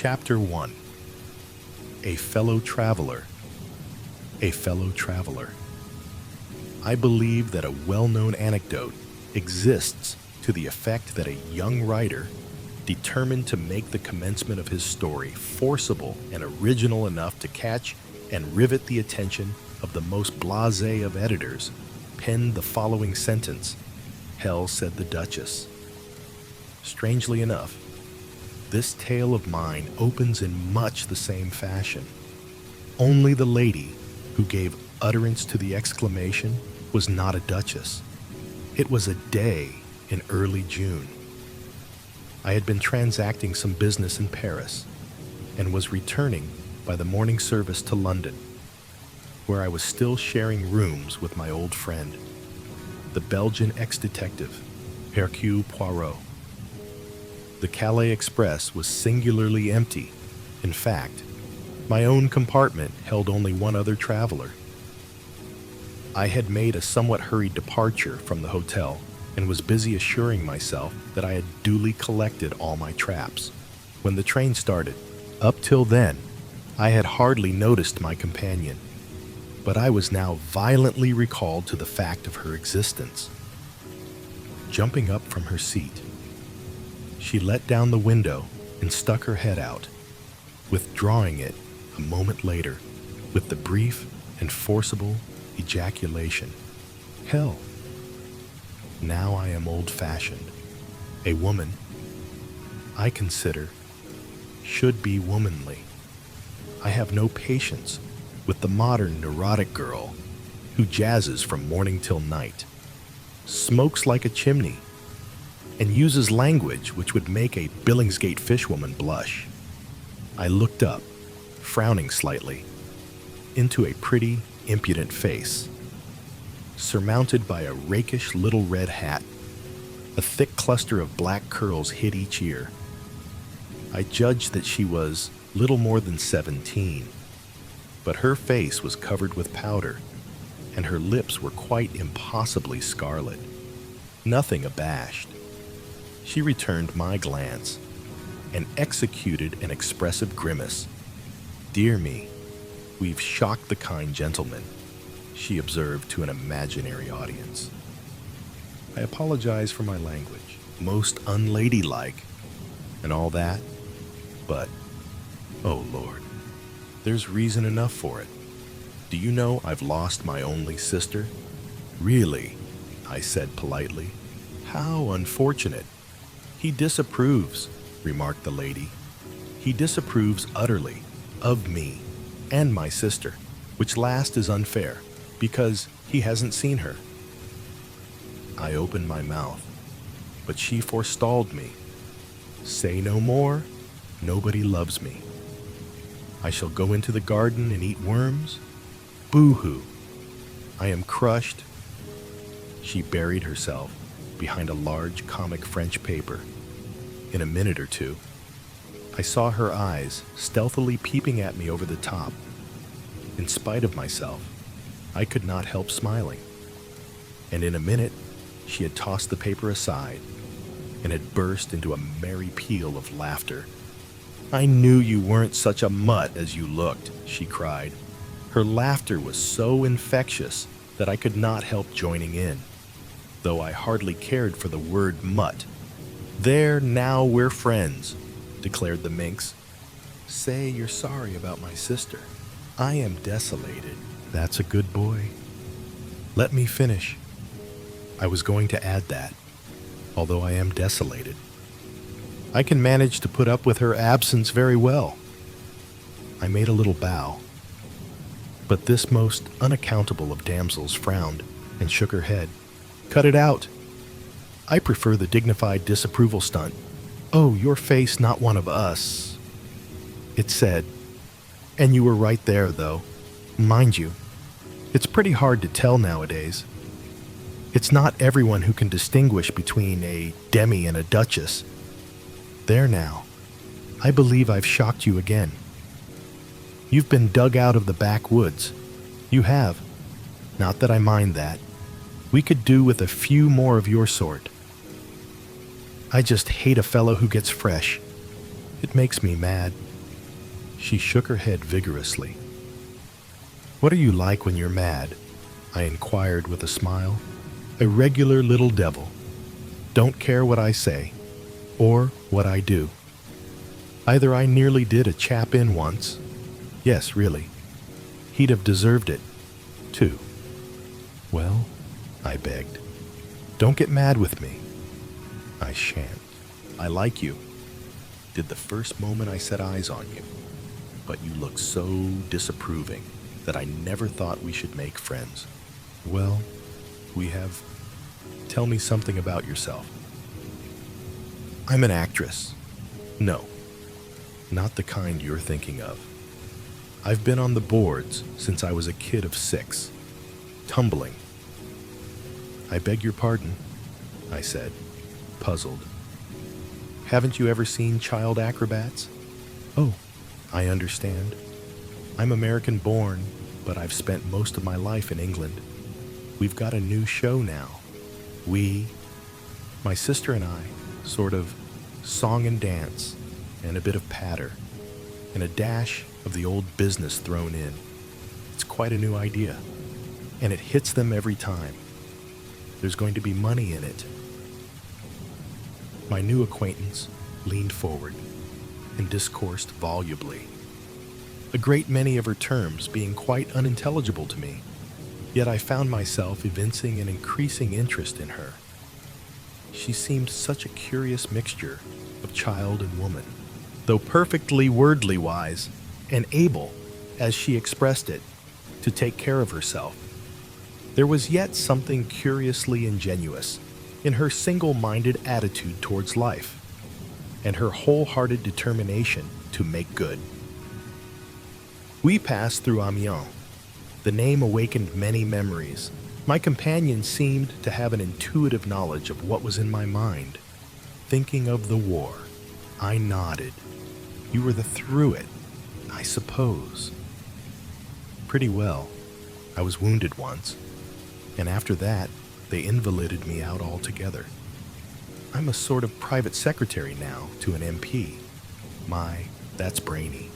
Chapter 1. A Fellow Traveler. A Fellow Traveler. I believe that a well-known anecdote exists to the effect that a young writer, determined to make the commencement of his story forcible and original enough to catch and rivet the attention of the most blasé of editors, penned the following sentence: "Hell," said the Duchess. Strangely enough, this tale of mine opens in much the same fashion. Only the lady who gave utterance to the exclamation was not a duchess. It was a day in early June. I had been transacting some business in Paris and was returning by the morning service to London, where I was still sharing rooms with my old friend, the Belgian ex-detective, Hercule Poirot. The Calais Express was singularly empty. In fact, my own compartment held only one other traveler. I had made a somewhat hurried departure from the hotel and was busy assuring myself that I had duly collected all my traps when the train started. Up till then, I had hardly noticed my companion, but I was now violently recalled to the fact of her existence. Jumping up from her seat, she let down the window and stuck her head out, withdrawing it a moment later with the brief and forcible ejaculation, "Hell." Now I am old-fashioned. A woman, I consider, should be womanly. I have no patience with the modern neurotic girl who jazzes from morning till night, smokes like a chimney, and uses language which would make a Billingsgate fishwoman blush. I looked up, frowning slightly, into a pretty, impudent face, surmounted by a rakish little red hat. A thick cluster of black curls hid each ear. I judged that she was little more than 17, but her face was covered with powder, and her lips were quite impossibly scarlet. Nothing abashed, she returned my glance and executed an expressive grimace. "Dear me, we've shocked the kind gentleman," she observed to an imaginary audience. I apologize for my language, most unladylike, and all that, but, oh Lord, there's reason enough for it. Do you know I've lost my only sister? "Really," I said politely. "How unfortunate." "He disapproves," remarked the lady. "He disapproves utterly of me and my sister, which last is unfair, because he hasn't seen her." I opened my mouth, but she forestalled me. "Say no more. Nobody loves me. I shall go into the garden and eat worms? Boo-hoo. I am crushed." She buried herself behind a large comic French paper. In a minute or two, I saw her eyes stealthily peeping at me over the top. In spite of myself, I could not help smiling. And in a minute, she had tossed the paper aside and had burst into a merry peal of laughter. "I knew you weren't such a mutt as you looked," she cried. Her laughter was so infectious that I could not help joining in, though I hardly cared for the word mutt. "There, now we're friends," declared the minx. "Say you're sorry about my sister. I am desolated." "That's a good boy. Let me finish. I was going to add that, although I am desolated, I can manage to put up with her absence very well." I made a little bow, but this most unaccountable of damsels frowned and shook her head. "Cut it out. I prefer the dignified disapproval stunt. Oh, your face not one of us," it said. "And you were right there, though. Mind you, it's pretty hard to tell nowadays. It's not everyone who can distinguish between a demi and a duchess. There now, I believe I've shocked you again. You've been dug out of the backwoods. You have. Not that I mind that. We could do with a few more of your sort. I just hate a fellow who gets fresh. It makes me mad. She shook her head vigorously. "What are you like when you're mad?" I inquired with a smile. "A regular little devil. Don't care what I say, or what I do. Either I nearly did a chap in once. Yes, really. He'd have deserved it, too." "Well," I begged, "don't get mad with me." "I shan't. I like you. Did the first moment I set eyes on you. But you look so disapproving that I never thought we should make friends." "Well, we have... Tell me something about yourself." "I'm an actress." "No, not the kind you're thinking of. I've been on the boards since I was a kid of 6, tumbling." "I beg your pardon," I said, puzzled. "Haven't you ever seen child acrobats?" "Oh, I understand. I'm American-born, but I've spent most of my life in England. We've got a new show now. My sister and I, sort of song and dance, and a bit of patter, and a dash of the old business thrown in. It's quite a new idea, and it hits them every time. There's going to be money in it." My new acquaintance leaned forward and discoursed volubly, a great many of her terms being quite unintelligible to me, yet I found myself evincing an increasing interest in her. She seemed such a curious mixture of child and woman, though perfectly wordly-wise, and able, as she expressed it, to take care of herself. There was yet something curiously ingenuous in her single-minded attitude towards life, and her wholehearted determination to make good. We passed through Amiens. The name awakened many memories. My companion seemed to have an intuitive knowledge of what was in my mind. Thinking of the war, I nodded. "You were through it, I suppose." "Pretty well. I was wounded once, and after that, they invalided me out altogether. I'm a sort of private secretary now to an MP. That's brainy."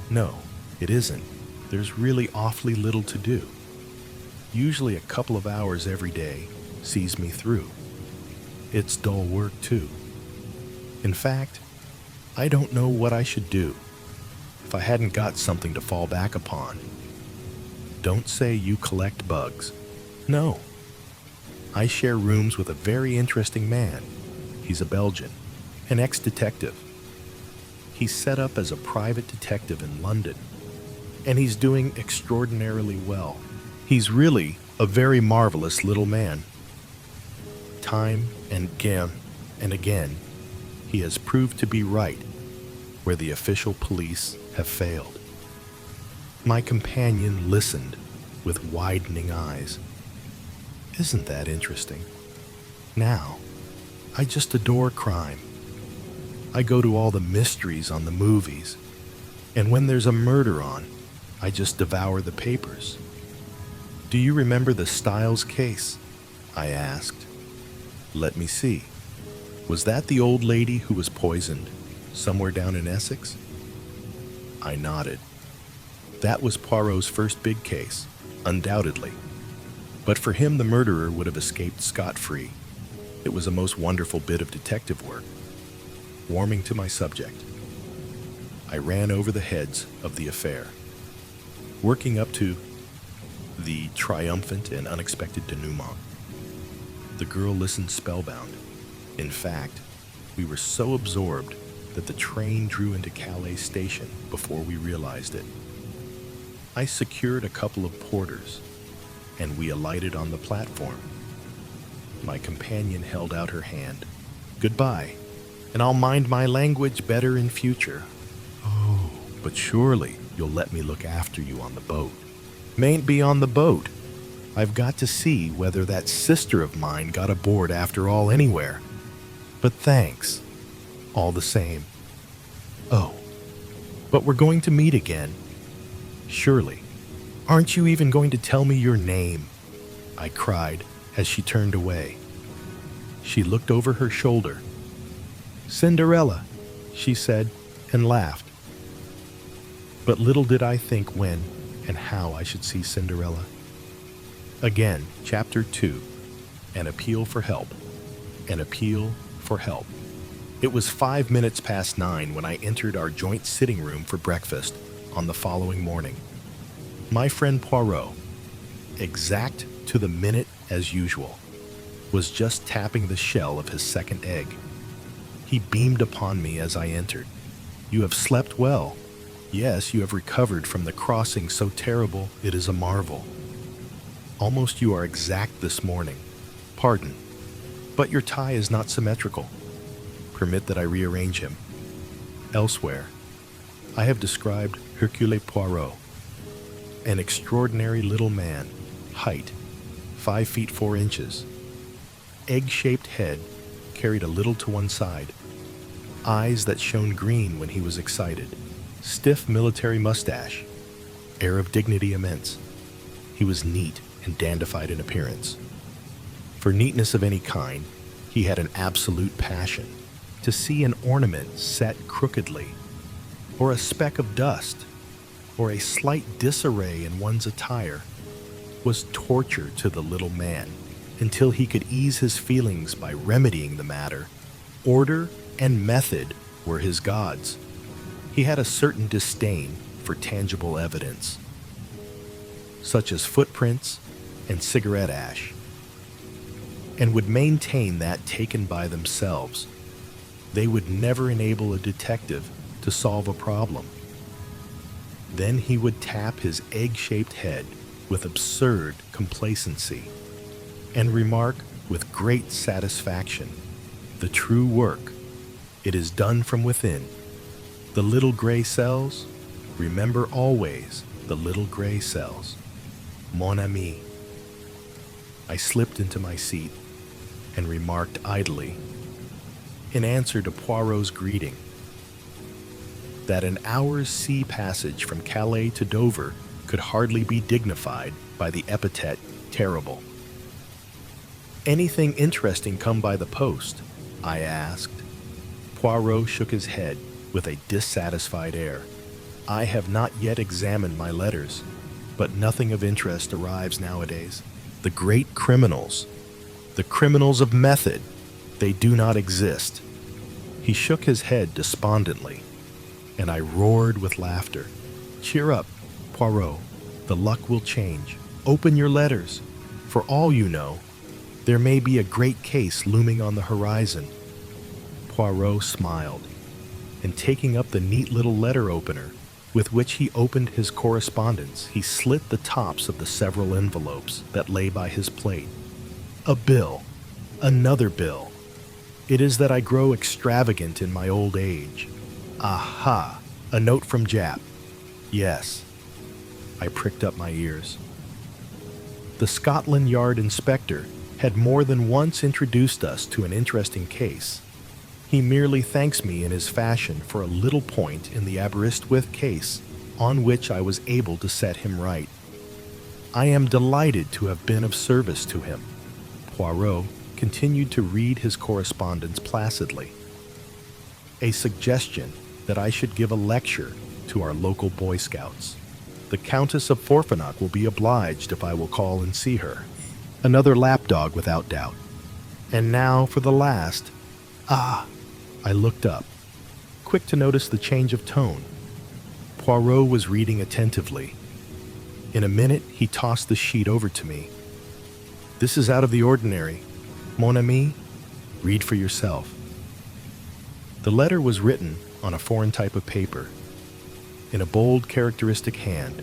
"No, it isn't. There's really awfully little to do. Usually a couple of hours every day sees me through. It's dull work, too. In fact, I don't know what I should do if I hadn't got something to fall back upon." "Don't say you collect bugs." "No. I share rooms with a very interesting man. He's a Belgian, an ex-detective. He's set up as a private detective in London, and he's doing extraordinarily well. He's really a very marvelous little man. Time and again, he has proved to be right where the official police have failed." My companion listened with widening eyes. "Isn't that interesting? Now, I just adore crime. I go to all the mysteries on the movies, and when there's a murder on, I just devour the papers." "Do you remember the Styles case?" I asked. "Let me see. Was that the old lady who was poisoned somewhere down in Essex?" I nodded. "That was Poirot's first big case, undoubtedly. But for him, the murderer would have escaped scot-free. It was a most wonderful bit of detective work." Warming to my subject, I ran over the heads of the affair, working up to the triumphant and unexpected denouement. The girl listened spellbound. In fact, we were so absorbed that the train drew into Calais station before we realized it. I secured a couple of porters, and we alighted on the platform. My companion held out her hand. "Goodbye, and I'll mind my language better in future." "Oh, but surely you'll let me look after you on the boat." "Mayn't be on the boat. I've got to see whether that sister of mine got aboard after all anywhere. But thanks, all the same." "Oh, but we're going to meet again. Surely. Aren't you even going to tell me your name?" I cried as she turned away. She looked over her shoulder. "Cinderella," she said, and laughed. But little did I think when and how I should see Cinderella. Again, Chapter 2, An Appeal for Help. An Appeal for Help. It was 5 minutes past 9 when I entered our joint sitting room for breakfast on the following morning. My friend Poirot, exact to the minute as usual, was just tapping the shell of his second egg. He beamed upon me as I entered. "You have slept well. Yes, you have recovered from the crossing so terrible it is a marvel. Almost you are exact this morning. Pardon, but your tie is not symmetrical. Permit that I rearrange him." Elsewhere, I have described Hercule Poirot, an extraordinary little man, height 5 feet 4 inches, egg-shaped head carried a little to one side, eyes that shone green when he was excited, stiff military mustache, air of dignity immense. He was neat and dandified in appearance. For neatness of any kind, he had an absolute passion. To see an ornament set crookedly, or a speck of dust, or a slight disarray in one's attire, was torture to the little man, until he could ease his feelings by remedying the matter. Order and method were his gods. He had a certain disdain for tangible evidence, such as footprints and cigarette ash, and would maintain that taken by themselves, they would never enable a detective to solve a problem. Then he would tap his egg-shaped head with absurd complacency and remark with great satisfaction, "The true work, it is done from within. The little gray cells, remember always the little gray cells. Mon ami." I slipped into my seat and remarked idly, in answer to Poirot's greeting, that an hour's sea passage from Calais to Dover could hardly be dignified by the epithet terrible. "Anything interesting come by the post?" I asked. Poirot shook his head with a dissatisfied air. "I have not yet examined my letters, but nothing of interest arrives nowadays. The great criminals, the criminals of method, they do not exist." He shook his head despondently, and I roared with laughter. "Cheer up, Poirot, the luck will change. Open your letters. For all you know, there may be a great case looming on the horizon." Poirot smiled, and taking up the neat little letter opener with which he opened his correspondence, he slit the tops of the several envelopes that lay by his plate. "A bill, another bill. It is that I grow extravagant in my old age. Aha, a note from Jap. Yes." I pricked up my ears. The Scotland Yard inspector had more than once introduced us to an interesting case. He merely thanks me in his fashion for a little point in the Aberystwyth case, on which I was able to set him right. I am delighted to have been of service to him. Poirot continued to read his correspondence placidly. A suggestion that I should give a lecture to our local Boy Scouts. The Countess of Forfenac will be obliged if I will call and see her. Another lapdog without doubt. And now for the last. Ah! I looked up, quick to notice the change of tone. Poirot was reading attentively. In a minute, he tossed the sheet over to me. "This is out of the ordinary. Mon ami, read for yourself." The letter was written on a foreign type of paper, in a bold, characteristic hand.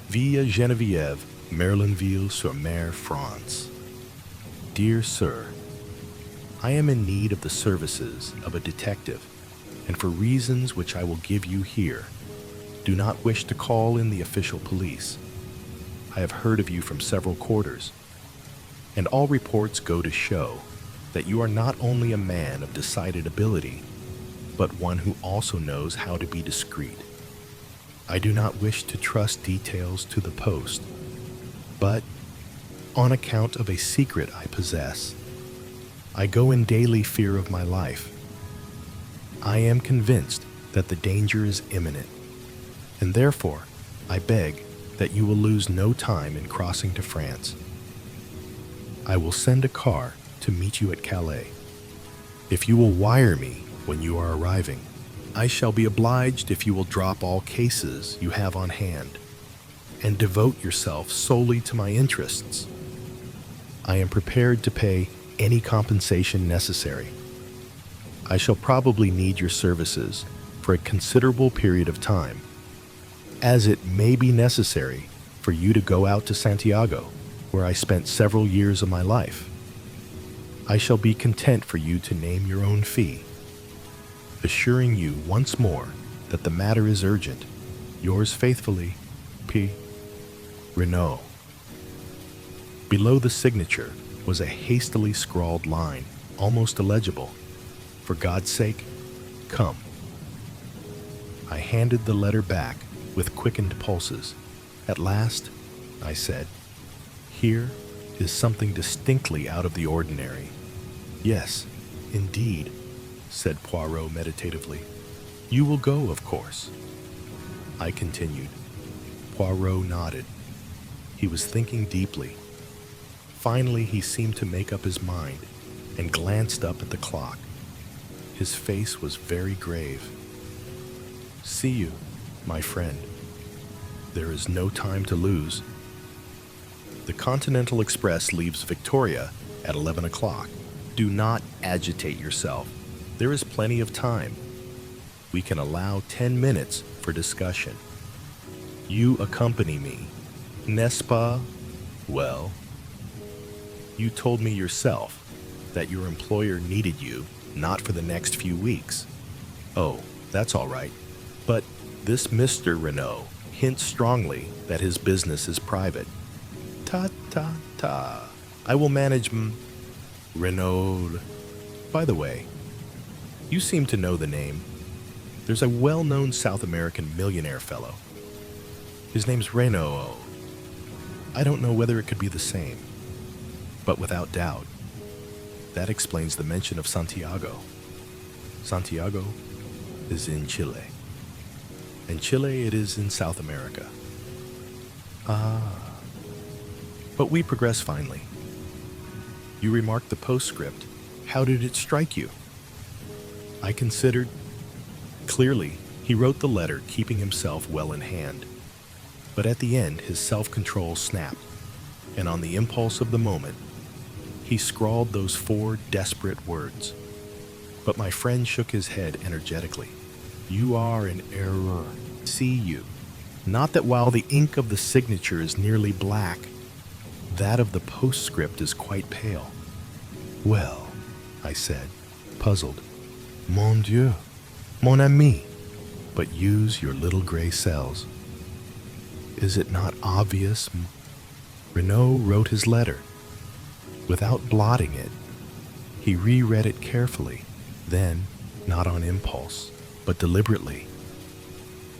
"Via Geneviève, Merlinville-sur-Mer, France. Dear Sir, I am in need of the services of a detective, and for reasons which I will give you here, do not wish to call in the official police. I have heard of you from several quarters, and all reports go to show that you are not only a man of decided ability, but one who also knows how to be discreet. I do not wish to trust details to the post, but, on account of a secret I possess, I go in daily fear of my life. I am convinced that the danger is imminent, and therefore I beg that you will lose no time in crossing to France. I will send a car to meet you at Calais. If you will wire me when you are arriving, I shall be obliged if you will drop all cases you have on hand and devote yourself solely to my interests. I am prepared to pay any compensation necessary. I shall probably need your services for a considerable period of time, as it may be necessary for you to go out to Santiago, where I spent several years of my life. I shall be content for you to name your own fee, assuring you once more that the matter is urgent. Yours faithfully, P. Renaud. Below the signature was a hastily scrawled line, almost illegible. For God's sake, come. I handed the letter back with quickened pulses. At last, I said, here is something distinctly out of the ordinary. Yes, indeed, said Poirot meditatively. You will go, of course. I continued. Poirot nodded. He was thinking deeply. Finally, he seemed to make up his mind and glanced up at the clock. His face was very grave. See you, my friend. There is no time to lose. The Continental Express leaves Victoria at 11 o'clock. Do not agitate yourself. There is plenty of time. We can allow 10 minutes for discussion. You accompany me, n'est-ce pas? Well, you told me yourself that your employer needed you not for the next few weeks. Oh, that's all right. But this Mr. Renaud hints strongly that his business is private. Ta. I will manage Renaud. By the way, you seem to know the name. There's a well-known South American millionaire fellow. His name's Renaud. I don't know whether it could be the same, but without doubt, that explains the mention of Santiago. Santiago is in Chile, and Chile it is in South America. But we progress finely. You remarked the postscript. How did it strike you? I considered. Clearly, he wrote the letter keeping himself well in hand. But at the end, his self-control snapped, and on the impulse of the moment, he scrawled those 4 desperate words. But my friend shook his head energetically. You are in error. See you. Not that while the ink of the signature is nearly black, that of the postscript is quite pale. Well, I said, puzzled. Mon Dieu, mon ami. But use your little gray cells. Is it not obvious? Renaud wrote his letter. Without blotting it, he reread it carefully, then, not on impulse, but deliberately,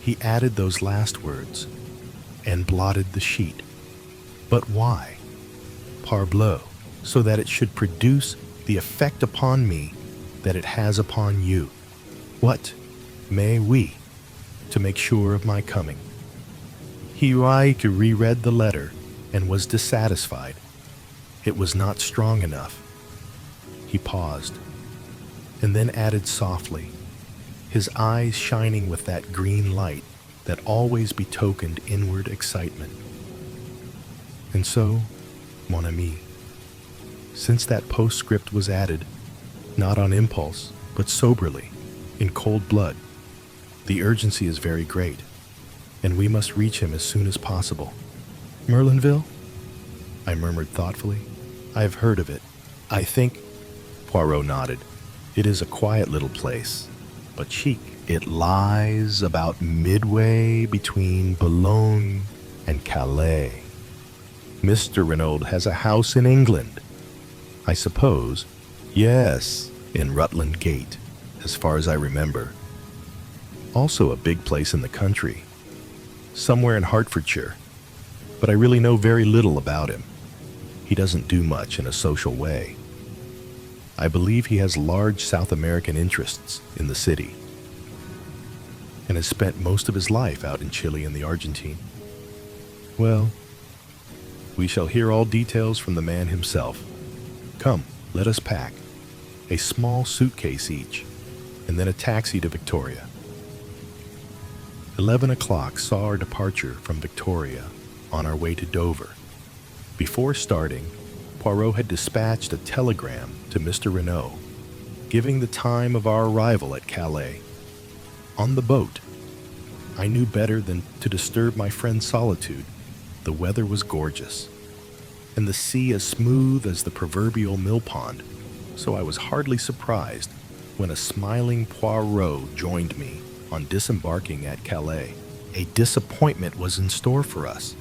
he added those last words and blotted the sheet. But why? Parbleu, so that it should produce the effect upon me that it has upon you. What may we, to make sure of my coming? He reread the letter and was dissatisfied. It was not strong enough. He paused, and then added softly, his eyes shining with that green light that always betokened inward excitement. And so, mon ami, since that postscript was added, not on impulse, but soberly, in cold blood, the urgency is very great, and we must reach him as soon as possible. Merlinville? I murmured thoughtfully. I have heard of it. I think, Poirot nodded, it is a quiet little place, but chic. It lies about midway between Boulogne and Calais. Mr. Renaud has a house in England, I suppose. Yes, in Rutland Gate, as far as I remember. Also a big place in the country, somewhere in Hertfordshire, but I really know very little about him. He doesn't do much in a social way. I believe he has large South American interests in the city. and has spent most of his life out in Chile and the Argentine. Well, we shall hear all details from the man himself. Come, let us pack. A small suitcase each, and then a taxi to Victoria. 11 o'clock saw our departure from Victoria on our way to Dover. Before starting, Poirot had dispatched a telegram to Mr. Renaud, giving the time of our arrival at Calais. On the boat, I knew better than to disturb my friend's solitude. The weather was gorgeous, and the sea as smooth as the proverbial mill pond, so I was hardly surprised when a smiling Poirot joined me on disembarking at Calais. A disappointment was in store for us,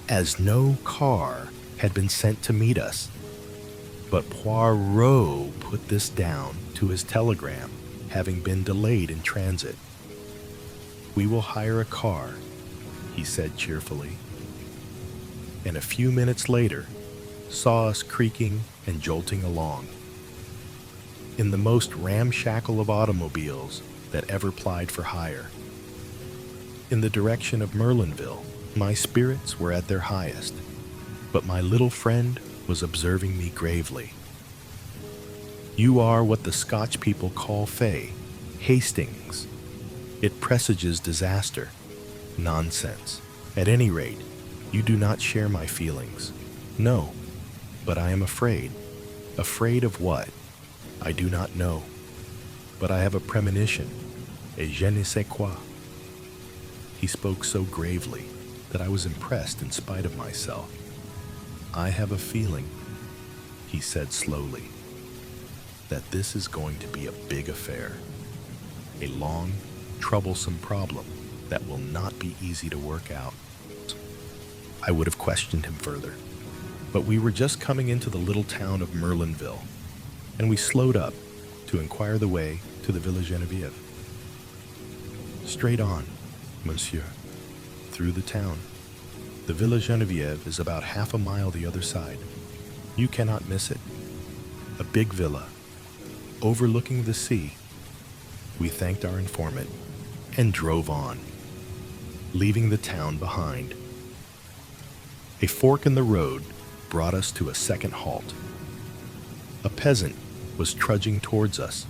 as no car had been sent to meet us. But Poirot put this down to his telegram having been delayed in transit. "We will hire a car," he said cheerfully, and a few minutes later saw us creaking and jolting along in the most ramshackle of automobiles that ever plied for hire. In the direction of Merlinville, my spirits were at their highest, but my little friend was observing me gravely. "You are what the Scotch people call fey, Hastings. It presages disaster." "Nonsense. At any rate, you do not share my feelings." "No, but I am afraid." "Afraid of what?" "I do not know, but I have a premonition, a je ne sais quoi." He spoke so gravely that I was impressed in spite of myself. "I have a feeling," he said slowly, "that this is going to be a big affair, a long, troublesome problem that will not be easy to work out." I would have questioned him further, but we were just coming into the little town of Merlinville, and we slowed up to inquire the way to the Villa Geneviève. "Straight on, monsieur, through the town. The Villa Geneviève is about half a mile the other side. You cannot miss it. A big villa, overlooking the sea." We thanked our informant and drove on, leaving the town behind. A fork in the road brought us to a second halt. A peasant was trudging towards us,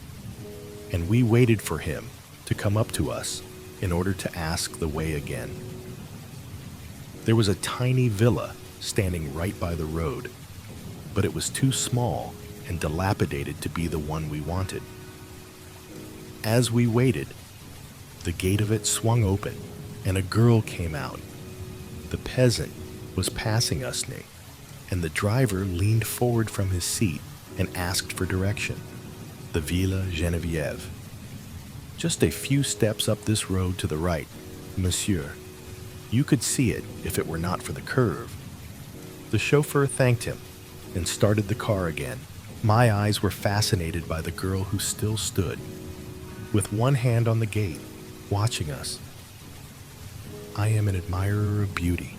and we waited for him to come up to us in order to ask the way again. There was a tiny villa standing right by the road, but it was too small and dilapidated to be the one we wanted. As we waited, the gate of it swung open, and a girl came out. The peasant was passing us, and the driver leaned forward from his seat and asked for direction. "The Villa Geneviève. Just a few steps up this road to the right, monsieur. You could see it if it were not for the curve." The chauffeur thanked him and started the car again. My eyes were fascinated by the girl who still stood, with one hand on the gate, watching us. I am an admirer of beauty,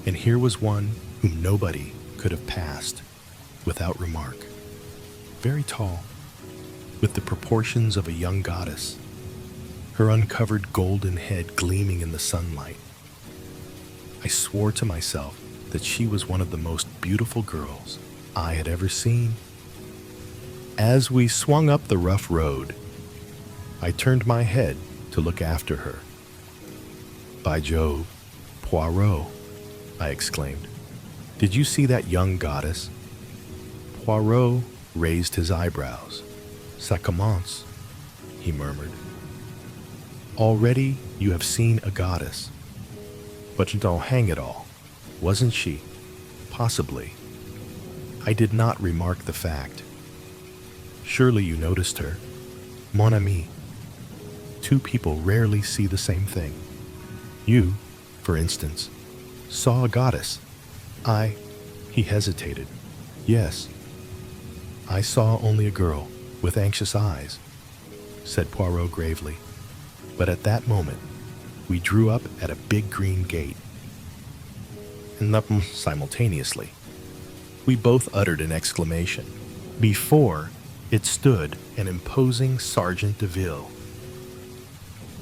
and here was one whom nobody could have passed without remark. Very tall, with the proportions of a young goddess, her uncovered golden head gleaming in the sunlight. I swore to myself that she was one of the most beautiful girls I had ever seen. As we swung up the rough road, I turned my head to look after her. "By Jove, Poirot," I exclaimed. "Did you see that young goddess?" Poirot raised his eyebrows. "Ça commence," he murmured. "Already you have seen a goddess. But don't hang it all. Wasn't she? Possibly. I did not remark the fact. Surely you noticed her. Mon ami. Two people rarely see the same thing. You, for instance, saw a goddess. He hesitated. Yes. I saw only a girl with anxious eyes," said Poirot gravely. But at that moment, we drew up at a big green gate. And simultaneously, we both uttered an exclamation. Before it stood an imposing Sergeant de Ville.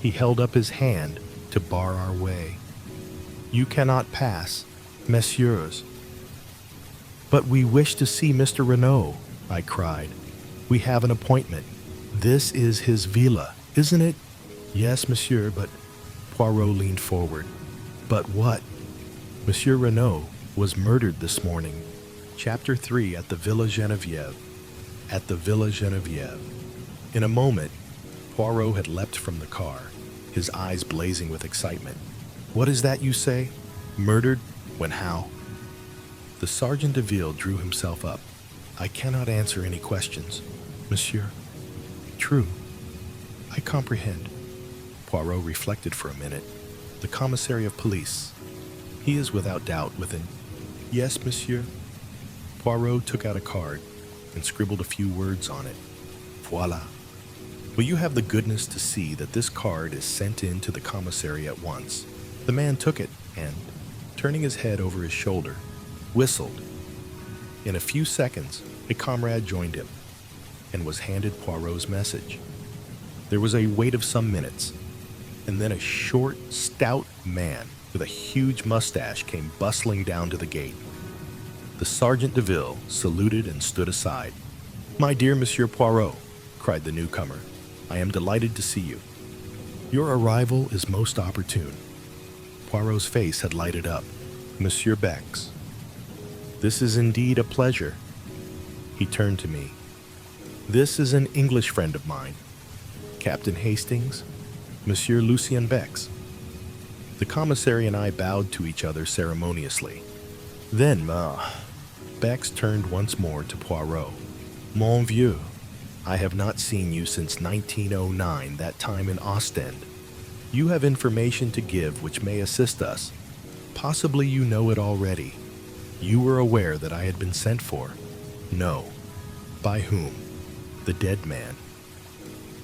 He held up his hand to bar our way. "You cannot pass, messieurs." "But we wish to see Mr. Renaud," I cried. "We have an appointment. This is his villa, isn't it?" "Yes, monsieur, but—" Poirot leaned forward. "But what?" "Monsieur Renaud was murdered this morning." Chapter 3 at the Villa Geneviève. At the Villa Geneviève. In a moment, Poirot had leapt from the car, his eyes blazing with excitement. "What is that you say? Murdered? When how?" The Sergeant de Ville drew himself up. "I cannot answer any questions, monsieur." "True. I comprehend." Poirot reflected for a minute. "The commissary of police. He is without doubt within—" "Yes, monsieur." Poirot took out a card and scribbled a few words on it. "Voila. Will you have the goodness to see that this card is sent in to the commissary at once?" The man took it and, turning his head over his shoulder, whistled. In a few seconds, a comrade joined him and was handed Poirot's message. There was a wait of some minutes, and then a short, stout man with a huge mustache came bustling down to the gate. The Sergeant de Ville saluted and stood aside. "My dear Monsieur Poirot," cried the newcomer, "I am delighted to see you. Your arrival is most opportune." Poirot's face had lighted up. "Monsieur Bex, this is indeed a pleasure." He turned to me. "This is an English friend of mine, Captain Hastings, Monsieur Lucien Bex." The commissary and I bowed to each other ceremoniously. Then, Bex turned once more to Poirot. "Mon vieux, I have not seen you since 1909, that time in Ostend. You have information to give which may assist us. Possibly you know it already. You were aware that I had been sent for?" "No." "By whom?" "The dead man."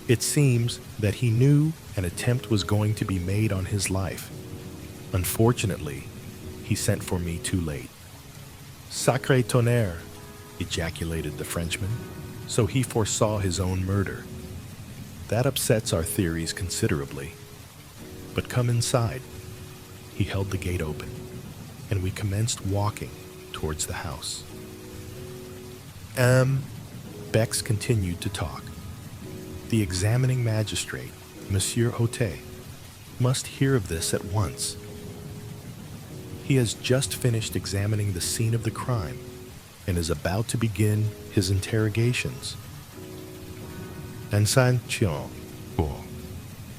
"It seems that he knew an attempt was going to be made on his life. Unfortunately, he sent for me too late." "Sacré tonnerre!" ejaculated the Frenchman. "So he foresaw his own murder. That upsets our theories considerably. But come inside." He held the gate open, and we commenced walking towards the house. Bex continued to talk. "The examining magistrate, Monsieur Hautet, must hear of this at once. He has just finished examining the scene of the crime and is about to begin his interrogations." "Insanction.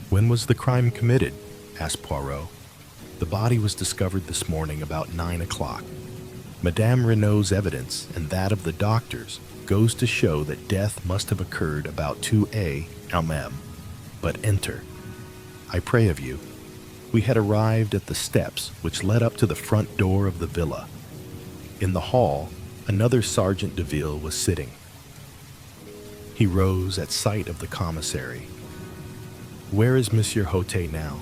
When was the crime committed?" asked Poirot. "The body was discovered this morning about 9 o'clock. Madame Renaud's evidence and that of the doctors goes to show that death must have occurred about 2 a.m. But enter, I pray of you." We had arrived at the steps which led up to the front door of the villa. In the hall, another Sergeant de Ville was sitting. He rose at sight of the commissary. "Where is Monsieur Hautet now?"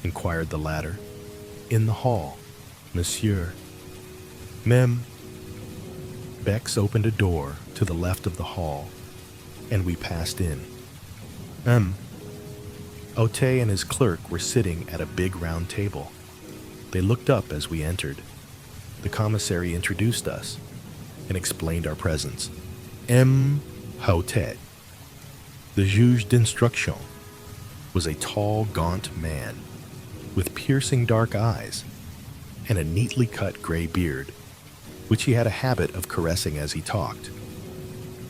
inquired the latter. "In the hall, monsieur." "Mem." Bex opened a door to the left of the hall, and we passed in. Hautet and his clerk were sitting at a big round table. They looked up as we entered. The commissary introduced us and explained our presence. Hautet, the juge d'instruction, was a tall, gaunt man with piercing dark eyes and a neatly cut gray beard, which he had a habit of caressing as he talked.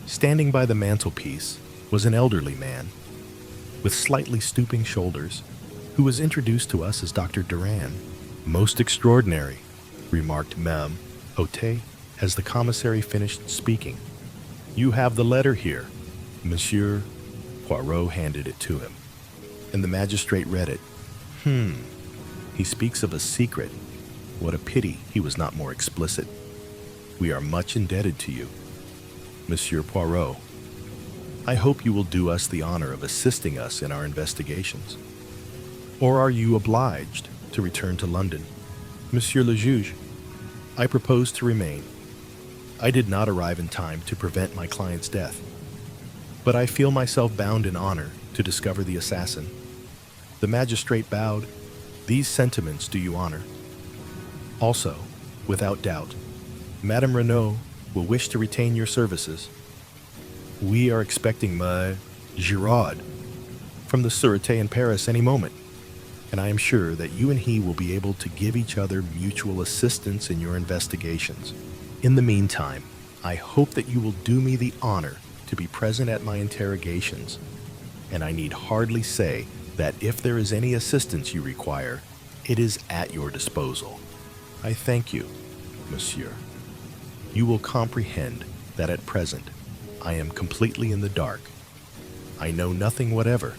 Standing by the mantelpiece was an elderly man with slightly stooping shoulders, who was introduced to us as Dr. Durand. "Most extraordinary," remarked Mem Hautet as the commissary finished speaking. "You have the letter here, monsieur." Poirot handed it to him, and the magistrate read it. He speaks of a secret. What a pity he was not more explicit. We are much indebted to you, Monsieur Poirot. I hope you will do us the honor of assisting us in our investigations. Or are you obliged to return to London? Monsieur le Juge, I propose to remain. I did not arrive in time to prevent my client's death, but I feel myself bound in honor to discover the assassin. The magistrate bowed. These sentiments do you honor. Also, without doubt, Madame Renaud will wish to retain your services. We are expecting my Girard from the Sûreté in Paris any moment, and I am sure that you and he will be able to give each other mutual assistance in your investigations. In the meantime, I hope that you will do me the honor to be present at my interrogations, and I need hardly say that if there is any assistance you require, it is at your disposal. I thank you, monsieur. You will comprehend that at present I am completely in the dark. I know nothing whatever.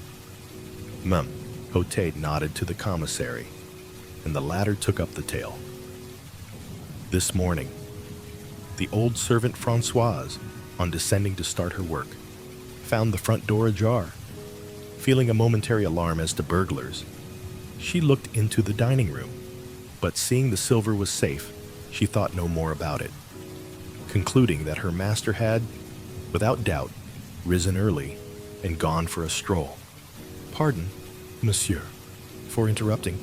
Cote nodded to the commissary, and the latter took up the tale. This morning, the old servant Françoise, on descending to start her work, found the front door ajar. Feeling a momentary alarm as to burglars, she looked into the dining room, but seeing the silver was safe, she thought no more about it, concluding that her master had, without doubt, risen early and gone for a stroll. Pardon, monsieur, for interrupting,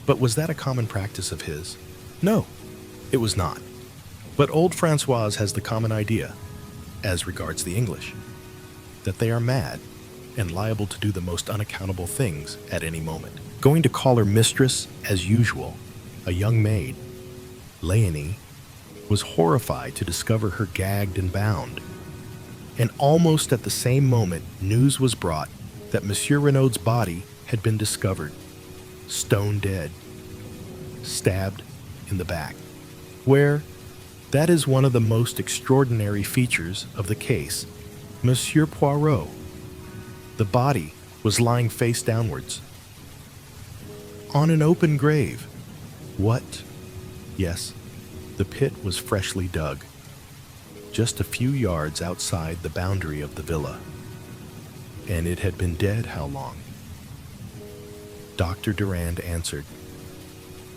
but was that a common practice of his? No, it was not. But old Françoise has the common idea, as regards the English, that they are mad and liable to do the most unaccountable things at any moment. Going to call her mistress as usual, a young maid, Léonie, was horrified to discover her gagged and bound. And almost at the same moment, news was brought that Monsieur Renaud's body had been discovered, stone dead, stabbed in the back, where that is one of the most extraordinary features of the case. Monsieur Poirot, the body was lying face downwards, on an open grave. What? Yes, the pit was freshly dug, just a few yards outside the boundary of the villa. And it had been dead how long? Dr. Durand answered,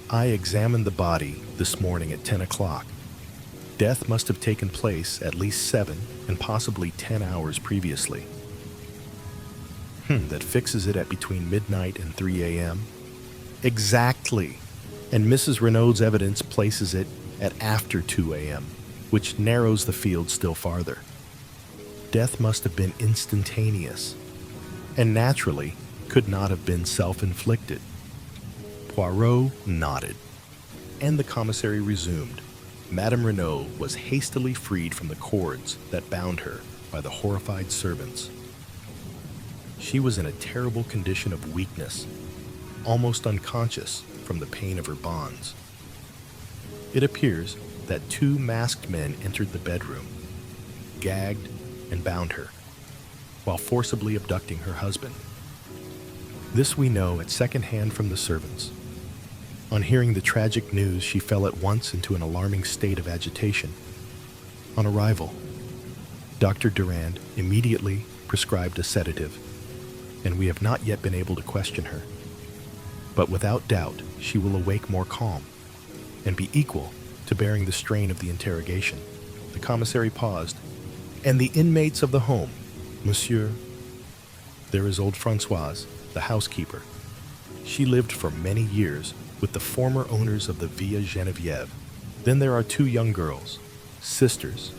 I examined the body this morning at 10 o'clock. Death must have taken place at least 7 and possibly 10 hours previously. That fixes it at between midnight and 3 a.m. Exactly. And Mrs. Renaud's evidence places it at after 2 a.m., which narrows the field still farther. Death must have been instantaneous, and naturally could not have been self-inflicted. Poirot nodded, and the commissary resumed. Madame Renaud was hastily freed from the cords that bound her by the horrified servants. She was in a terrible condition of weakness, almost unconscious from the pain of her bonds. It appears that 2 masked men entered the bedroom, gagged and bound her, while forcibly abducting her husband. This we know at second hand from the servants. On hearing the tragic news, she fell at once into an alarming state of agitation. On arrival, Dr. Durand immediately prescribed a sedative, and we have not yet been able to question her. But without doubt, she will awake more calm and be equal to bearing the strain of the interrogation. The commissary paused. And the inmates of the home, monsieur? There is old Françoise, the housekeeper. She lived for many years with the former owners of the Villa Geneviève. Then there are 2 young girls, sisters,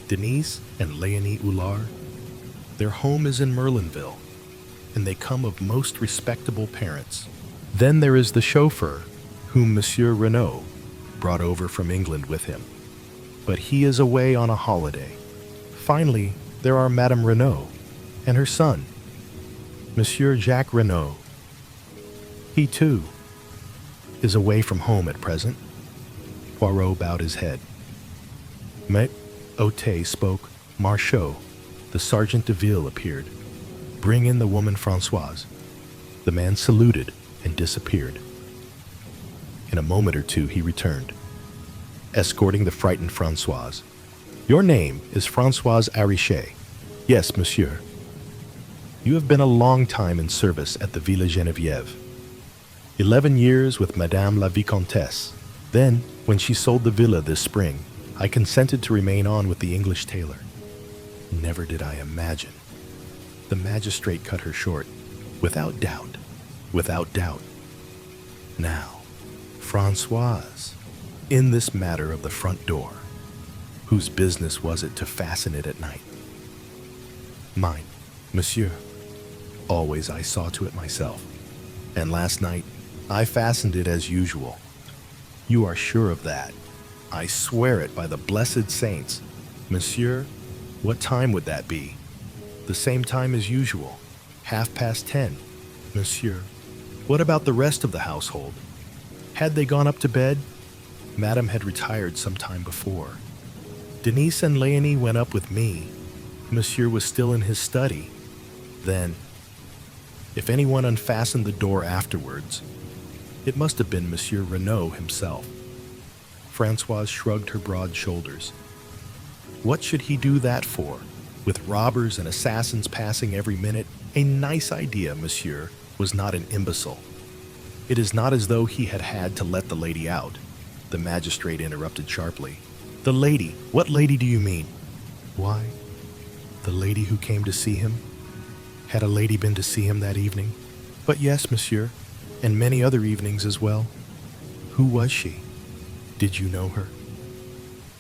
Denise and Léonie Hulard. Their home is in Merlinville, and they come of most respectable parents. Then there is the chauffeur, whom Monsieur Renaud brought over from England with him, but he is away on a holiday. Finally, there are Madame Renaud and her son, Monsieur Jacques Renaud. He, too, is away from home at present. Poirot bowed his head. Mais Ote spoke. Marchot, the sergeant de ville, appeared. Bring in the woman Françoise. The man saluted and disappeared. In a moment or 2 he returned, escorting the frightened Françoise. Your name is Françoise Arrichet. Yes, monsieur. You have been a long time in service at the Villa Geneviève. 11 years with Madame la Vicomtesse. Then, when she sold the villa this spring, I consented to remain on with the English tailor. Never did I imagine. The magistrate cut her short. Without doubt, without doubt. Now, Françoise, in this matter of the front door, whose business was it to fasten it at night? Mine, monsieur. Always I saw to it myself. And last night, I fastened it as usual. You are sure of that? I swear it by the blessed saints. Monsieur, what time would that be? The same time as usual, 10:30. Monsieur, what about the rest of the household? Had they gone up to bed? Madame had retired some time before. Denise and Léonie went up with me. Monsieur was still in his study. Then, if anyone unfastened the door afterwards, it must have been Monsieur Renaud himself. Françoise shrugged her broad shoulders. What should he do that for? With robbers and assassins passing every minute? A nice idea, monsieur, was not an imbecile. It is not as though he had had to let the lady out. The magistrate interrupted sharply. The lady? What lady do you mean? Why, the lady who came to see him. Had a lady been to see him that evening? But yes, monsieur, and many other evenings as well. Who was she? Did you know her?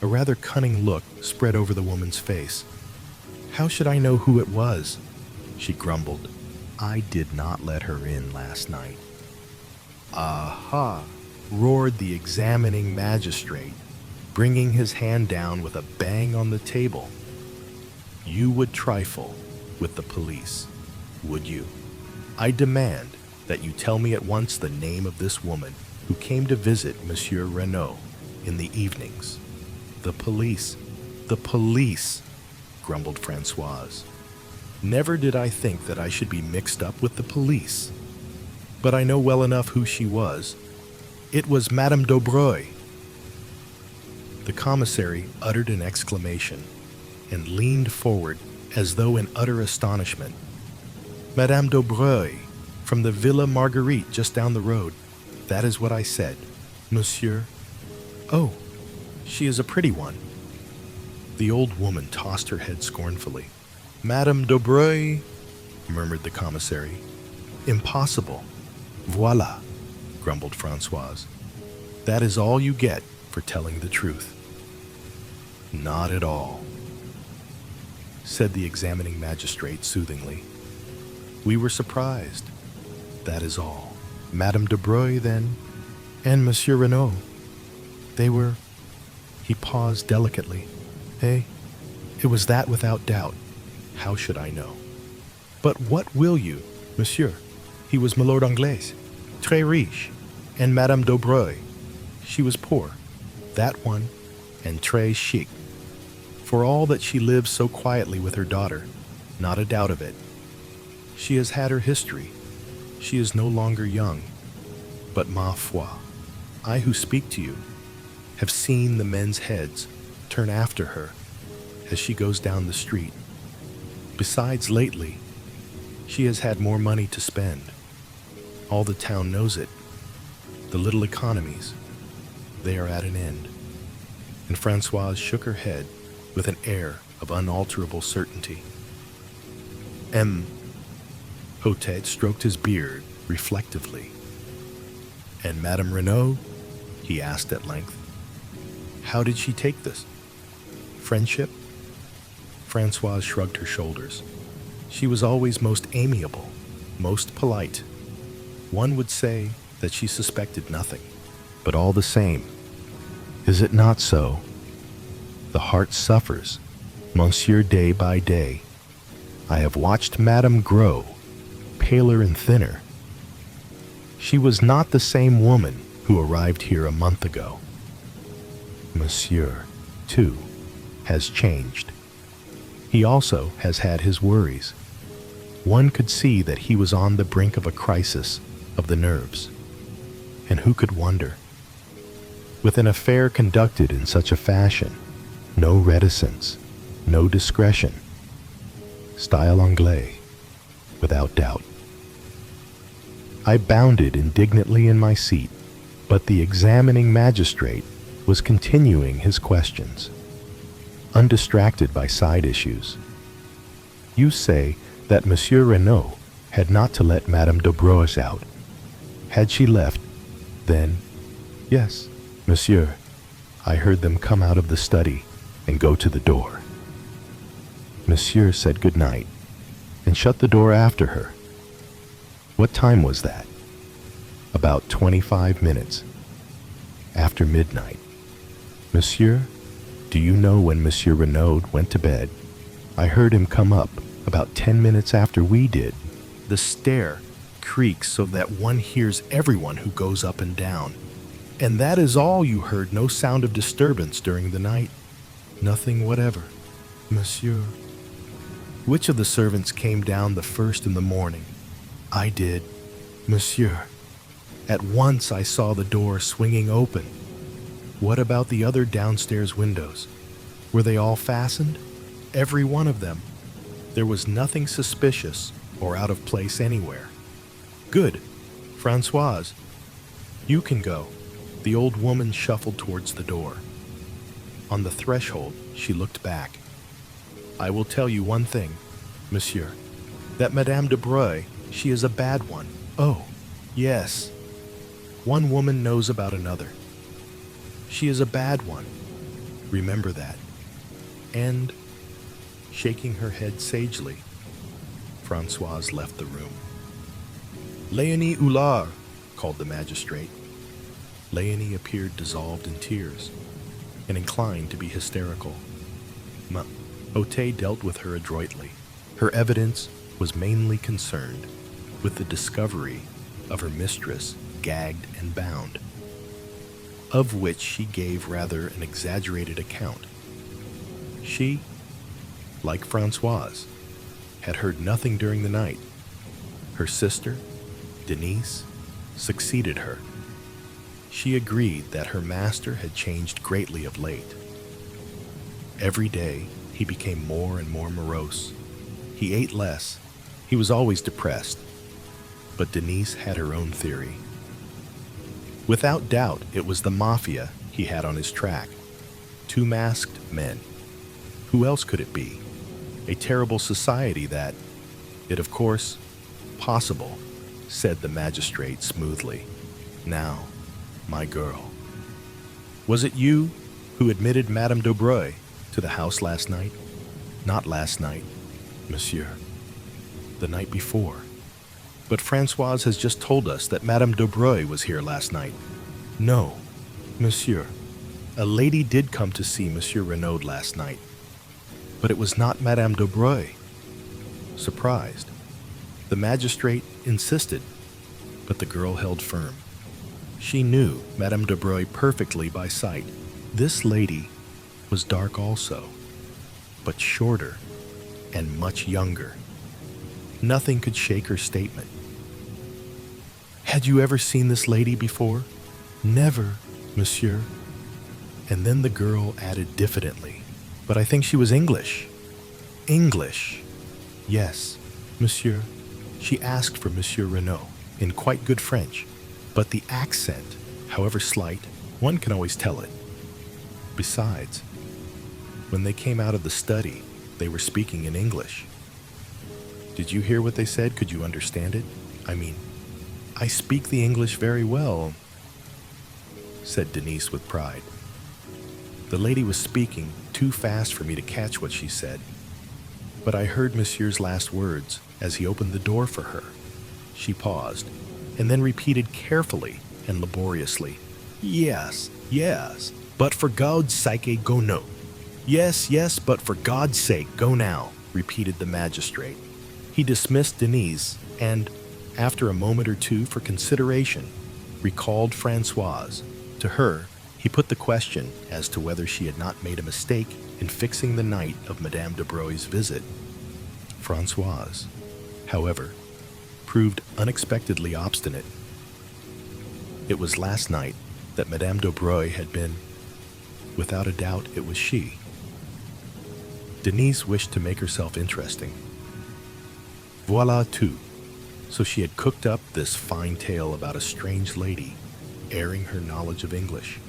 A rather cunning look spread over the woman's face. How should I know who it was? She grumbled. I did not let her in last night. Aha! Roared the examining magistrate, bringing his hand down with a bang on the table. You would trifle with the police, would you? I demand that you tell me at once the name of this woman who came to visit Monsieur Renaud in the evenings. The police, grumbled Françoise. Never did I think that I should be mixed up with the police. But I know well enough who she was. It was Madame d'Aubroy. The commissary uttered an exclamation and leaned forward as though in utter astonishment. Madame d'Aubroy, from the Villa Marguerite just down the road. That is what I said, monsieur. Oh, she is a pretty one. The old woman tossed her head scornfully. Madame d'Aubroy, murmured the commissary. Impossible. Voila, grumbled Françoise. That is all you get for telling the truth. Not at all, said the examining magistrate soothingly. We were surprised. That is all. Madame d'Aubroy, then, and Monsieur Renaud. They were... He paused delicately. It was that without doubt. How should I know? But what will you, monsieur? He was Milord Anglais, très riche, and Madame d'Aubroy. She was poor, that one, and très chic. For all that she lives so quietly with her daughter, not a doubt of it. She has had her history. She is no longer young. But ma foi, I who speak to you have seen the men's heads turn after her as she goes down the street. Besides, lately, she has had more money to spend. All the town knows it. The little economies, they are at an end. And Françoise shook her head with an air of unalterable certainty. Hotet stroked his beard reflectively. And Madame Renaud? He asked at length. How did she take this? Friendship? Françoise shrugged her shoulders. She was always most amiable, most polite. One would say that she suspected nothing. But all the same, is it not so? The heart suffers, monsieur, day by day. I have watched Madame grow, paler and thinner. She was not the same woman who arrived here a month ago. Monsieur, too, has changed. He also has had his worries. One could see that he was on the brink of a crisis of the nerves. And who could wonder? With an affair conducted in such a fashion, no reticence, no discretion. Style Anglais, without doubt. I bounded indignantly in my seat, but the examining magistrate was continuing his questions, undistracted by side issues. You say that Monsieur Renaud had not to let Madame d'Aubroy out Had she left? Then, yes, monsieur, I heard them come out of the study and go to the door. Monsieur said good night and shut the door after her. What time was that? About 25 minutes. After midnight. Monsieur, do you know when Monsieur Renaud went to bed? I heard him come up about 10 minutes after we did. The stair creaks so that one hears everyone who goes up and down. And that is all you heard, no sound of disturbance during the night. Nothing whatever, monsieur. Which of the servants came down the first in the morning? I did, monsieur. At once I saw the door swinging open. What about the other downstairs windows? Were they all fastened? Every one of them. There was nothing suspicious or out of place anywhere. Good. Françoise, you can go. The old woman shuffled towards the door. On the threshold, she looked back. I will tell you one thing, monsieur, that Madame de Breuil, she is a bad one. Oh, yes. One woman knows about another. She is a bad one. Remember that. And, shaking her head sagely, Françoise left the room. Léonie Hulard, called the magistrate. Léonie appeared dissolved in tears and inclined to be hysterical. Ote dealt with her adroitly. Her evidence was mainly concerned with the discovery of her mistress gagged and bound, of which she gave rather an exaggerated account. She, like Françoise, had heard nothing during the night. Her sister, Denise, succeeded her. She agreed that her master had changed greatly of late. Every day, he became more and more morose. He ate less. He was always depressed. But Denise had her own theory. Without doubt, it was the mafia he had on his track. 2 masked men. Who else could it be? A terrible society that, of course, possible, said the magistrate smoothly. Now, my girl, was it you who admitted Madame de Breuil to the house last night? Not last night, monsieur. The night before. But Françoise has just told us that Madame de Breuil was here last night. No, monsieur. A lady did come to see Monsieur Renaud last night. But it was not Madame de Breuil. Surprised. The magistrate insisted, but the girl held firm. She knew Madame de Breuil perfectly by sight. This lady was dark also, but shorter and much younger. Nothing could shake her statement. Had you ever seen this lady before? Never, monsieur. And then the girl added diffidently, but I think she was English. English? Yes, monsieur. She asked for Monsieur Renaud in quite good French, but the accent, however slight, one can always tell it. Besides, when they came out of the study, they were speaking in English. Did you hear what they said? Could you understand it? I mean, I speak the English very well, said Denise with pride. The lady was speaking too fast for me to catch what she said, but I heard Monsieur's last words as he opened the door for her. She paused, and then repeated carefully and laboriously, Yes, yes, but for God's sake, go no. Yes, yes, but for God's sake, go now, repeated the magistrate. He dismissed Denise and, after a moment or two for consideration, recalled Françoise. To her, he put the question as to whether she had not made a mistake in fixing the night of Madame de Breuil's visit. Françoise, however, proved unexpectedly obstinate. It was last night that Madame de Breuil had been. Without a doubt, it was she. Denise wished to make herself interesting. Voilà tout. So she had cooked up this fine tale about a strange lady airing her knowledge of English.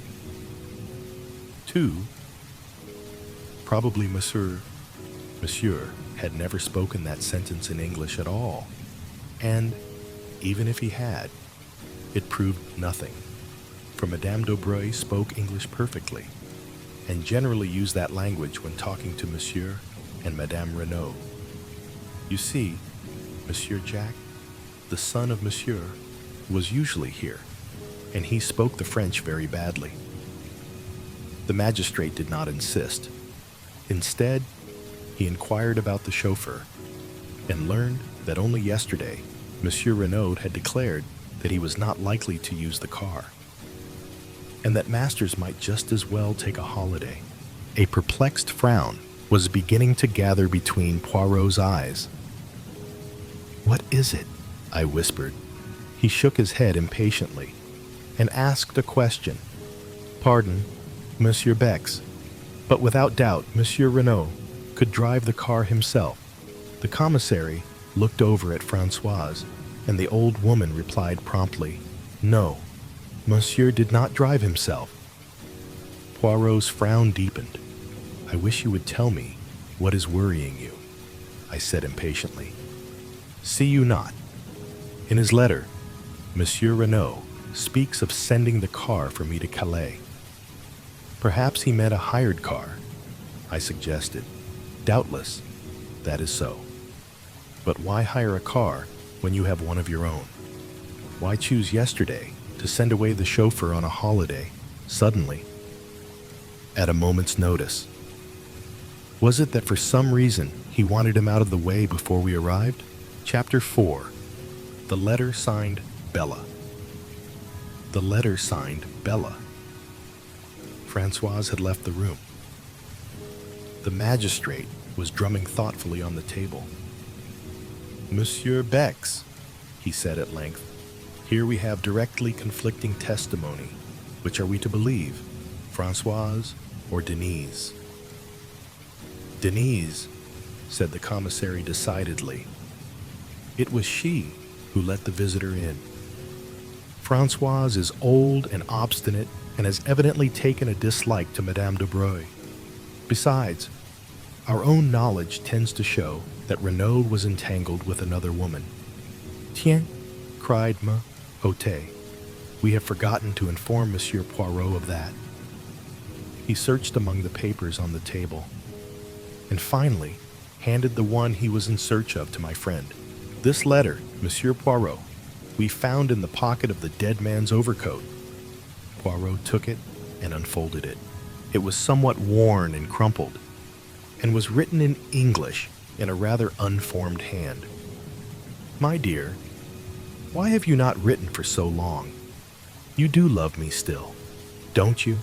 2. Probably Monsieur had never spoken that sentence in English at all. And, even if he had, It proved nothing, for Madame Dobreuil spoke English perfectly, and generally used that language when talking to Monsieur and Madame Renaud. You see, Monsieur Jack, the son of Monsieur, was usually here, and he spoke the French very badly. The magistrate did not insist. Instead, he inquired about the chauffeur and learned that only yesterday Monsieur Renaud had declared that he was not likely to use the car, and that masters might just as well take a holiday. A perplexed frown was beginning to gather between Poirot's eyes. "What is it?" I whispered. He shook his head impatiently and asked a question. "Pardon, Monsieur Bex, but without doubt Monsieur Renaud could drive the car himself." The commissary looked over at Françoise, and the old woman replied promptly, "No, Monsieur did not drive himself." Poirot's frown deepened. "I wish you would tell me what is worrying you," I said impatiently. "See you not? In his letter, Monsieur Renaud speaks of sending the car for me to Calais. Perhaps he meant a hired car," I suggested. "Doubtless, that is so. But why hire a car when you have one of your own? Why choose yesterday to send away the chauffeur on a holiday, suddenly, at a moment's notice? Was it that for some reason he wanted him out of the way before we arrived?" Chapter 4. The letter signed Bella. The letter signed Bella. Françoise had left the room. The magistrate was drumming thoughtfully on the table. "Monsieur Bex," he said at length, "here we have directly conflicting testimony. Which are we to believe, Françoise or Denise?" "Denise," said the commissary decidedly. "It was she who let the visitor in. Françoise is old and obstinate and has evidently taken a dislike to Madame Dobreuil. Besides, our own knowledge tends to show that Renaud was entangled with another woman." "Tiens," cried Ma Hote, "we have forgotten to inform Monsieur Poirot of that." He searched among the papers on the table, and finally handed the one he was in search of to my friend. "This letter, Monsieur Poirot, we found in the pocket of the dead man's overcoat." Poirot took it and unfolded it. It was somewhat worn and crumpled, and was written in English in a rather unformed hand. "My dear, why have you not written for so long? You do love me still, don't you?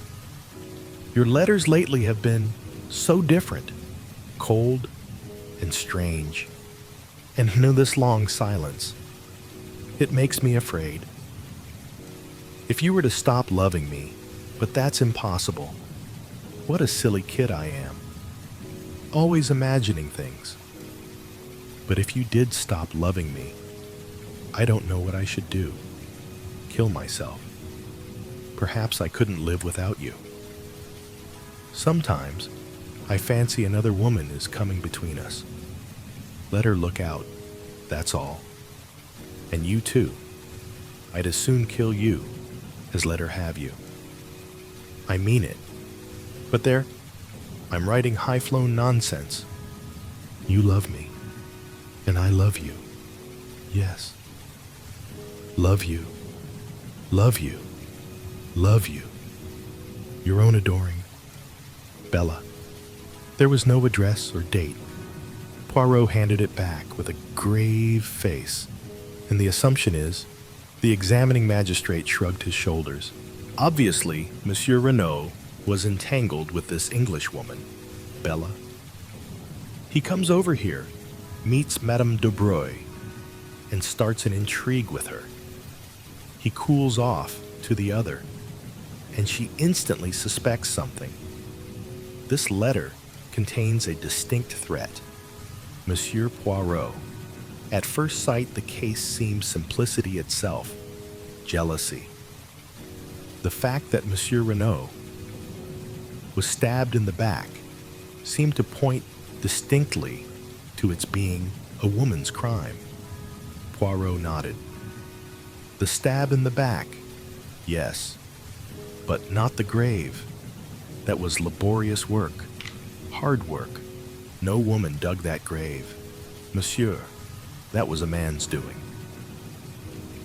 Your letters lately have been so different, cold and strange, and in this long silence, it makes me afraid. If you were to stop loving me, but that's impossible. What a silly kid I am, always imagining things. But if you did stop loving me, I don't know what I should do. Kill myself. Perhaps I couldn't live without you. Sometimes I fancy another woman is coming between us. Let her look out, that's all. And you too. I'd as soon kill you as let her have you. I mean it. But there, I'm writing high-flown nonsense. You love me, and I love you. Yes. Love you, love you, love you. Your own adoring Bella." There was no address or date. Poirot handed it back with a grave face, and the assumption is, the examining magistrate shrugged his shoulders. Obviously, Monsieur Renaud was entangled with this Englishwoman, Bella. He comes over here, meets Madame Dobreuil, and starts an intrigue with her. He cools off to the other, and she instantly suspects something. This letter contains a distinct threat. Monsieur Poirot. At first sight, the case seems simplicity itself, jealousy. The fact that Monsieur Renaud was stabbed in the back seemed to point distinctly to its being a woman's crime. Poirot nodded. The stab in the back, yes, but not the grave. That was laborious work, hard work. No woman dug that grave. Monsieur, that was a man's doing.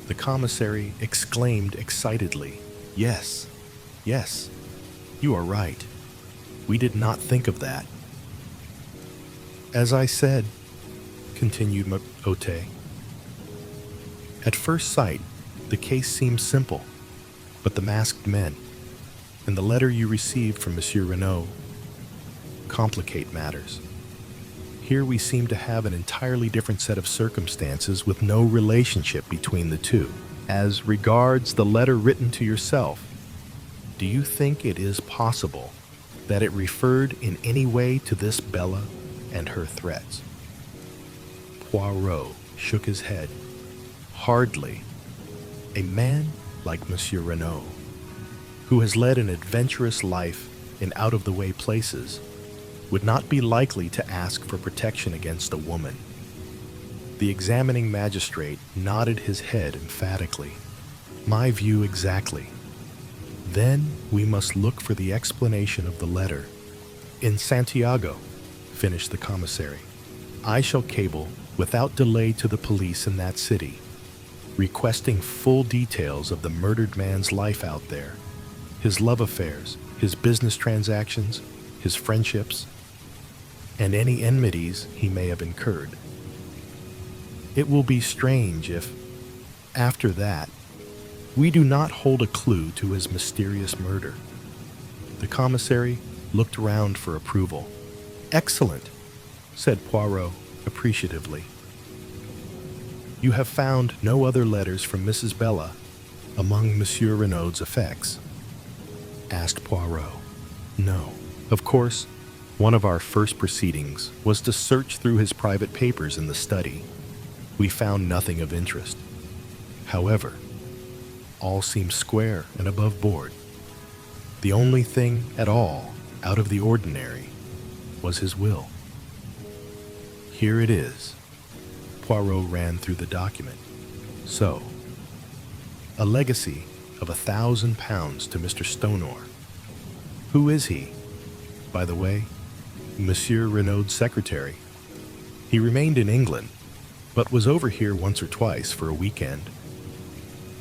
The commissary exclaimed excitedly, "Yes, yes, you are right. We did not think of that." "As I said," continued Ote, "at first sight, the case seems simple, but the masked men and the letter you received from Monsieur Renaud complicate matters. Here we seem to have an entirely different set of circumstances with no relationship between the two. As regards the letter written to yourself, do you think it is possible that it referred in any way to this Bella and her threats?" Poirot shook his head. "Hardly. A man like Monsieur Renaud, who has led an adventurous life in out-of-the-way places, would not be likely to ask for protection against a woman." The examining magistrate nodded his head emphatically. "My view exactly. Then we must look for the explanation of the letter. In Santiago," finished the commissary, "I shall cable without delay to the police in that city, requesting full details of the murdered man's life out there, his love affairs, his business transactions, his friendships, and any enmities he may have incurred. It will be strange if, after that, we do not hold a clue to his mysterious murder." The commissary looked round for approval. "Excellent," said Poirot appreciatively. "You have found no other letters from Mrs. Bella among Monsieur Renaud's effects?" asked Poirot. "No. Of course, one of our first proceedings was to search through his private papers in the study. We found nothing of interest. However, all seemed square and above board. The only thing at all out of the ordinary was his will. Here it is." Poirot ran through the document. "So, a legacy of £1,000 to Mr. Stonor. Who is he, by the way? Monsieur Renaud's secretary. He remained in England, but was over here once or twice for a weekend.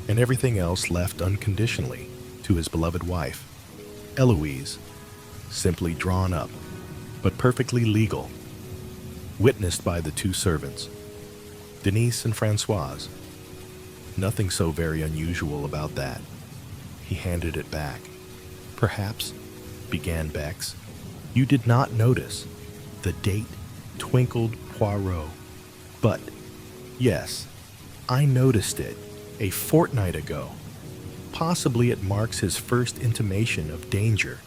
And everything else left unconditionally to his beloved wife, Eloise, simply drawn up, but perfectly legal, witnessed by the two servants, Denise and Francoise. Nothing so very unusual about that." He handed it back. "Perhaps," began Bex, "you did not notice the date," twinkled Poirot. "But, yes, I noticed it a fortnight ago. Possibly it marks his first intimation of danger.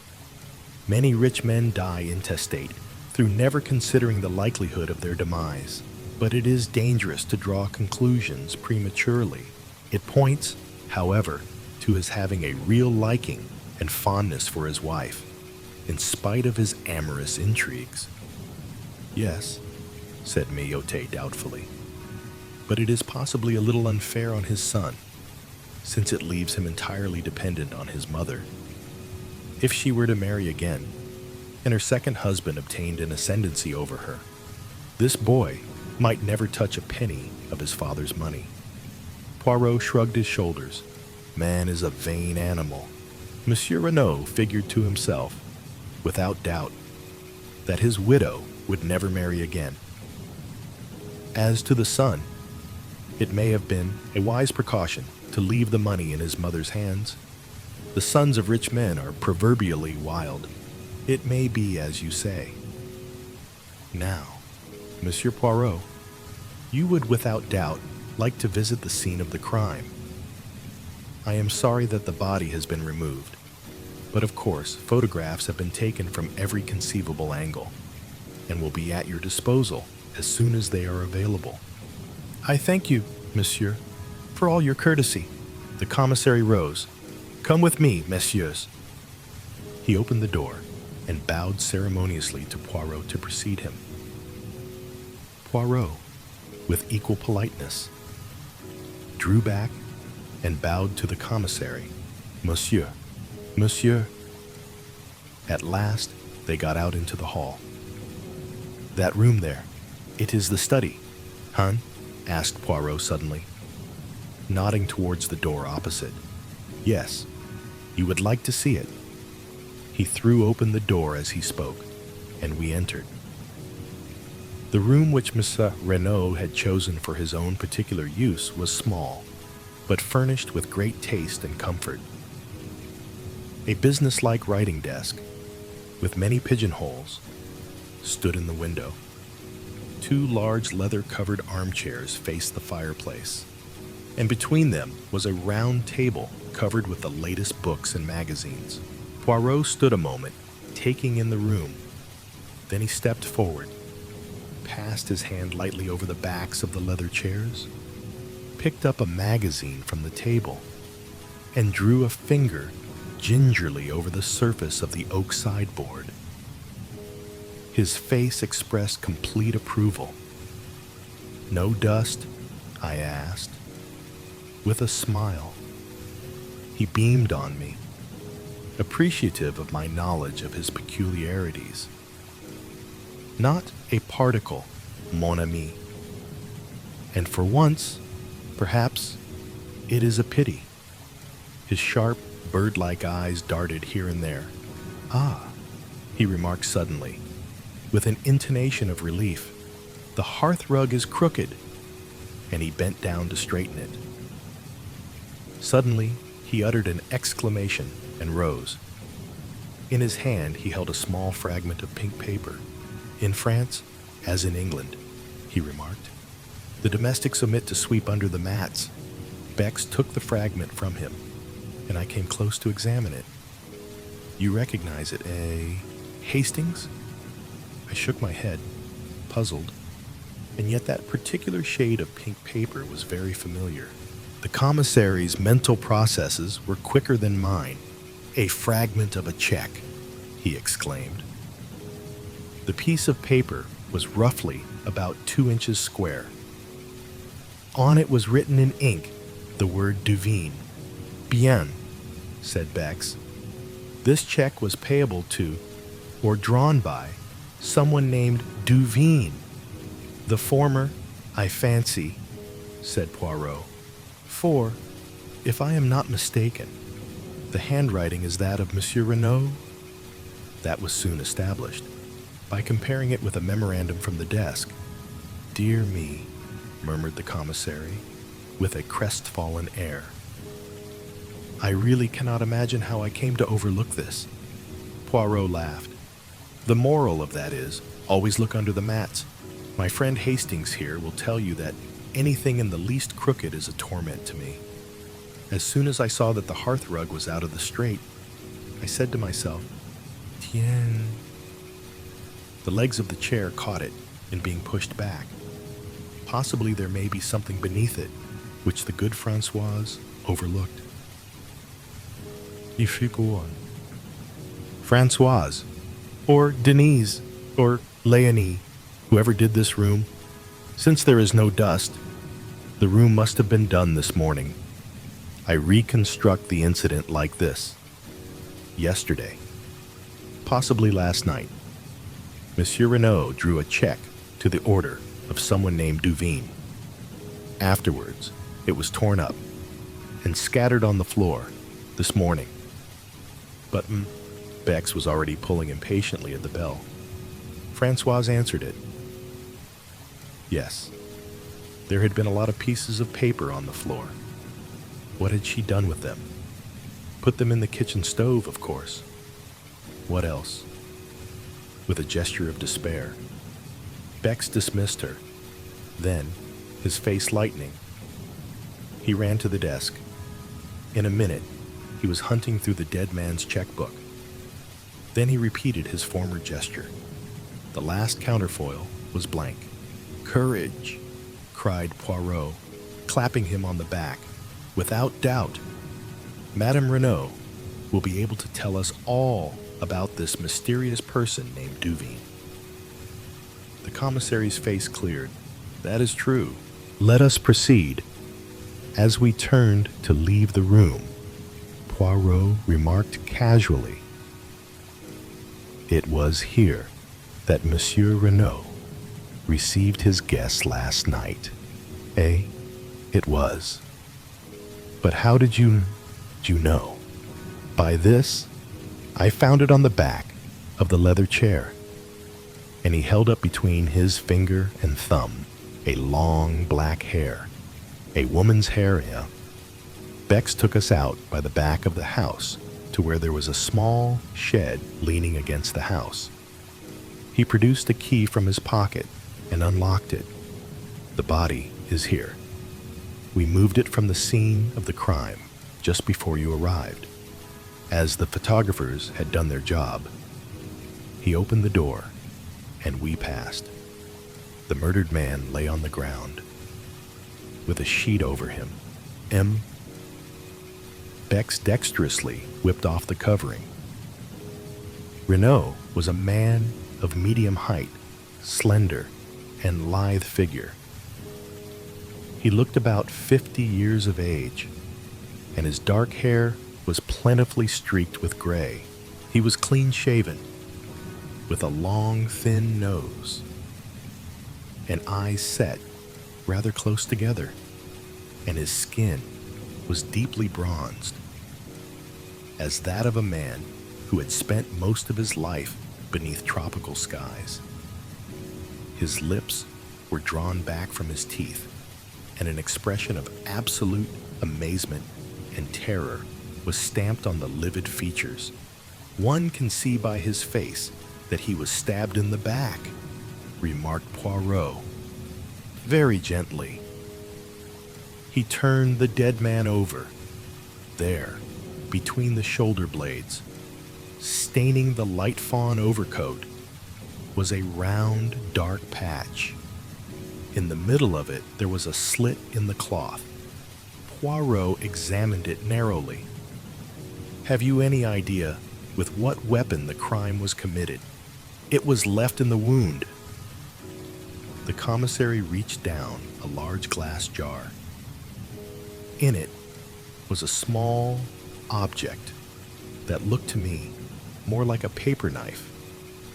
Many rich men die intestate through never considering the likelihood of their demise, but it is dangerous to draw conclusions prematurely. It points, however, to his having a real liking and fondness for his wife, in spite of his amorous intrigues." "Yes," said Myote doubtfully, "but it is possibly a little unfair on his son, since it leaves him entirely dependent on his mother. If she were to marry again, and her second husband obtained an ascendancy over her, this boy might never touch a penny of his father's money." Poirot shrugged his shoulders. Man is a vain animal. Monsieur Renaud figured to himself, without doubt, that his widow would never marry again. As to the son, it may have been a wise precaution to leave the money in his mother's hands. The sons of rich men are proverbially wild. It may be as you say. Now, Monsieur Poirot, you would without doubt like to visit the scene of the crime. I am sorry that the body has been removed, but of course photographs have been taken from every conceivable angle and will be at your disposal as soon as they are available." "I thank you, monsieur, for all your courtesy." The commissary rose. "Come with me, messieurs." He opened the door and bowed ceremoniously to Poirot to precede him. Poirot, with equal politeness, drew back and bowed to the commissary. Monsieur, monsieur. At last, they got out into the hall. That room there, it is the study, hun? Asked Poirot suddenly, nodding towards the door opposite. Yes, you would like to see it. He threw open the door as he spoke, and we entered. The room which Monsieur Renaud had chosen for his own particular use was small, but furnished with great taste and comfort. A businesslike writing desk, with many pigeonholes, stood in the window. 2 large leather-covered armchairs faced the fireplace, and between them was a round table covered with the latest books and magazines. Poirot stood a moment, taking in the room. Then he stepped forward, passed his hand lightly over the backs of the leather chairs, picked up a magazine from the table, and drew a finger gingerly over the surface of the oak sideboard. His face expressed complete approval. "No dust?" I asked, with a smile. He beamed on me, appreciative of my knowledge of his peculiarities. "Not a particle, mon ami. And for once, perhaps, it is a pity." His sharp, bird-like eyes darted here and there. "Ah," he remarked suddenly, with an intonation of relief, "the hearth-rug is crooked," and he bent down to straighten it. Suddenly, he uttered an exclamation and rose. In his hand, he held a small fragment of pink paper. "In France, as in England," he remarked, "the domestics omit to sweep under the mats." Bex took the fragment from him, and I came close to examine it. "You recognize it, eh, Hastings?" I shook my head, puzzled, and yet that particular shade of pink paper was very familiar. The commissary's mental processes were quicker than mine. "A fragment of a check," he exclaimed. The piece of paper was roughly about 2 inches square. On it was written in ink the word Duveen. "Bien," said Bex. "This check was payable to, or drawn by, someone named Duveen. The former, I fancy," said Poirot. "For, if I am not mistaken, the handwriting is that of Monsieur Renaud." That was soon established, by comparing it with a memorandum from the desk. "Dear me," murmured the commissary, with a crestfallen air. "I really cannot imagine how I came to overlook this." Poirot laughed. "The moral of that is, always look under the mats. My friend Hastings here will tell you that anything in the least crooked is a torment to me. As soon as I saw that the hearth-rug was out of the straight, I said to myself, 'Tiens.'" The legs of the chair caught it in being pushed back. Possibly there may be something beneath it, which the good Françoise overlooked. "If you go on." "Françoise, or Denise, or Léonie, whoever did this room, since there is no dust, the room must have been done this morning. I reconstruct the incident like this. Yesterday, possibly last night, Monsieur Renaud drew a check to the order of someone named Duveen. Afterwards, it was torn up and scattered on the floor this morning." But Bex was already pulling impatiently at the bell. Françoise answered it. Yes, there had been a lot of pieces of paper on the floor. What had she done with them? Put them in the kitchen stove, of course. What else? With a gesture of despair, Bex dismissed her. Then, his face lightening, he ran to the desk. In a minute, he was hunting through the dead man's checkbook. Then he repeated his former gesture. The last counterfoil was blank. "Courage!" cried Poirot, clapping him on the back. "Without doubt, Madame Renaud will be able to tell us all about this mysterious person named Duveen." The commissary's face cleared. "That is true. Let us proceed." As we turned to leave the room, Poirot remarked casually, "It was here that Monsieur Renaud received his guests last night." "Eh? It was. But how did you know?" "By this, I found it on the back of the leather chair." And he held up between his finger and thumb a long black hair. A woman's hair, yeah. Bex took us out by the back of the house to where there was a small shed leaning against the house. He produced a key from his pocket and unlocked it. "The body is here. We moved it from the scene of the crime just before you arrived, as the photographers had done their job." He opened the door, and we passed. The murdered man lay on the ground, with a sheet over him. Bex dexterously whipped off the covering. Renaud was a man of medium height, slender, and lithe figure. He looked about 50 years of age, and his dark hair was plentifully streaked with gray. He was clean-shaven, with a long, thin nose, and eyes set rather close together, and his skin was deeply bronzed, as that of a man who had spent most of his life beneath tropical skies. His lips were drawn back from his teeth, and an expression of absolute amazement and terror was stamped on the livid features. "One can see by his face that he was stabbed in the back," remarked Poirot, very gently. He turned the dead man over. There, between the shoulder blades, staining the light fawn overcoat, was a round, dark patch. In the middle of it, there was a slit in the cloth. Poirot examined it narrowly. "Have you any idea with what weapon the crime was committed? It was left in the wound." The commissary reached down a large glass jar. In it was a small object that looked to me more like a paper knife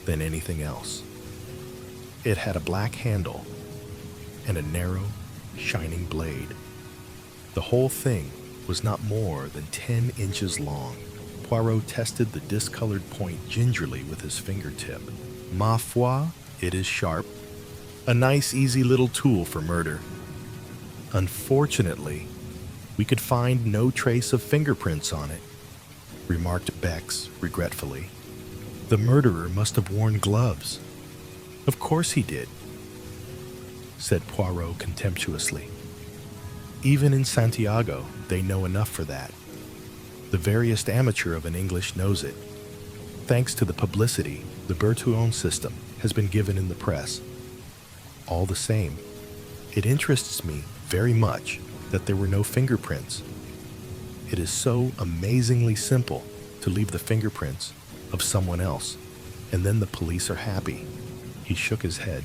than anything else. It had a black handle and a narrow, shining blade. The whole thing was not more than 10 inches long. Poirot tested the discolored point gingerly with his fingertip. "Ma foi, it is sharp. A nice, easy little tool for murder. Unfortunately, we could find no trace of fingerprints on it," remarked Bex regretfully. "The murderer must have worn gloves." "Of course he did," said Poirot contemptuously. "Even in Santiago, they know enough for that. The veriest amateur of an English knows it. Thanks to the publicity the Bertillon system has been given in the press. All the same, it interests me very much that there were no fingerprints. It is so amazingly simple to leave the fingerprints of someone else, and then the police are happy." He shook his head.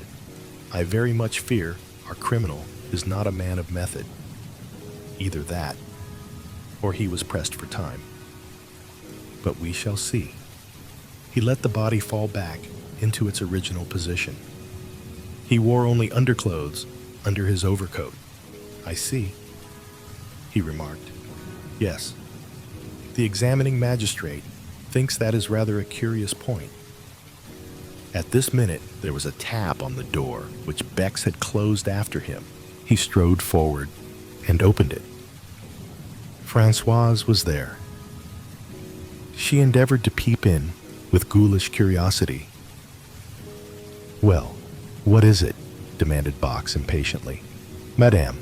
"I very much fear our criminal is not a man of method. Either that, or he was pressed for time. But we shall see." He let the body fall back into its original position. He wore only underclothes under his overcoat. "I see," he remarked. "Yes, the examining magistrate thinks that is rather a curious point." At this minute, there was a tap on the door, which Bex had closed after him. He strode forward and opened it. Françoise was there. She endeavored to peep in with ghoulish curiosity. "Well, what is it?" demanded Box impatiently. "Madame,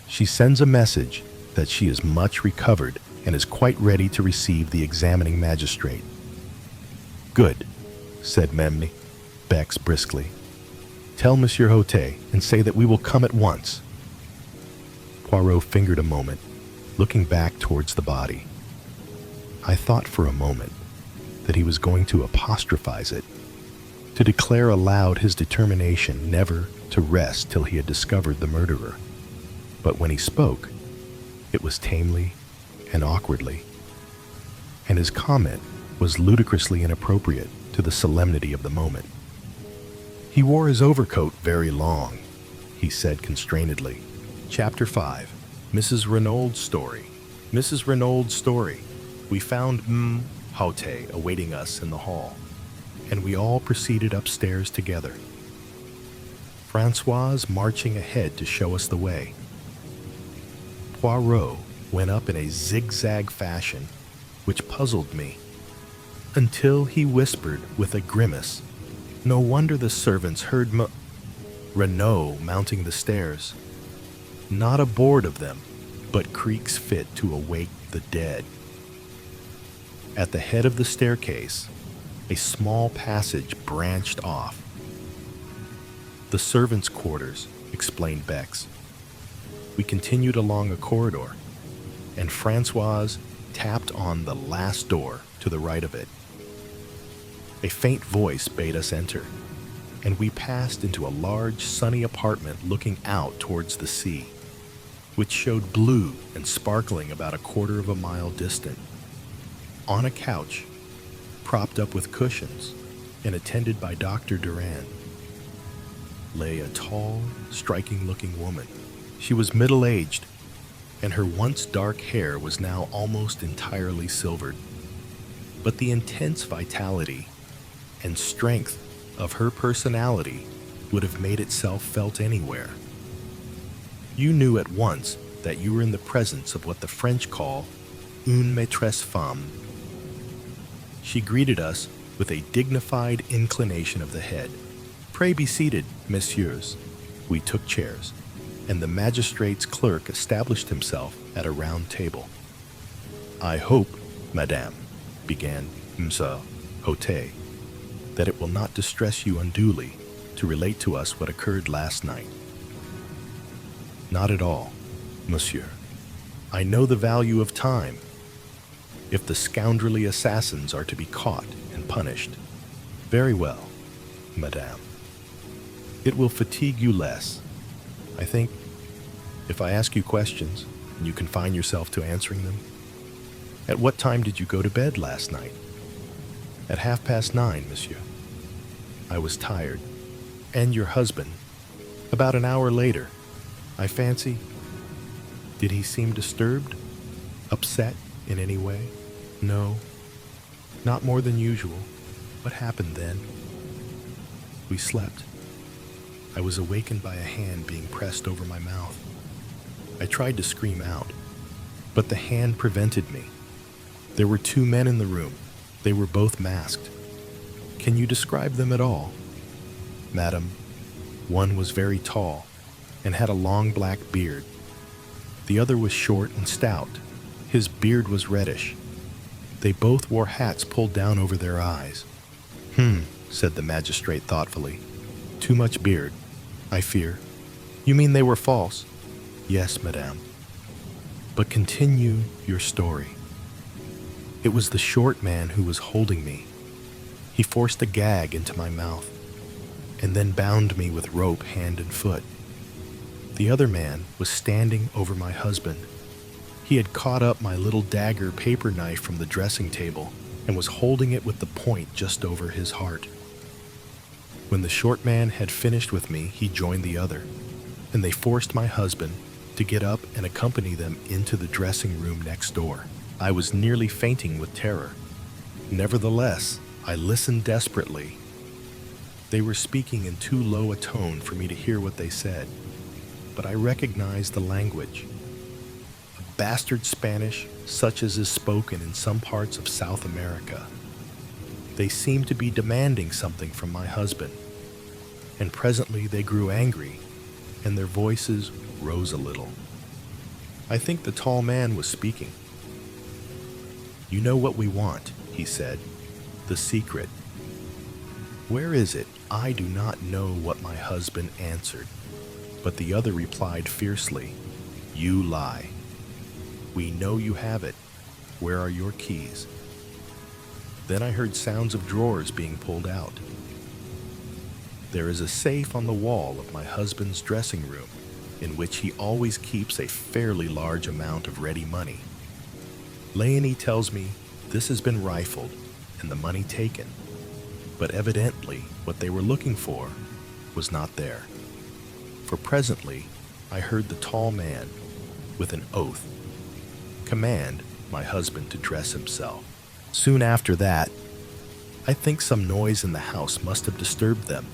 she sends a message that she is much recovered and is quite ready to receive the examining magistrate." "Good," said Meme Bex briskly. "Tell Monsieur Hautet and say that we will come at once." Poirot fingered a moment, looking back towards the body. I thought for a moment that he was going to apostrophize it, to declare aloud his determination never to rest till he had discovered the murderer. But when he spoke, It was tamely and awkwardly, and his comment was ludicrously inappropriate to the solemnity of the moment. He wore his overcoat very long, he said constrainedly. Chapter 5. Mrs. Renaud's Story. Mrs. Renaud's Story. We found Haute awaiting us in the hall, and we all proceeded upstairs together, Francoise marching ahead to show us the way. Poirot went up in a zigzag fashion, which puzzled me, until he whispered with a grimace, "No wonder the servants heard Renaud mounting the stairs. Not a board of them, but creaks fit to awake the dead." At the head of the staircase, a small passage branched off. "The servants' quarters," explained Bex. We continued along a corridor, and Francoise tapped on the last door to the right of it. A faint voice bade us enter, and we passed into a large, sunny apartment looking out towards the sea, which showed blue and sparkling about a quarter of a mile distant. On a couch, propped up with cushions and attended by Dr. Durand, lay a tall, striking-looking woman. She was middle-aged, and her once dark hair was now almost entirely silvered. But the intense vitality and strength of her personality would have made itself felt anywhere. You knew at once that you were in the presence of what the French call une maîtresse femme. She greeted us with a dignified inclination of the head. "Pray be seated, messieurs." We took chairs, and the magistrate's clerk established himself at a round table. "I hope, madame," began Monsieur Haute, "that it will not distress you unduly to relate to us what occurred last night." "Not at all, monsieur. I know the value of time, if the scoundrelly assassins are to be caught and punished. Very well, madame. It will fatigue you less, I think, if I ask you questions and you confine yourself to answering them. At what time did you go to bed last night?" "At 9:30, monsieur." "I was tired. And your husband?" "About an hour later, I fancy." "Did he seem disturbed? Upset in any way?" "No, not more than usual." "What happened then?" "We slept. I was awakened by a hand being pressed over my mouth. I tried to scream out, but the hand prevented me. There were 2 men in the room. They were both masked." "Can you describe them at all?" "Madam, one was very tall and had a long black beard. The other was short and stout. His beard was reddish. They both wore hats pulled down over their eyes." Said the magistrate thoughtfully. "Too much beard, I fear." "You mean they were false?" "Yes, madame." "But continue your story." "It was the short man who was holding me. He forced a gag into my mouth, and then bound me with rope hand and foot. The other man was standing over my husband. He had caught up my little dagger paper knife from the dressing table and was holding it with the point just over his heart. When the short man had finished with me, he joined the other, and they forced my husband to get up and accompany them into the dressing room next door. I was nearly fainting with terror. Nevertheless, I listened desperately. They were speaking in too low a tone for me to hear what they said, but I recognized the language. A bastard Spanish such as is spoken in some parts of South America. They seemed to be demanding something from my husband, and presently they grew angry, and their voices rose a little. I think the tall man was speaking. "You know what we want," he said. "The secret." "Where is it?" I do not know what my husband answered, but the other replied fiercely, "You lie. We know you have it. Where are your keys?" Then I heard sounds of drawers being pulled out. "There is a safe on the wall of my husband's dressing room," in which he always keeps a fairly large amount of ready money. Leonie tells me this has been rifled and the money taken, but evidently what they were looking for was not there. For presently I heard the tall man, with an oath, command my husband to dress himself. Soon after that, I think some noise in the house must have disturbed them,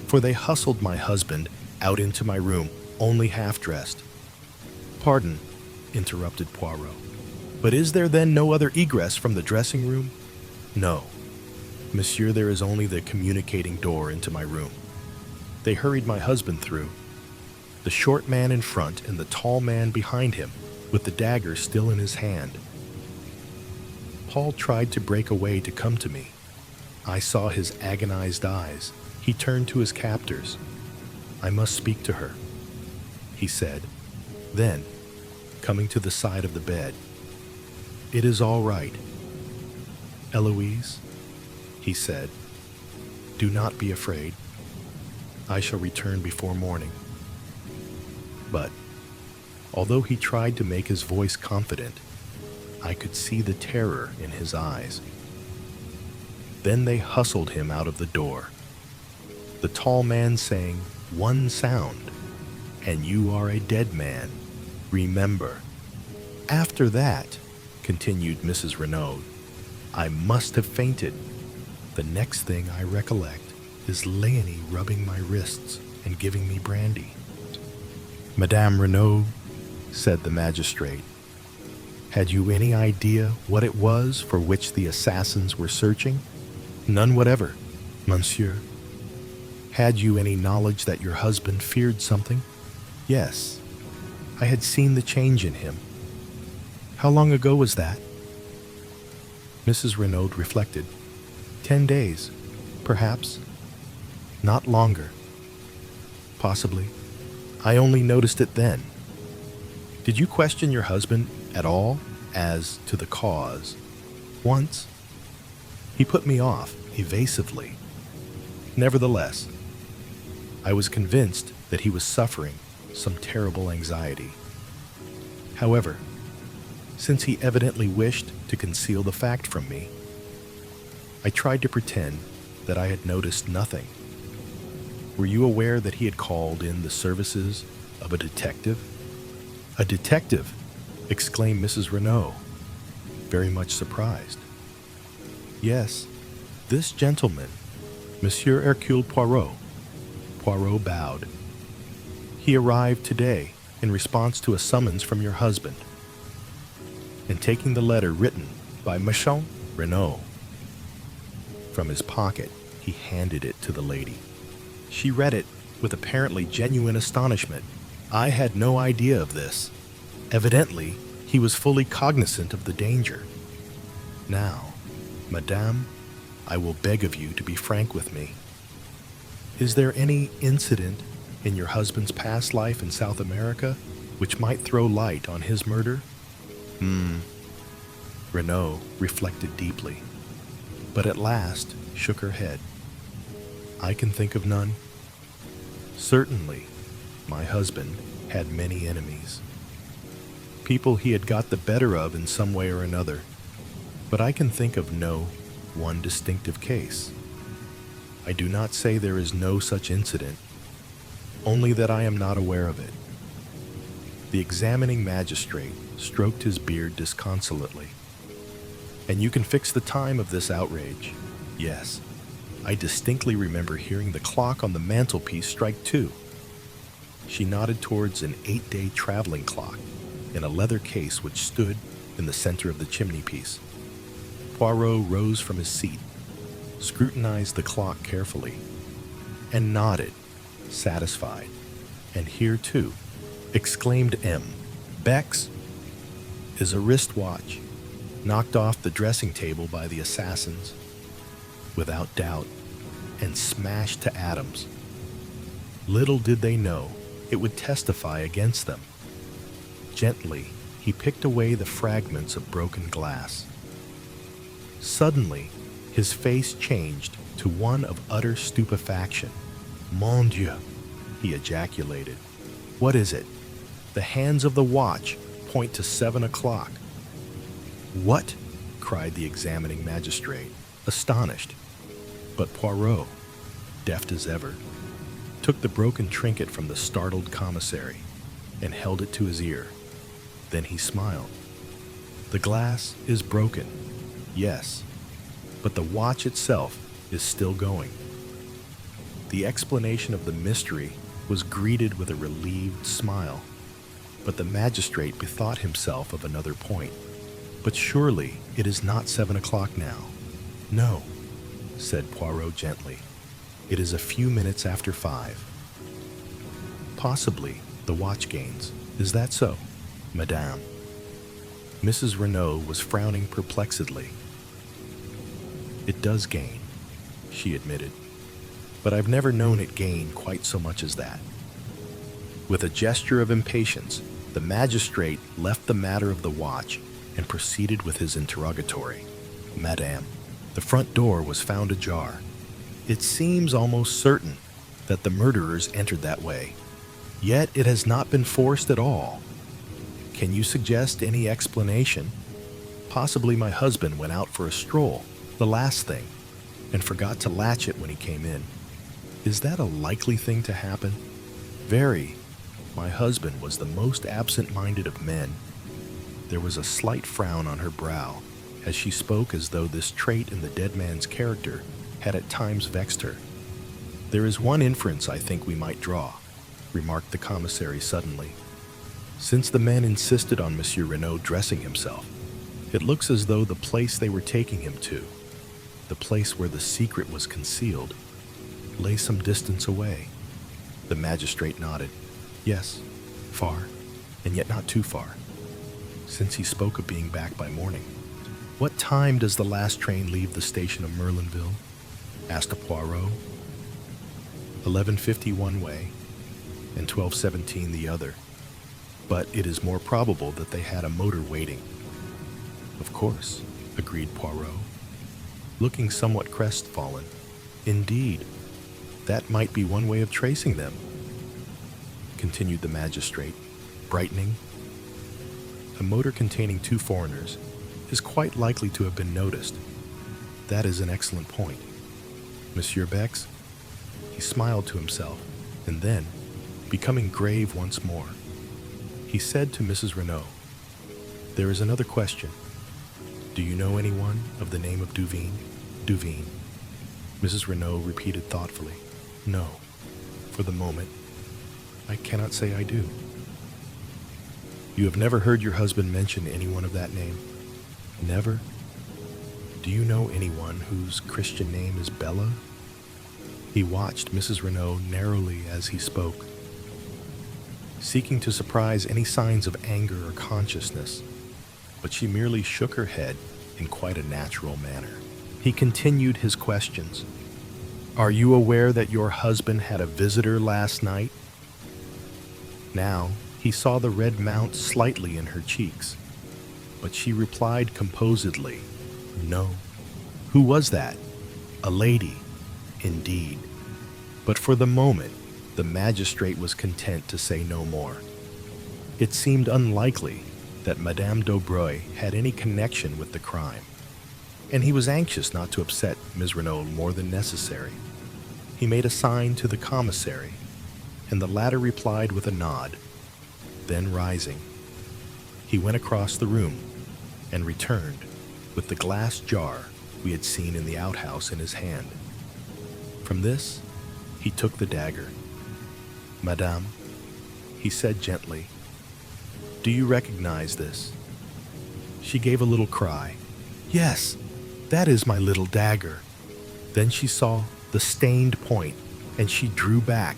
for they hustled my husband out into my room, only half-dressed. "Pardon," interrupted Poirot, "but is there then no other egress from the dressing room?" "No, monsieur, there is only the communicating door into my room." They hurried my husband through, the short man in front and the tall man behind him, with the dagger still in his hand. Paul tried to break away to come to me. I saw his agonized eyes. He turned to his captors. "I must speak to her," he said. Then, coming to the side of the bed, "It is all right. Eloise," he said, "do not be afraid. I shall return before morning." But, although he tried to make his voice confident, I could see the terror in his eyes. Then they hustled him out of the door, the tall man saying one sound, "And you are a dead man, remember." "After that," continued Mrs. Renaud, "I must have fainted. The next thing I recollect is Leonie rubbing my wrists and giving me brandy." "Madame Renaud," said the magistrate, "had you any idea what it was for which the assassins were searching?" "None whatever, monsieur." "Had you any knowledge that your husband feared something?" "Yes, I had seen the change in him." "How long ago was that?" Mrs. Renaud reflected. 10 days, perhaps. Not longer. Possibly. I only noticed it then. Did you question your husband at all as to the cause? Once. He put me off, evasively. Nevertheless, I was convinced that he was suffering some terrible anxiety. However, since he evidently wished to conceal the fact from me, I tried to pretend that I had noticed nothing. "Were you aware that he had called in the services of a detective?" "A detective!" exclaimed Mrs. Renaud, very much surprised. "Yes, this gentleman, Monsieur Hercule Poirot." Poirot bowed. "He arrived today in response to a summons from your husband." And taking the letter written by Monsieur Renaud from his pocket, he handed it to the lady. She read it with apparently genuine astonishment. I had no idea of this. Evidently, he was fully cognizant of the danger. "Now, madame, I will beg of you to be frank with me. Is there any incident in your husband's past life in South America which might throw light on his murder?" Renaud reflected deeply, but at last shook her head. "I can think of none. Certainly, my husband had many enemies, people he had got the better of in some way or another, but I can think of no one distinctive case. I do not say there is no such incident, only that I am not aware of it." The examining magistrate stroked his beard disconsolately. "And you can fix the time of this outrage?" "Yes. I distinctly remember hearing the clock on the mantelpiece strike 2. She nodded towards an 8-day traveling clock in a leather case which stood in the center of the chimney-piece. Poirot rose from his seat, scrutinized the clock carefully, and nodded, satisfied. "And here, too," exclaimed M. "Beck's is a wristwatch, knocked off the dressing table by the assassins, without doubt, and smashed to atoms. Little did they know it would testify against them." Gently, he picked away the fragments of broken glass. Suddenly, his face changed to one of utter stupefaction. "Mon Dieu!" he ejaculated. What is it? The hands of the watch point to 7 o'clock. What? Cried the examining magistrate, astonished. But Poirot, deft as ever, took the broken trinket from the startled commissary and held it to his ear. Then he smiled. The glass is broken, yes, but the watch itself is still going. The explanation of the mystery was greeted with a relieved smile, but the magistrate bethought himself of another point. But surely it is not 7 o'clock now. No, said Poirot gently. It is a few minutes after 5. Possibly the watch gains. Is that so, madame? Mrs. Renaud was frowning perplexedly. It does gain, she admitted, but I've never known it gain quite so much as that. With a gesture of impatience, the magistrate left the matter of the watch and proceeded with his interrogatory. Madame, the front door was found ajar. It seems almost certain that the murderers entered that way, yet it has not been forced at all. Can you suggest any explanation? Possibly my husband went out for a stroll, the last thing, and forgot to latch it when he came in. Is that a likely thing to happen? Very. My husband was the most absent-minded of men. There was a slight frown on her brow as she spoke, as though this trait in the dead man's character had at times vexed her. There is one inference I think we might draw, remarked the commissary suddenly. Since the men insisted on Monsieur Renaud dressing himself, it looks as though the place they were taking him to, the place where the secret was concealed, lay some distance away. The magistrate nodded. Yes, far, and yet not too far, since he spoke of being back by morning. What time does the last train leave the station of Merlinville? Asked Poirot. 11:50 one way, and 12:17 the other. But it is more probable that they had a motor waiting. Of course, agreed Poirot, looking somewhat crestfallen. Indeed, that might be one way of tracing them, continued the magistrate, brightening. A motor containing 2 foreigners is quite likely to have been noticed. That is an excellent point. Monsieur Bex? He smiled to himself, and then, becoming grave once more, he said to Mrs. Renaud, "There is another question. Do you know anyone of the name of Duveen?" Duveen. Mrs. Renaud repeated thoughtfully, "No, for the moment, I cannot say I do." You have never heard your husband mention anyone of that name? Never? Do you know anyone whose Christian name is Bella? He watched Mrs. Renaud narrowly as he spoke, seeking to surprise any signs of anger or consciousness, but she merely shook her head in quite a natural manner. He continued his questions. Are you aware that your husband had a visitor last night? Now he saw the red mount slightly in her cheeks, but she replied composedly, "No." Who was that? A lady, indeed. But for the moment, the magistrate was content to say no more. It seemed unlikely that Madame d'Aubroy had any connection with the crime, and he was anxious not to upset Miss Renaud more than necessary. He made a sign to the commissary, and the latter replied with a nod. Then rising, he went across the room and returned with the glass jar we had seen in the outhouse in his hand. From this, he took the dagger. "Madame," he said gently, "do you recognize this?" She gave a little cry. "Yes, that is my little dagger." Then she saw the stained point, and she drew back,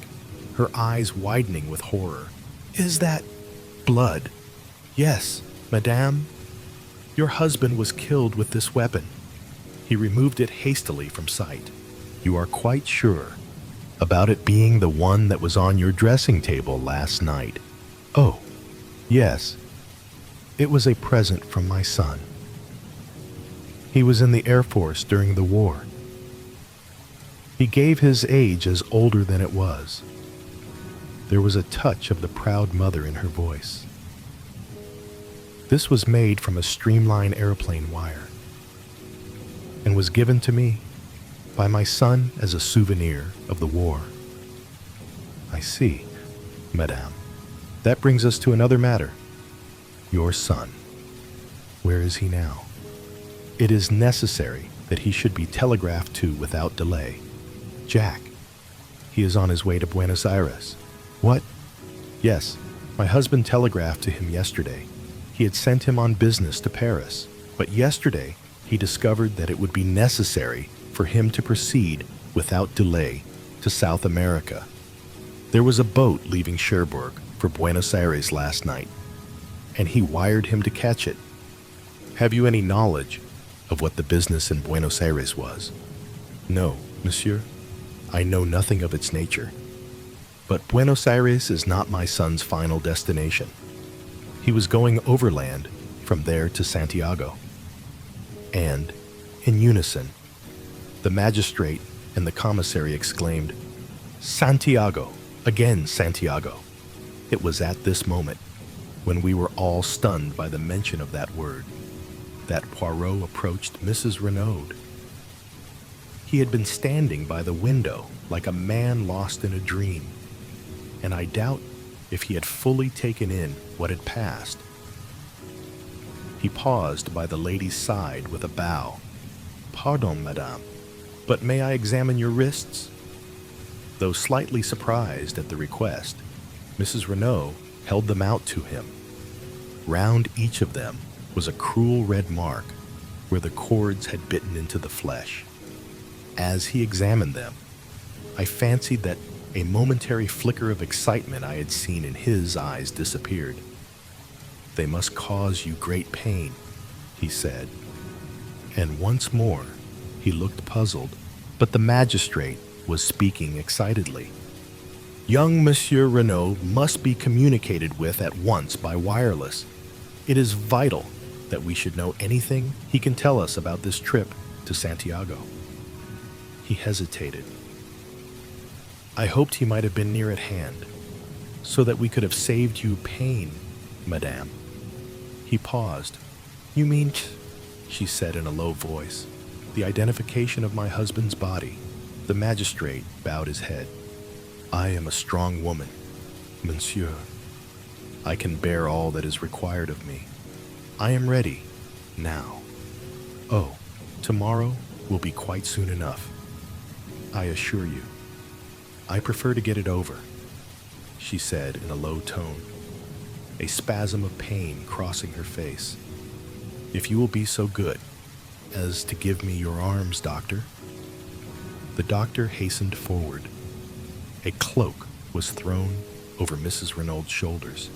her eyes widening with horror. "Is that blood?" "Yes, madame. Your husband was killed with this weapon." He removed it hastily from sight. "You are quite sure about it being the one that was on your dressing table last night?" "Oh, yes. It was a present from my son. He was in the Air Force during the war. He gave his age as older than it was. There was a touch of the proud mother in her voice. This was made from a streamlined airplane wire and was given to me by my son as a souvenir of the war. I see, madame. That brings us to another matter. Your son. Where is he now? It is necessary that he should be telegraphed to without delay. Jack. He is on his way to Buenos Aires. What? Yes, my husband telegraphed to him yesterday. He had sent him on business to Paris, but yesterday he discovered that it would be necessary for him to proceed without delay to South America. There was a boat leaving Cherbourg for Buenos Aires last night, and he wired him to catch it. Have you any knowledge of what the business in Buenos Aires was? No, monsieur. I know nothing of its nature. But Buenos Aires is not my son's final destination. He was going overland from there to Santiago. And, in unison, the magistrate and the commissary exclaimed, "Santiago! Again, Santiago!" It was at this moment, when we were all stunned by the mention of that word, that Poirot approached Mrs. Renaud. He had been standing by the window like a man lost in a dream, and I doubt if he had fully taken in what had passed. He paused by the lady's side with a bow. "Pardon, madame, but may I examine your wrists?" Though slightly surprised at the request, Mrs. Renaud held them out to him. Round each of them was a cruel red mark where the cords had bitten into the flesh. As he examined them, I fancied that a momentary flicker of excitement I had seen in his eyes disappeared. "They must cause you great pain," he said. And once more, he looked puzzled, but the magistrate was speaking excitedly. "Young Monsieur Renaud must be communicated with at once by wireless. It is vital that we should know anything he can tell us about this trip to Santiago." He hesitated. "I hoped he might have been near at hand, so that we could have saved you pain, madame." He paused. "You mean," she said in a low voice, "the identification of my husband's body?" The magistrate bowed his head. "I am a strong woman, monsieur. I can bear all that is required of me. I am ready, now. Oh, tomorrow will be quite soon enough, I assure you. I prefer to get it over," she said in a low tone, a spasm of pain crossing her face. "If you will be so good as to give me your arms, doctor." The doctor hastened forward. A cloak was thrown over Mrs. Renaud's shoulders,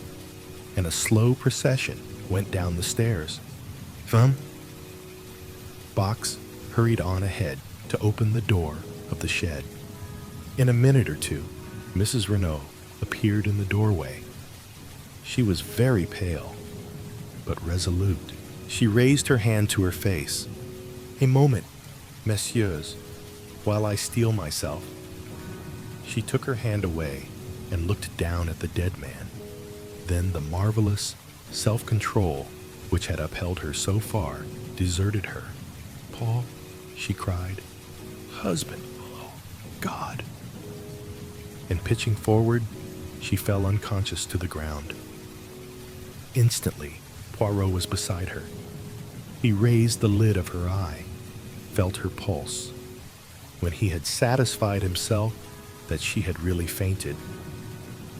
and a slow procession went down the stairs. "Femme?" Box hurried on ahead to open the door of the shed. In a minute or two, Mrs. Renaud appeared in the doorway. She was very pale, but resolute. She raised her hand to her face. "A moment, messieurs, while I steel myself." She took her hand away and looked down at the dead man. Then the marvelous self-control which had upheld her so far deserted her. "Paul," she cried. "Husband, oh, God." And pitching forward, she fell unconscious to the ground. Instantly, Poirot was beside her. He raised the lid of her eye, felt her pulse. When he had satisfied himself that she had really fainted,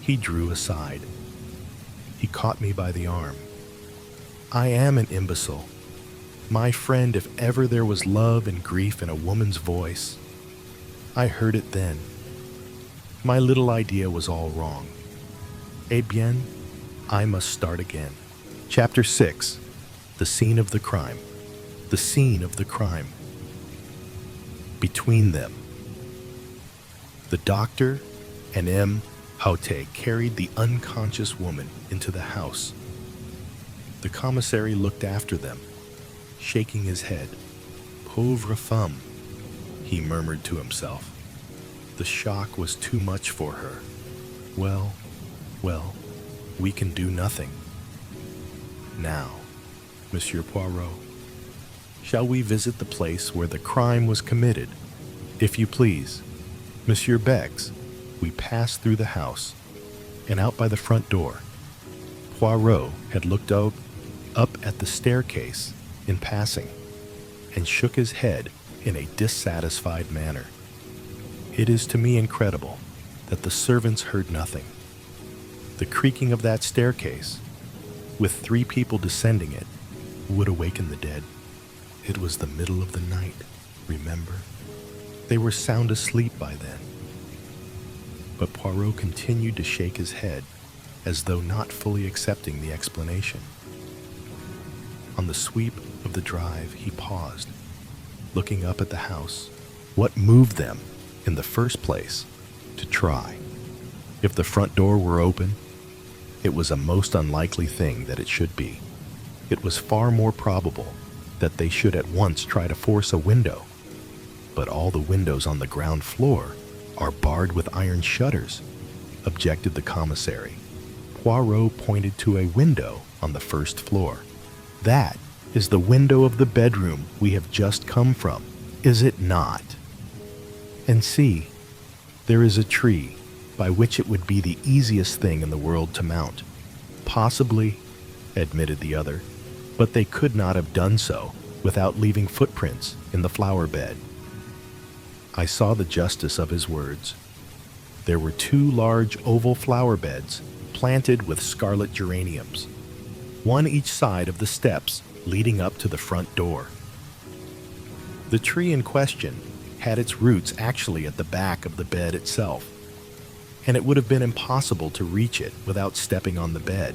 he drew aside. He caught me by the arm. "I am an imbecile. My friend, if ever there was love and grief in a woman's voice, I heard it then. My little idea was all wrong. Eh bien, I must start again." Chapter 6. The Scene of the Crime. The Scene of the Crime. Between them. The doctor and M. Haute carried the unconscious woman into the house. The commissary looked after them, shaking his head. "Pauvre femme," he murmured to himself. The shock was too much for her. Well, well, we can do nothing. Now, Monsieur Poirot, shall we visit the place where the crime was committed? If you please. Monsieur Bex, we passed through the house and out by the front door. Poirot had looked up at the staircase in passing and shook his head in a dissatisfied manner. It is to me incredible that the servants heard nothing. The creaking of that staircase, with 3 people descending it, would awaken the dead. It was the middle of the night, remember? They were sound asleep by then. But Poirot continued to shake his head, as though not fully accepting the explanation. On the sweep of the drive, he paused, looking up at the house. What moved them, in the first place, to try? If the front door were open, it was a most unlikely thing that it should be. It was far more probable that they should at once try to force a window. But all the windows on the ground floor are barred with iron shutters, objected the commissary. Poirot pointed to a window on the first floor. That is the window of the bedroom we have just come from, is it not? And see, there is a tree by which it would be the easiest thing in the world to mount. Possibly, admitted the other, but they could not have done so without leaving footprints in the flower bed. I saw the justice of his words. There were 2 large oval flower beds planted with scarlet geraniums, one each side of the steps leading up to the front door. The tree in question had its roots actually at the back of the bed itself, and it would have been impossible to reach it without stepping on the bed.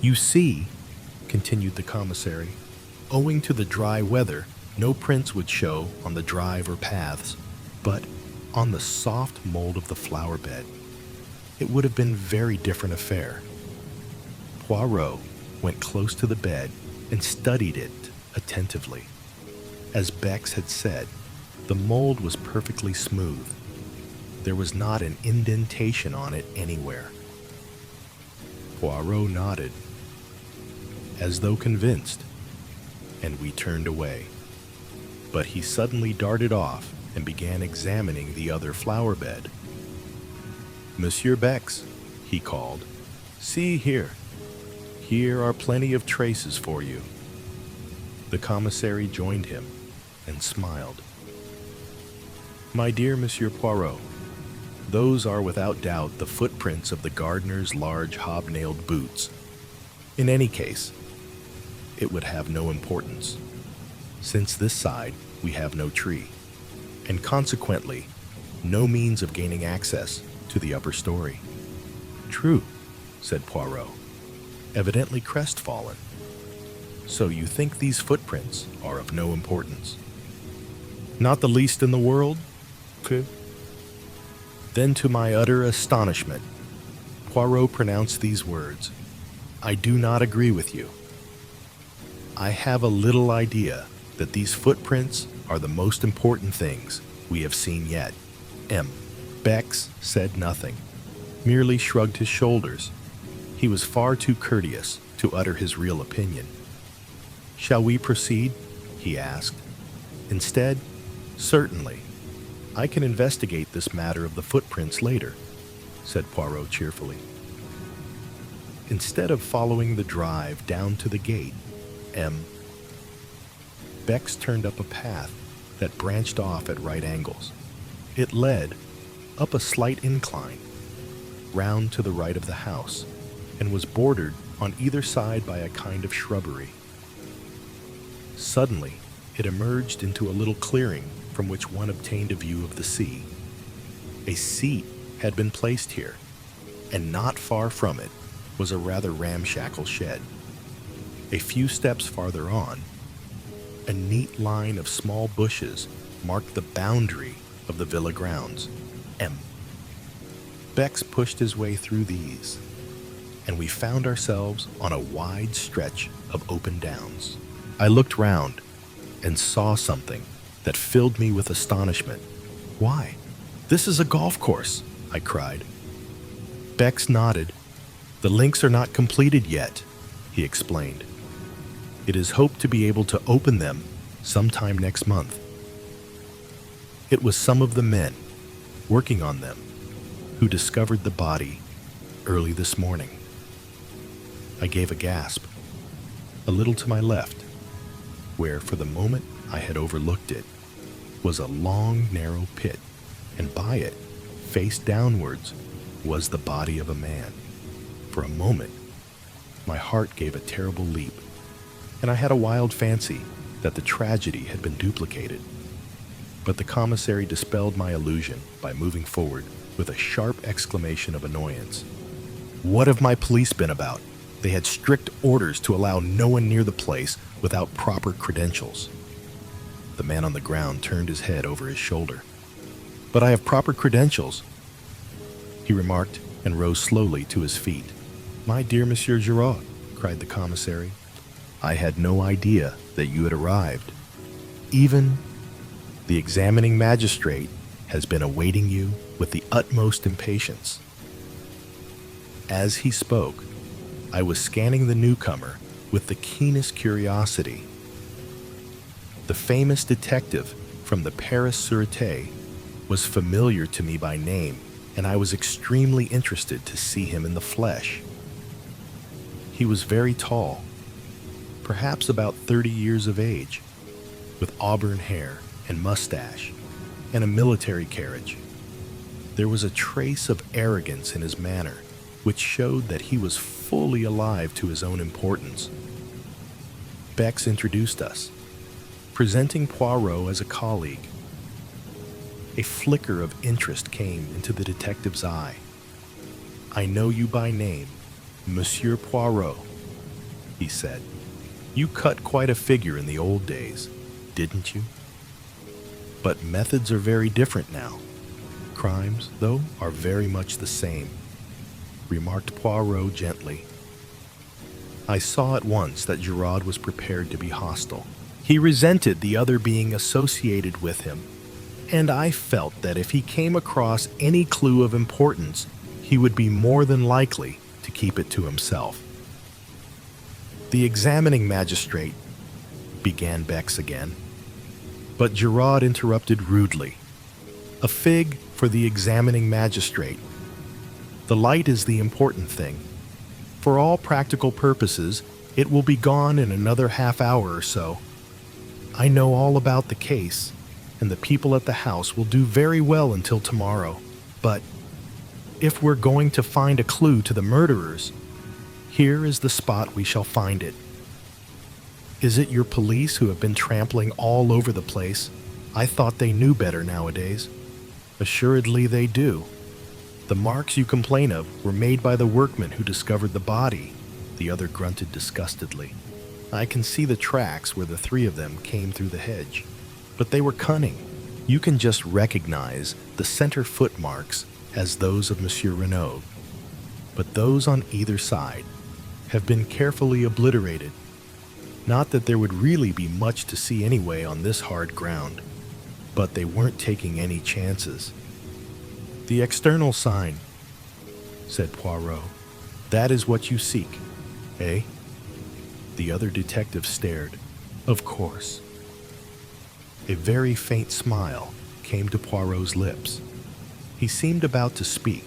You see, continued the commissary, owing to the dry weather, no prints would show on the drive or paths, but on the soft mold of the flower bed, it would have been a very different affair. Poirot went close to the bed and studied it attentively. As Bex had said, the mold was perfectly smooth. There was not an indentation on it anywhere. Poirot nodded, as though convinced, and we turned away. But he suddenly darted off and began examining the other flower bed. Monsieur Bex, he called, see here. Here are plenty of traces for you. The commissary joined him and smiled. My dear Monsieur Poirot, those are without doubt the footprints of the gardener's large hobnailed boots. In any case, it would have no importance, since this side we have no tree, and consequently no means of gaining access to the upper story. True, said Poirot, evidently crestfallen. So you think these footprints are of no importance? Not the least in the world? Okay. Then, to my utter astonishment, Poirot pronounced these words, I do not agree with you. I have a little idea that these footprints are the most important things we have seen yet. Bex said nothing, merely shrugged his shoulders. He was far too courteous to utter his real opinion. Shall we proceed? He asked. Instead, certainly. I can investigate this matter of the footprints later, said Poirot cheerfully. Instead of following the drive down to the gate, Bex turned up a path that branched off at right angles. It led up a slight incline, round to the right of the house, and was bordered on either side by a kind of shrubbery. Suddenly, it emerged into a little clearing from which one obtained a view of the sea. A seat had been placed here, and not far from it was a rather ramshackle shed. A few steps farther on, a neat line of small bushes marked the boundary of the villa grounds. Bex pushed his way through these, and we found ourselves on a wide stretch of open downs. I looked round and saw something that filled me with astonishment. Why, this is a golf course, I cried. Bex nodded. "The links are not completed yet," he explained. "It is hoped to be able to open them sometime next month." It was some of the men working on them who discovered the body early this morning. I gave a gasp. A little to my left, where for the moment I had overlooked it, was a long, narrow pit, and by it, face downwards, was the body of a man. For a moment, my heart gave a terrible leap, and I had a wild fancy that the tragedy had been duplicated. But the commissary dispelled my illusion by moving forward with a sharp exclamation of annoyance. "What have my police been about? They had strict orders to allow no one near the place without proper credentials." The man on the ground turned his head over his shoulder. "But I have proper credentials," he remarked, and rose slowly to his feet. "My dear Monsieur Giraud," cried the commissary, "I had no idea that you had arrived. Even the examining magistrate has been awaiting you with the utmost impatience." As he spoke, I was scanning the newcomer with the keenest curiosity. The famous detective from the Paris Sûreté was familiar to me by name, and I was extremely interested to see him in the flesh. He was very tall, perhaps about 30 years of age, with auburn hair and mustache, and a military carriage. There was a trace of arrogance in his manner, which showed that he was fully alive to his own importance. Bex introduced us, presenting Poirot as a colleague. A flicker of interest came into the detective's eye. "I know you by name, Monsieur Poirot," he said. "You cut quite a figure in the old days, didn't you? But methods are very different now. Crimes, though, are very much the same," remarked Poirot gently. I saw at once that Giraud was prepared to be hostile. He resented the other being associated with him, and I felt that if he came across any clue of importance, he would be more than likely to keep it to himself. "The examining magistrate," began Bex again, but Giraud interrupted rudely. "A fig for the examining magistrate. The light is the important thing. For all practical purposes, it will be gone in another half hour or so. I know all about the case, and the people at the house will do very well until tomorrow. But if we're going to find a clue to the murderers, here is the spot we shall find it. Is it your police who have been trampling all over the place? I thought they knew better nowadays." "Assuredly they do. The marks you complain of were made by the workmen who discovered the body," the other grunted disgustedly. "I can see the tracks where the three of them came through the hedge. But they were cunning. You can just recognize the center foot marks as those of Monsieur Renaud. But those on either side have been carefully obliterated. Not that there would really be much to see anyway on this hard ground, but they weren't taking any chances." "The external sign," said Poirot. "That is what you seek, eh?" The other detective stared. "Of course." A very faint smile came to Poirot's lips. He seemed about to speak,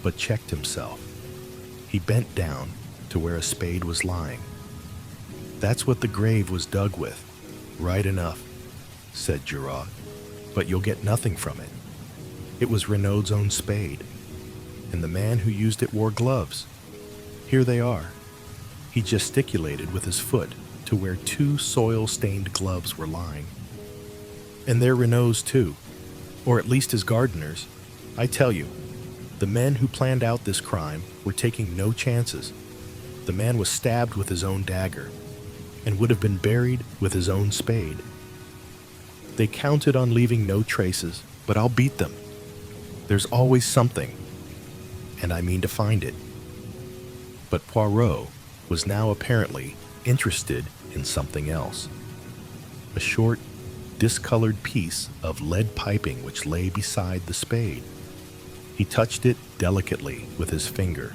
but checked himself. He bent down to where a spade was lying. "That's what the grave was dug with, right enough," said Giraud. "But you'll get nothing from it. It was Renaud's own spade, and the man who used it wore gloves. Here they are." He gesticulated with his foot to where 2 soil-stained gloves were lying. "And they're Renaud's too, or at least his gardener's. I tell you, the men who planned out this crime were taking no chances. The man was stabbed with his own dagger, and would have been buried with his own spade. They counted on leaving no traces, but I'll beat them. There's always something, and I mean to find it." But Poirot was now apparently interested in something else. A short, discolored piece of lead piping which lay beside the spade. He touched it delicately with his finger.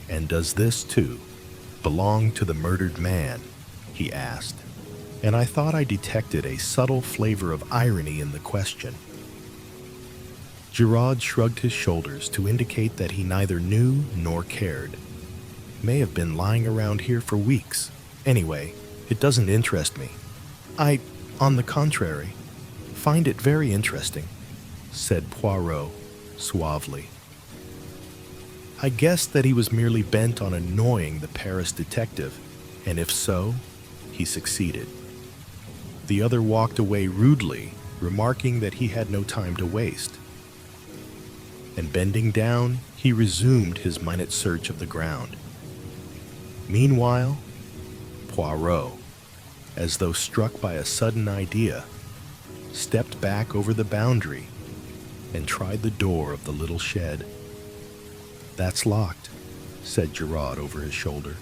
"And does this, too, belong to the murdered man?" he asked, and I thought I detected a subtle flavor of irony in the question. Gerard shrugged his shoulders to indicate that he neither knew nor cared. "May have been lying around here for weeks. Anyway, it doesn't interest me. I, on the contrary, find it very interesting," said Poirot suavely. I guessed that he was merely bent on annoying the Paris detective, and if so, he succeeded. The other walked away rudely, remarking that he had no time to waste. And bending down, he resumed his minute search of the ground. Meanwhile, Poirot, as though struck by a sudden idea, stepped back over the boundary and tried the door of the little shed. "That's locked," said Gerard over his shoulder.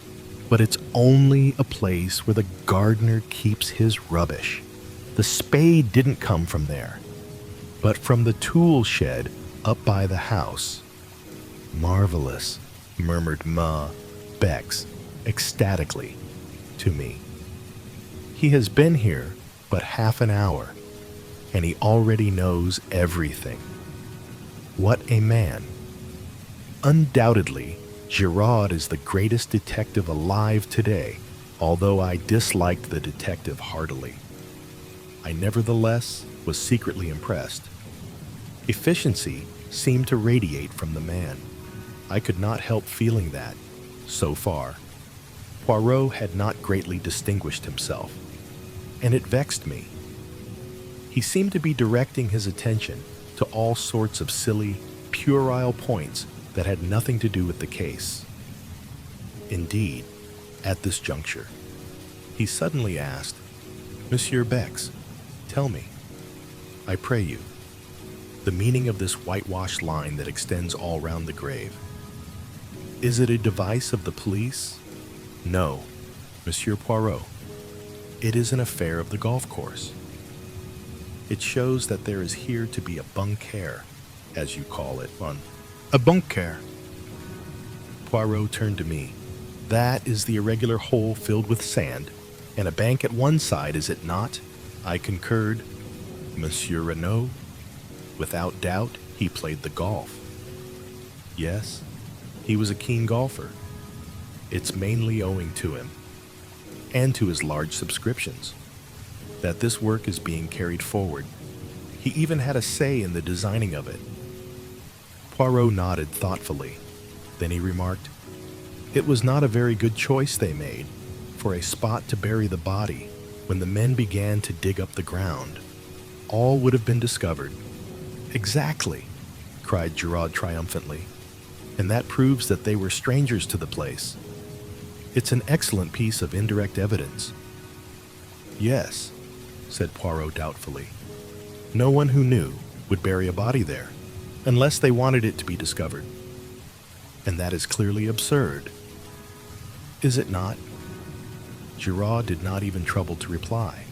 "But it's only a place where the gardener keeps his rubbish. The spade didn't come from there, but from the tool shed up by the house." "Marvelous," murmured Bex ecstatically to me. "He has been here but half an hour, and he already knows everything. What a man! Undoubtedly, Gerard is the greatest detective alive today, although I disliked the detective heartily. I nevertheless was secretly impressed. Efficiency seemed to radiate from the man. I could not help feeling that, so far, Poirot had not greatly distinguished himself, and it vexed me. He seemed to be directing his attention to all sorts of silly, puerile points that had nothing to do with the case. Indeed, at this juncture, he suddenly asked, "Monsieur Bex, tell me, I pray you, the meaning of this whitewashed line that extends all round the grave. Is it a device of the police?" "No, Monsieur Poirot. It is an affair of the golf course. It shows that there is here to be a bunker, as you call it, a bunker." Poirot turned to me. "That is the irregular hole filled with sand, and a bank at one side, is it not?" I concurred. "Monsieur Renaud? Without doubt, he played the golf." "Yes, he was a keen golfer. It's mainly owing to him, and to his large subscriptions, that this work is being carried forward. He even had a say in the designing of it." Poirot nodded thoughtfully. Then he remarked, "It was not a very good choice they made for a spot to bury the body. When the men began to dig up the ground, all would have been discovered." "Exactly," cried Gerard triumphantly, "and that proves that they were strangers to the place. It's an excellent piece of indirect evidence." "Yes," said Poirot doubtfully. "No one who knew would bury a body there, unless they wanted it to be discovered. And that is clearly absurd. Is it not?" Gerard did not even trouble to reply.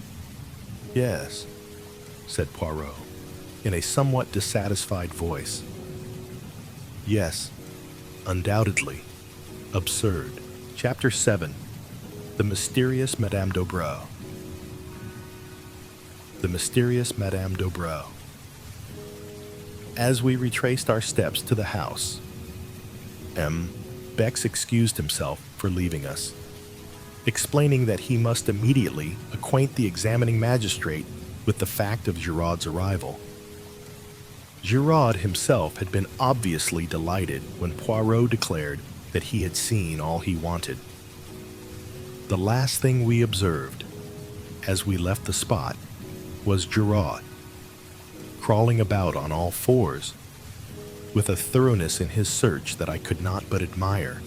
"Yes," said Poirot, in a somewhat dissatisfied voice. "Yes, undoubtedly. Absurd." Chapter 7. The Mysterious Madame d'Aubreau. The Mysterious Madame d'Aubreau. As we retraced our steps to the house, Bex excused himself for leaving us, explaining that he must immediately acquaint the examining magistrate with the fact of Gerard's arrival. Gerard himself had been obviously delighted when Poirot declared that he had seen all he wanted. The last thing we observed, as we left the spot, was Gerard, crawling about on all fours, with a thoroughness in his search that I could not but admire.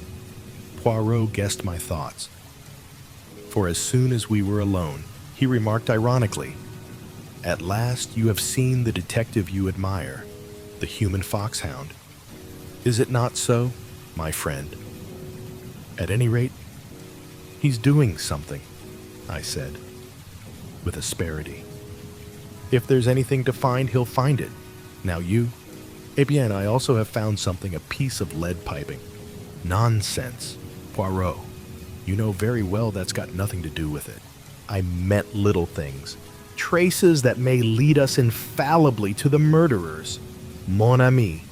Poirot guessed my thoughts, for as soon as we were alone, he remarked ironically, "At last you have seen the detective you admire, the human foxhound. Is it not so, my friend? At any rate, he's doing something," I said, with asperity. "If there's anything to find, he'll find it. Now you, Eh bien, I also have found something, a piece of lead piping. Nonsense. Poirot, you know very well that's got nothing to do with it. I meant little things. Traces that may lead us infallibly to the murderers. Mon ami,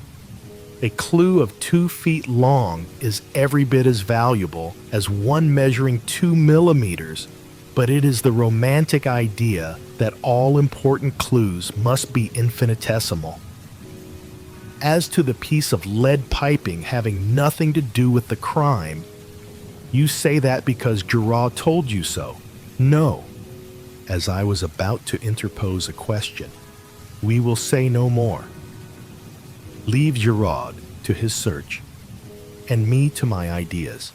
a clue of 2 feet long is every bit as valuable as one measuring 2 millimeters, but it is the romantic idea that all important clues must be infinitesimal. As to the piece of lead piping having nothing to do with the crime, you say that because Gerard told you so. No. As I was about to interpose a question, we will say no more. Leave Gerard to his search, and me to my ideas.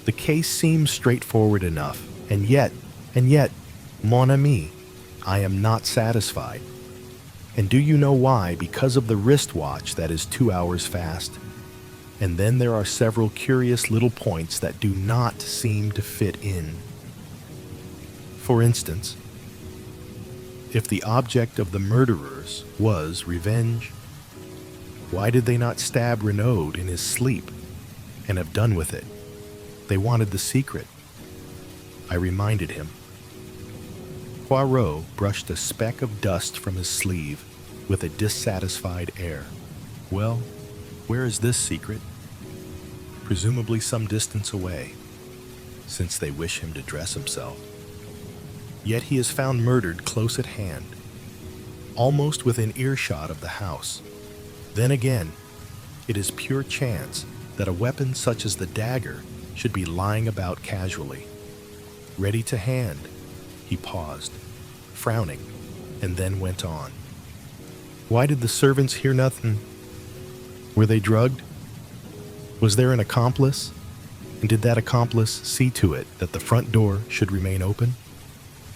The case seems straightforward enough, and yet, mon ami, I am not satisfied. And do you know why? Because of the wristwatch that is 2 hours fast. And then there are several curious little points that do not seem to fit in. For instance, if the object of the murderers was revenge, why did they not stab Renaud in his sleep and have done with it? They wanted the secret. I reminded him. Poirot brushed a speck of dust from his sleeve with a dissatisfied air. Well, where is this secret? Presumably some distance away, since they wish him to dress himself. Yet he is found murdered close at hand, almost within earshot of the house. Then again, it is pure chance that a weapon such as the dagger should be lying about casually, ready to hand. He paused, frowning, and then went on. Why did the servants hear nothing? Were they drugged? Was there an accomplice? And did that accomplice see to it that the front door should remain open?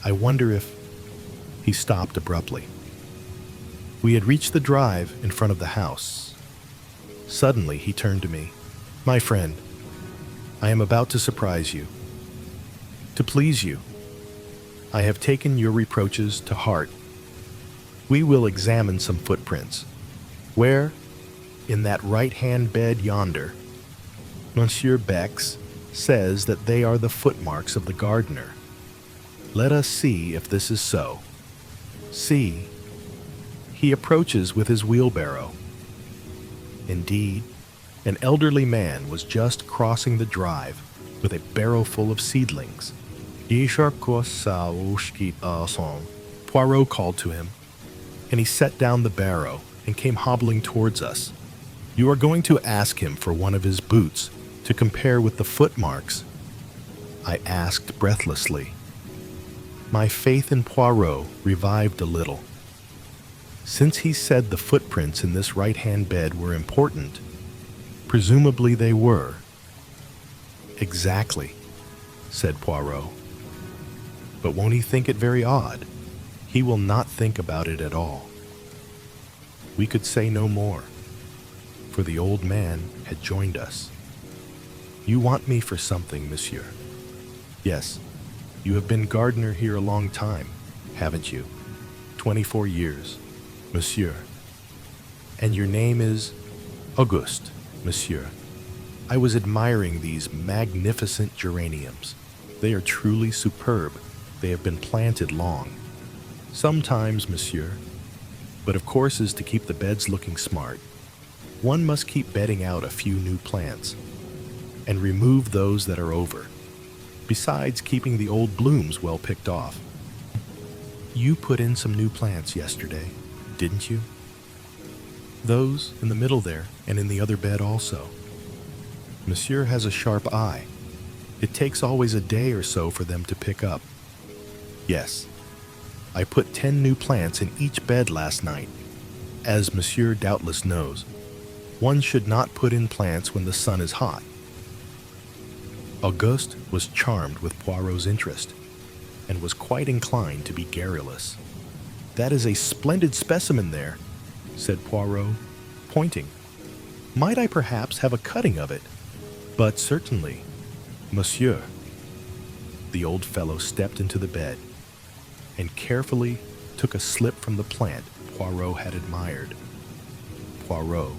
I wonder if... He stopped abruptly. We had reached the drive in front of the house. Suddenly he turned to me. My friend, I am about to surprise you. To please you, I have taken your reproaches to heart. We will examine some footprints. Where? In that right-hand bed yonder. Monsieur Bex says that they are the footmarks of the gardener. Let us see if this is so. See, he approaches with his wheelbarrow. Indeed, an elderly man was just crossing the drive with a barrow full of seedlings. Poirot called to him, and he set down the barrow and came hobbling towards us. You are going to ask him for one of his boots to compare with the footmarks? I asked breathlessly. My faith in Poirot revived a little. Since he said the footprints in this right-hand bed were important, presumably they were. Exactly, said Poirot. But won't he think it very odd? He will not think about it at all. We could say no more, for the old man had joined us. You want me for something, monsieur? Yes, you have been gardener here a long time, haven't you? 24 years, monsieur. And your name is Auguste, monsieur. I was admiring these magnificent geraniums. They are truly superb. They have been planted long. Sometimes, monsieur, but of course is to keep the beds looking smart, one must keep bedding out a few new plants and remove those that are over, besides keeping the old blooms well picked off. You put in some new plants yesterday, didn't you? Those in the middle there, and in the other bed also. Monsieur has a sharp eye. It takes always a day or so for them to pick up. Yes, I put 10 new plants in each bed last night. As monsieur doubtless knows, one should not put in plants when the sun is hot. Auguste was charmed with Poirot's interest, and was quite inclined to be garrulous. That is a splendid specimen there, said Poirot, pointing. Might I perhaps have a cutting of it? But certainly, monsieur. The old fellow stepped into the bed, and carefully took a slip from the plant Poirot had admired. Poirot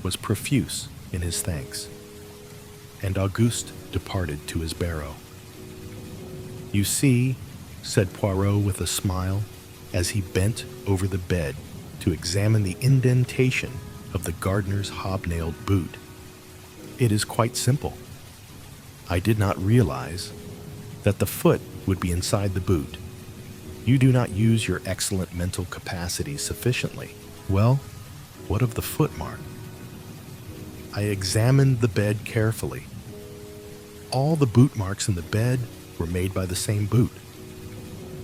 was profuse in his thanks, and Auguste departed to his barrow. "You see," said Poirot with a smile, as he bent over the bed to examine the indentation of the gardener's hobnailed boot, "it is quite simple. I did not realize that the foot would be inside the boot. You do not use your excellent mental capacity sufficiently. Well, what of the footmark?" I examined the bed carefully. "All the boot marks in the bed were made by the same boot,"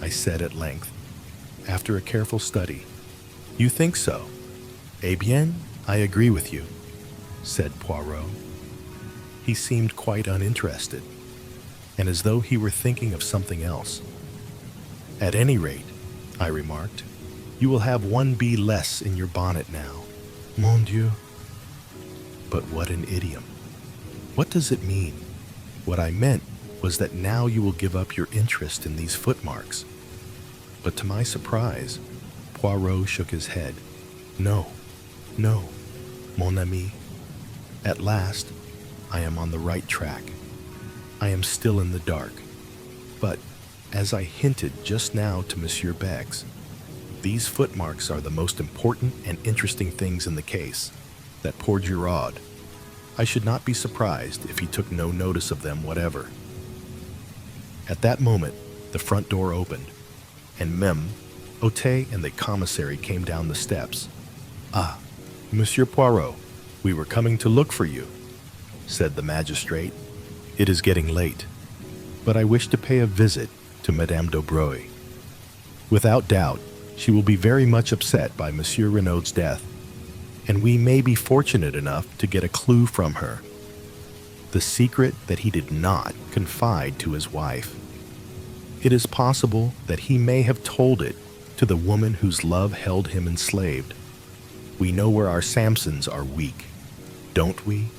I said at length, after a careful study. "You think so? Eh bien, I agree with you," said Poirot. He seemed quite uninterested, and as though he were thinking of something else. "At any rate," I remarked, "you will have one bee less in your bonnet now. Mon Dieu." But what an idiom! What does it mean? What I meant was that now you will give up your interest in these footmarks. But to my surprise, Poirot shook his head. "No, no, mon ami. At last, I am on the right track. I am still in the dark. But, as I hinted just now to Monsieur Bex, these footmarks are the most important and interesting things in the case. That poor Giraud, I should not be surprised if he took no notice of them whatever." At that moment, the front door opened, and Mem, Otet, and the commissary came down the steps. "Ah, Monsieur Poirot, we were coming to look for you," said the magistrate. "It is getting late, but I wish to pay a visit to Madame d'Aubroy. Without doubt, she will be very much upset by Monsieur Renaud's death, and we may be fortunate enough to get a clue from her. The secret that he did not confide to his wife. It is possible that he may have told it to the woman whose love held him enslaved. We know where our Samsons are weak, don't we?"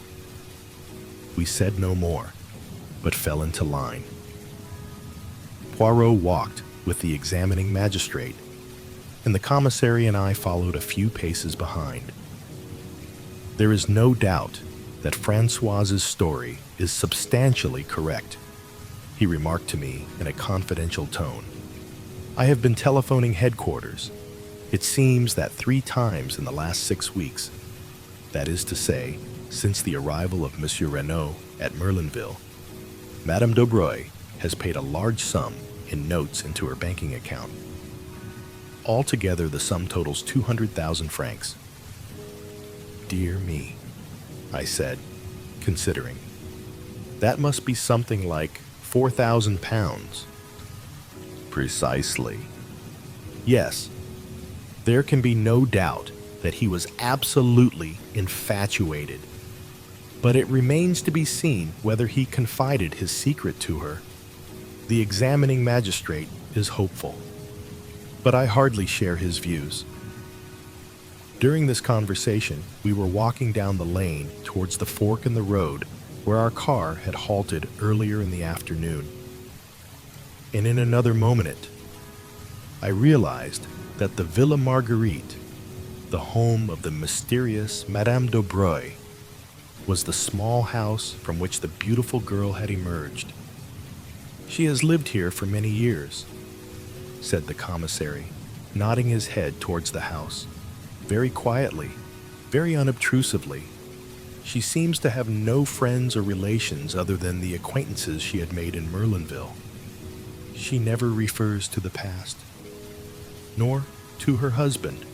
We said no more, but fell into line. Poirot walked with the examining magistrate, and the commissary and I followed a few paces behind. "There is no doubt that Francoise's story is substantially correct," he remarked to me in a confidential tone. "I have been telephoning headquarters. It seems that 3 times in the last 6 weeks, that is to say, since the arrival of Monsieur Renaud at Merlinville, Madame d'Aubroy has paid a large sum in notes into her banking account. Altogether, the sum totals 200,000 francs. "Dear me," I said, considering. "That must be something like 4,000 pounds. "Precisely." "Yes, there can be no doubt that he was absolutely infatuated. But it remains to be seen whether he confided his secret to her. The examining magistrate is hopeful, but I hardly share his views." During this conversation, we were walking down the lane towards the fork in the road where our car had halted earlier in the afternoon. And in another moment, I realized that the Villa Marguerite, the home of the mysterious Madame d'Aubroy, was the small house from which the beautiful girl had emerged. "She has lived here for many years," said the commissary, nodding his head towards the house. "Very quietly, very unobtrusively. She seems to have no friends or relations other than the acquaintances she had made in Merlinville. She never refers to the past, nor to her husband.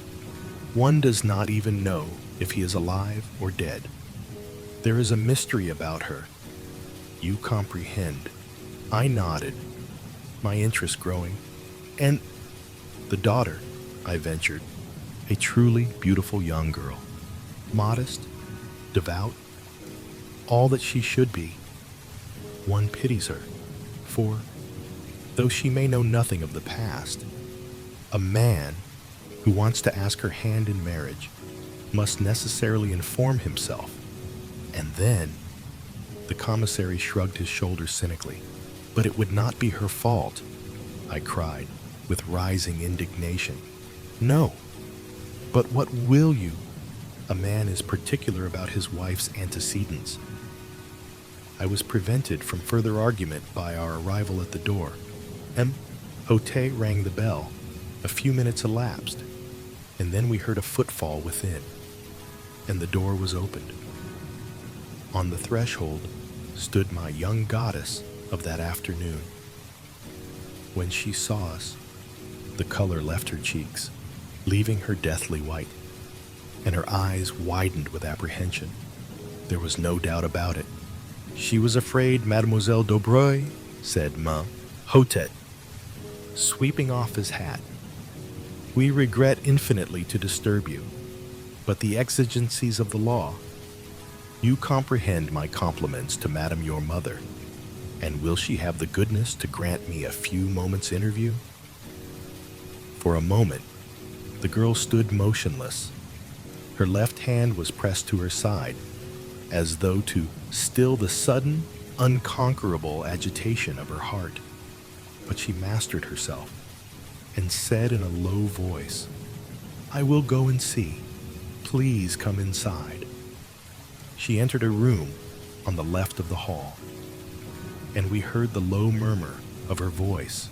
One does not even know if he is alive or dead. There is a mystery about her. You comprehend." I nodded, my interest growing. "And the daughter," I ventured, "a truly beautiful young girl, modest, devout, all that she should be. One pities her, for, though she may know nothing of the past, a man who wants to ask her hand in marriage must necessarily inform himself, and then—" The commissary shrugged his shoulders cynically. "But it would not be her fault," I cried, with rising indignation. "No, but what will you? A man is particular about his wife's antecedents. I was prevented from further argument by our arrival at the door. Hote rang the bell. A few minutes elapsed, and then we heard a footfall within, and the door was opened. On the threshold stood my young goddess of that afternoon. When she saw us, the color left her cheeks, leaving her deathly white, and her eyes widened with apprehension. There was no doubt about it. She was afraid Mademoiselle Daubreuil, said Hotet, sweeping off his hat. We regret infinitely to disturb you, but the exigencies of the law. You comprehend my compliments to Madame your mother, and will she have the goodness to grant me a few moments' interview? For a moment, the girl stood motionless. Her left hand was pressed to her side, as though to still the sudden, unconquerable agitation of her heart. But she mastered herself and said in a low voice, "I will go and see. Please come inside." She entered a room on the left of the hall, and we heard the low murmur of her voice,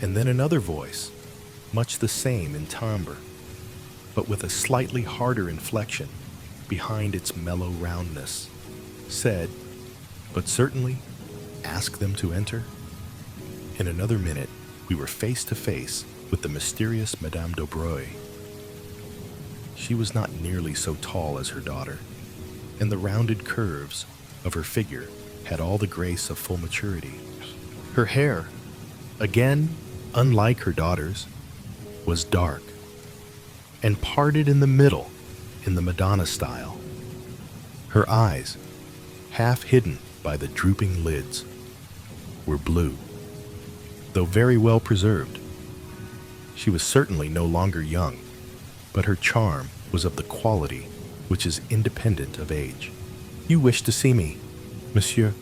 and then another voice, much the same in timbre, but with a slightly harder inflection behind its mellow roundness, said, "But certainly, ask them to enter." In another minute, we were face to face with the mysterious Madame Daubreuil. She was not nearly so tall as her daughter, and the rounded curves of her figure had all the grace of full maturity. Her hair, again unlike her daughter's, was dark and parted in the middle in the Madonna style. Her eyes, half hidden by the drooping lids, were blue, though very well preserved. She was certainly no longer young, but her charm was of the quality which is independent of age. "You wish to see me, monsieur?"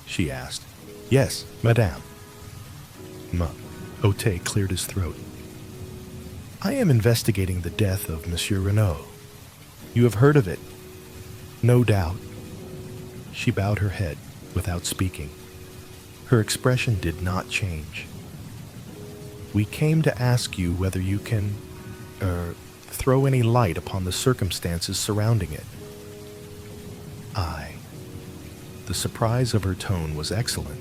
she asked. "Yes, madame." Hote cleared his throat. "I am investigating the death of Monsieur Renaud. You have heard of it?" "No doubt." She bowed her head without speaking. Her expression did not change. "We came to ask you whether you can, throw any light upon the circumstances surrounding it." "I." The surprise of her tone was excellent.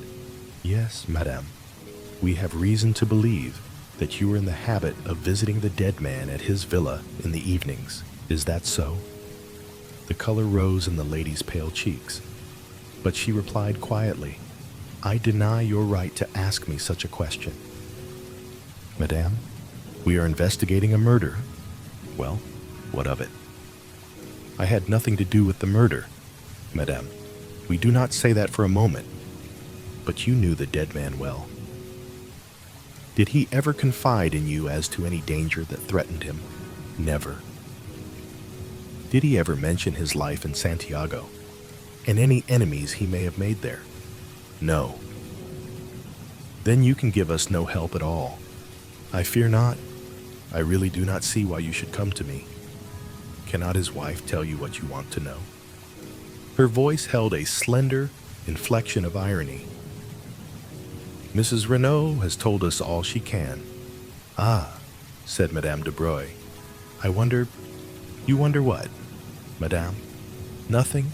"Yes, madame. We have reason to believe that you are in the habit of visiting the dead man at his villa in the evenings. Is that so?" The color rose in the lady's pale cheeks, but she replied quietly, "I deny your right to ask me such a question." "Madame, we are investigating a murder." "Well, what of it?" "I had nothing to do with the murder, madame. We do not say that for a moment, but you knew the dead man well. Did he ever confide in you as to any danger that threatened him?" "Never." "Did he ever mention his life in Santiago, and any enemies he may have made there?" "No." "Then you can give us no help at all." "I fear not. I really do not see why you should come to me. Cannot his wife tell you what you want to know?" Her voice held a slender inflection of irony. "Mrs. Renaud has told us all she can." "Ah," said Madame Daubreuil. "I wonder—" "You wonder what, madame?" "Nothing."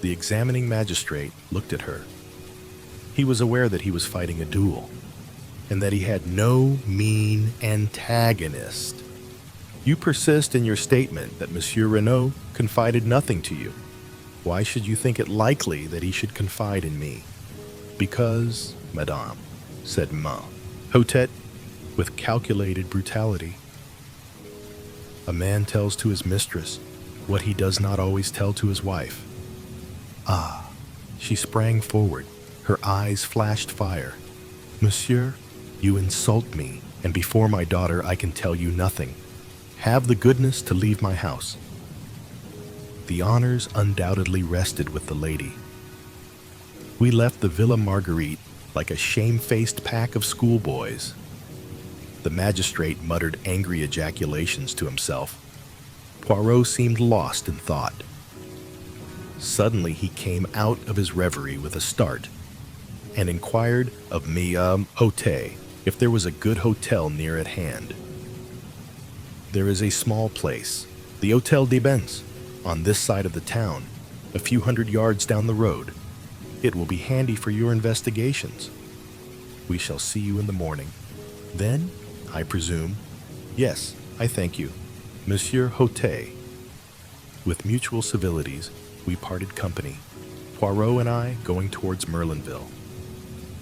The examining magistrate looked at her. He was aware that he was fighting a duel, and that he had no mean antagonist. "You persist in your statement that Monsieur Renaud confided nothing to you. Why should you think it likely that he should confide in me?" "Because, madame," said Hotet with calculated brutality, "a man tells to his mistress what he does not always tell to his wife." "Ah!" She sprang forward. Her eyes flashed fire. "Monsieur, you insult me, and before my daughter I can tell you nothing. Have the goodness to leave my house." The honors undoubtedly rested with the lady. We left the Villa Marguerite like a shamefaced pack of schoolboys. The magistrate muttered angry ejaculations to himself, Poirot seemed lost in thought. Suddenly he came out of his reverie with a start and inquired of me, Hote, if there was a good hotel near at hand. There is a small place, the Hôtel des Bains, on this side of the town, a few hundred yards down the road. It will be handy for your investigations. We shall see you in the morning. Then, I presume, yes, I thank you, Monsieur Hote. With mutual civilities, we parted company, Poirot and I going towards Merlinville,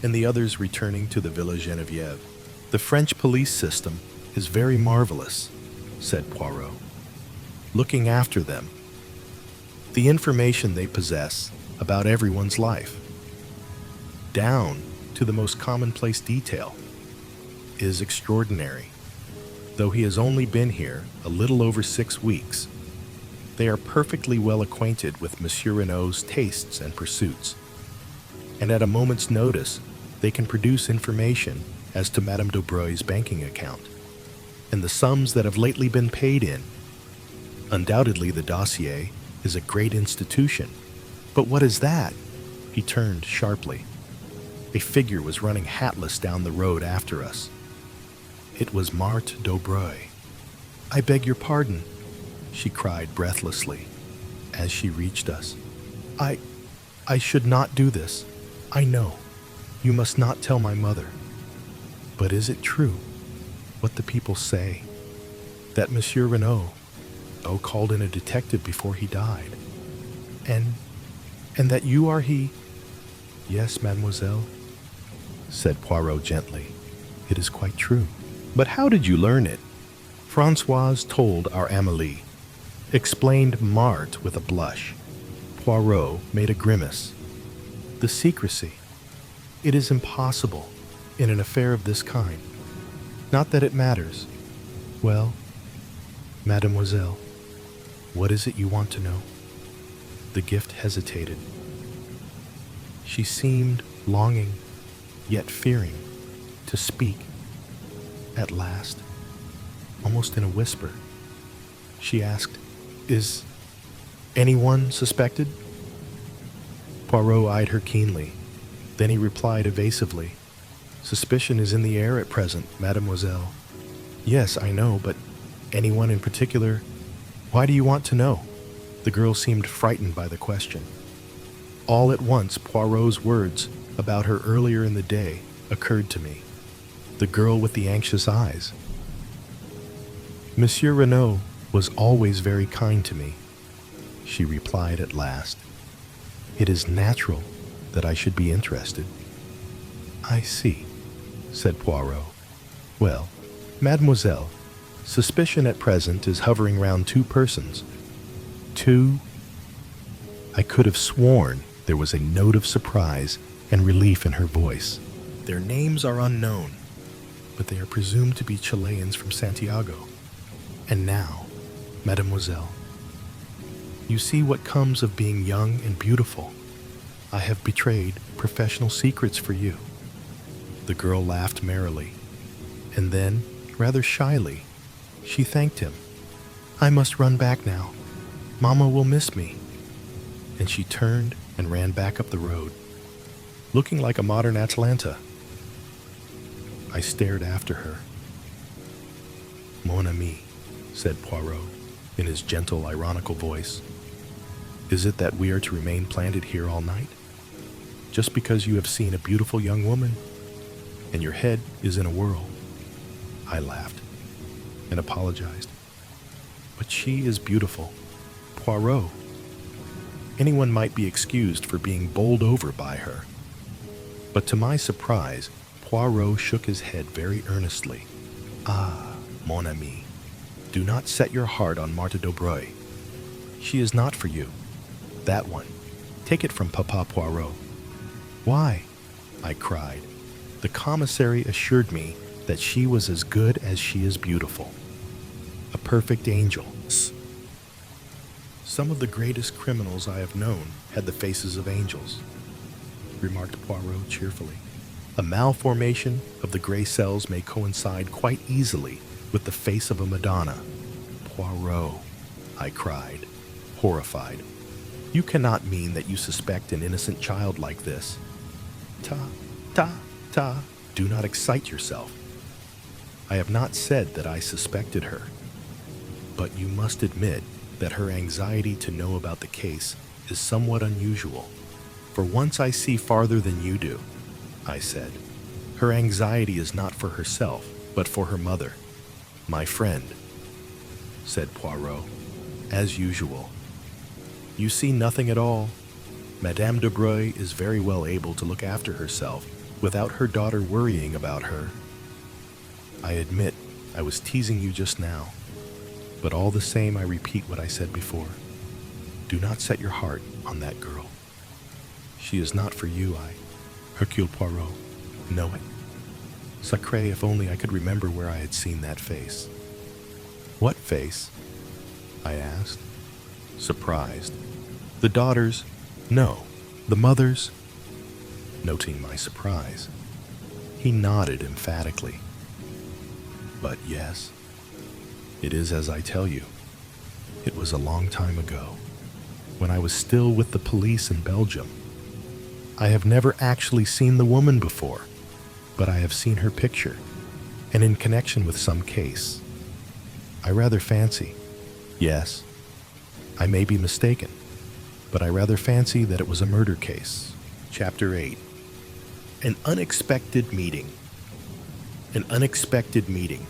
and the others returning to the Villa Geneviève. The French police system is very marvelous, said Poirot. Looking after them, the information they possess about everyone's life, down to the most commonplace detail, is extraordinary. Though he has only been here a little over 6 weeks, they are perfectly well acquainted with Monsieur Renault's tastes and pursuits, and at a moment's notice they can produce information as to Madame Daubreuil's banking account, and the sums that have lately been paid in. Undoubtedly the dossier is a great institution, but what is that? He turned sharply. A figure was running hatless down the road after us. It was Marthe Daubreuil. "I beg your pardon," she cried breathlessly as she reached us. I should not do this. I know. You must not tell my mother. But is it true, what the people say, that Monsieur Renault, called in a detective before he died, and that you are he?" "Yes, mademoiselle," said Poirot gently. "It is quite true." "But how did you learn it?" "Françoise told our Amélie," explained Marthe with a blush. Poirot made a grimace. "The secrecy. It is impossible in an affair of this kind. Not that it matters. Well, mademoiselle, what is it you want to know?" The gift hesitated. She seemed longing, yet fearing, to speak. At last, almost in a whisper, she asked, "Is anyone suspected?" Poirot eyed her keenly. Then he replied evasively, "Suspicion is in the air at present, mademoiselle." "Yes, I know, but anyone in particular? Why do you want to know?" The girl seemed frightened by the question. All at once, Poirot's words about her earlier in the day occurred to me. The girl with the anxious eyes. "Monsieur Renault was always very kind to me," she replied at last. "It is natural that I should be interested." "I see," said Poirot. "Well, mademoiselle, suspicion at present is hovering round 2 persons. 2? I could have sworn there was a note of surprise and relief in her voice. "Their names are unknown, but they are presumed to be Chileans from Santiago. And now, mademoiselle, you see what comes of being young and beautiful. I have betrayed professional secrets for you." The girl laughed merrily, and then, rather shyly, she thanked him. "I must run back now. Mama will miss me." And she turned and ran back up the road, looking like a modern Atalanta. I stared after her. "Mon ami," said Poirot, in his gentle, ironical voice, "is it that we are to remain planted here all night? Just because you have seen a beautiful young woman, and your head is in a whirl?" I laughed and apologized. "But she is beautiful. Poirot. Anyone might be excused for being bowled over by her." But to my surprise, Poirot shook his head very earnestly. "Ah, mon ami, do not set your heart on Marthe Daubreuil. She is not for you. That one. Take it from Papa Poirot." "Why?" I cried. The commissary assured me that she was as good as she is beautiful. A perfect angel. "Some of the greatest criminals I have known had the faces of angels," remarked Poirot cheerfully. "A malformation of the gray cells may coincide quite easily with the face of a Madonna. Poirot, I cried, horrified. "You cannot mean that you suspect an innocent child like this." Ta, do not excite yourself. I have not said that I suspected her, but you must admit that her anxiety to know about the case is somewhat unusual. For once I see farther than you do, I said. Her anxiety is not for herself, but for her mother. "My friend," said Poirot, as usual. "You see nothing at all. Madame de Breuil is very well able to look after herself without her daughter worrying about her. I admit I was teasing you just now, but all the same I repeat what I said before. Do not set your heart on that girl. She is not for you. Hercule Poirot, know it. Sacré, if only I could remember where I had seen that face." "What face?" I asked, surprised. "The daughter's? No, the mother's?" Noting my surprise, he nodded emphatically. "But yes, it is as I tell you. It was a long time ago, when I was still with the police in Belgium. I have never actually seen the woman before, but I have seen her picture, and in connection with some case. I rather fancy, yes, I may be mistaken, but I rather fancy that it was a murder case." Chapter 8. An unexpected meeting. An unexpected meeting.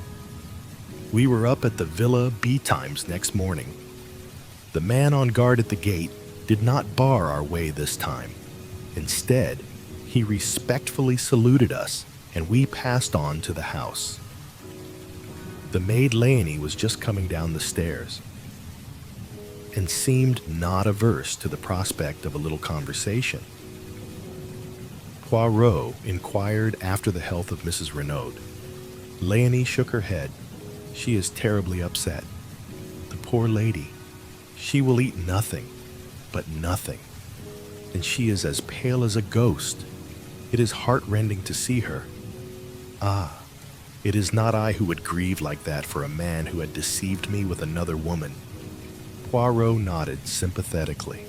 We were up at the Villa betimes next morning. The man on guard at the gate did not bar our way this time. Instead, he respectfully saluted us, and we passed on to the house. The maid Léonie was just coming down the stairs, and seemed not averse to the prospect of a little conversation. Poirot inquired after the health of Mrs. Renaud. Léonie shook her head. "She is terribly upset. The poor lady. She will eat nothing, but nothing. And she is as pale as a ghost. It is heart-rending to see her. Ah, it is not I who would grieve like that for a man who had deceived me with another woman." Poirot nodded sympathetically.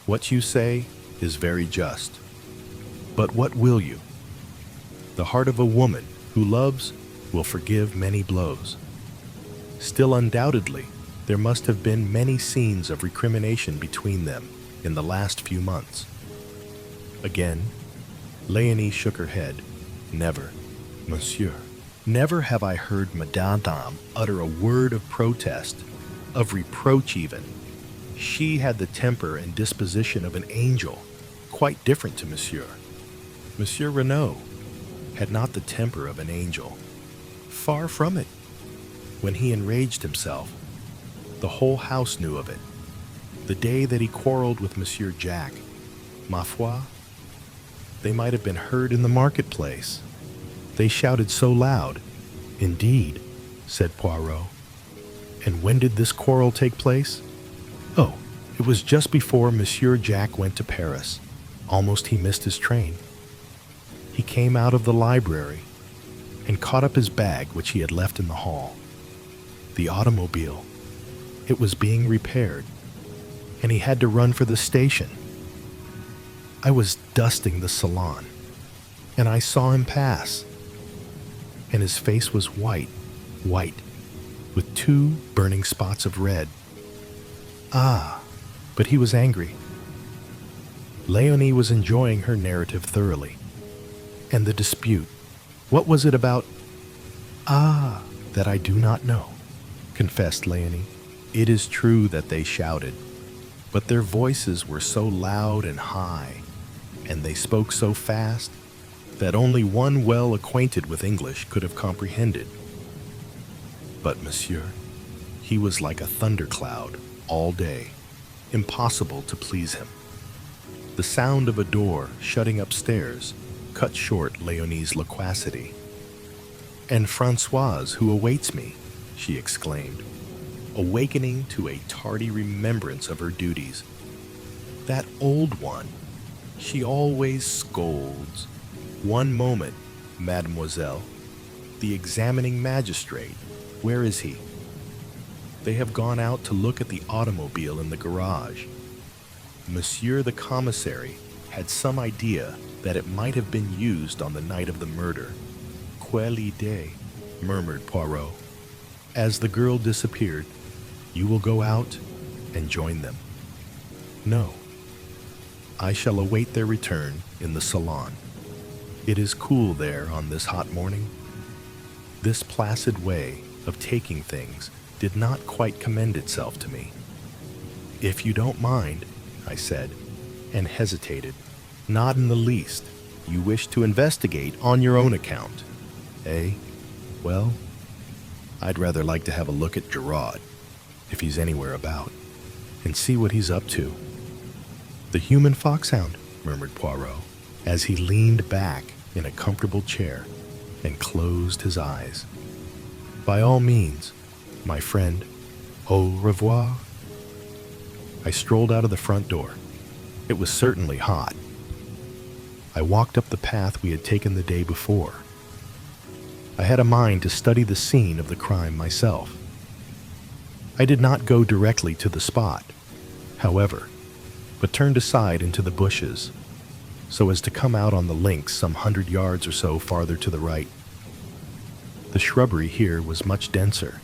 "What you say is very just. But what will you? The heart of a woman who loves will forgive many blows. Still, undoubtedly, there must have been many scenes of recrimination between them in the last few months." Again, Léonie shook her head. "Never, monsieur. Never have I heard Madame utter a word of protest, of reproach even. She had the temper and disposition of an angel, quite different to monsieur. Monsieur Renaud had not the temper of an angel. Far from it. When he enraged himself, the whole house knew of it. The day that he quarreled with Monsieur Jacques, ma foi, they might have been heard in the marketplace. They shouted so loud." "Indeed," said Poirot. "And when did this quarrel take place?" "Oh, it was just before Monsieur Jacques went to Paris. Almost he missed his train. He came out of the library and caught up his bag which he had left in the hall. The automobile, it was being repaired, and he had to run for the station. I was dusting the salon, and I saw him pass, and his face was white, with 2 burning spots of red. Ah, but he was angry." Léonie was enjoying her narrative thoroughly. "And the dispute, what was it about?" "Ah, that I do not know," confessed Léonie. "It is true that they shouted, but their voices were so loud and high, and they spoke so fast, that only one well acquainted with English could have comprehended. But monsieur, he was like a thundercloud all day, impossible to please him." The sound of a door shutting upstairs cut short Léonie's loquacity. "And Françoise, who awaits me," she exclaimed, awakening to a tardy remembrance of her duties. "That old one, she always scolds. One moment, mademoiselle. The examining magistrate, where is he?" They have gone out to look at the automobile in the garage. Monsieur the commissary had some idea that it might have been used on the night of the murder. Quelle idée, murmured Poirot. As the girl disappeared, you will go out and join them. No. I shall await their return in the salon. It is cool there on this hot morning. This placid way of taking things did not quite commend itself to me. If you don't mind, I said, and hesitated. Not in the least. You wish to investigate on your own account, eh? Well, I'd rather like to have a look at Gerard, if he's anywhere about, and see what he's up to. The human foxhound, murmured Poirot, as he leaned back in a comfortable chair and closed his eyes. By all means, my friend, au revoir. I strolled out of the front door. It was certainly hot. I walked up the path we had taken the day before. I had a mind to study the scene of the crime myself. I did not go directly to the spot, however, but turned aside into the bushes, so as to come out on the links some 100 yards or so farther to the right. The shrubbery here was much denser,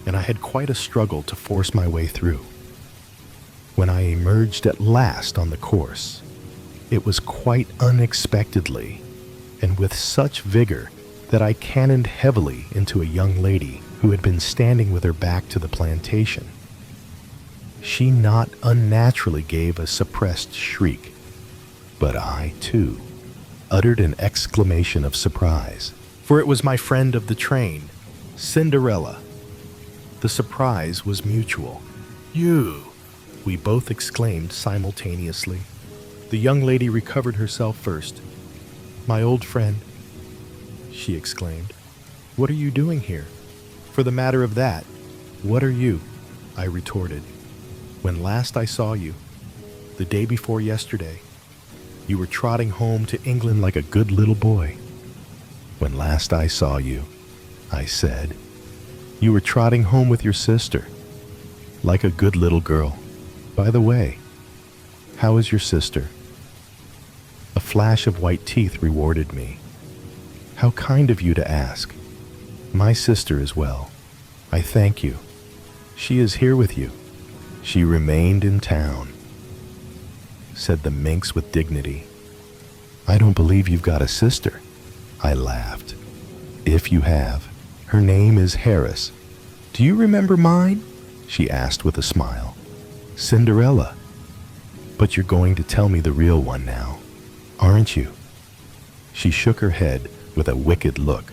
and I had quite a struggle to force my way through. When I emerged at last on the course, it was quite unexpectedly, and with such vigor that I cannoned heavily into a young lady who had been standing with her back to the plantation. She not unnaturally gave a suppressed shriek, but I, too, uttered an exclamation of surprise, for it was my friend of the train, Cinderella. The surprise was mutual. You! We both exclaimed simultaneously. The young lady recovered herself first. My old friend, she exclaimed. What are you doing here? For the matter of that, what are you? I retorted. When last I saw you, the day before yesterday, you were trotting home to England like a good little boy. When last I saw you, I said, you were trotting home with your sister, like a good little girl. By the way, how is your sister? A flash of white teeth rewarded me. How kind of you to ask. My sister is well. I thank you. She is here with you. She remained in town, said the minx with dignity. I don't believe you've got a sister. I laughed. If you have, her name is Harris. Do you remember mine? She asked with a smile. Cinderella. But you're going to tell me the real one now, aren't you? She shook her head with a wicked look.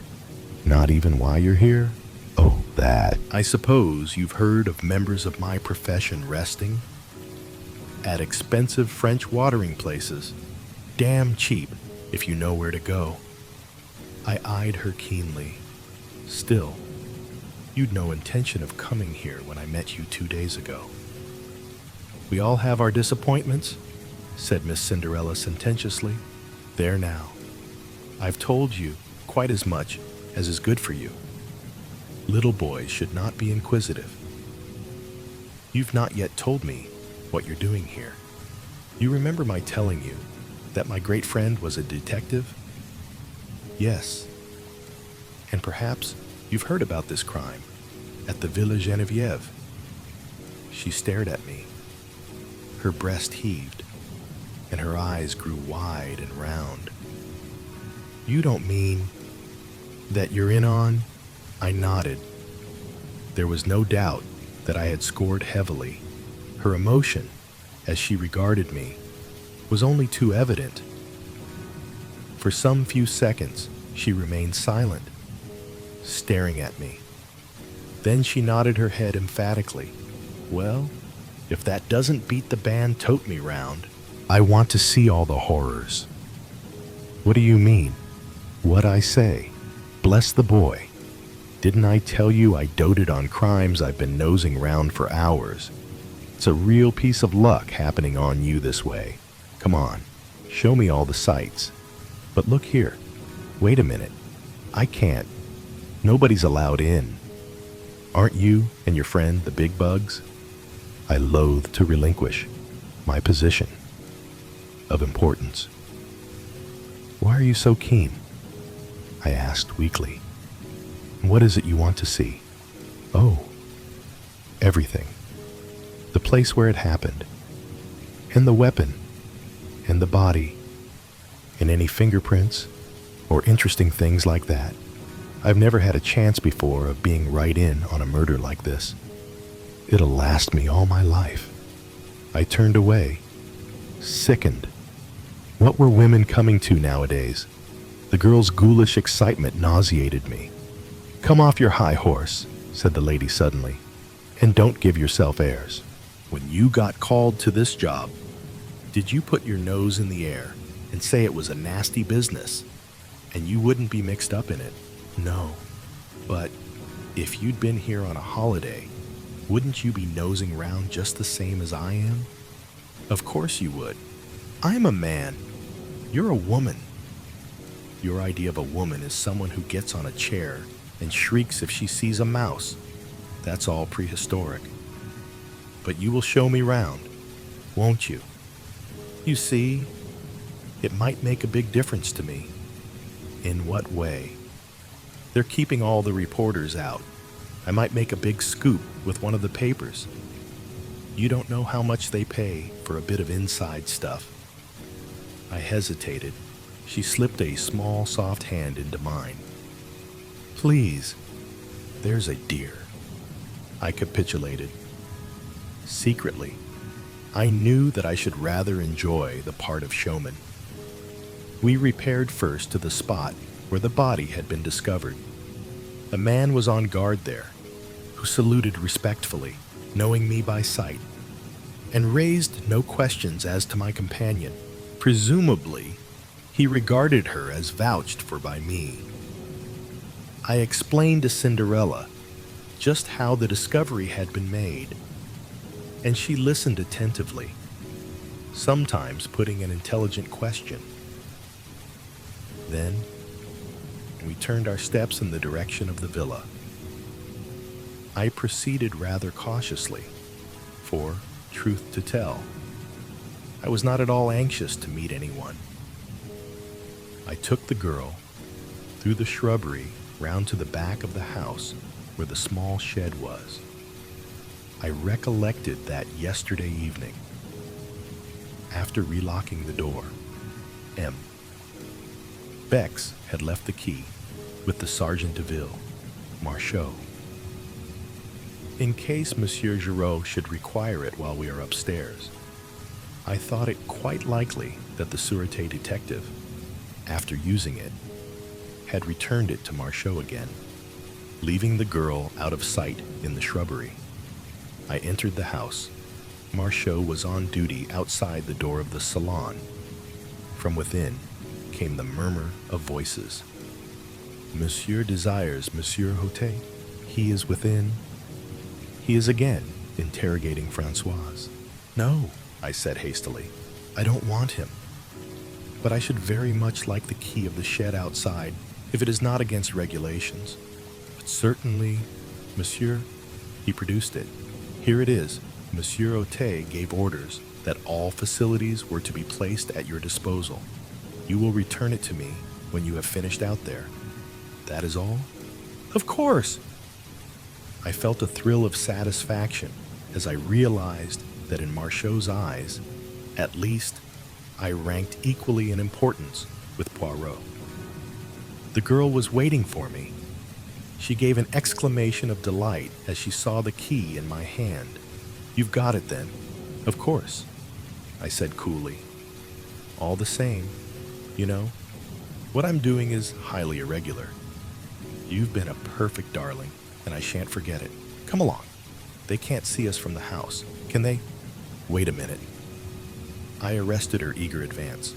Not even why you're here? Oh, that. I suppose you've heard of members of my profession resting at expensive French watering places. Damn cheap, if you know where to go. I eyed her keenly. Still, you'd no intention of coming here when I met you 2 days ago. We all have our disappointments, said Miss Cinderella sententiously. There now. I've told you quite as much as is good for you. Little boys should not be inquisitive. You've not yet told me what you're doing here. You remember my telling you that my great friend was a detective? Yes. And perhaps you've heard about this crime at the Villa Geneviève. She stared at me. Her breast heaved, and her eyes grew wide and round. You don't mean that you're in on? I nodded. There was no doubt that I had scored heavily. Her emotion, as she regarded me, was only too evident. For some few seconds, she remained silent, staring at me. Then she nodded her head emphatically. Well, if that doesn't beat the band tote me round, I want to see all the horrors. What do you mean? What I say? Bless the boy. Didn't I tell you I doted on crimes I've been nosing round for hours? It's a real piece of luck happening on you this way. Come on, show me all the sights. But look here. Wait a minute. I can't. Nobody's allowed in. Aren't you and your friend the big bugs? I loathe to relinquish my position of importance. Why are you so keen? I asked weakly. What is it you want to see? Oh, everything. The place where it happened, and the weapon, and the body, and any fingerprints, or interesting things like that. I've never had a chance before of being right in on a murder like this. It'll last me all my life. I turned away, sickened. What were women coming to nowadays? The girl's ghoulish excitement nauseated me. Come off your high horse, said the lady suddenly, and don't give yourself airs. When you got called to this job, did you put your nose in the air and say it was a nasty business, and you wouldn't be mixed up in it? No. But if you'd been here on a holiday, wouldn't you be nosing around just the same as I am? Of course you would. I'm a man. You're a woman. Your idea of a woman is someone who gets on a chair and shrieks if she sees a mouse. That's all prehistoric. But you will show me round, won't you? You see, it might make a big difference to me. In what way? They're keeping all the reporters out. I might make a big scoop with one of the papers. You don't know how much they pay for a bit of inside stuff. I hesitated. She slipped a small, soft hand into mine. Please, there's a dear. I capitulated. Secretly, I knew that I should rather enjoy the part of showman. We repaired first to the spot where the body had been discovered. A man was on guard there, who saluted respectfully, knowing me by sight, and raised no questions as to my companion. Presumably, he regarded her as vouched for by me. I explained to Cinderella just how the discovery had been made, and she listened attentively, sometimes putting an intelligent question. Then, we turned our steps in the direction of the villa. I proceeded rather cautiously, for, truth to tell, I was not at all anxious to meet anyone. I took the girl through the shrubbery round to the back of the house where the small shed was. I recollected that yesterday evening, after relocking the door, M. Bex had left the key with the Sergeant de Ville, Marchot, in case Monsieur Giraud should require it while we are upstairs. I thought it quite likely that the Sûreté detective, after using it, had returned it to Marchot again, leaving the girl out of sight in the shrubbery. I entered the house. Marchot was on duty outside the door of the salon. From within came the murmur of voices. Monsieur desires Monsieur Hôte. He is within. He is again interrogating Françoise. No, I said hastily. I don't want him. But I should very much like the key of the shed outside, if it is not against regulations. But certainly, Monsieur, he produced it. Here it is. Monsieur Hôte gave orders that all facilities were to be placed at your disposal. You will return it to me when you have finished out there. That is all? Of course! I felt a thrill of satisfaction as I realized that in Marchot's eyes, at least, I ranked equally in importance with Poirot. The girl was waiting for me. She gave an exclamation of delight as she saw the key in my hand. You've got it then? Of course, I said coolly. All the same, you know, what I'm doing is highly irregular. You've been a perfect darling, and I shan't forget it. Come along. They can't see us from the house, can they? Wait a minute. I arrested her eager advance.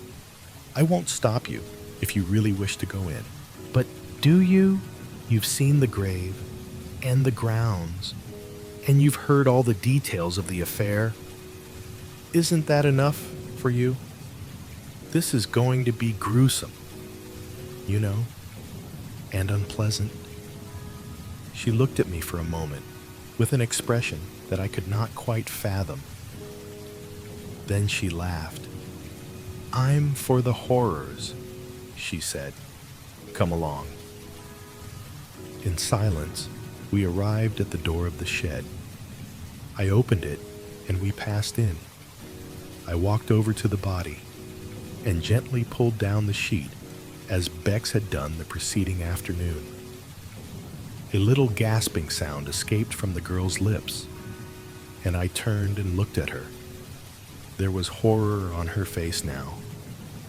I won't stop you if you really wish to go in. But do you? You've seen the grave and the grounds, and you've heard all the details of the affair. Isn't that enough for you? This is going to be gruesome, you know, and unpleasant. She looked at me for a moment with an expression that I could not quite fathom. Then she laughed. "I'm for the horrors," she said. "Come along." In silence, we arrived at the door of the shed. I opened it, and we passed in. I walked over to the body and gently pulled down the sheet as Bex had done the preceding afternoon. A little gasping sound escaped from the girl's lips, and I turned and looked at her. There was horror on her face now,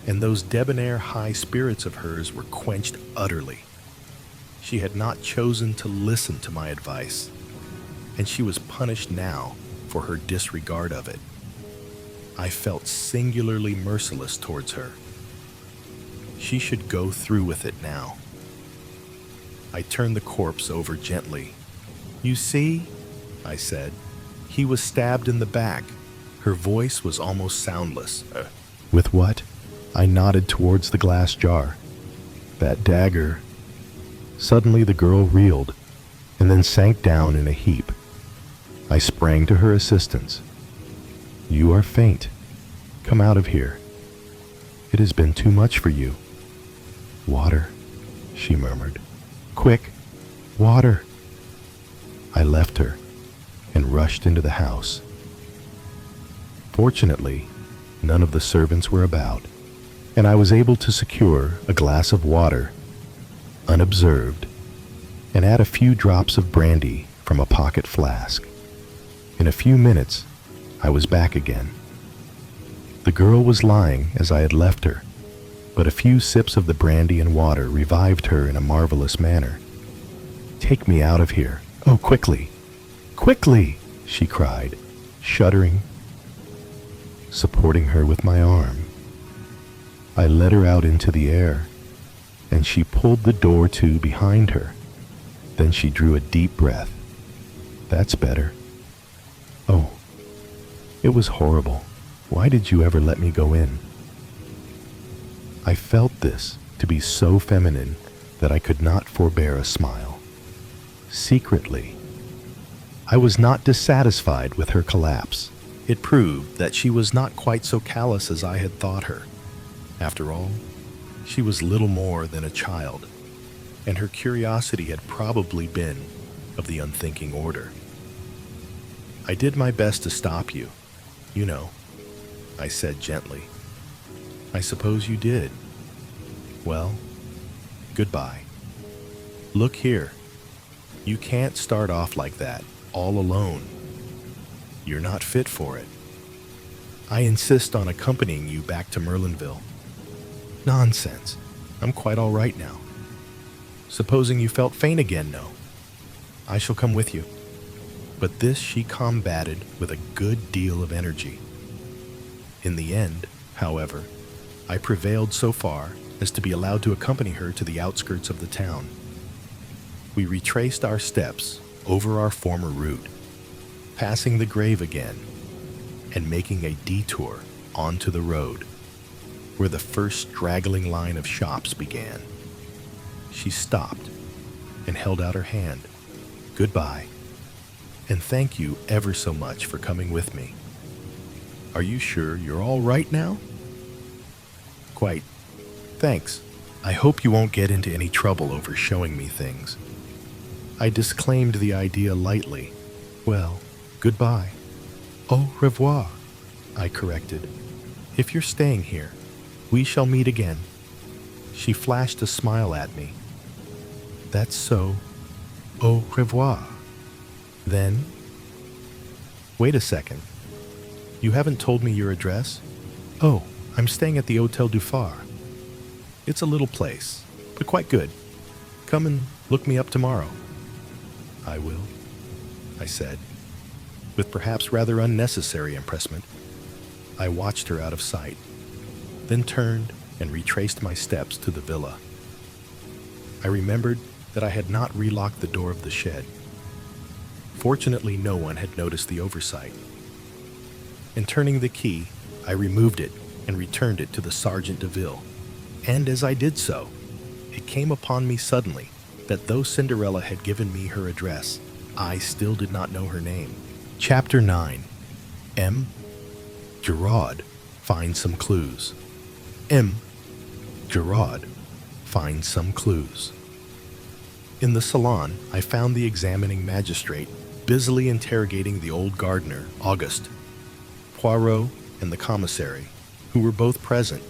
and those debonair high spirits of hers were quenched utterly. She had not chosen to listen to my advice, and she was punished now for her disregard of it. I felt singularly merciless towards her. She should go through with it now. I turned the corpse over gently. "You see," I said, "he was stabbed in the back." Her voice was almost soundless. "With what?" I nodded towards the glass jar. "That dagger." Suddenly the girl reeled, and then sank down in a heap. I sprang to her assistance. "You are faint. Come out of here. It has been too much for you." "Water," she murmured. "Quick, water." I left her and rushed into the house. Fortunately, none of the servants were about, and I was able to secure a glass of water, unobserved, and add a few drops of brandy from a pocket flask. In a few minutes, I was back again. The girl was lying as I had left her, but a few sips of the brandy and water revived her in a marvelous manner. "Take me out of here. Oh, quickly! Quickly!" she cried, shuddering. Supporting her with my arm, I led her out into the air, and she pulled the door to behind her. Then she drew a deep breath. "That's better." "Oh, it was horrible. Why did you ever let me go in?" I felt this to be so feminine that I could not forbear a smile. Secretly, I was not dissatisfied with her collapse. It proved that she was not quite so callous as I had thought her. After all, she was little more than a child, and her curiosity had probably been of the unthinking order. "I did my best to stop you, you know," I said gently. "I suppose you did. Well, goodbye. Look here, you can't start off like that, all alone. You're not fit for it. I insist on accompanying you back to Merlinville." "Nonsense. I'm quite all right now." "Supposing you felt faint again, no? I shall come with you." But this she combated with a good deal of energy. In the end, however, I prevailed so far as to be allowed to accompany her to the outskirts of the town. We retraced our steps over our former route, passing the grave again, and making a detour onto the road, where the first straggling line of shops began. She stopped and held out her hand. "Goodbye, and thank you ever so much for coming with me. Are you sure you're all right now?" "Quite. Thanks. I hope you won't get into any trouble over showing me things." I disclaimed the idea lightly. "Well, goodbye." "Au revoir," I corrected. "If you're staying here, we shall meet again." She flashed a smile at me. "That's so. Au revoir. Then, wait a second. You haven't told me your address?" "Oh, I'm staying at the Hôtel du Phare. It's a little place, but quite good. Come and look me up tomorrow." "I will," I said, with perhaps rather unnecessary empressement. I watched her out of sight, then turned and retraced my steps to the villa. I remembered that I had not relocked the door of the shed. Fortunately, no one had noticed the oversight. And turning the key, I removed it and returned it to the Sergeant de Ville. And as I did so, it came upon me suddenly that though Cinderella had given me her address, I still did not know her name. Chapter 9. M. Gerard finds some clues. M. Gerard finds some clues. In the salon, I found the examining magistrate busily interrogating the old gardener, Auguste. Poirot and the commissary, who were both present,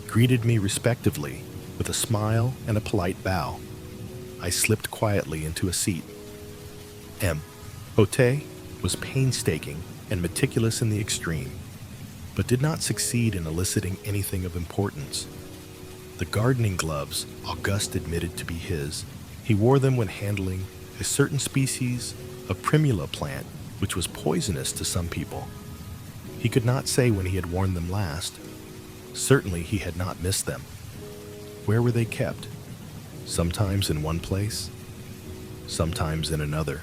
greeted me respectively with a smile and a polite bow. I slipped quietly into a seat. M. Hotet was painstaking and meticulous in the extreme, but did not succeed in eliciting anything of importance. The gardening gloves Auguste admitted to be his. He wore them when handling a certain species of primula plant which was poisonous to some people. He could not say when he had worn them last. Certainly he had not missed them. Where were they kept? Sometimes in one place, sometimes in another.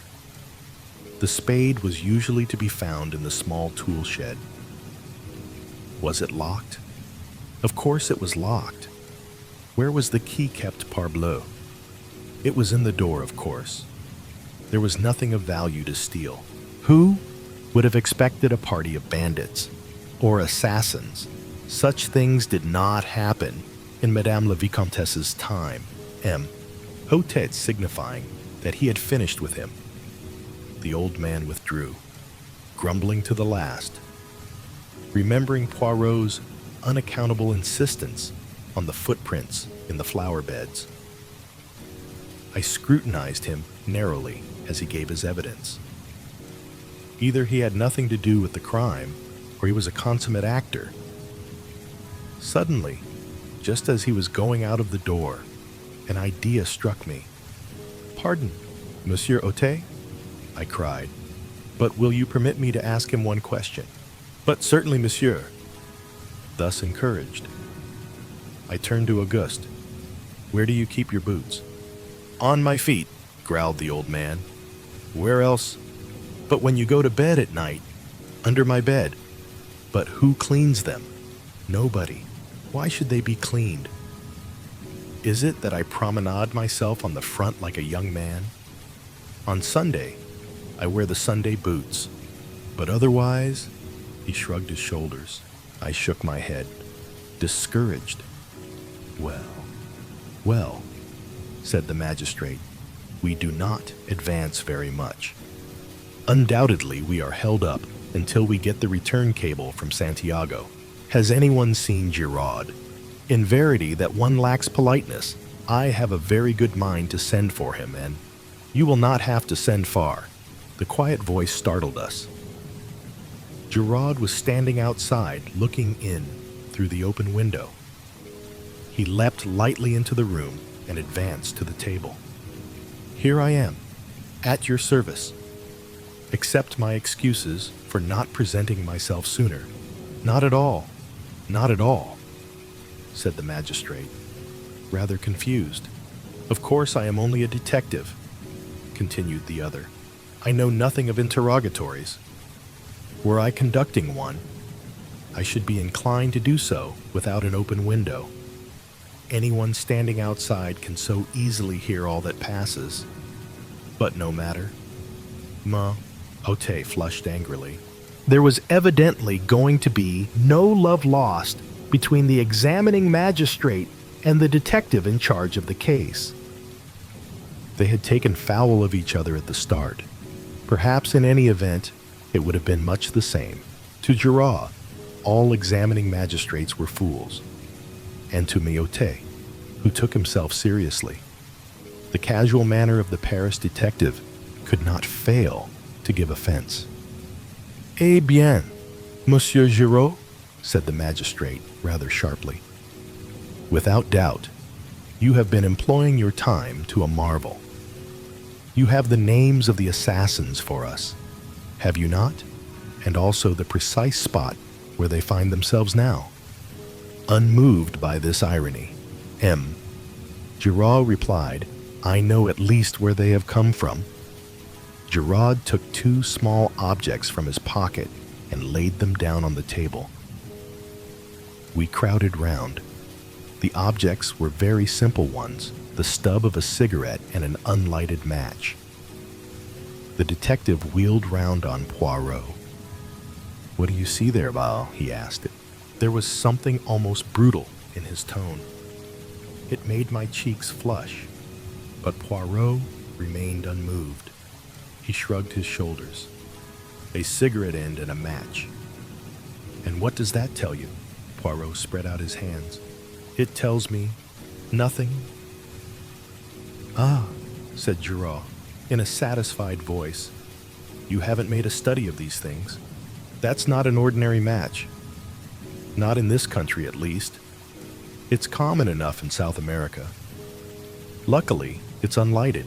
The spade was usually to be found in the small tool shed. Was it locked? Of course it was locked. Where was the key kept, parbleu? It was in the door, of course. There was nothing of value to steal. Who would have expected a party of bandits or assassins? Such things did not happen in Madame la Vicomtesse's time. M. Hotet signifying that he had finished with him. The old man withdrew, grumbling to the last, remembering Poirot's unaccountable insistence on the footprints in the flower beds. I scrutinized him narrowly as he gave his evidence. Either he had nothing to do with the crime, or he was a consummate actor. Suddenly, just as he was going out of the door, an idea struck me. "Pardon, Monsieur Hotet?" I cried. "But will you permit me to ask him one question?" "But certainly, monsieur." Thus encouraged, I turned to Auguste. "Where do you keep your boots?" "On my feet," growled the old man. "Where else? But when you go to bed at night, under my bed." "But who cleans them?" "Nobody. Why should they be cleaned?" Is it that I promenade myself on the front like a young man? On Sunday, I wear the Sunday boots, but otherwise, he shrugged his shoulders. I shook my head, discouraged. Well, said the magistrate, we do not advance very much. Undoubtedly, we are held up until we get the return cable from Santiago. Has anyone seen Gerard? In verity, that one lacks politeness. I have a very good mind to send for him, and you will not have to send far. The quiet voice startled us. Gerard was standing outside, looking in through the open window. He leapt lightly into the room and advanced to the table. "Here I am, at your service. Accept my excuses for not presenting myself sooner." "Not at all, not at all," said the magistrate, rather confused. "Of course I am only a detective," continued the other. "I know nothing of interrogatories. Were I conducting one, I should be inclined to do so without an open window. Anyone standing outside can so easily hear all that passes. But no matter." Hotet flushed angrily. There was evidently going to be no love lost between the examining magistrate and the detective in charge of the case. They had taken foul of each other at the start. Perhaps in any event, it would have been much the same. To Gerard, all examining magistrates were fools, and to Hotet, who took himself seriously. The casual manner of the Paris detective could not fail to give offense. "Eh bien, Monsieur Giraud," said the magistrate rather sharply. "Without doubt, you have been employing your time to a marvel. You have the names of the assassins for us, have you not? And also the precise spot where they find themselves now." Unmoved by this irony, Gerard replied, "I know at least where they have come from." Gerard took two small objects from his pocket and laid them down on the table. We crowded round. The objects were very simple ones, the stub of a cigarette and an unlighted match. The detective wheeled round on Poirot. "What do you see there, Val?" he asked. There was something almost brutal in his tone. It made my cheeks flush, but Poirot remained unmoved. He shrugged his shoulders. "A cigarette end and a match." "And what does that tell you?" Poirot spread out his hands. "It tells me nothing." "Ah," said Giraud, in a satisfied voice. "You haven't made a study of these things. That's not an ordinary match. Not in this country, at least. It's common enough in South America. Luckily, it's unlighted.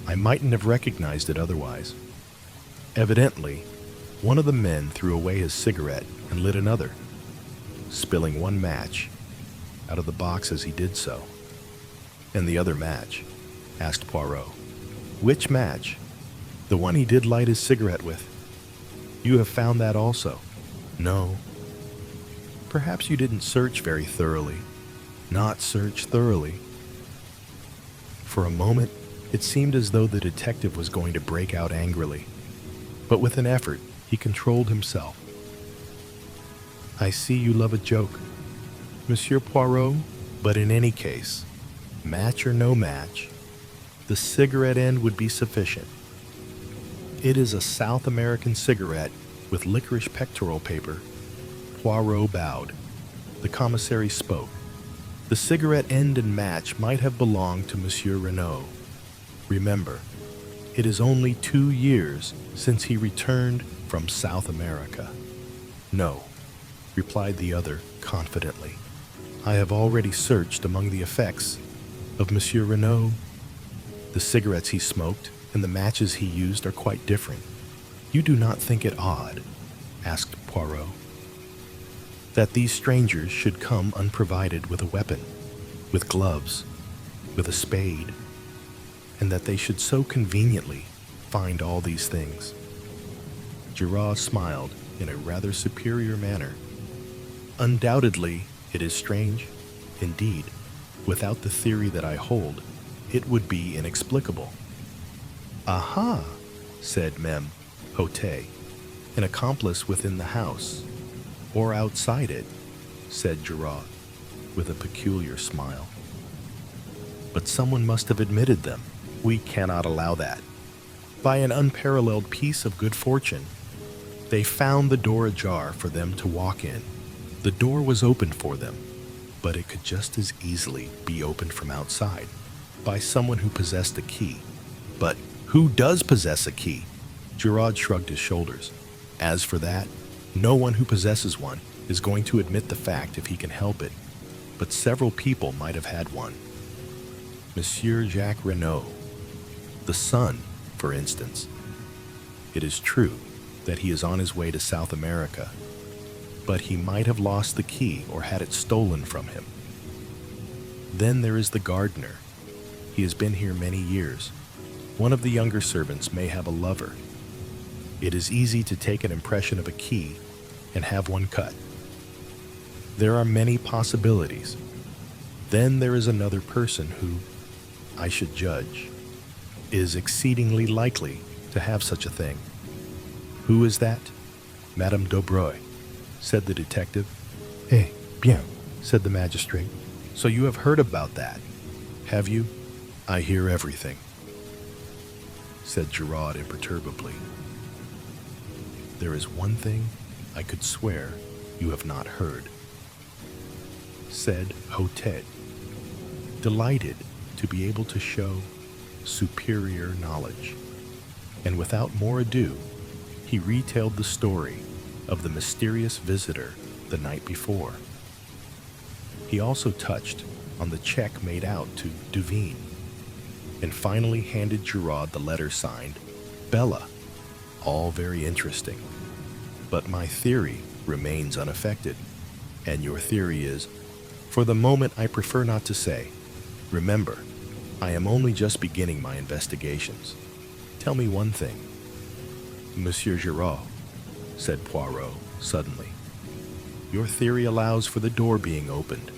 I mightn't have recognized it otherwise. Evidently, one of the men threw away his cigarette and lit another, spilling one match out of the box as he did so." "And the other match?" asked Poirot. "Which match?" "The one he did light his cigarette with." "You have found that also?" "No." "Perhaps you didn't search very thoroughly." "Not search thoroughly." For a moment, it seemed as though the detective was going to break out angrily, but with an effort, he controlled himself. "I see you love a joke, Monsieur Poirot, but in any case, match or no match, the cigarette end would be sufficient. It is a South American cigarette with licorice pectoral paper." Poirot bowed. The commissary spoke. "The cigarette end and match might have belonged to Monsieur Renaud. Remember, it is only 2 years since he returned from South America." "No," replied the other confidently. "I have already searched among the effects of Monsieur Renaud. The cigarettes he smoked and the matches he used are quite different. You do not think it odd," asked Poirot, "that these strangers should come unprovided with a weapon, with gloves, with a spade, and that they should so conveniently find all these things?" Giraud smiled in a rather superior manner. "Undoubtedly, it is strange. Indeed, without the theory that I hold, it would be inexplicable." "Aha," said Mem Hotet, "an accomplice within the house, or outside it," said Giraud, with a peculiar smile. "But someone must have admitted them. We cannot allow that. By an unparalleled piece of good fortune, they found the door ajar for them to walk in. The door was opened for them, but it could just as easily be opened from outside, by someone who possessed a key." "But who does possess a key?" Giraud shrugged his shoulders. "As for that, no one who possesses one is going to admit the fact if he can help it, but several people might have had one. Monsieur Jacques Renaud, the son, for instance. It is true that he is on his way to South America, but he might have lost the key or had it stolen from him. Then there is the gardener. He has been here many years. One of the younger servants may have a lover. It is easy to take an impression of a key and have one cut. There are many possibilities. Then there is another person who, I should judge, is exceedingly likely to have such a thing." "Who is that?" "Madame Dobreuil," said the detective. "Eh bien," said the magistrate. "So you have heard about that, have you?" "I hear everything," said Giraud imperturbably. "There is one thing I could swear you have not heard," said Hotet, delighted to be able to show superior knowledge. And without more ado, he retailed the story of the mysterious visitor the night before. He also touched on the check made out to Duveen, and finally handed Giraud the letter signed Bella. All very interesting. But my theory remains unaffected. And your theory is, for the moment I prefer not to say. Remember, I am only just beginning my investigations. Tell me one thing." "Monsieur Giraud," said Poirot suddenly, "your theory allows for the door being opened.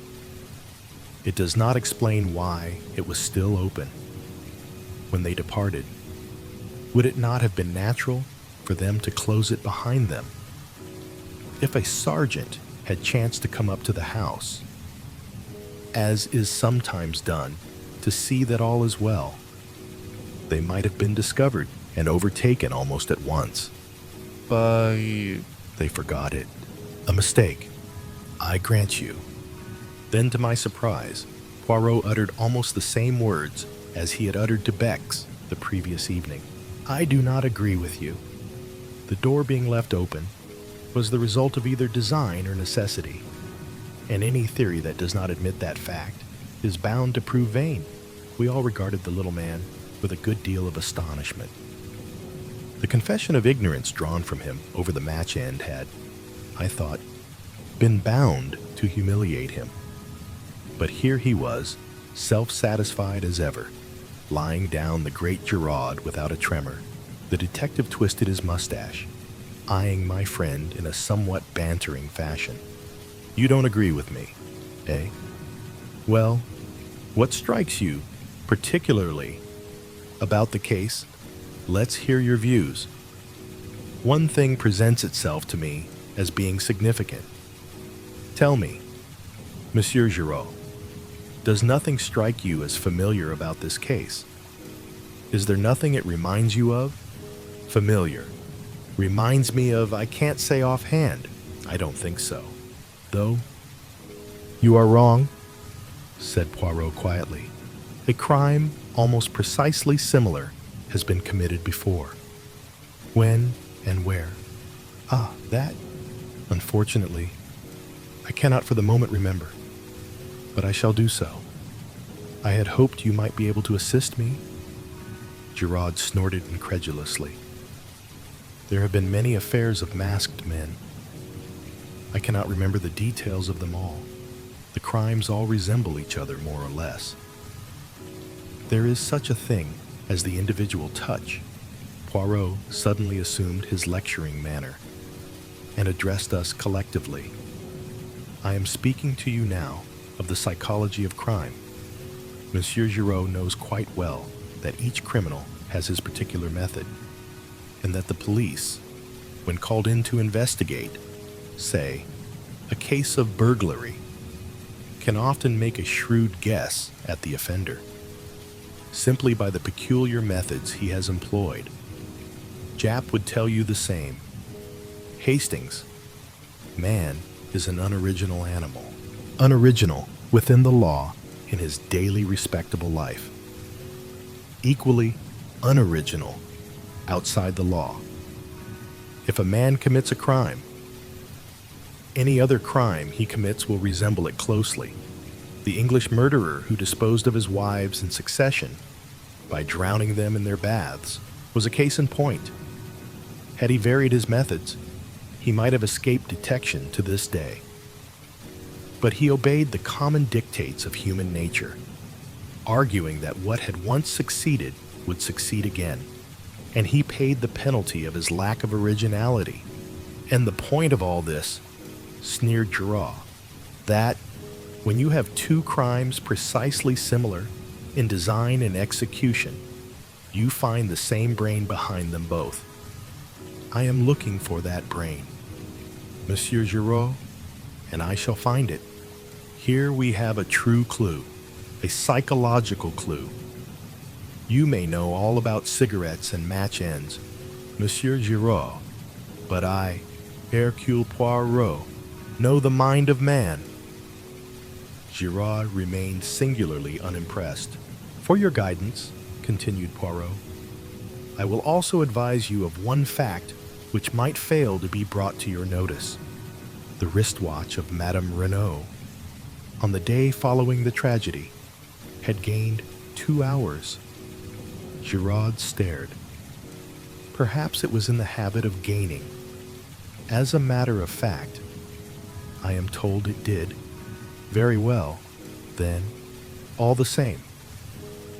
It does not explain why it was still open when they departed. Would it not have been natural for them to close it behind them? If a sergeant had chanced to come up to the house, as is sometimes done, to see that all is well, they might have been discovered and overtaken almost at once. By... They forgot it. A mistake, I grant you. Then, to my surprise, Poirot uttered almost the same words as he had uttered to Bex the previous evening. I do not agree with you. The door being left open was the result of either design or necessity, and any theory that does not admit that fact is bound to prove vain. We all regarded the little man with a good deal of astonishment. The confession of ignorance drawn from him over the match end had, I thought, been bound to humiliate him. But here he was, self-satisfied as ever, lying down the great Gerard without a tremor. The detective twisted his mustache, eyeing my friend in a somewhat bantering fashion. You don't agree with me, eh? Well, what strikes you particularly about the case? Let's hear your views. One thing presents itself to me as being significant. Tell me, Monsieur Giraud, does nothing strike you as familiar about this case? Is there nothing it reminds you of? Familiar. Reminds me of, I can't say offhand. I don't think so. Though, you are wrong, said Poirot quietly. A crime almost precisely similar has been committed before. When and where? Ah, that, unfortunately, I cannot for the moment remember, but I shall do so. I had hoped you might be able to assist me. Gerard snorted incredulously. There have been many affairs of masked men. I cannot remember the details of them all. The crimes all resemble each other more or less. There is such a thing as the individual touch. Poirot suddenly assumed his lecturing manner and addressed us collectively. I am speaking to you now of the psychology of crime. Monsieur Giraud knows quite well that each criminal has his particular method, and that the police, when called in to investigate, say, a case of burglary, can often make a shrewd guess at the offender, simply by the peculiar methods he has employed. Jap would tell you the same. Hastings, man is an unoriginal animal, unoriginal within the law in his daily respectable life, equally unoriginal outside the law. If a man commits a crime, any other crime he commits will resemble it closely. The English murderer who disposed of his wives in succession by drowning them in their baths was a case in point. Had he varied his methods, he might have escaped detection to this day. But he obeyed the common dictates of human nature, arguing that what had once succeeded would succeed again, and he paid the penalty of his lack of originality. And the point of all this, sneered Giraud, that when you have two crimes precisely similar in design and execution, you find the same brain behind them both. I am looking for that brain, Monsieur Giraud, and I shall find it. Here we have a true clue, a psychological clue. You may know all about cigarettes and match ends, Monsieur Giraud, but I, Hercule Poirot, know the mind of man. Giraud remained singularly unimpressed. For your guidance, continued Poirot, I will also advise you of one fact which might fail to be brought to your notice. The wristwatch of Madame Renaud, on the day following the tragedy, had gained 2 hours. Giraud stared. Perhaps it was in the habit of gaining. As a matter of fact, I am told it did. Very well, then, all the same.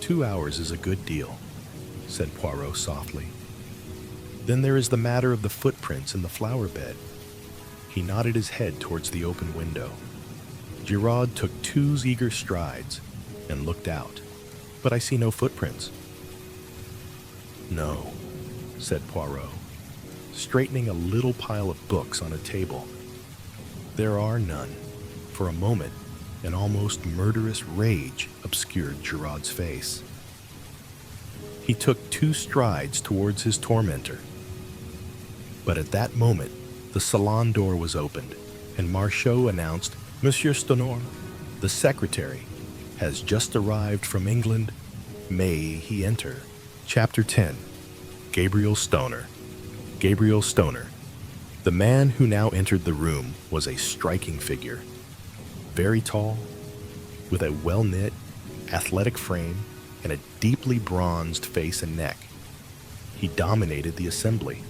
2 hours is a good deal, said Poirot softly. Then there is the matter of the footprints in the flower bed. He nodded his head towards the open window. Giraud took 2 eager strides and looked out, but I see no footprints. "No," said Poirot, straightening a little pile of books on a table. "There are none." For a moment, an almost murderous rage obscured Giraud's face. He took 2 strides towards his tormentor. But at that moment, the salon door was opened, and Marchot announced, "Monsieur Stenor, the secretary, has just arrived from England. May he enter?" Chapter 10. Gabriel Stoner. Gabriel Stoner. The man who now entered the room was a striking figure. Very tall, with a well-knit, athletic frame and a deeply bronzed face and neck. He dominated the assembly.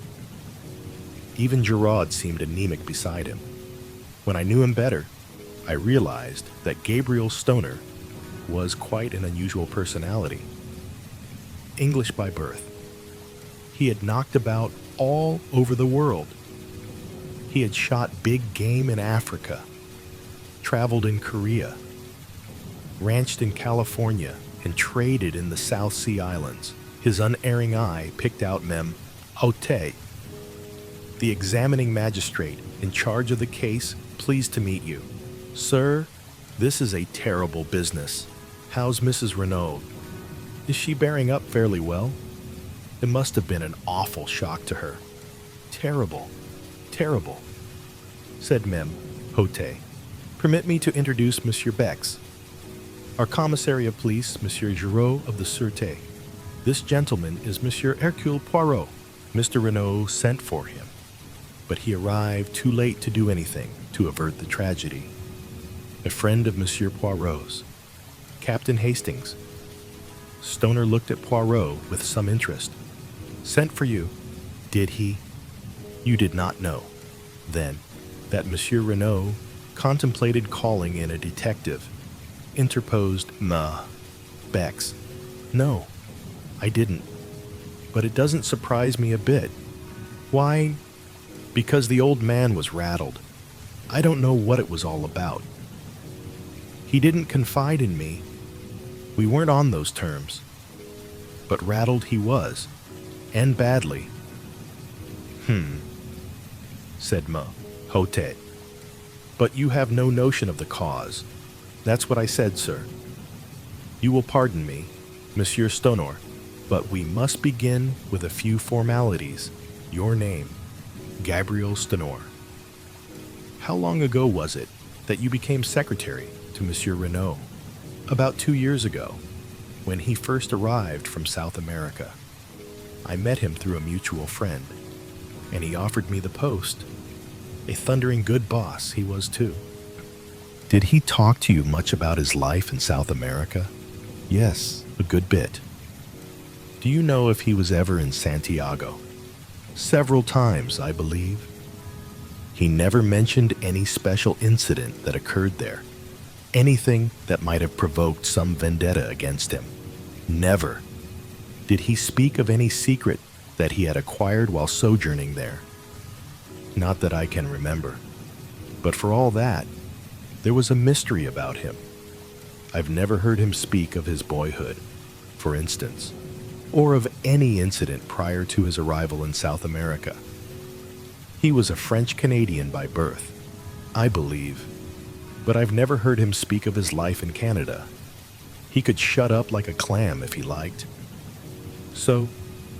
Even Giraud seemed anemic beside him. When I knew him better, I realized that Gabriel Stoner was quite an unusual personality. English by birth, he had knocked about all over the world. He had shot big game in Africa, traveled in Korea, ranched in California, and traded in the South Sea Islands. His unerring eye picked out Mem Haute. The examining magistrate in charge of the case, "Pleased to meet you. Sir, this is a terrible business. How's Mrs. Renaud? Is she bearing up fairly well? It must have been an awful shock to her." "Terrible, terrible," said Mem Haute. "Permit me to introduce Monsieur Bex, our commissary of police, Monsieur Giraud of the Sûreté. This gentleman is Monsieur Hercule Poirot." Mr. Renaud sent for him, but he arrived too late to do anything to avert the tragedy. A friend of Monsieur Poirot's, Captain Hastings. Stoner looked at Poirot with some interest. "Sent for you, did he? You did not know, then, that Monsieur Renaud contemplated calling in a detective?" Interposed Bex. "No, I didn't. But it doesn't surprise me a bit. Why? Because the old man was rattled. I don't know what it was all about. He didn't confide in me. We weren't on those terms. But rattled he was, and badly." Said Haute. "But you have no notion of the cause. That's what I said, sir. You will pardon me, Monsieur Stoner, but we must begin with a few formalities. Your name, Gabriel Stoner. How long ago was it that you became secretary to Monsieur Renaud?" "About 2 years ago, when he first arrived from South America. I met him through a mutual friend, and he offered me the post. A thundering good boss he was, too." "Did he talk to you much about his life in South America?" "Yes, a good bit." "Do you know if he was ever in Santiago?" "Several times, I believe." "He never mentioned any special incident that occurred there? Anything that might have provoked some vendetta against him?" "Never." "Did he speak of any secret that he had acquired while sojourning there?" "Not that I can remember. But for all that, there was a mystery about him. I've never heard him speak of his boyhood, for instance, or of any incident prior to his arrival in South America. He was a French-Canadian by birth, I believe, but I've never heard him speak of his life in Canada. He could shut up like a clam if he liked. So,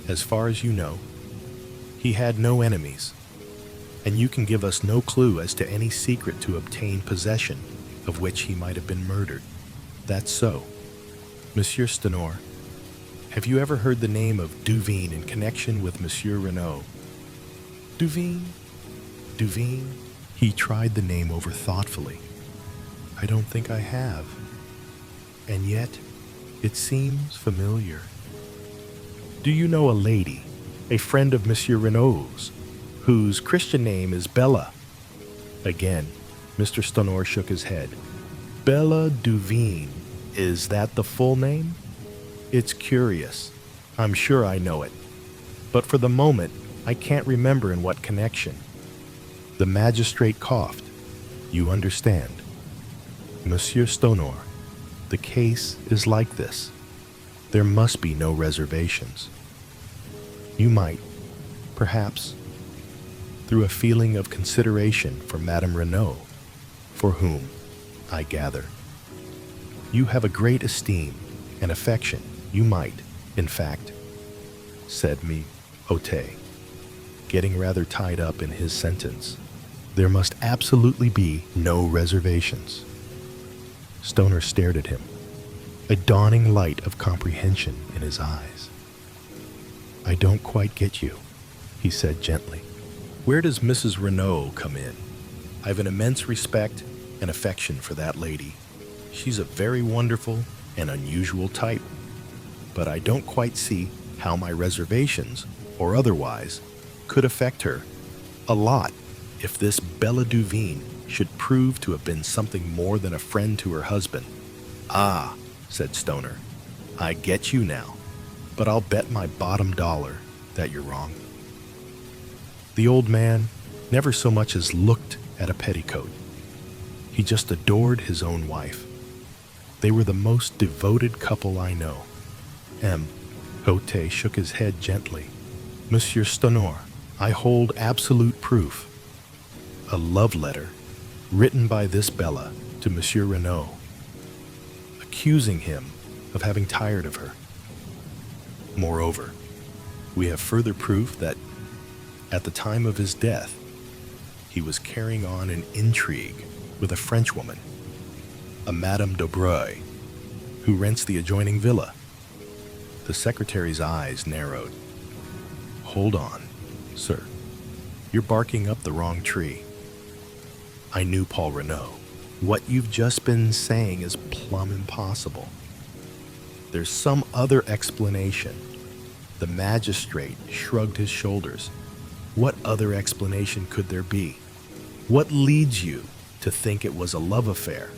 as far as you know, he had no enemies, and you can give us no clue as to any secret to obtain possession of which he might have been murdered. That's so. Monsieur Stenor, have you ever heard the name of Duveen in connection with Monsieur Renaud?" "Duveen? Duveen?" He tried the name over thoughtfully. "I don't think I have. And yet, it seems familiar. Do you know a lady, a friend of Monsieur Renaud's, whose Christian name is Bella?" Again, Mr. Stenor shook his head. "Bella Duveen. Is that the full name? It's curious. I'm sure I know it. But for the moment, I can't remember in what connection." The magistrate coughed. "You understand." Monsieur Stonor, the case is like this. There must be no reservations. You might, perhaps, through a feeling of consideration for Madame Renaud, for whom, I gather, you have a great esteem and affection, you might, in fact, said me, Ote, getting rather tied up in his sentence. There must absolutely be no reservations. Stoner stared at him, a dawning light of comprehension in his eyes. I don't quite get you, he said gently. Where does Mrs. Renaud come in? I've an immense respect and affection for that lady. She's a very wonderful and unusual type, but I don't quite see how my reservations, or otherwise, could affect her. A lot, if this Bella Duveen should prove to have been something more than a friend to her husband. Ah, said Stoner, I get you now, but I'll bet my bottom dollar that you're wrong. The old man never so much as looked at a petticoat. He just adored his own wife. They were the most devoted couple I know. Hote shook his head gently. Monsieur Stonor, I hold absolute proof. A love letter written by this Bella to Monsieur Renaud, accusing him of having tired of her. Moreover, we have further proof that at the time of his death, he was carrying on an intrigue with a Frenchwoman, a Madame d'Aubray, who rents the adjoining villa. The secretary's eyes narrowed. Hold on, sir. You're barking up the wrong tree. I knew Paul Renaud. What you've just been saying is plumb impossible. There's some other explanation. The magistrate shrugged his shoulders. What other explanation could there be? What leads you to think it was a love affair?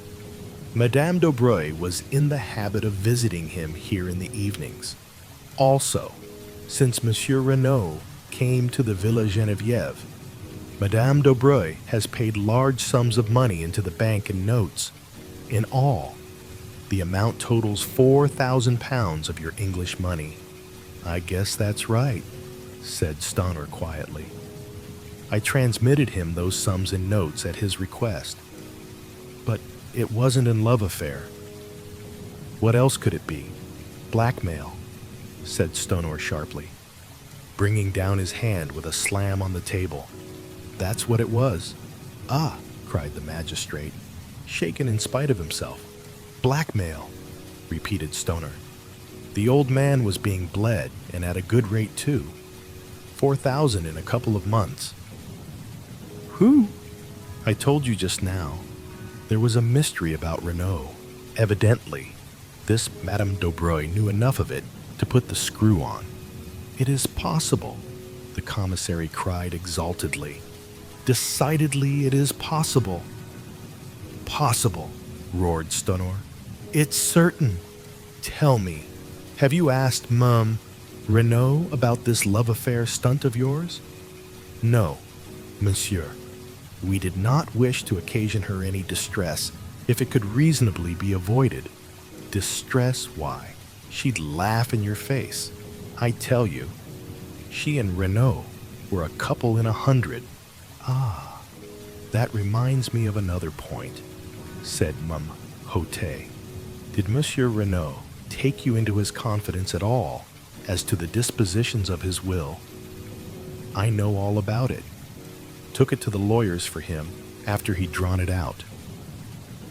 Madame d'Aubray was in the habit of visiting him here in the evenings. Also, since Monsieur Renaud came to the Villa Geneviève, Madame d'Aubray has paid large sums of money into the bank in notes. In all, the amount totals £4,000 of your English money. I guess that's right, said Stoner quietly. I transmitted him those sums in notes at his request. But it wasn't a love affair. What else could it be? Blackmail, said Stoner sharply, bringing down his hand with a slam on the table. That's what it was. Ah, cried the magistrate, shaken in spite of himself. Blackmail, repeated Stoner. The old man was being bled, and at a good rate too. 4,000 in a couple of months. Who? I told you just now. There was a mystery about Renaud. Evidently, this Madame d'Aubray knew enough of it to put the screw on. It is possible, the commissary cried exaltedly. Decidedly, it is possible. Possible, roared Stoner. It's certain. Tell me, have you asked Renaud about this love affair stunt of yours? No, monsieur. We did not wish to occasion her any distress if it could reasonably be avoided. Distress, why? She'd laugh in your face. I tell you, she and Renaud were a couple in 100. Ah, that reminds me of another point, said Hote. Did Monsieur Renaud take you into his confidence at all as to the dispositions of his will? I know all about it. Took it to the lawyers for him after he'd drawn it out.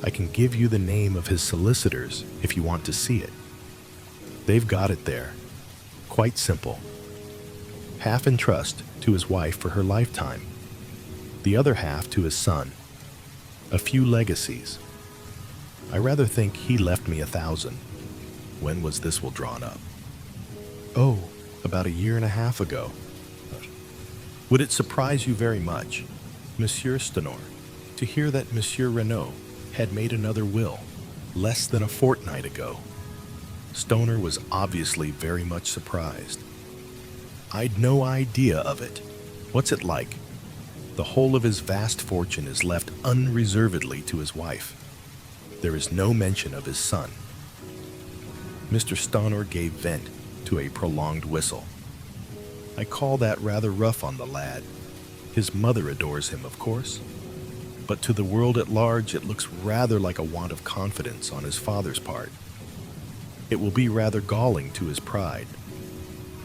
I can give you the name of his solicitors if you want to see it. They've got it there. Quite simple. Half in trust to his wife for her lifetime. The other half to his son. A few legacies. I rather think he left me 1,000. When was this will drawn up? Oh, about 1.5 years ago. Would it surprise you very much, Monsieur Stonor, to hear that Monsieur Renaud had made another will less than a fortnight ago? Stoner was obviously very much surprised. I'd no idea of it. What's it like? The whole of his vast fortune is left unreservedly to his wife. There is no mention of his son. Mr. Stoner gave vent to a prolonged whistle. I call that rather rough on the lad. His mother adores him, of course, but to the world at large it looks rather like a want of confidence on his father's part. It will be rather galling to his pride.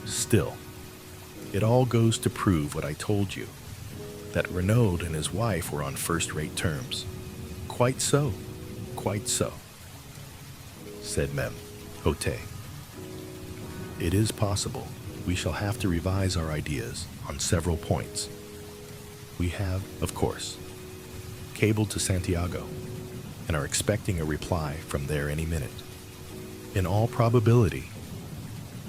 Still, it all goes to prove what I told you, that Renaud and his wife were on first-rate terms. Quite so, said Mem Hote. It is possible we shall have to revise our ideas on several points. We have, of course, cabled to Santiago and are expecting a reply from there any minute. In all probability,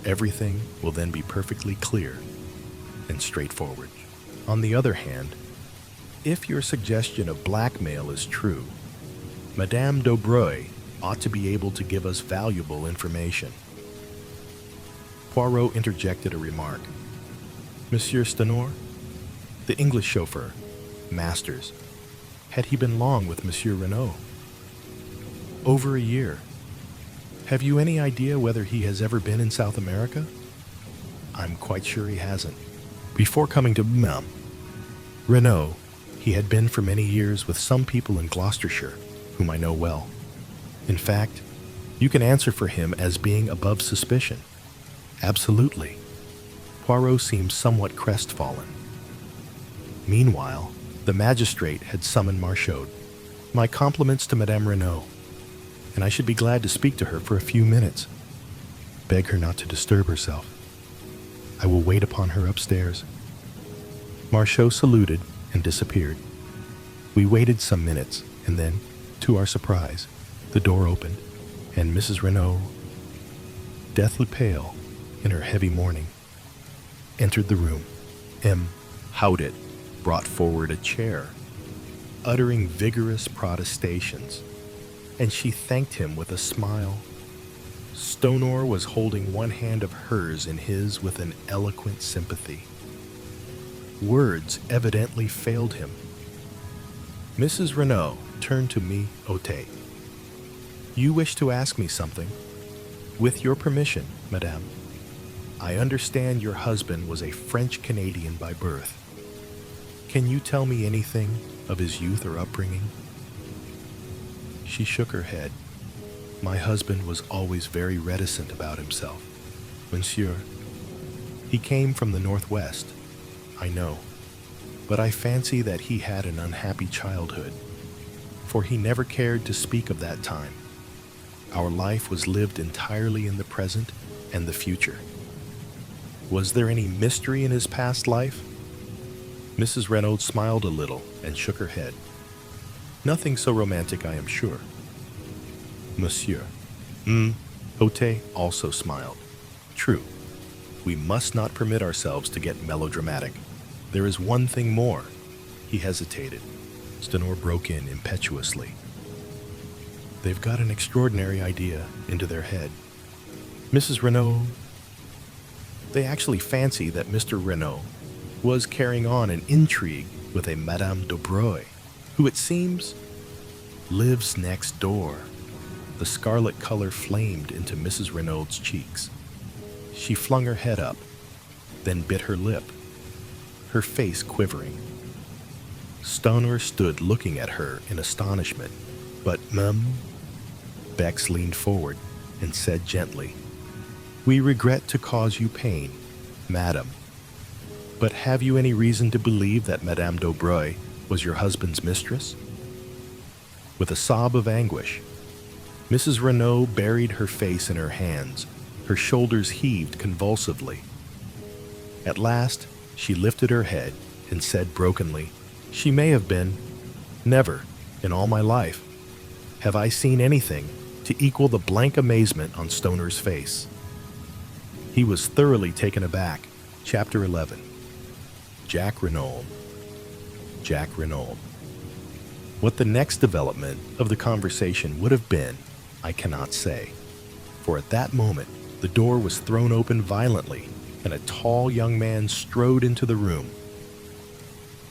everything will then be perfectly clear and straightforward. On the other hand, if your suggestion of blackmail is true, Madame d'Aubroy ought to be able to give us valuable information. Poirot interjected a remark. Monsieur Stenor, the English chauffeur, Masters, had he been long with Monsieur Renaud? Over a year. Have you any idea whether he has ever been in South America? I'm quite sure he hasn't. Before coming to Renaud, he had been for many years with some people in Gloucestershire, whom I know well. In fact, you can answer for him as being above suspicion. Absolutely. Poirot seemed somewhat crestfallen. Meanwhile, the magistrate had summoned Marchaud. My compliments to Madame Renaud, and I should be glad to speak to her for a few minutes. Beg her not to disturb herself. I will wait upon her upstairs. Marchaud saluted and disappeared. We waited some minutes, and then, to our surprise, the door opened, and Mrs. Renaud, deathly pale in her heavy mourning, entered the room. M. Howdett brought forward a chair, uttering vigorous protestations, and she thanked him with a smile. Stonor was holding one hand of hers in his with an eloquent sympathy. Words evidently failed him. Mrs. Renaud turned to me Hote. You wish to ask me something? With your permission, madame. I understand your husband was a French-Canadian by birth. Can you tell me anything of his youth or upbringing? She shook her head. My husband was always very reticent about himself. Monsieur, he came from the Northwest, I know, but I fancy that he had an unhappy childhood, for he never cared to speak of that time. Our life was lived entirely in the present and the future. Was there any mystery in his past life? Mrs. Renaud smiled a little and shook her head. Nothing so romantic, I am sure. Monsieur. Hote also smiled. True. We must not permit ourselves to get melodramatic. There is one thing more. He hesitated. Stenor broke in impetuously. They've got an extraordinary idea into their head. Mrs. Renaud, they actually fancy that Mr. Renaud was carrying on an intrigue with a Madame d'Aubroy, who it seems lives next door. The scarlet color flamed into Mrs. Renaud's cheeks. She flung her head up, then bit her lip, her face quivering. Stoner stood looking at her in astonishment, but Bex leaned forward and said gently, We regret to cause you pain, madam, but have you any reason to believe that Madame d'Aubroy was your husband's mistress? With a sob of anguish, Mrs. Renaud buried her face in her hands. Her shoulders heaved convulsively. At last, she lifted her head and said brokenly, She may have been. Never, in all my life, have I seen anything to equal the blank amazement on Stoner's face. He was thoroughly taken aback. Chapter 11. Jack Renaud. What the next development of the conversation would have been, I cannot say, for at that moment the door was thrown open violently and a tall young man strode into the room.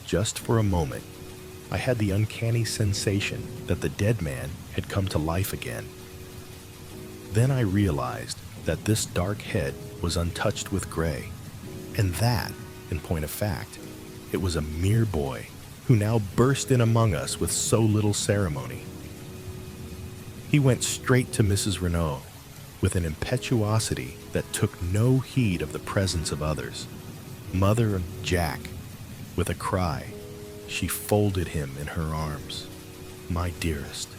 Just for a moment, I had the uncanny sensation that the dead man had come to life again. Then I realized that this dark head was untouched with gray, and that, in point of fact, it was a mere boy who now burst in among us with so little ceremony. He went straight to Mrs. Renaud with an impetuosity that took no heed of the presence of others. Mother and Jack, with a cry, she folded him in her arms. "My dearest,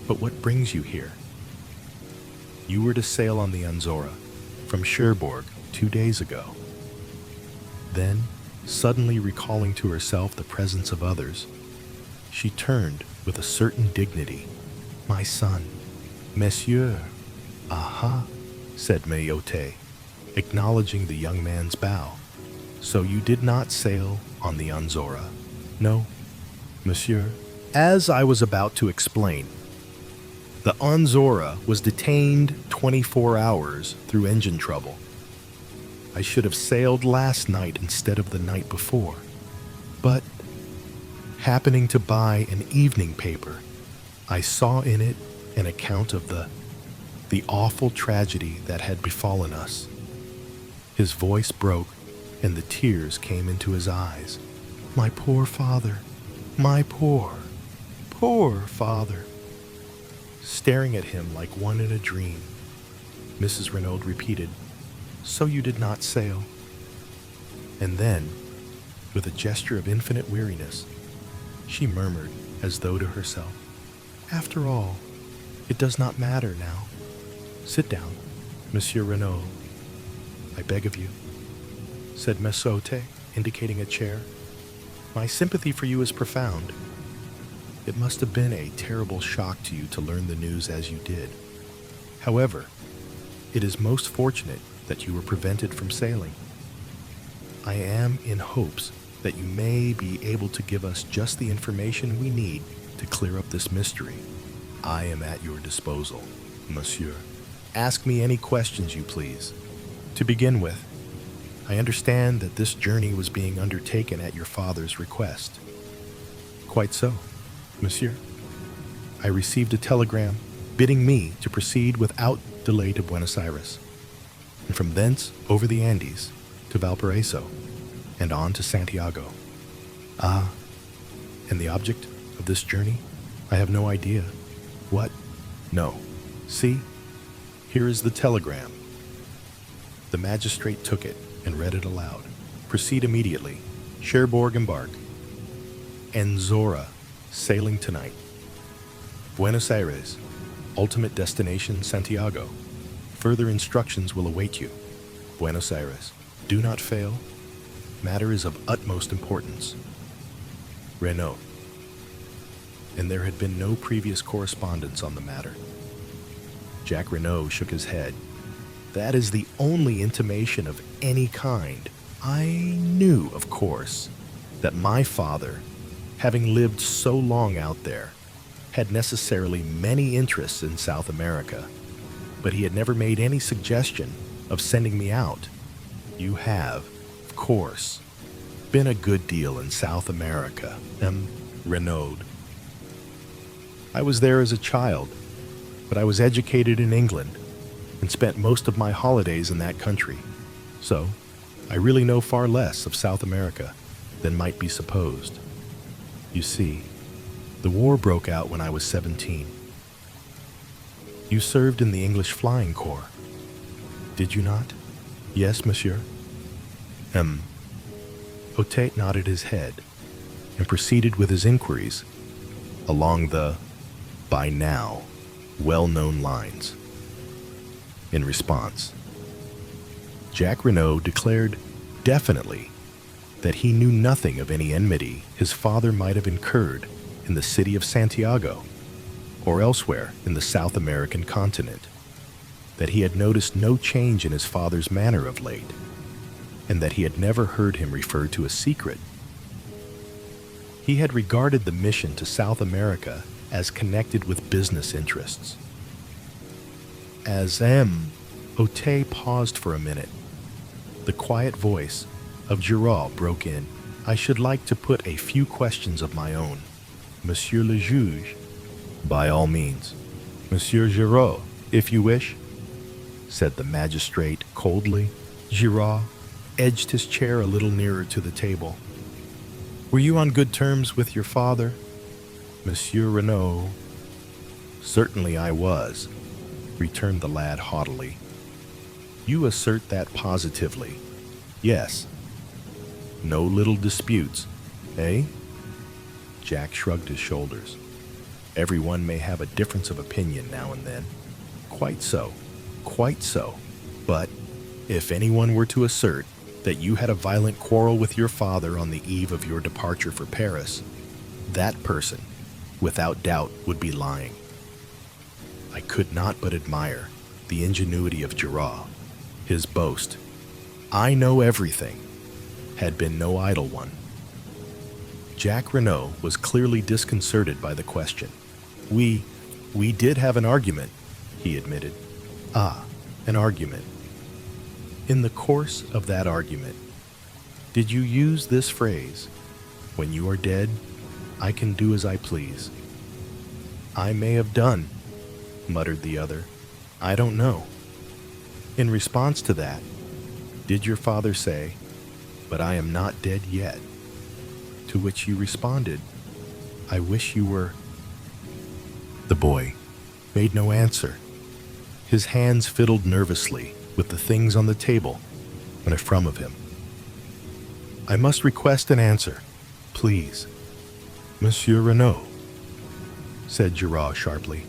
but what brings you here?" "You were to sail on the Anzora from Cherbourg 2 days ago." Then, suddenly recalling to herself the presence of others, she turned with a certain dignity. "My son, Monsieur." "Aha," said Mayotte, acknowledging the young man's bow. "So you did not sail on the Anzora?" "No, monsieur." As I was about to explain, the Anzora was detained 24 hours through engine trouble. I should have sailed last night instead of the night before. But, happening to buy an evening paper, I saw in it an account of the awful tragedy that had befallen us. His voice broke, and the tears came into his eyes. "My poor father, my poor father." Staring at him like one in a dream, Mrs. Renaud repeated, "So you did not sail?" And then, with a gesture of infinite weariness, she murmured as though to herself, "After all, it does not matter now. Sit down, Monsieur Renaud, I beg of you," said Mayotte, indicating a chair. "My sympathy for you is profound. It must have been a terrible shock to you to learn the news as you did. However, it is most fortunate that you were prevented from sailing. I am in hopes that you may be able to give us just the information we need to clear up this mystery. I am at your disposal, monsieur. Ask me any questions you please. To begin with, I understand that this journey was being undertaken at your father's request." "Quite so, monsieur. I received a telegram bidding me to proceed without delay to Buenos Aires, and from thence over the Andes to Valparaiso, and on to Santiago." "Ah, and the object of this journey? I have no idea." "What? No. See, here is the telegram." The magistrate took it and read it aloud. "Proceed immediately. Cherbourg embark. Anzora sailing tonight. Buenos Aires, ultimate destination Santiago. Further instructions will await you. Buenos Aires. Do not fail. Matter is of utmost importance. Renaud." And there had been no previous correspondence on the matter. Jack Renaud shook his head. "That is the only intimation of any kind. I knew, of course, that my father, having lived so long out there, had necessarily many interests in South America, but he had never made any suggestion of sending me out. You have, of course, been a good deal in South America, Renaud. I was there as a child, but I was educated in England and spent most of my holidays in that country, so I really know far less of South America than might be supposed. You see, the war broke out when I was 17. You served in the English Flying Corps, did you not?" "Yes, monsieur." Otate nodded his head and proceeded with his inquiries along the, by now, well-known lines. In response, Jack Renaud declared definitely that he knew nothing of any enmity his father might have incurred in the city of Santiago or elsewhere in the South American continent, that he had noticed no change in his father's manner of late, and that he had never heard him refer to a secret. He had regarded the mission to South America as connected with business interests. As Otate paused for a minute, the quiet voice of Giraud broke in. "I should like to put a few questions of my own, Monsieur le Juge, by all means. Monsieur Giraud, if you wish, said the magistrate coldly. Giraud edged his chair a little nearer to the table. Were you on good terms with your father, Monsieur Renaud? Certainly I was, returned the lad haughtily. You assert that positively. Yes. No little disputes, eh? Jack shrugged his shoulders. Everyone may have a difference of opinion now and then. Quite so, quite so. But if anyone were to assert that you had a violent quarrel with your father on the eve of your departure for Paris, that person, without doubt, would be lying. I could not but admire the ingenuity of Giraud. His boast, "I know everything," had been no idle one. Jack Renaud was clearly disconcerted by the question. We did have an argument," he admitted. "Ah, an argument. In the course of that argument, did you use this phrase, 'When you are dead, I can do as I please'?" "I may have done," muttered the other. "I don't know." In response to that, did your father say, "But I am not dead yet"? To which you responded, "I wish you were..." The boy made no answer. His hands fiddled nervously with the things on the table in front of him. "I must request an answer, please, Monsieur Renaud," said Giraud sharply.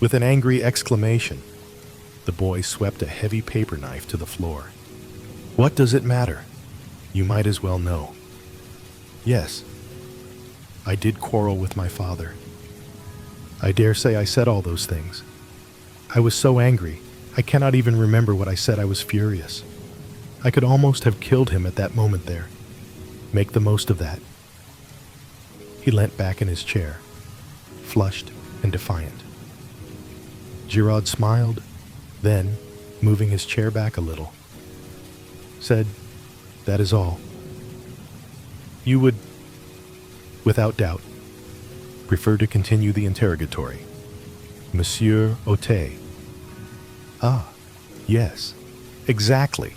With an angry exclamation, the boy swept a heavy paper knife to the floor. "What does it matter? You might as well know. Yes, I did quarrel with my father. I dare say I said all those things. I was so angry, I cannot even remember what I said. I was furious. I could almost have killed him at that moment there. Make the most of that." He leant back in his chair, flushed and defiant. Giraud smiled, then, moving his chair back a little, said, "That is all. You would, without doubt, prefer to continue the interrogatory, Monsieur Otey?" "Ah, yes, exactly,"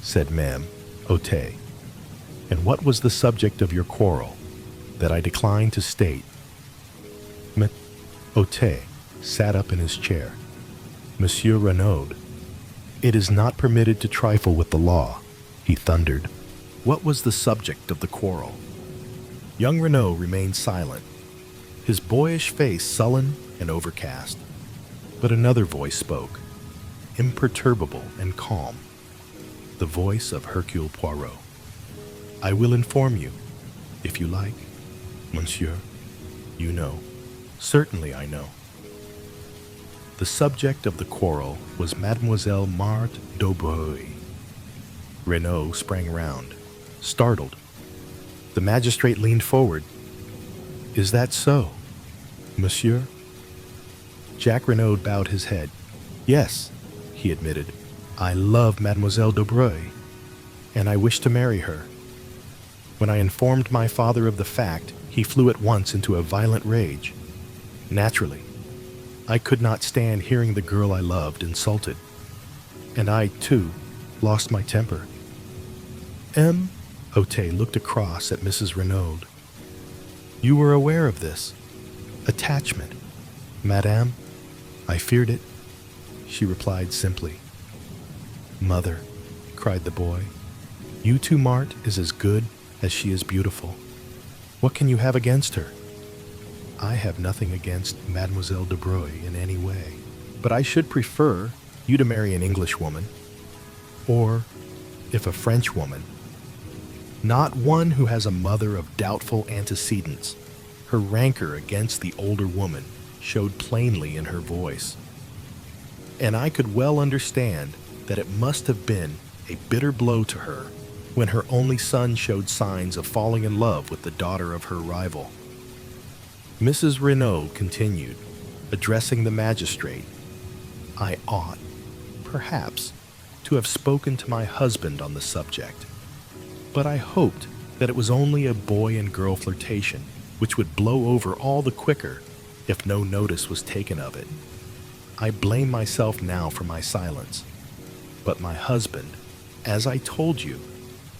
said Ma'am Otey. "And what was the subject of your quarrel that I decline to state?" Otey sat up in his chair. "Monsieur Renaud, it is not permitted to trifle with the law," he thundered. "What was the subject of the quarrel?" Young Renaud remained silent, his boyish face sullen and overcast. But another voice spoke, imperturbable and calm, the voice of Hercule Poirot. "I will inform you, if you like, monsieur. You know." "Certainly I know." The subject of the quarrel was Mademoiselle Marthe d'Aubray. Renaud sprang round, startled. The magistrate leaned forward. "Is that so, monsieur?" Jack Renaud bowed his head. "Yes," he admitted. "I love Mademoiselle d'Aubray, and I wish to marry her. When I informed my father of the fact, he flew at once into a violent rage. Naturally, I could not stand hearing the girl I loved insulted, and I, too, lost my temper." M. Otey looked across at Mrs. Renaud. "You were aware of this attachment, madame?" "I feared it," she replied simply. "Mother," cried the boy, "you too, Marthe is as good as she is beautiful. What can you have against her?" "I have nothing against Mademoiselle d'Aubray in any way, but I should prefer you to marry an Englishwoman, or, if a Frenchwoman, not one who has a mother of doubtful antecedents." Her rancor against the older woman showed plainly in her voice, and I could well understand that it must have been a bitter blow to her when her only son showed signs of falling in love with the daughter of her rival. Mrs. Renaud continued, addressing the magistrate, "I ought, perhaps, to have spoken to my husband on the subject, but I hoped that it was only a boy and girl flirtation, which would blow over all the quicker if no notice was taken of it. I blame myself now for my silence, but my husband, as I told you,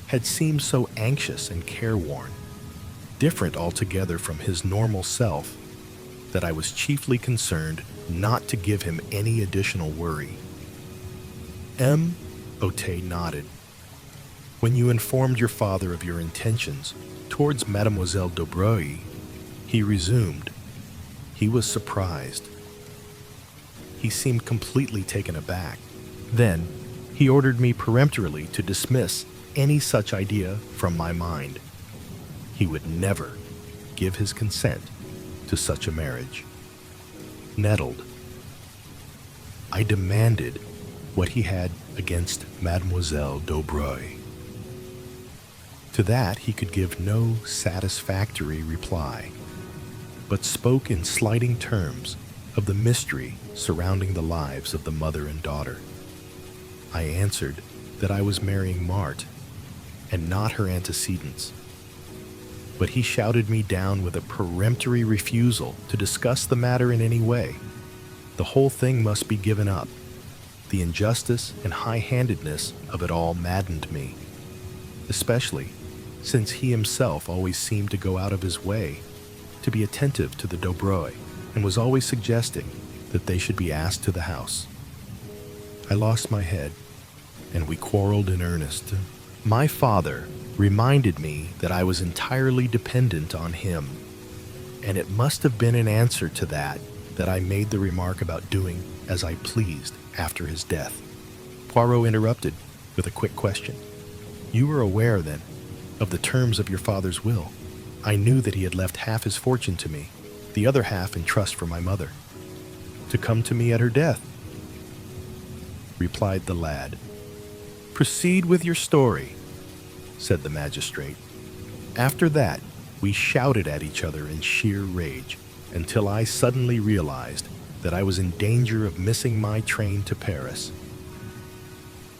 had seemed so anxious and careworn, different altogether from his normal self, that I was chiefly concerned not to give him any additional worry. M. Otey nodded. When you informed your father of your intentions towards Mademoiselle Daubreuil, he resumed. He was surprised. He seemed completely taken aback. Then, he ordered me peremptorily to dismiss any such idea from my mind. He would never give his consent to such a marriage. Nettled, I demanded what he had against Mademoiselle Daubreuil. To that he could give no satisfactory reply, but spoke in slighting terms of the mystery surrounding the lives of the mother and daughter. I answered that I was marrying Marthe, and not her antecedents. But he shouted me down with a peremptory refusal to discuss the matter in any way. The whole thing must be given up. The injustice and high-handedness of it all maddened me, especially since he himself always seemed to go out of his way to be attentive to the Daubreuil and was always suggesting that they should be asked to the house. I lost my head, and we quarreled in earnest. My father reminded me that I was entirely dependent on him, and it must have been in answer to that I made the remark about doing as I pleased after his death. Poirot interrupted with a quick question. You were aware, then, of the terms of your father's will? I knew that he had left half his fortune to me, the other half in trust for my mother, to come to me at her death, replied the lad. Proceed with your story, said the magistrate. After that, we shouted at each other in sheer rage, until I suddenly realized that I was in danger of missing my train to Paris.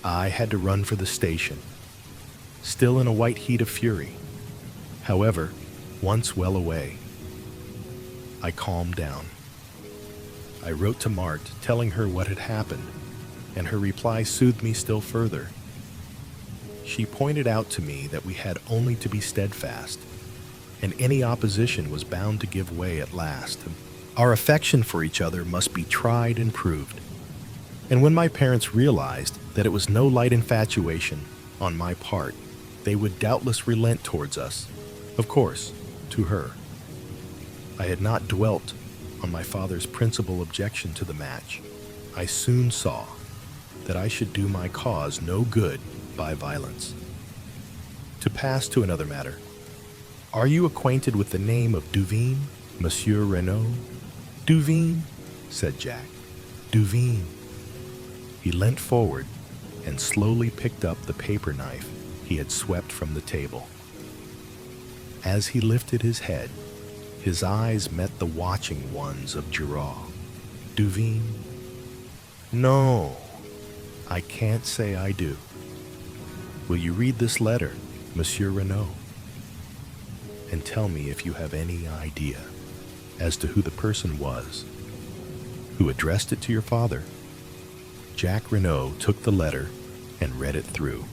I had to run for the station, still in a white heat of fury. However, once well away, I calmed down. I wrote to Marthe telling her what had happened, and her reply soothed me still further. She pointed out to me that we had only to be steadfast, and any opposition was bound to give way at last. Our affection for each other must be tried and proved. And when my parents realized that it was no light infatuation on my part, they would doubtless relent towards us, of course, to her. I had not dwelt on my father's principal objection to the match. I soon saw that I should do my cause no good by violence. To pass to another matter, are you acquainted with the name of Duveen, Monsieur Renaud? Duveen, said Jack. Duveen. He leant forward and slowly picked up the paper knife he had swept from the table. As he lifted his head, his eyes met the watching ones of Giraud. Duveen? No, I can't say I do. Will you read this letter, Monsieur Renaud, and tell me if you have any idea as to who the person was who addressed it to your father? Jack Renaud took the letter and read it through,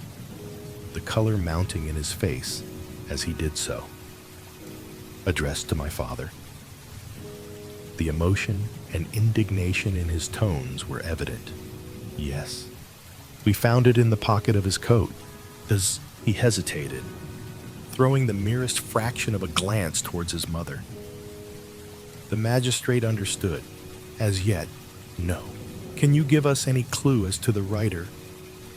the color mounting in his face as he did so. Addressed to my father. The emotion and indignation in his tones were evident. Yes, we found it in the pocket of his coat. He hesitated, throwing the merest fraction of a glance towards his mother. The magistrate understood. As yet, no. Can you give us any clue as to the writer?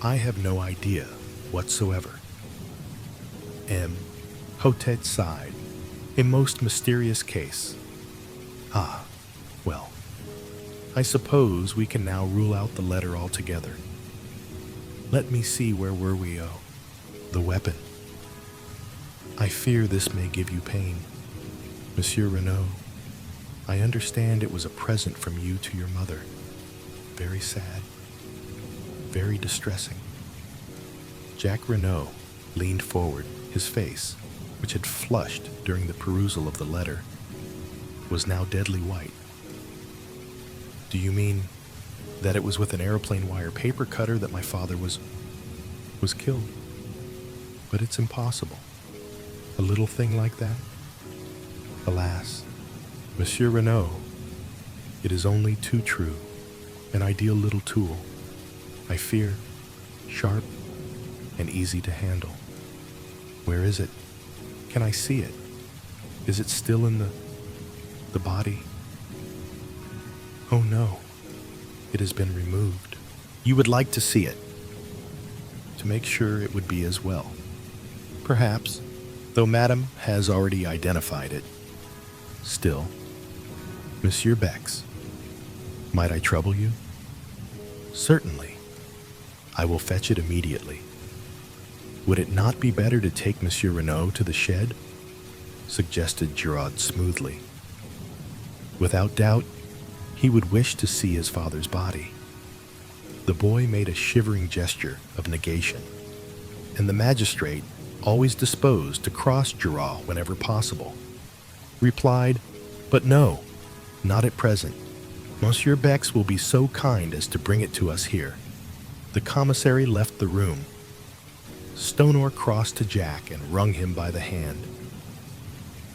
I have no idea whatsoever. M. Hotet sighed. A most mysterious case. Ah, well, I suppose we can now rule out the letter altogether. Let me see, where were we? Oh, the weapon. I fear this may give you pain. Monsieur Renaud, I understand it was a present from you to your mother. Very sad, very distressing. Jack Renaud leaned forward, his face which had flushed during the perusal of the letter, was now deadly white. Do you mean that it was with an airplane wire paper cutter that my father was killed? But it's impossible. A little thing like that? Alas, Monsieur Renaud, it is only too true. An ideal little tool, I fear, sharp and easy to handle. Where is it? Can I see it? Is it still in the body? Oh no, it has been removed. You would like to see it, to make sure it would be as well. Perhaps, though Madame has already identified it. Still, Monsieur Bex, might I trouble you? Certainly. I will fetch it immediately. Would it not be better to take Monsieur Renaud to the shed? Suggested Giraud smoothly. Without doubt, he would wish to see his father's body. The boy made a shivering gesture of negation, and the magistrate, always disposed to cross Giraud whenever possible, replied, "But no, not at present. Monsieur Bex will be so kind as to bring it to us here." The commissary left the room. Stonor crossed to Jack and wrung him by the hand.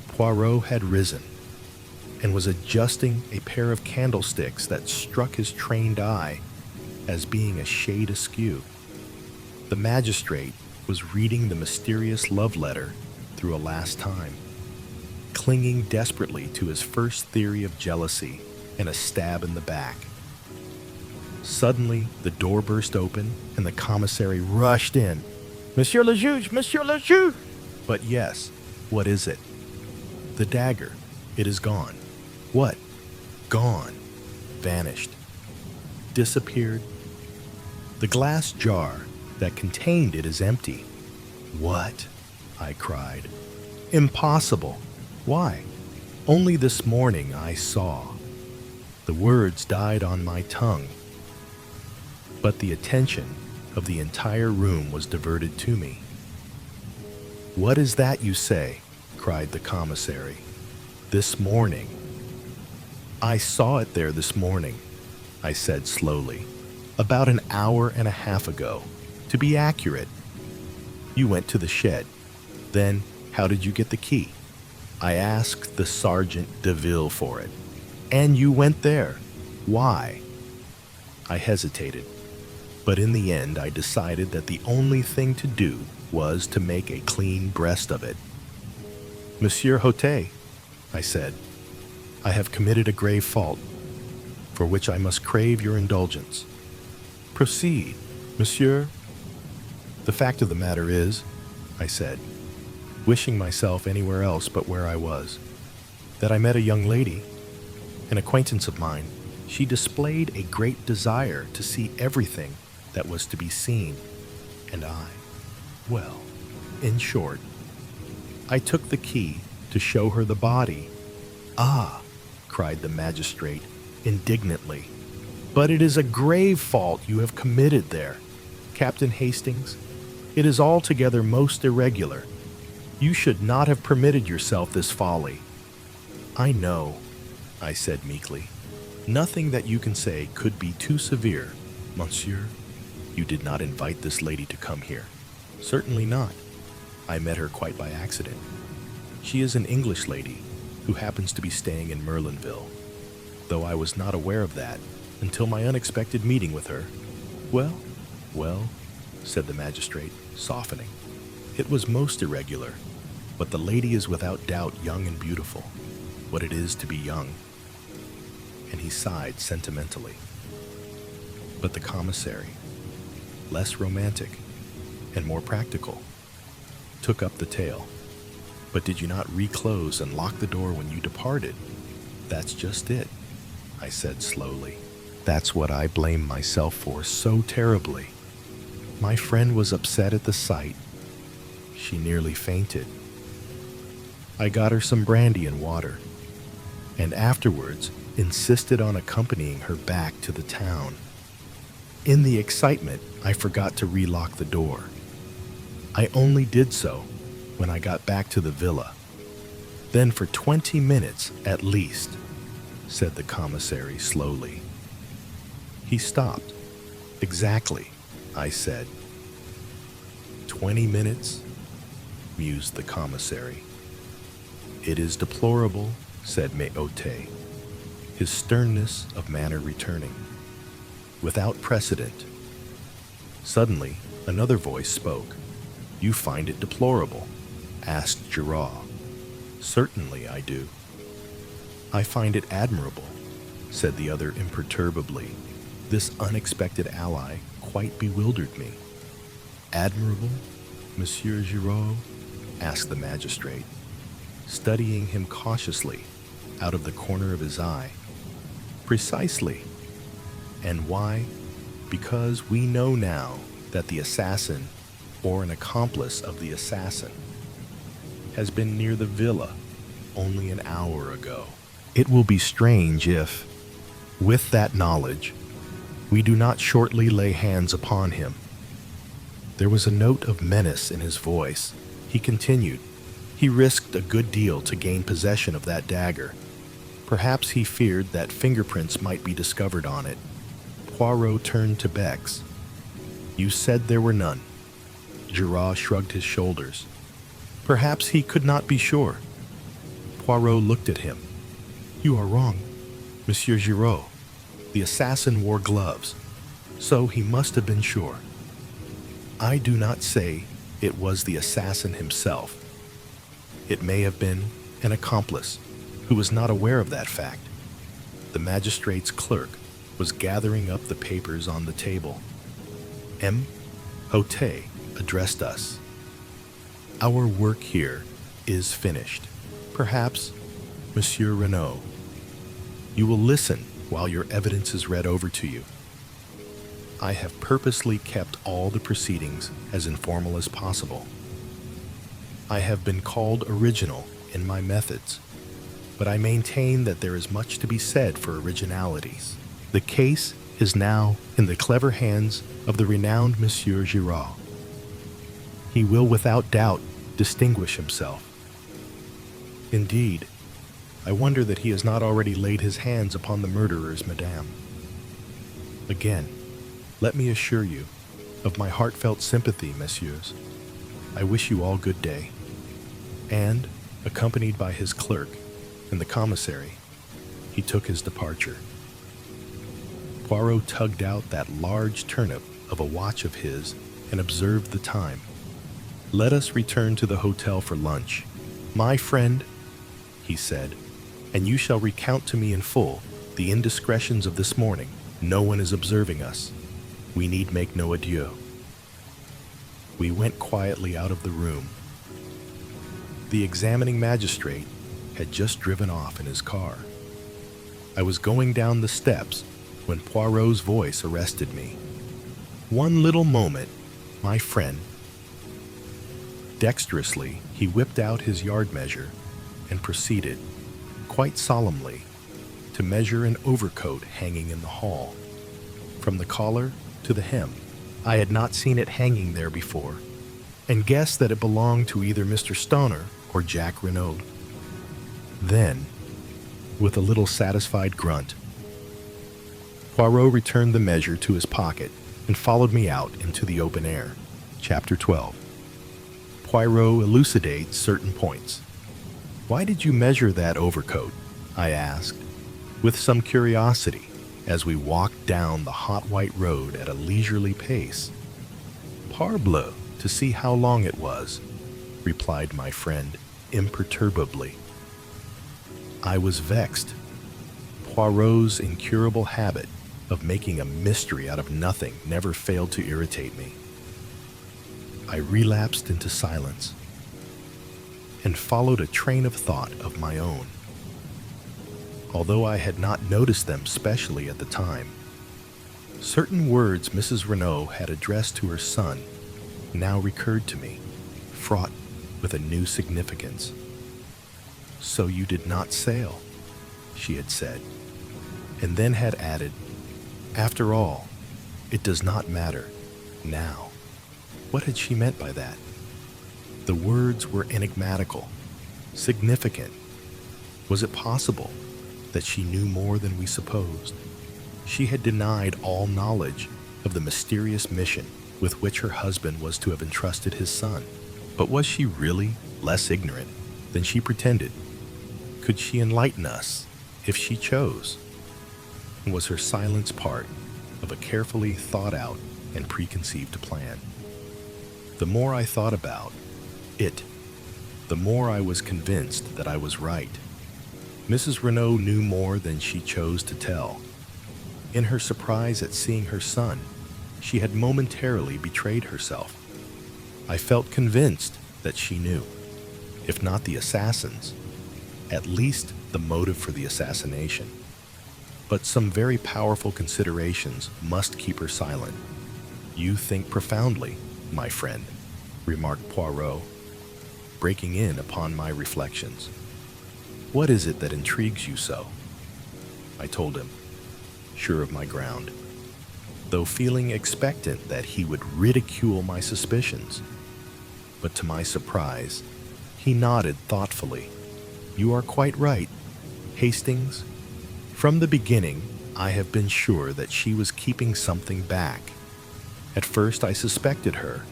Poirot had risen and was adjusting a pair of candlesticks that struck his trained eye as being a shade askew. The magistrate was reading the mysterious love letter through a last time, clinging desperately to his first theory of jealousy and a stab in the back. Suddenly, the door burst open and the commissary rushed in. "Monsieur le juge! Monsieur le juge!" But yes, what is it? The dagger. It is gone. What? Gone. Vanished. Disappeared. The glass jar that contained it is empty. What? I cried. Impossible. Why? Only this morning I saw. The words died on my tongue, but the attention of the entire room was diverted to me. "What is that you say?" cried the commissary. "This morning." "I saw it there this morning," I said slowly. "About an hour and a half ago, to be accurate." "You went to the shed. Then how did you get the key?" "I asked the Sergeant de Ville for it." "And you went there. Why?" I hesitated, but in the end I decided that the only thing to do was to make a clean breast of it. "Monsieur Hotet," I said, "I have committed a grave fault, for which I must crave your indulgence." "Proceed, monsieur." "The fact of the matter is," I said, wishing myself anywhere else but where I was, "that I met a young lady, an acquaintance of mine. She displayed a great desire to see everything that was to be seen, and well, in short, I took the key to show her the body." "Ah," cried the magistrate indignantly, "but it is a grave fault you have committed there, Captain Hastings. It is altogether most irregular. You should not have permitted yourself this folly." "I know," I said meekly. "Nothing that you can say could be too severe. Monsieur, you did not invite this lady to come here." "Certainly not. I met her quite by accident. She is an English lady who happens to be staying in Merlinville, though I was not aware of that until my unexpected meeting with her." Well, said the magistrate, softening. "It was most irregular, but the lady is without doubt young and beautiful, what it is to be young." And he sighed sentimentally. But the commissary, less romantic and more practical, took up the tale. "But did you not reclose and lock the door when you departed?" "That's just it," I said slowly. "That's what I blame myself for so terribly. My friend was upset at the sight. She nearly fainted. I got her some brandy and water, and afterwards insisted on accompanying her back to the town. In the excitement, I forgot to relock the door. I only did so when I got back to the villa. Then for 20 minutes at least, said the commissary slowly. He stopped. Exactly, I said. 20 minutes, mused the commissary. It is deplorable, said Meote, his sternness of manner returning. Without precedent. Suddenly, another voice spoke. You find it deplorable? Asked Giraud. Certainly I do. I find it admirable, said the other imperturbably. This unexpected ally quite bewildered me. Admirable, Monsieur Giraud? Asked the magistrate, studying him cautiously out of the corner of his eye. Precisely. And why? Because we know now that the assassin, or an accomplice of the assassin, has been near the villa only an hour ago. It will be strange if, with that knowledge, we do not shortly lay hands upon him. There was a note of menace in his voice. He continued. He risked a good deal to gain possession of that dagger. Perhaps he feared that fingerprints might be discovered on it. Poirot turned to Bex. You said there were none. Giraud shrugged his shoulders. Perhaps he could not be sure. Poirot looked at him. You are wrong, Monsieur Giraud. The assassin wore gloves, so he must have been sure. I do not say it was the assassin himself. It may have been an accomplice who was not aware of that fact. The magistrate's clerk was gathering up the papers on the table. M. Hote addressed us. Our work here is finished. Perhaps, Monsieur Renaud, you will listen while your evidence is read over to you. I have purposely kept all the proceedings as informal as possible. I have been called original in my methods, but I maintain that there is much to be said for originalities. The case is now in the clever hands of the renowned Monsieur Giraud. He will without doubt distinguish himself. Indeed, I wonder that he has not already laid his hands upon the murderers, madame. Again, let me assure you of my heartfelt sympathy, messieurs. I wish you all good day. And, accompanied by his clerk and the commissary, he took his departure. Poirot tugged out that large turnip of a watch of his and observed the time. Let us return to the hotel for lunch. My friend, he said, and you shall recount to me in full the indiscretions of this morning. No one is observing us. We need make no adieu. We went quietly out of the room. The examining magistrate had just driven off in his car. I was going down the steps when Poirot's voice arrested me. One little moment, my friend. Dexterously, he whipped out his yard measure and proceeded, quite solemnly, to measure an overcoat hanging in the hall, from the collar to the hem. I had not seen it hanging there before, and guessed that it belonged to either Mr. Stoner or Jack Renaud. Then, with a little satisfied grunt, Poirot returned the measure to his pocket and followed me out into the open air. Chapter 12. Poirot elucidates certain points. Why did you measure that overcoat? I asked, with some curiosity, as we walked down the hot white road at a leisurely pace. Parbleu, to see how long it was, replied my friend imperturbably. I was vexed. Poirot's incurable habit of making a mystery out of nothing never failed to irritate me. I relapsed into silence and followed a train of thought of my own. Although I had not noticed them specially at the time, certain words Mrs. Renaud had addressed to her son now recurred to me, fraught with a new significance. So you did not sail, she had said, and then had added, after all, it does not matter now. What had she meant by that? The words were enigmatical, significant. Was it possible that she knew more than we supposed? She had denied all knowledge of the mysterious mission with which her husband was to have entrusted his son. But was she really less ignorant than she pretended? Could she enlighten us if she chose? Was her silence part of a carefully thought out and preconceived plan? The more I thought about it, the more I was convinced that I was right. Mrs. Renaud knew more than she chose to tell. In her surprise at seeing her son, she had momentarily betrayed herself. I felt convinced that she knew, if not the assassins, at least the motive for the assassination. But some very powerful considerations must keep her silent. You think profoundly, my friend, remarked Poirot, breaking in upon my reflections. What is it that intrigues you so? I told him, sure of my ground, though feeling expectant that he would ridicule my suspicions. But to my surprise, he nodded thoughtfully. You are quite right, Hastings. From the beginning, I have been sure that she was keeping something back. At first, I suspected her,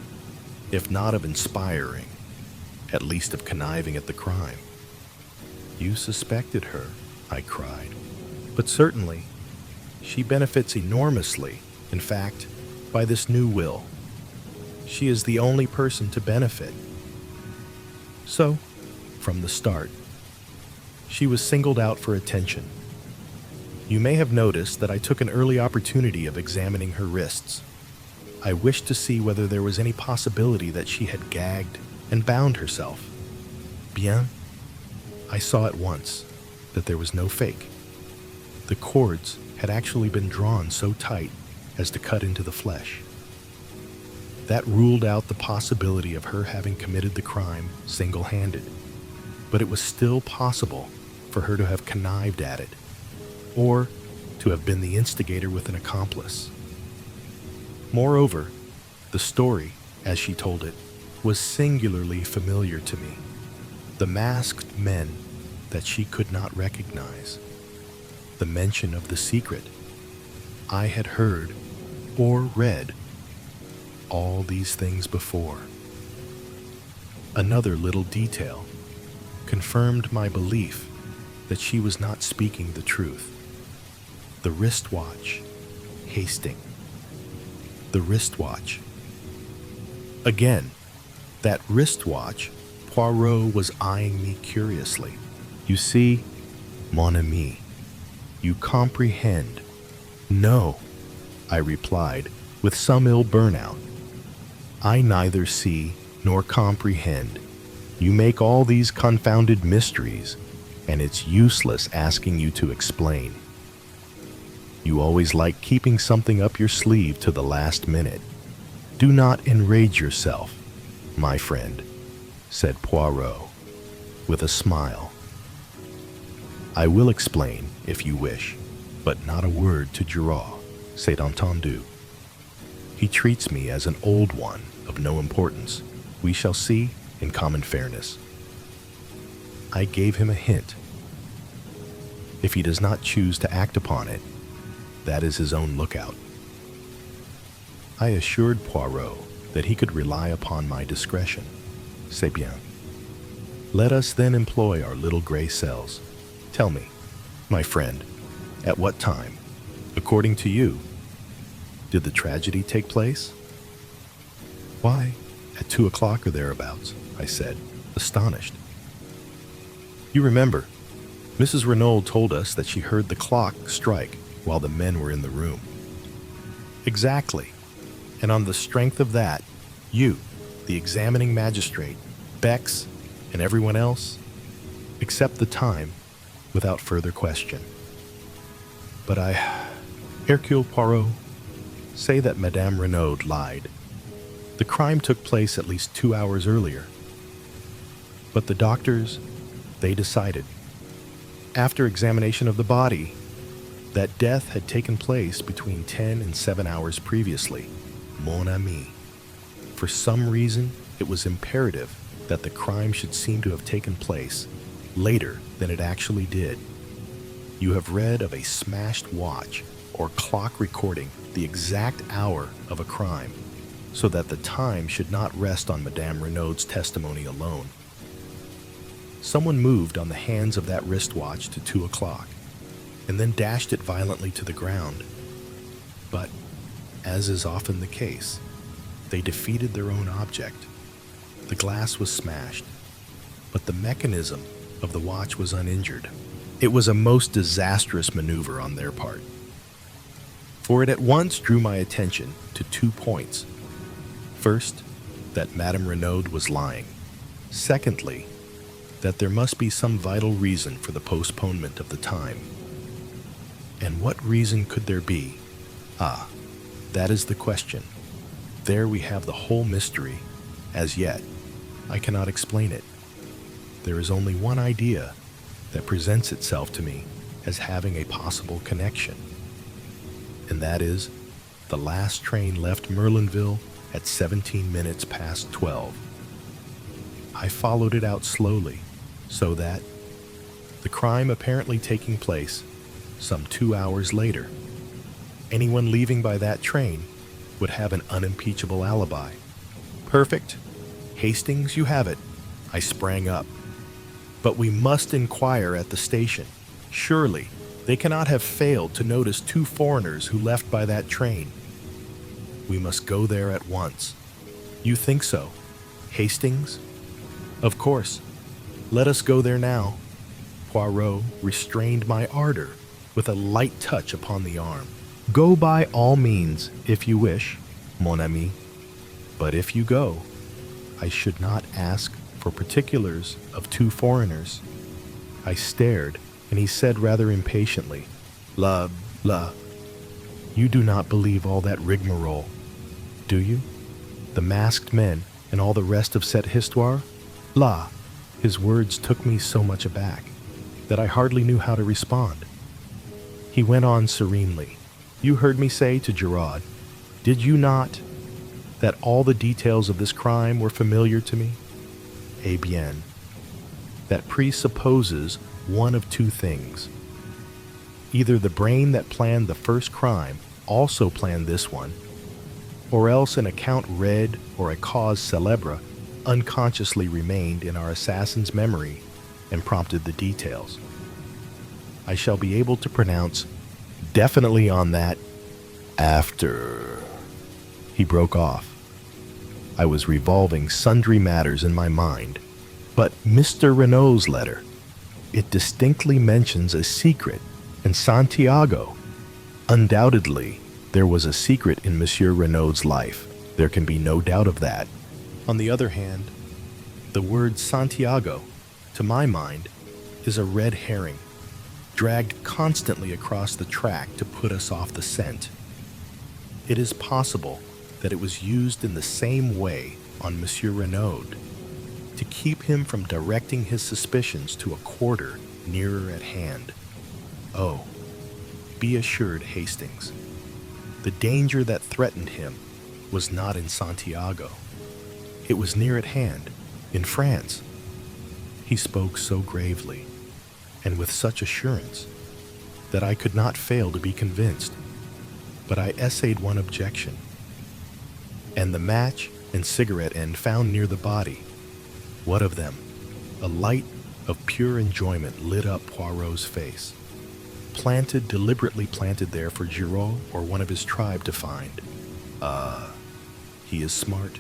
if not of inspiring, at least of conniving at the crime. You suspected her, I cried. But certainly, she benefits enormously, in fact, by this new will. She is the only person to benefit. So, from the start, she was singled out for attention. You may have noticed that I took an early opportunity of examining her wrists. I wished to see whether there was any possibility that she had gagged and bound herself. Bien, I saw at once that there was no fake. The cords had actually been drawn so tight as to cut into the flesh. That ruled out the possibility of her having committed the crime single-handed, but it was still possible for her to have connived at it, or to have been the instigator with an accomplice. Moreover, the story, as she told it, was singularly familiar to me. The masked men that she could not recognize. The mention of the secret. I had heard or read all these things before. Another little detail confirmed my belief that she was not speaking the truth. The wristwatch. Hastings. The wristwatch. Again, that wristwatch, Poirot was eyeing me curiously. You see, mon ami, you comprehend. No, I replied, with some ill burnout. I neither see nor comprehend. You make all these confounded mysteries, and it's useless asking you to explain. You always like keeping something up your sleeve to the last minute. Do not enrage yourself, my friend, said Poirot, with a smile. I will explain, if you wish, but not a word to Giraud, c'est entendu. He treats me as an old one of no importance. We shall see in common fairness. I gave him a hint. If he does not choose to act upon it, that is his own lookout. I assured Poirot that he could rely upon my discretion. C'est bien. Let us then employ our little gray cells. Tell me, my friend, at what time, according to you, did the tragedy take place? Why, at 2 o'clock or thereabouts, I said, astonished. You remember, Mrs. Renaud told us that she heard the clock strike while the men were in the room. Exactly. And on the strength of that, you, the examining magistrate, Bex, and everyone else, accept the time without further question. But Hercule Poirot, say that Madame Renaud lied. The crime took place at least 2 hours earlier. But the doctors, they decided, after examination of the body, that death had taken place between 10 and 7 hours previously. Mon ami. For some reason, it was imperative that the crime should seem to have taken place later than it actually did. You have read of a smashed watch or clock recording the exact hour of a crime, so that the time should not rest on Madame Renaud's testimony alone. Someone moved on the hands of that wristwatch to 2 o'clock, and then dashed it violently to the ground. But, as is often the case, they defeated their own object. The glass was smashed, but the mechanism of the watch was uninjured. It was a most disastrous maneuver on their part, for it at once drew my attention to 2 points. First, that Madame Renaud was lying. Secondly, that there must be some vital reason for the postponement of the time. And what reason could there be? Ah, that is the question. There we have the whole mystery. As yet, I cannot explain it. There is only one idea that presents itself to me as having a possible connection. And that is, the last train left Merlinville at 17 minutes past 12. I followed it out slowly, so that, the crime apparently taking place some 2 hours later, anyone leaving by that train would have an unimpeachable alibi. Perfect. Hastings, you have it. I sprang up. But we must inquire at the station. Surely, they cannot have failed to notice 2 foreigners who left by that train. We must go there at once. You think so, Hastings? Of course. Let us go there now. Poirot restrained my ardor with a light touch upon the arm. Go by all means, if you wish, mon ami. But if you go, I should not ask for particulars of 2 foreigners. I stared, and he said rather impatiently, La, you do not believe all that rigmarole, do you? The masked men and all the rest of cette histoire? La. His words took me so much aback that I hardly knew how to respond. He went on serenely. You heard me say to Gerard, did you not, that all the details of this crime were familiar to me? Eh bien, that presupposes one of 2 things. Either the brain that planned the first crime also planned this one, or else an account read or a cause célèbre unconsciously remained in our assassin's memory and prompted the details. I shall be able to pronounce definitely on that after. He broke off. I was revolving sundry matters in my mind, but Mr. Renaud's letter, it distinctly mentions a secret in Santiago. Undoubtedly, there was a secret in Monsieur Renaud's life. There can be no doubt of that. On the other hand, the word Santiago, to my mind, is a red herring, dragged constantly across the track to put us off the scent. It is possible that it was used in the same way on Monsieur Renaud, to keep him from directing his suspicions to a quarter nearer at hand. Oh, be assured, Hastings, the danger that threatened him was not in Santiago. It was near at hand, in France. He spoke so gravely, and with such assurance, that I could not fail to be convinced. But I essayed one objection. And the match and cigarette end found near the body, what of them? A light of pure enjoyment lit up Poirot's face, deliberately planted there for Giraud or one of his tribe to find. He is smart.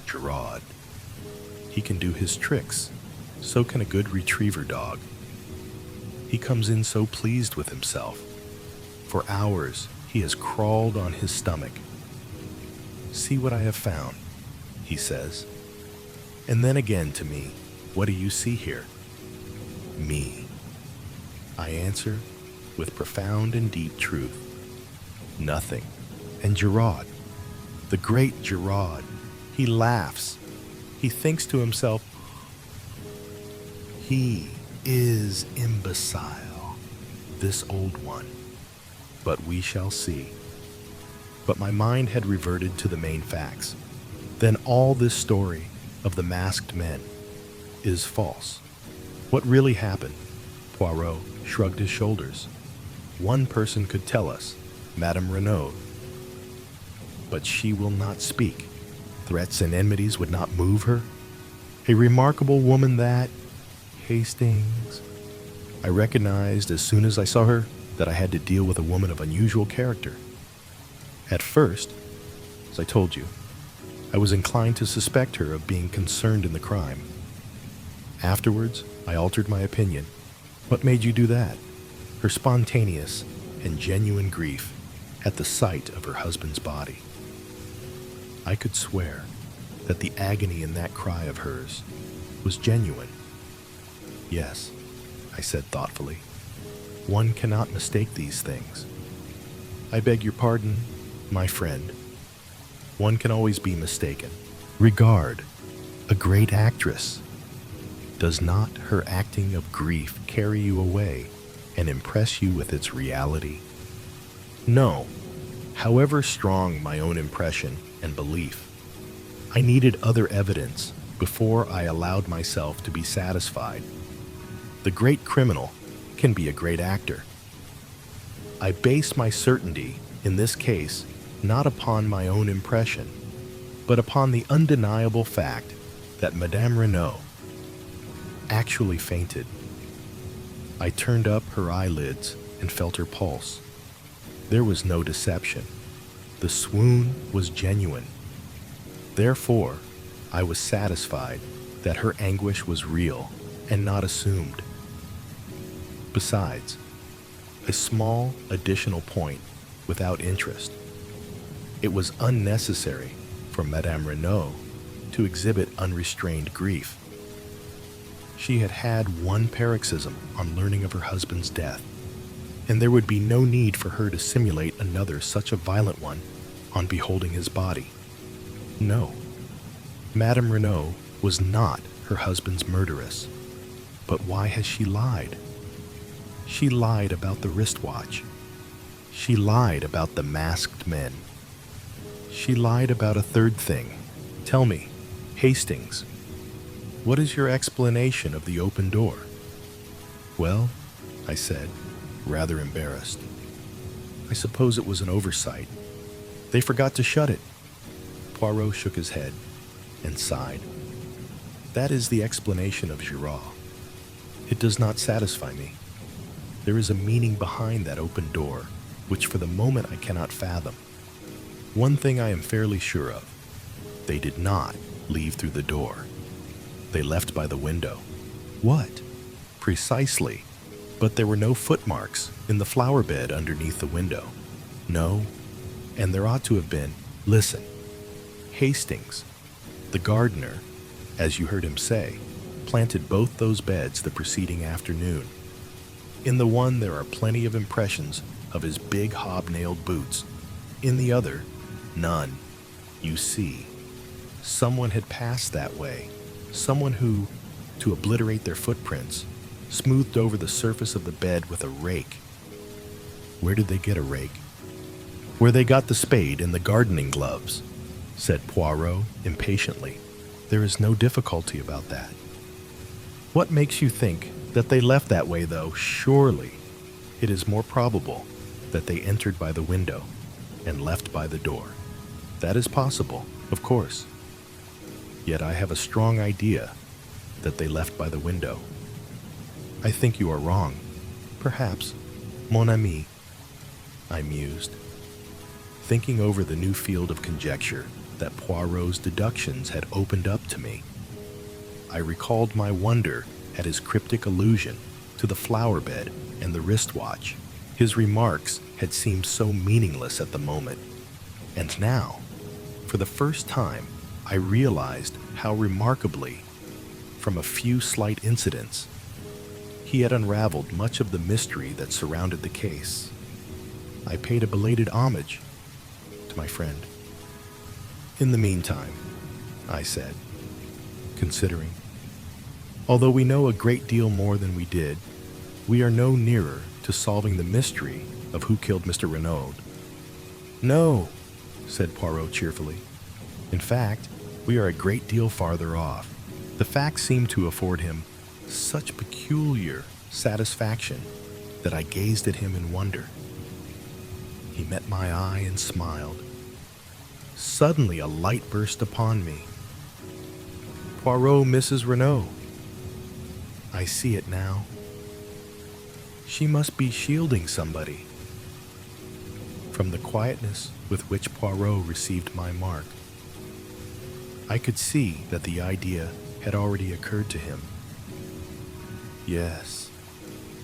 Gerard. He can do his tricks. So can a good retriever dog. He comes in so pleased with himself. For hours, he has crawled on his stomach. See what I have found, he says. And then again to me, what do you see here? Me. I answer with profound and deep truth. Nothing. And Gerard, the great Gerard, he laughs. He thinks to himself, he is imbecile, this old one. But we shall see. But my mind had reverted to the main facts. Then all this story, of the masked men is false. What really happened? Poirot shrugged his shoulders. One person could tell us, Madame Renaud. But she will not speak. Threats and enmities would not move her. A remarkable woman that, Hastings. I recognized as soon as I saw her that I had to deal with a woman of unusual character. At first, as I told you, I was inclined to suspect her of being concerned in the crime. Afterwards, I altered my opinion. What made you do that? Her spontaneous and genuine grief at the sight of her husband's body. I could swear that the agony in that cry of hers was genuine. Yes, I said thoughtfully. One cannot mistake these things. I beg your pardon, my friend. One can always be mistaken. Regard a great actress. Does not her acting of grief carry you away and impress you with its reality? No. However strong my own impression and belief, I needed other evidence before I allowed myself to be satisfied. The great criminal can be a great actor. I base my certainty in this case not upon my own impression, but upon the undeniable fact that Madame Renaud actually fainted. I turned up her eyelids and felt her pulse. There was no deception. The swoon was genuine. Therefore, I was satisfied that her anguish was real and not assumed. Besides, a small additional point without interest. It was unnecessary for Madame Renaud to exhibit unrestrained grief. She had had one paroxysm on learning of her husband's death, and there would be no need for her to simulate another such a violent one on beholding his body. No, Madame Renaud was not her husband's murderess. But why has she lied? She lied about the wristwatch. She lied about the masked men. She lied about a third thing. Tell me, Hastings, what is your explanation of the open door? Well, I said, rather embarrassed. I suppose it was an oversight. They forgot to shut it. Poirot shook his head and sighed. That is the explanation of Giraud. It does not satisfy me. There is a meaning behind that open door, which for the moment I cannot fathom. One thing I am fairly sure of. They did not leave through the door. They left by the window. What? Precisely. But there were no footmarks in the flower bed underneath the window. No, and there ought to have been. Listen. Hastings, the gardener, as you heard him say, planted both those beds the preceding afternoon. In the one there are plenty of impressions of his big hobnailed boots. In the other, none. You see, someone had passed that way. Someone who, to obliterate their footprints, smoothed over the surface of the bed with a rake. Where did they get a rake? Where they got the spade and the gardening gloves, said Poirot impatiently. There is no difficulty about that. What makes you think that they left that way, though? Surely it is more probable that they entered by the window and left by the door. That is possible, of course. Yet I have a strong idea that they left by the window. I think you are wrong. Perhaps, mon ami, I mused, thinking over the new field of conjecture that Poirot's deductions had opened up to me. I recalled my wonder at his cryptic allusion to the flower bed and the wristwatch. His remarks had seemed so meaningless at the moment. And now, for the first time, I realized how remarkably, from a few slight incidents, he had unraveled much of the mystery that surrounded the case. I paid a belated homage to my friend. In the meantime, I said, considering, although we know a great deal more than we did, we are no nearer to solving the mystery of who killed Mr. Renaud. No, said Poirot cheerfully. In fact, We are a great deal farther off. The fact seemed to afford him such peculiar satisfaction that I gazed at him in wonder. He met my eye and smiled. Suddenly a light burst upon me. Poirot, Mrs. Renaud. I see it now. She must be shielding somebody. From the quietness with which Poirot received my mark, I could see that the idea had already occurred to him. Yes,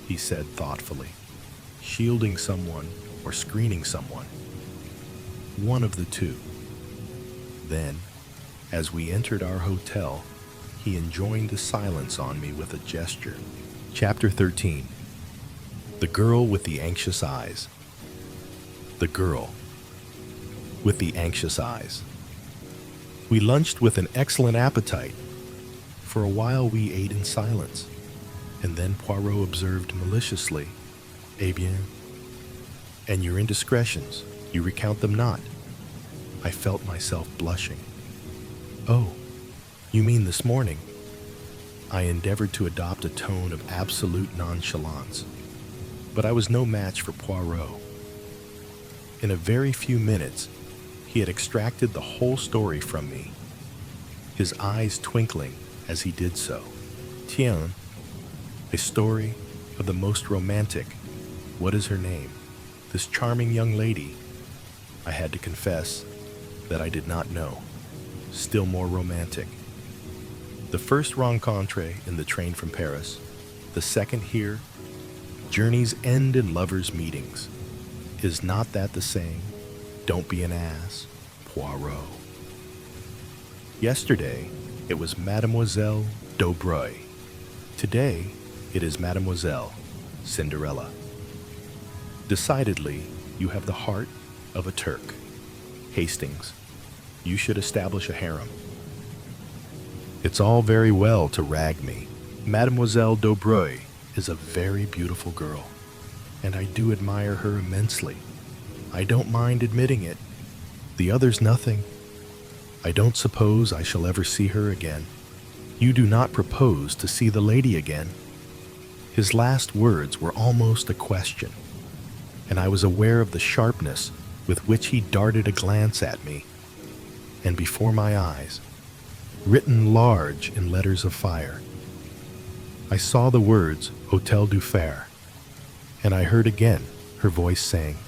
he said thoughtfully, shielding someone or screening someone. One of the two. Then, as we entered our hotel, he enjoined the silence on me with a gesture. Chapter 13. The Girl with the Anxious Eyes. The Girl with the Anxious Eyes. We lunched with an excellent appetite. For a while we ate in silence, and then Poirot observed maliciously, "Eh bien? And your indiscretions, you recount them not?" I felt myself blushing. "Oh, you mean this morning?" I endeavored to adopt a tone of absolute nonchalance, but I was no match for Poirot. In a very few minutes, he had extracted the whole story from me, his eyes twinkling as he did so. Tiens, a story of the most romantic. What is her name? This charming young lady. I had to confess that I did not know. Still more romantic. The first rencontre in the train from Paris, the second here. Journeys end in lovers' meetings. Is not that the saying? Don't be an ass, Poirot. Yesterday, it was Mademoiselle Daubreuil. Today, it is Mademoiselle Cinderella. Decidedly, you have the heart of a Turk. Hastings, you should establish a harem. It's all very well to rag me. Mademoiselle Daubreuil is a very beautiful girl, and I do admire her immensely. I don't mind admitting it. The other's nothing. I don't suppose I shall ever see her again. You do not propose to see the lady again? His last words were almost a question, and I was aware of the sharpness with which he darted a glance at me, and before my eyes, written large in letters of fire, I saw the words Hotel du Fer, and I heard again her voice saying,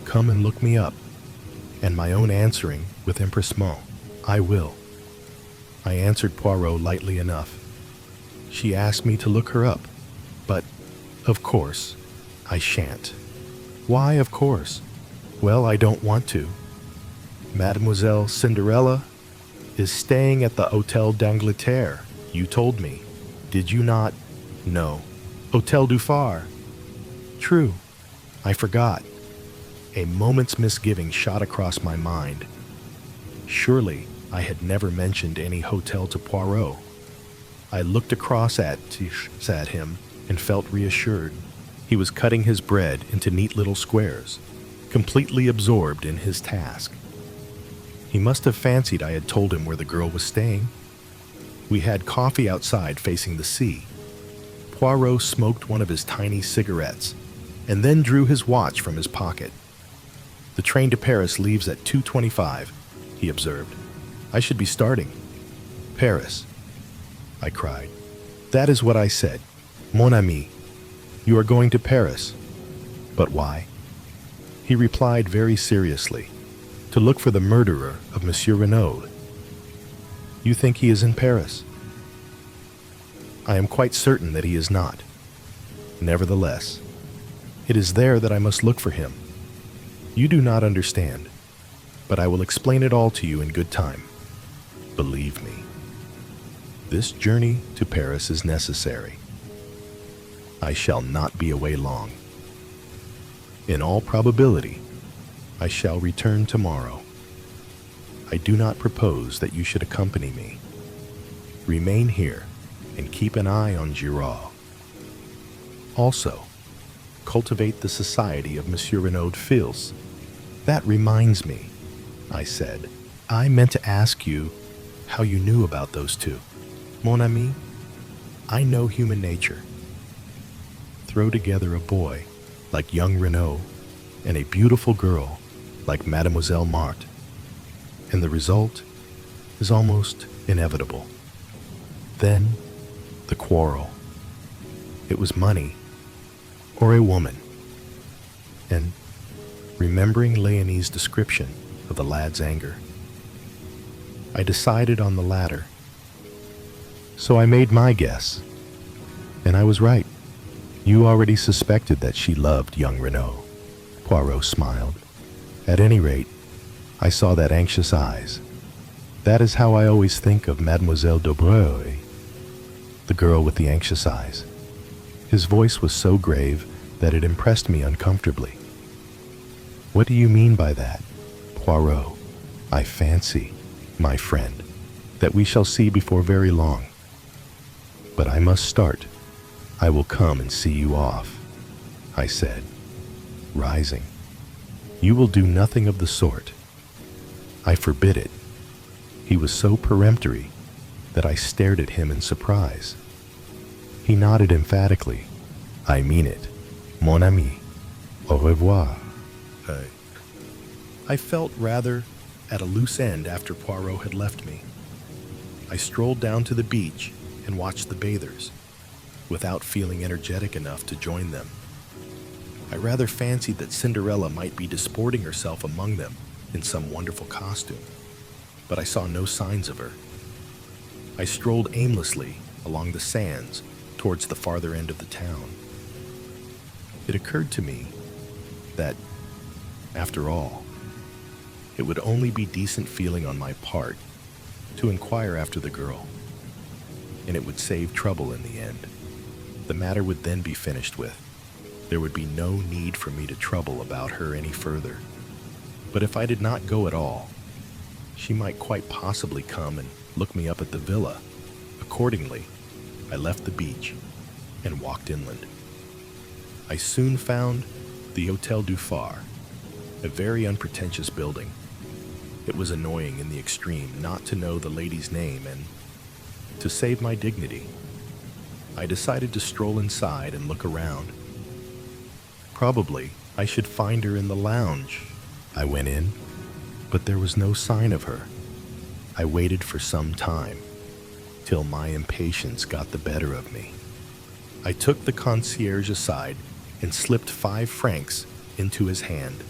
"Come and look me up," and my own answering with empressement, "I will." I answered Poirot lightly enough. She asked me to look her up, but, of course, I shan't. Why, of course? Well, I don't want to. Mademoiselle Cinderella is staying at the Hotel d'Angleterre, you told me. Did you not? No. Hotel du Phare. True. I forgot. A moment's misgiving shot across my mind. Surely I had never mentioned any hotel to Poirot. I looked across at him and felt reassured. He was cutting his bread into neat little squares, completely absorbed in his task. He must have fancied I had told him where the girl was staying. We had coffee outside facing the sea. Poirot smoked one of his tiny cigarettes and then drew his watch from his pocket. "The train to Paris leaves at 2:25, he observed. "I should be starting." "Paris," I cried. "That is what I said. Mon ami, you are going to Paris. But why?" He replied very seriously, "To look for the murderer of Monsieur Renaud." "You think he is in Paris?" "I am quite certain that he is not. Nevertheless, it is there that I must look for him. You do not understand, but I will explain it all to you in good time. Believe me, this journey to Paris is necessary. I shall not be away long. In all probability, I shall return tomorrow. I do not propose that you should accompany me. Remain here and keep an eye on Giraud. Also, cultivate the society of Monsieur Renaud Fils. That reminds me," I said. "I meant to ask you how you knew about those two. Mon ami, I know human nature. Throw together a boy like young Renaud and a beautiful girl like Mademoiselle Marthe, and the result is almost inevitable. Then, the quarrel. It was money or a woman. And remembering Léonie's description of the lad's anger, I decided on the latter. So I made my guess, and I was right. You already suspected that she loved young Renaud. Poirot smiled. At any rate, I saw that anxious eyes. That is how I always think of Mademoiselle d'Aubreuil, the girl with the anxious eyes. His voice was so grave that it impressed me uncomfortably. What do you mean by that, Poirot? I fancy, my friend, that we shall see before very long. But I must start. I will come and see you off, I said, rising. You will do nothing of the sort. I forbid it. He was so peremptory that I stared at him in surprise. He nodded emphatically. I mean it, mon ami. Au revoir. I felt rather at a loose end after Poirot had left me. I strolled down to the beach and watched the bathers, without feeling energetic enough to join them. I rather fancied that Cinderella might be disporting herself among them in some wonderful costume, but I saw no signs of her. I strolled aimlessly along the sands towards the farther end of the town. It occurred to me that, after all, it would only be decent feeling on my part to inquire after the girl, and it would save trouble in the end. The matter would then be finished with. There would be no need for me to trouble about her any further. But if I did not go at all, she might quite possibly come and look me up at the villa. Accordingly, I left the beach and walked inland. I soon found the Hôtel du Phare, a very unpretentious building. It was annoying in the extreme not to know the lady's name, and to save my dignity, I decided to stroll inside and look around. Probably I should find her in the lounge. I went in, but there was no sign of her. I waited for some time, till my impatience got the better of me. I took the concierge aside and slipped 5 francs into his hand.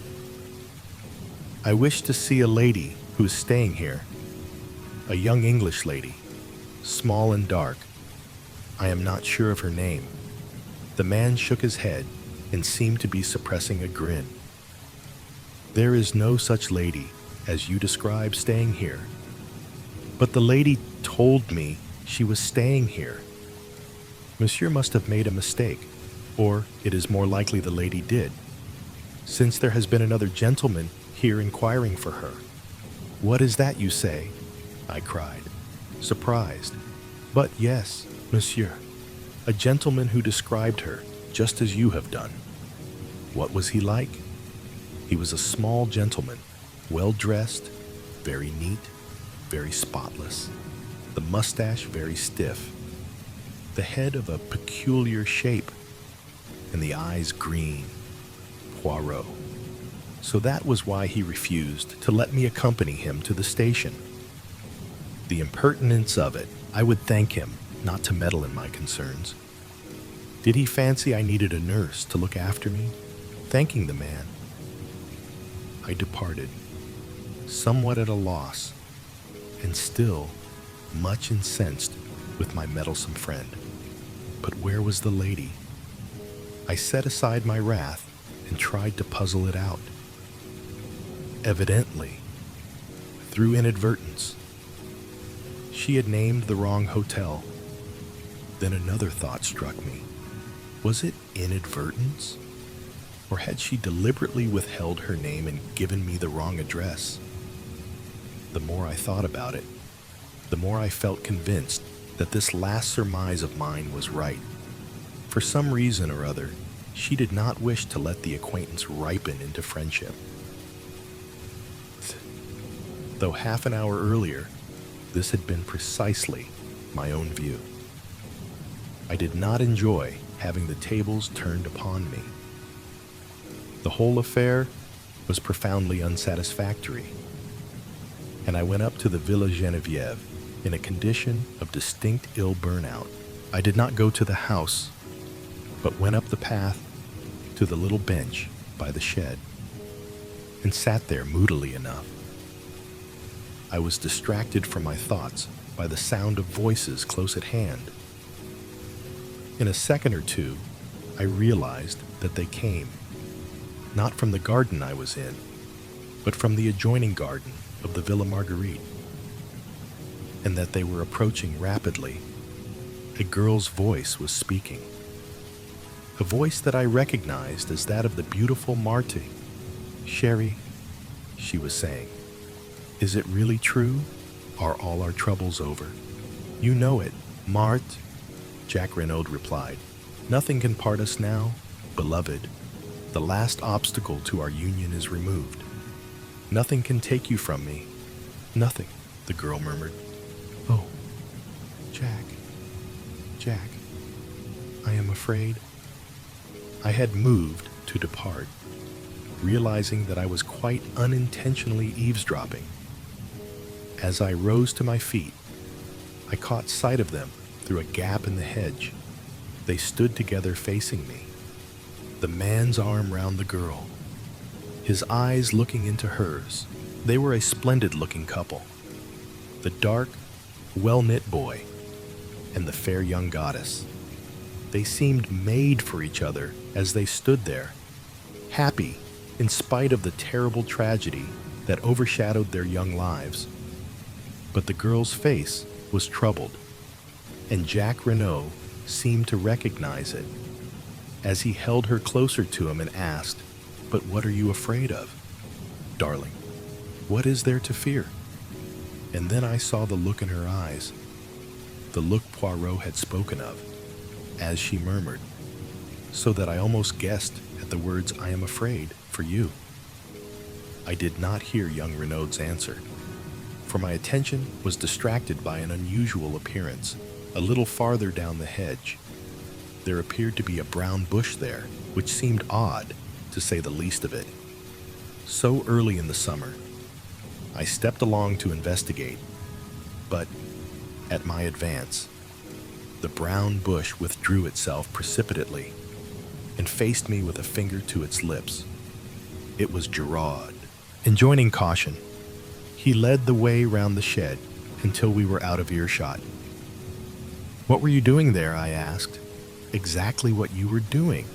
I wish to see a lady who is staying here. A young English lady, small and dark. I am not sure of her name. The man shook his head and seemed to be suppressing a grin. There is no such lady as you describe staying here. But the lady told me she was staying here. Monsieur must have made a mistake, or it is more likely the lady did, since there has been another gentleman here inquiring for her. What is that you say? I cried, surprised. But yes, monsieur, a gentleman who described her just as you have done. What was he like? He was a small gentleman, well-dressed, very neat, very spotless, the mustache very stiff, the head of a peculiar shape, and the eyes green. Poirot. So that was why he refused to let me accompany him to the station. The impertinence of it. I would thank him not to meddle in my concerns. Did he fancy I needed a nurse to look after me? Thanking the man, I departed, somewhat at a loss, and still much incensed with my meddlesome friend. But where was the lady? I set aside my wrath and tried to puzzle it out. Evidently, through inadvertence, she had named the wrong hotel. Then another thought struck me. Was it inadvertence? Or had she deliberately withheld her name and given me the wrong address? The more I thought about it, the more I felt convinced that this last surmise of mine was right. For some reason or other, she did not wish to let the acquaintance ripen into friendship. Though half an hour earlier, This had been precisely my own view. I did not enjoy having the tables turned upon me. The whole affair was profoundly unsatisfactory, and I went up to the Villa Geneviève in a condition of distinct ill burnout. I did not go to the house, but went up the path to the little bench by the shed and sat there moodily enough. I was distracted from my thoughts by the sound of voices close at hand. In a second or two, I realized that they came, not from the garden I was in, but from the adjoining garden of the Villa Marguerite, and that they were approaching rapidly. A girl's voice was speaking, a voice that I recognized as that of the beautiful Marthe. "Chérie," she was saying, "is it really true? Are all our troubles over?" "You know it, Marthe," Jack Renaud replied. "Nothing can part us now, beloved. The last obstacle to our union is removed. Nothing can take you from me. Nothing," the girl murmured. "Oh, Jack, I am afraid." I had moved to depart, realizing that I was quite unintentionally eavesdropping. As I rose to my feet, I caught sight of them through a gap in the hedge. They stood together facing me, the man's arm round the girl, his eyes looking into hers. They were a splendid-looking couple, the dark, well-knit boy and the fair young goddess. They seemed made for each other as they stood there, happy in spite of the terrible tragedy that overshadowed their young lives. But the girl's face was troubled, and Jack Renaud seemed to recognize it as he held her closer to him and asked, "But what are you afraid of, darling? What is there to fear?" And then I saw the look in her eyes, the look Poirot had spoken of, as she murmured, so that I almost guessed at the words, "I am afraid for you." I did not hear young Renaud's answer, for my attention was distracted by an unusual appearance. A little farther down the hedge, there appeared to be a brown bush there, which seemed odd, to say the least of it. So early in the summer, I stepped along to investigate, but at my advance, the brown bush withdrew itself precipitately and faced me with a finger to its lips. It was Giraud. Enjoining caution, he led the way round the shed until we were out of earshot. "What were you doing there?" I asked. "Exactly what you were doing,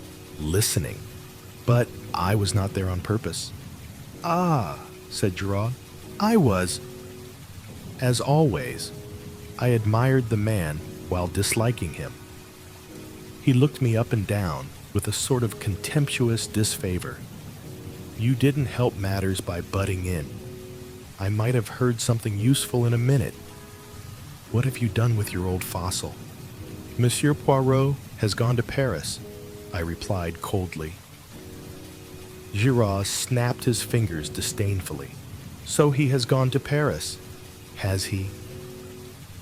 listening. But I was not there on purpose." "Ah," said Giraud, "I was." As always, I admired the man while disliking him. He looked me up and down with a sort of contemptuous disfavor. "You didn't help matters by butting in. I might have heard something useful in a minute. What have you done with your old fossil?" "Monsieur Poirot has gone to Paris," I replied coldly. Giraud snapped his fingers disdainfully. "So he has gone to Paris, has he?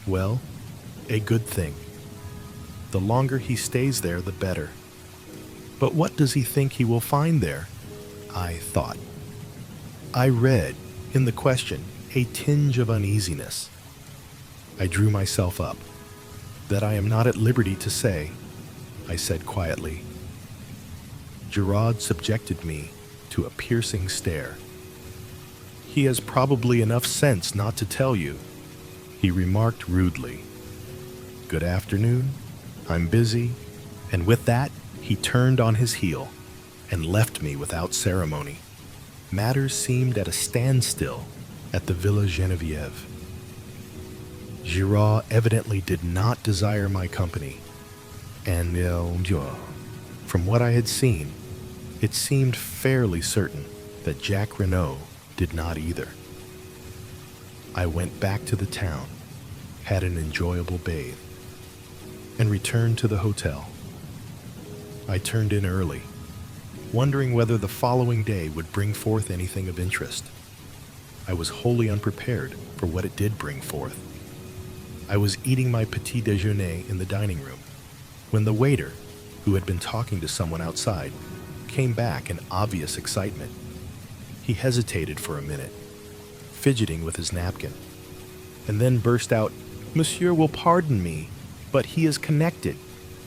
Well, a good thing. The longer he stays there, the better. But what does he think he will find there?" I thought. I read in the question a tinge of uneasiness. I drew myself up. "That I am not at liberty to say," I said quietly. Giraud subjected me to a piercing stare. "He has probably enough sense not to tell you," he remarked rudely. "Good afternoon. I'm busy." And with that, he turned on his heel and left me without ceremony. Matters seemed at a standstill at the Villa Geneviève. Giraud evidently did not desire my company, and from what I had seen, it seemed fairly certain that Jack Renaud did not either. I went back to the town, had an enjoyable bathe, and returned to the hotel. I turned in early, wondering whether the following day would bring forth anything of interest. I was wholly unprepared for what it did bring forth. I was eating my petit déjeuner in the dining room when the waiter, who had been talking to someone outside, came back in obvious excitement. He hesitated for a minute, fidgeting with his napkin, and then burst out, "Monsieur will pardon me, but he is connected,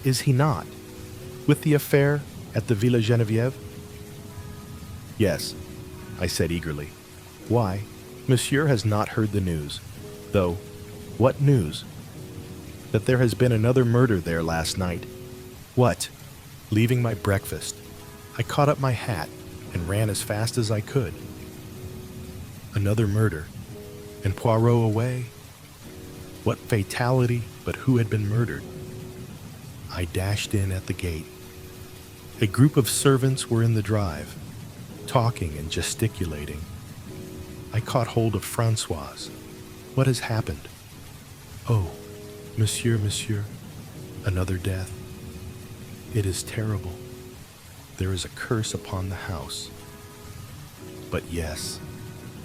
is he not, with the affair at the Villa Geneviève?" "Yes," I said eagerly. "Why, Monsieur has not heard the news, though. What news?" "That there has been another murder there last night." "What?" Leaving my breakfast, I caught up my hat and ran as fast as I could. Another murder, and Poirot away? What fatality, but who had been murdered? I dashed in at the gate. A group of servants were in the drive, talking and gesticulating. I caught hold of Francoise. "What has happened?" "Oh, monsieur, another death. It is terrible. There is a curse upon the house." "But yes,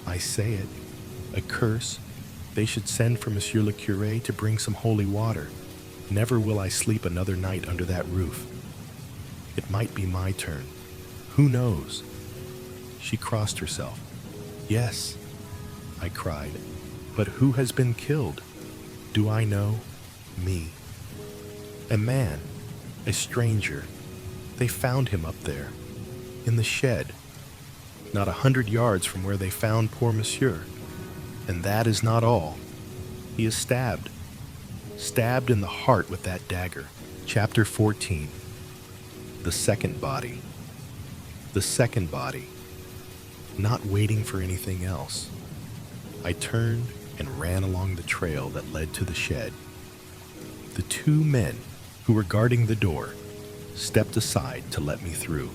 I say it, a curse. They should send for Monsieur le Curé to bring some holy water. Never will I sleep another night under that roof. It might be my turn. Who knows?" She crossed herself. "Yes," I cried, "but who has been killed? Do I know? Me. A man, a stranger. They found him up there, in the shed, not 100 yards from where they found poor Monsieur. And that is not all. He is stabbed in the heart with that dagger." Chapter 14. The second body. The second body. Not waiting for anything else, I turned and ran along the trail that led to the shed. The two men who were guarding the door stepped aside to let me through.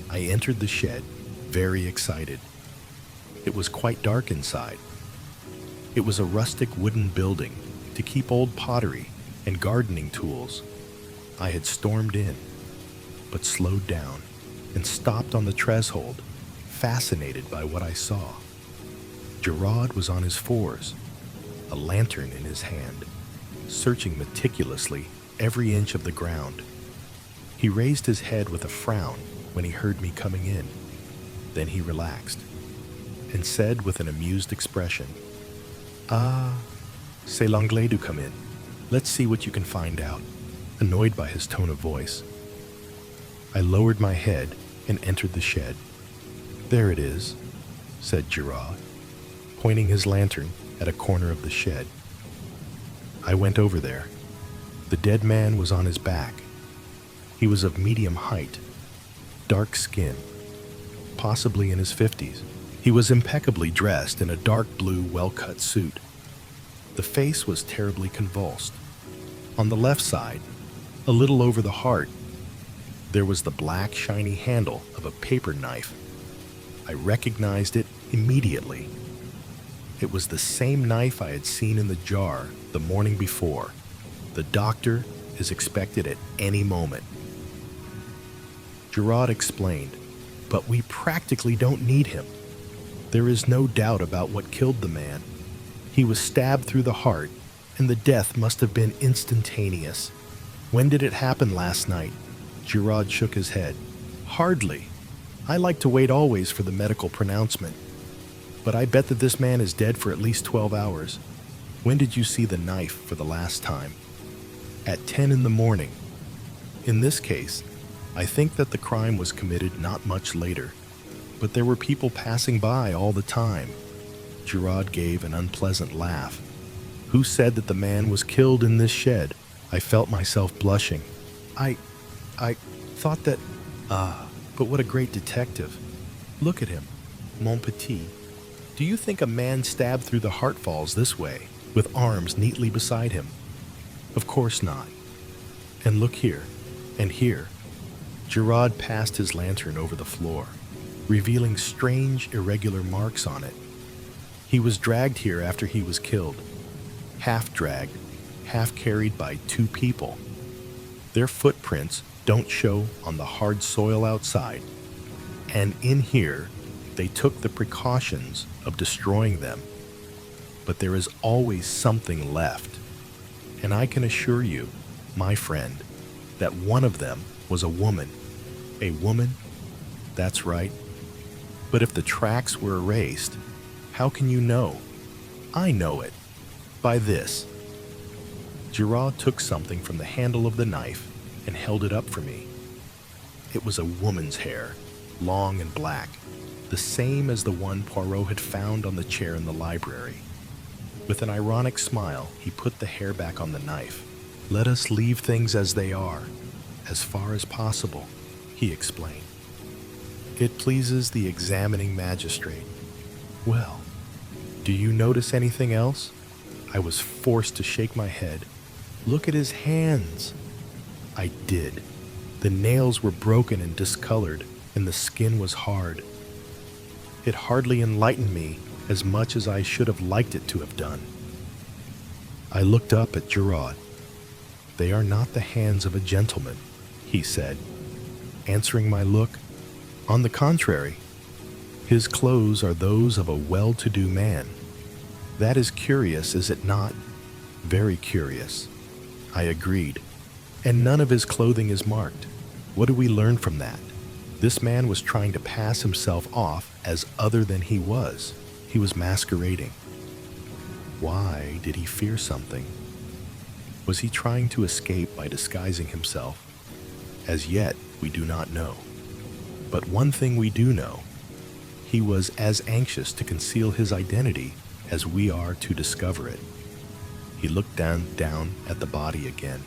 I entered the shed, very excited. It was quite dark inside. It was a rustic wooden building to keep old pottery and gardening tools. I had stormed in, but slowed down and stopped on the threshold, fascinated by what I saw. Gerard was on his fours, a lantern in his hand, searching meticulously every inch of the ground. He raised his head with a frown when he heard me coming in. Then he relaxed and said with an amused expression, "Ah, c'est l'anglais du come in. Let's see what you can find out," annoyed by his tone of voice. I lowered my head and entered the shed. "There it is," said Gerard, pointing his lantern at a corner of the shed. I went over there. The dead man was on his back. He was of medium height, dark skin, possibly in his 50s. He was impeccably dressed in a dark blue, well-cut suit. The face was terribly convulsed. On the left side, a little over the heart, there was the black, shiny handle of a paper knife. I recognized it immediately. It was the same knife I had seen in the jar the morning before. The doctor is expected at any moment. Gerard explained, "But we practically don't need him. There is no doubt about what killed the man. He was stabbed through the heart, and the death must have been instantaneous." "When did it happen last night?" Gerard shook his head. "Hardly. I like to wait always for the medical pronouncement. But I bet that this man is dead for at least 12 hours. When did you see the knife for the last time?" "At 10 in the morning. In this case, I think that the crime was committed not much later, but there were people passing by all the time." Gerard gave an unpleasant laugh. "Who said that the man was killed in this shed?" I felt myself blushing. I thought that... Ah, but what a great detective. Look at him, mon petit. Do you think a man stabbed through the heart falls this way, with arms neatly beside him? Of course not. And look here, and here. Gerard passed his lantern over the floor, revealing strange, irregular marks on it. He was dragged here after he was killed. Half dragged, half carried by two people. Their footprints don't show on the hard soil outside. And in here, they took the precautions of destroying them. but there is always something left. And I can assure you, my friend, that one of them was a woman. A woman? That's right. But if the tracks were erased, how can you know? I know it. By this. Gerard took something from the handle of the knife and held it up for me. It was a woman's hair, long and black, the same as the one Poirot had found on the chair in the library. With an ironic smile, he put the hair back on the knife. "Let us leave things as they are, as far as possible," he explained. "It pleases the examining magistrate." "Well, do you notice anything else?" I was forced to shake my head. "Look at his hands." I did. The nails were broken and discolored, and the skin was hard. It hardly enlightened me as much as I should have liked it to have done. I looked up at Gerard. "They are not the hands of a gentleman," he said, answering my look. "On the contrary, his clothes are those of a well-to-do man. That is curious, is it not?" "Very curious," I agreed. "And none of his clothing is marked. What do we learn from that? This man was trying to pass himself off as other than he was. He was masquerading. Why did he fear something? Was he trying to escape by disguising himself? As yet, we do not know. But one thing we do know. He was as anxious to conceal his identity as we are to discover it." He looked down at the body again.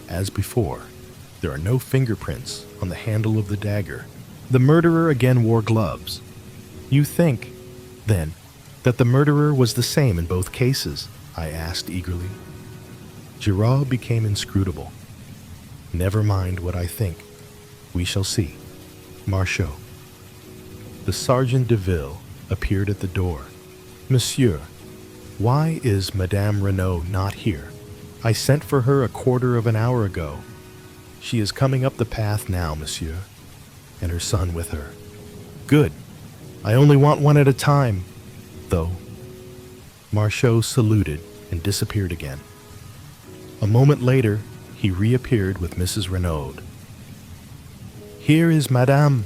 As before, there are no fingerprints on the handle of the dagger. The murderer again wore gloves. "You think, then, that the murderer was the same in both cases?" I asked eagerly. Gerard became inscrutable. "Never mind what I think. We shall see. Marchot." The Sergeant de Ville appeared at the door. "Monsieur, why is Madame Renaud not here? I sent for her a quarter of an hour ago. She is coming up the path now, monsieur, and her son with her." "Good. I only want one at a time, though." Marchot saluted and disappeared again. A moment later, he reappeared with Mrs. Renaud. "Here is Madame."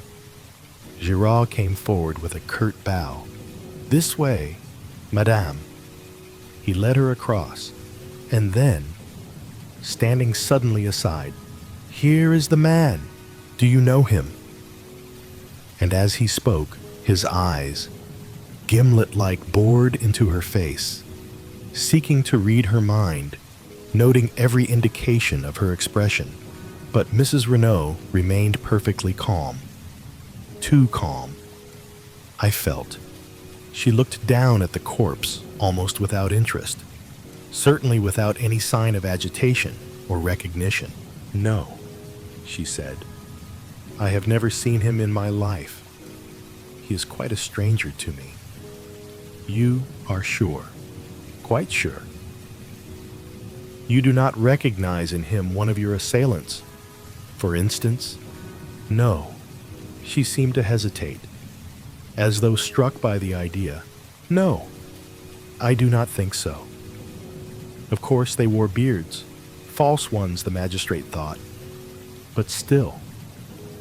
Gerard came forward with a curt bow. "This way, Madame." He led her across, and then, standing suddenly aside, "Here is the man. Do you know him?" And as he spoke, his eyes, gimlet-like, bored into her face, seeking to read her mind, noting every indication of her expression. But Mrs. Renaud remained perfectly calm. Too calm, I felt. She looked down at the corpse almost without interest, certainly without any sign of agitation or recognition. "No," she said. "I have never seen him in my life. He is quite a stranger to me." "You are sure?" "Quite sure." "You do not recognize in him one of your assailants, for instance?" "No." She seemed to hesitate, as though struck by the idea. "No, I do not think so." Of course they wore beards, false ones the magistrate thought, but still,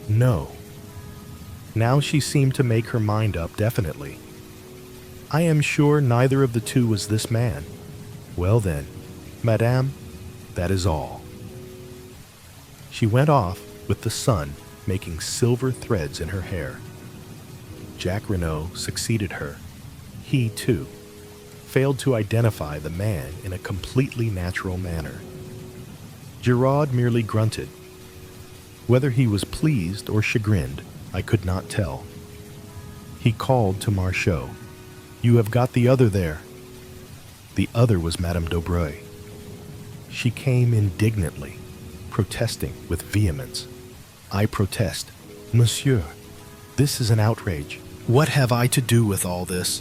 no. Now she seemed to make her mind up definitely. "I am sure neither of the two was this man." "Well then, Madame, that is all." She went off with the sun making silver threads in her hair. Jack Renaud succeeded her. He, too, failed to identify the man in a completely natural manner. Gerard merely grunted. Whether he was pleased or chagrined, I could not tell. He called to Marchot. "You have got the other there." The other was Madame d'Aubray. She came indignantly, protesting with vehemence. "I protest. Monsieur, this is an outrage. What have I to do with all this?"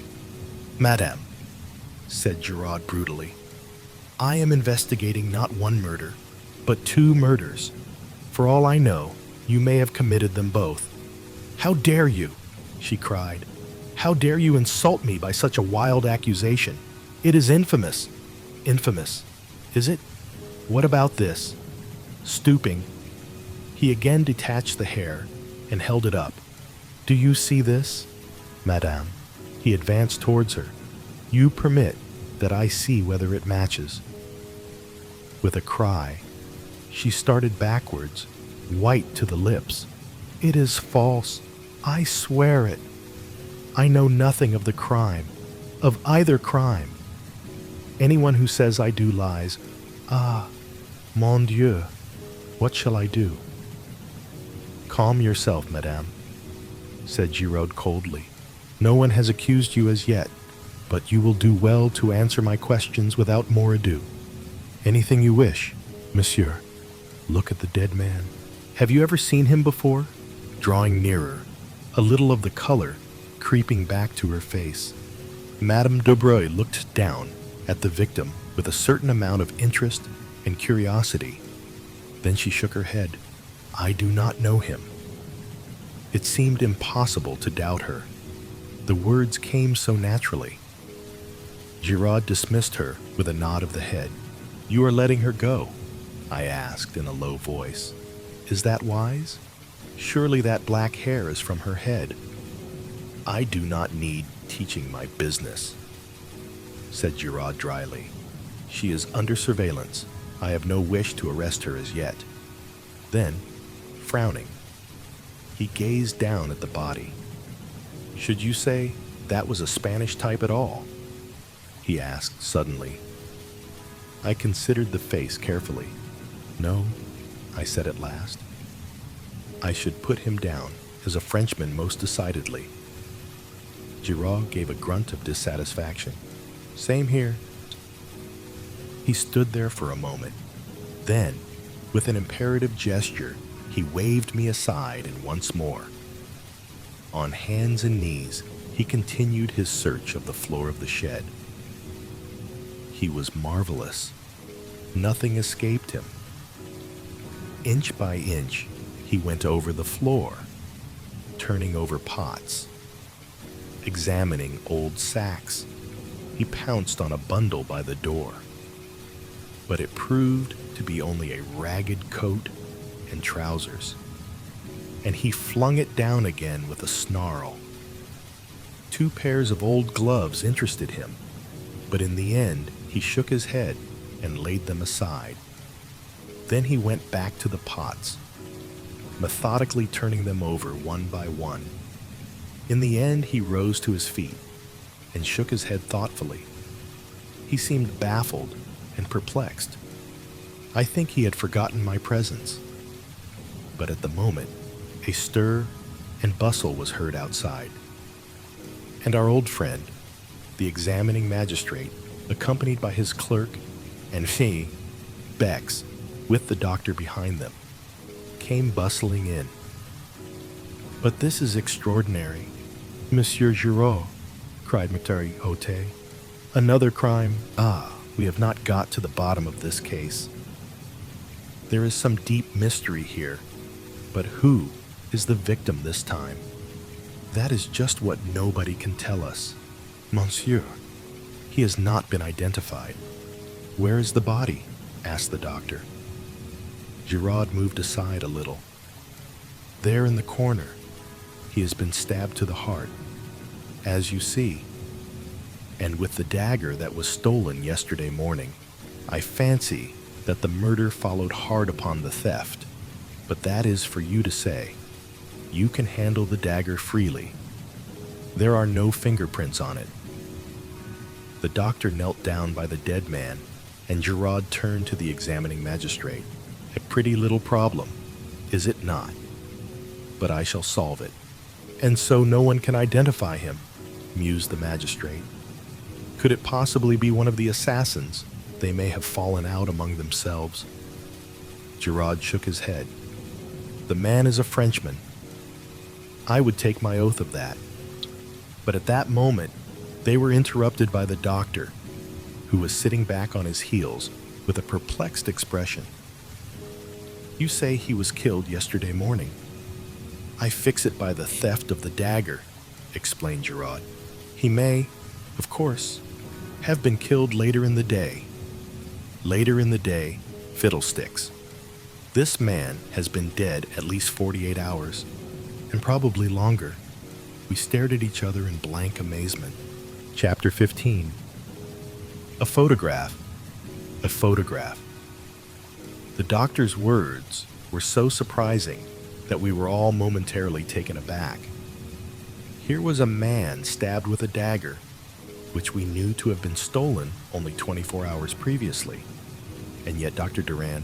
"Madame," said Gerard brutally, "I am investigating not one murder, but 2 murders. For all I know, you may have committed them both." "How dare you?" she cried. "How dare you insult me by such a wild accusation? It is infamous. Infamous. Is it? What about this? Stooping, he again detached the hair and held it up. Do you see this, madame? He advanced towards her. You permit that I see whether it matches. With a cry, she started backwards, white to the lips. It is false. I swear it. I know nothing of the crime, of either crime. Anyone who says I do lies. Ah, mon Dieu, what shall I do? Calm yourself, madame, said Giraud coldly. No one has accused you as yet, but you will do well to answer my questions without more ado. Anything you wish, monsieur. Look at the dead man. Have you ever seen him before? Drawing nearer, a little of the color creeping back to her face. Madame de Broglie looked down at the victim with a certain amount of interest and curiosity. Then she shook her head. I do not know him. It seemed impossible to doubt her. The words came so naturally. Giraud dismissed her with a nod of the head. You are letting her go? I asked in a low voice. Is that wise? Surely that black hair is from her head. I do not need teaching my business, said Giraud dryly. She is under surveillance. I have no wish to arrest her as yet. Then, frowning, he gazed down at the body. Should you say that was a Spanish type at all? He asked suddenly. I considered the face carefully. No, I said at last. I should put him down as a Frenchman most decidedly. Giraud gave a grunt of dissatisfaction. Same here. He stood there for a moment. Then, with an imperative gesture, he waved me aside and once more. On hands and knees, he continued his search of the floor of the shed. He was marvelous. Nothing escaped him. Inch by inch, he went over the floor, turning over pots, examining old sacks. He pounced on a bundle by the door, but it proved to be only a ragged coat and trousers, and he flung it down again with a snarl. 2 pairs of old gloves interested him, but in the end he shook his head and laid them aside. Then he went back to the pots, methodically turning them over one by one. In the end he rose to his feet and shook his head thoughtfully. He seemed baffled and perplexed. I think he had forgotten my presence. But at the moment, a stir and bustle was heard outside, and our old friend, the examining magistrate, accompanied by his clerk, and me, Bex, with the doctor behind them, came bustling in. But this is extraordinary, Monsieur Giraud, cried Maître. Another crime. Ah, we have not got to the bottom of this case. There is some deep mystery here, but who is the victim this time? That is just what nobody can tell us. Monsieur, he has not been identified. Where is the body? Asked the doctor. Giraud moved aside a little. There in the corner. He has been stabbed to the heart, as you see. And with the dagger that was stolen yesterday morning, I fancy that the murder followed hard upon the theft. But that is for you to say. You can handle the dagger freely. There are no fingerprints on it. The doctor knelt down by the dead man, and Giraud turned to the examining magistrate. A pretty little problem, is it not? But I shall solve it. And so no one can identify him, mused the magistrate. Could it possibly be one of the assassins? They may have fallen out among themselves. Giraud shook his head. The man is a Frenchman. I would take my oath of that. But at that moment, they were interrupted by the doctor, who was sitting back on his heels with a perplexed expression. You say he was killed yesterday morning. I fix it by the theft of the dagger, explained Giraud. He may, of course, have been killed later in the day. Later in the day, fiddlesticks. This man has been dead at least 48 hours, and probably longer. We stared at each other in blank amazement. Chapter 15. A photograph. A photograph. The doctor's words were so surprising that we were all momentarily taken aback. Here was a man stabbed with a dagger, which we knew to have been stolen only 24 hours previously, and yet Dr. Durand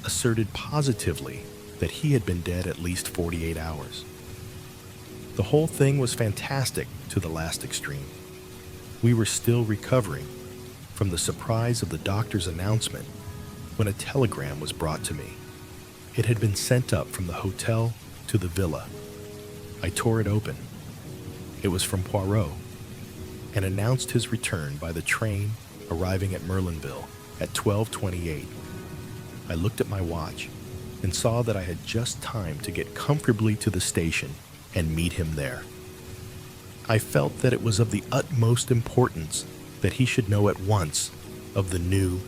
asserted positively that he had been dead at least 48 hours. The whole thing was fantastic to the last extreme. We were still recovering from the surprise of the doctor's announcement when a telegram was brought to me. It had been sent up from the hotel to the villa. I tore it open. It was from Poirot, and announced his return by the train arriving at Merlinville at 12:28. I looked at my watch and saw that I had just time to get comfortably to the station and meet him there. I felt that it was of the utmost importance that he should know at once of the new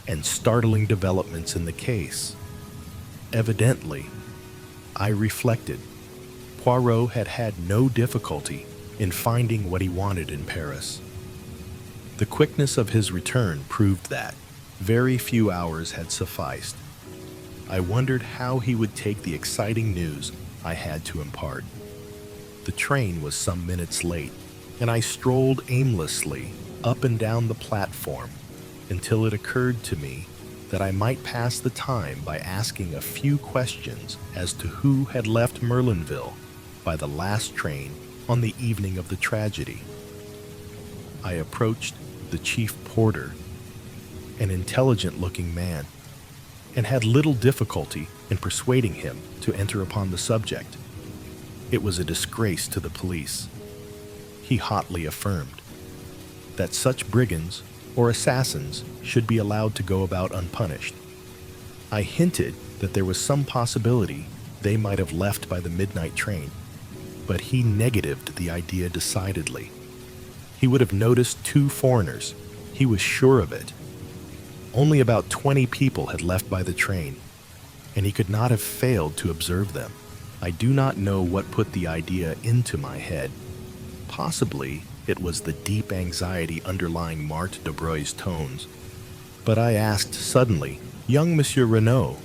and startling developments in the case. Evidently, I reflected, Poirot had had no difficulty in finding what he wanted in Paris. The quickness of his return proved that very few hours had sufficed. I wondered how he would take the exciting news I had to impart. The train was some minutes late, and I strolled aimlessly up and down the platform until it occurred to me that I might pass the time by asking a few questions as to who had left Merlinville by the last train on the evening of the tragedy. I approached the chief porter, an intelligent-looking man, and had little difficulty in persuading him to enter upon the subject. It was a disgrace to the police, he hotly affirmed, that such brigands or assassins should be allowed to go about unpunished. I hinted that there was some possibility they might have left by the midnight train, but he negatived the idea decidedly. He would have noticed 2 foreigners. He was sure of it. Only about 20 people had left by the train, and he could not have failed to observe them. I do not know what put the idea into my head. Possibly it was the deep anxiety underlying Marthe de Broglie's tones. But I asked suddenly, young Monsieur Renaud,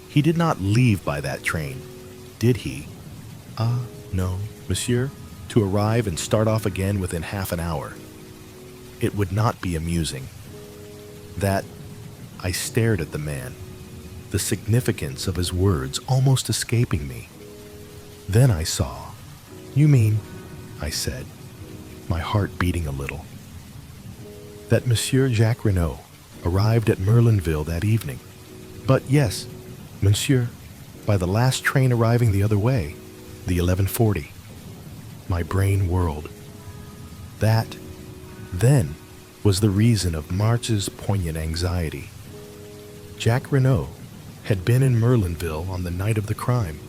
he did not leave by that train, did he? Ah, no, monsieur, to arrive and start off again within half an hour. It would not be amusing. I stared at the man, the significance of his words almost escaping me. Then I saw. You mean, I said, my heart beating a little, that Monsieur Jacques Renaud arrived at Merlinville that evening. But yes, monsieur, by the last train arriving the other way, the 11:40. My brain whirled. That, then, was the reason of Marche's poignant anxiety. Jacques Renaud had been in Merlinville on the night of the crime.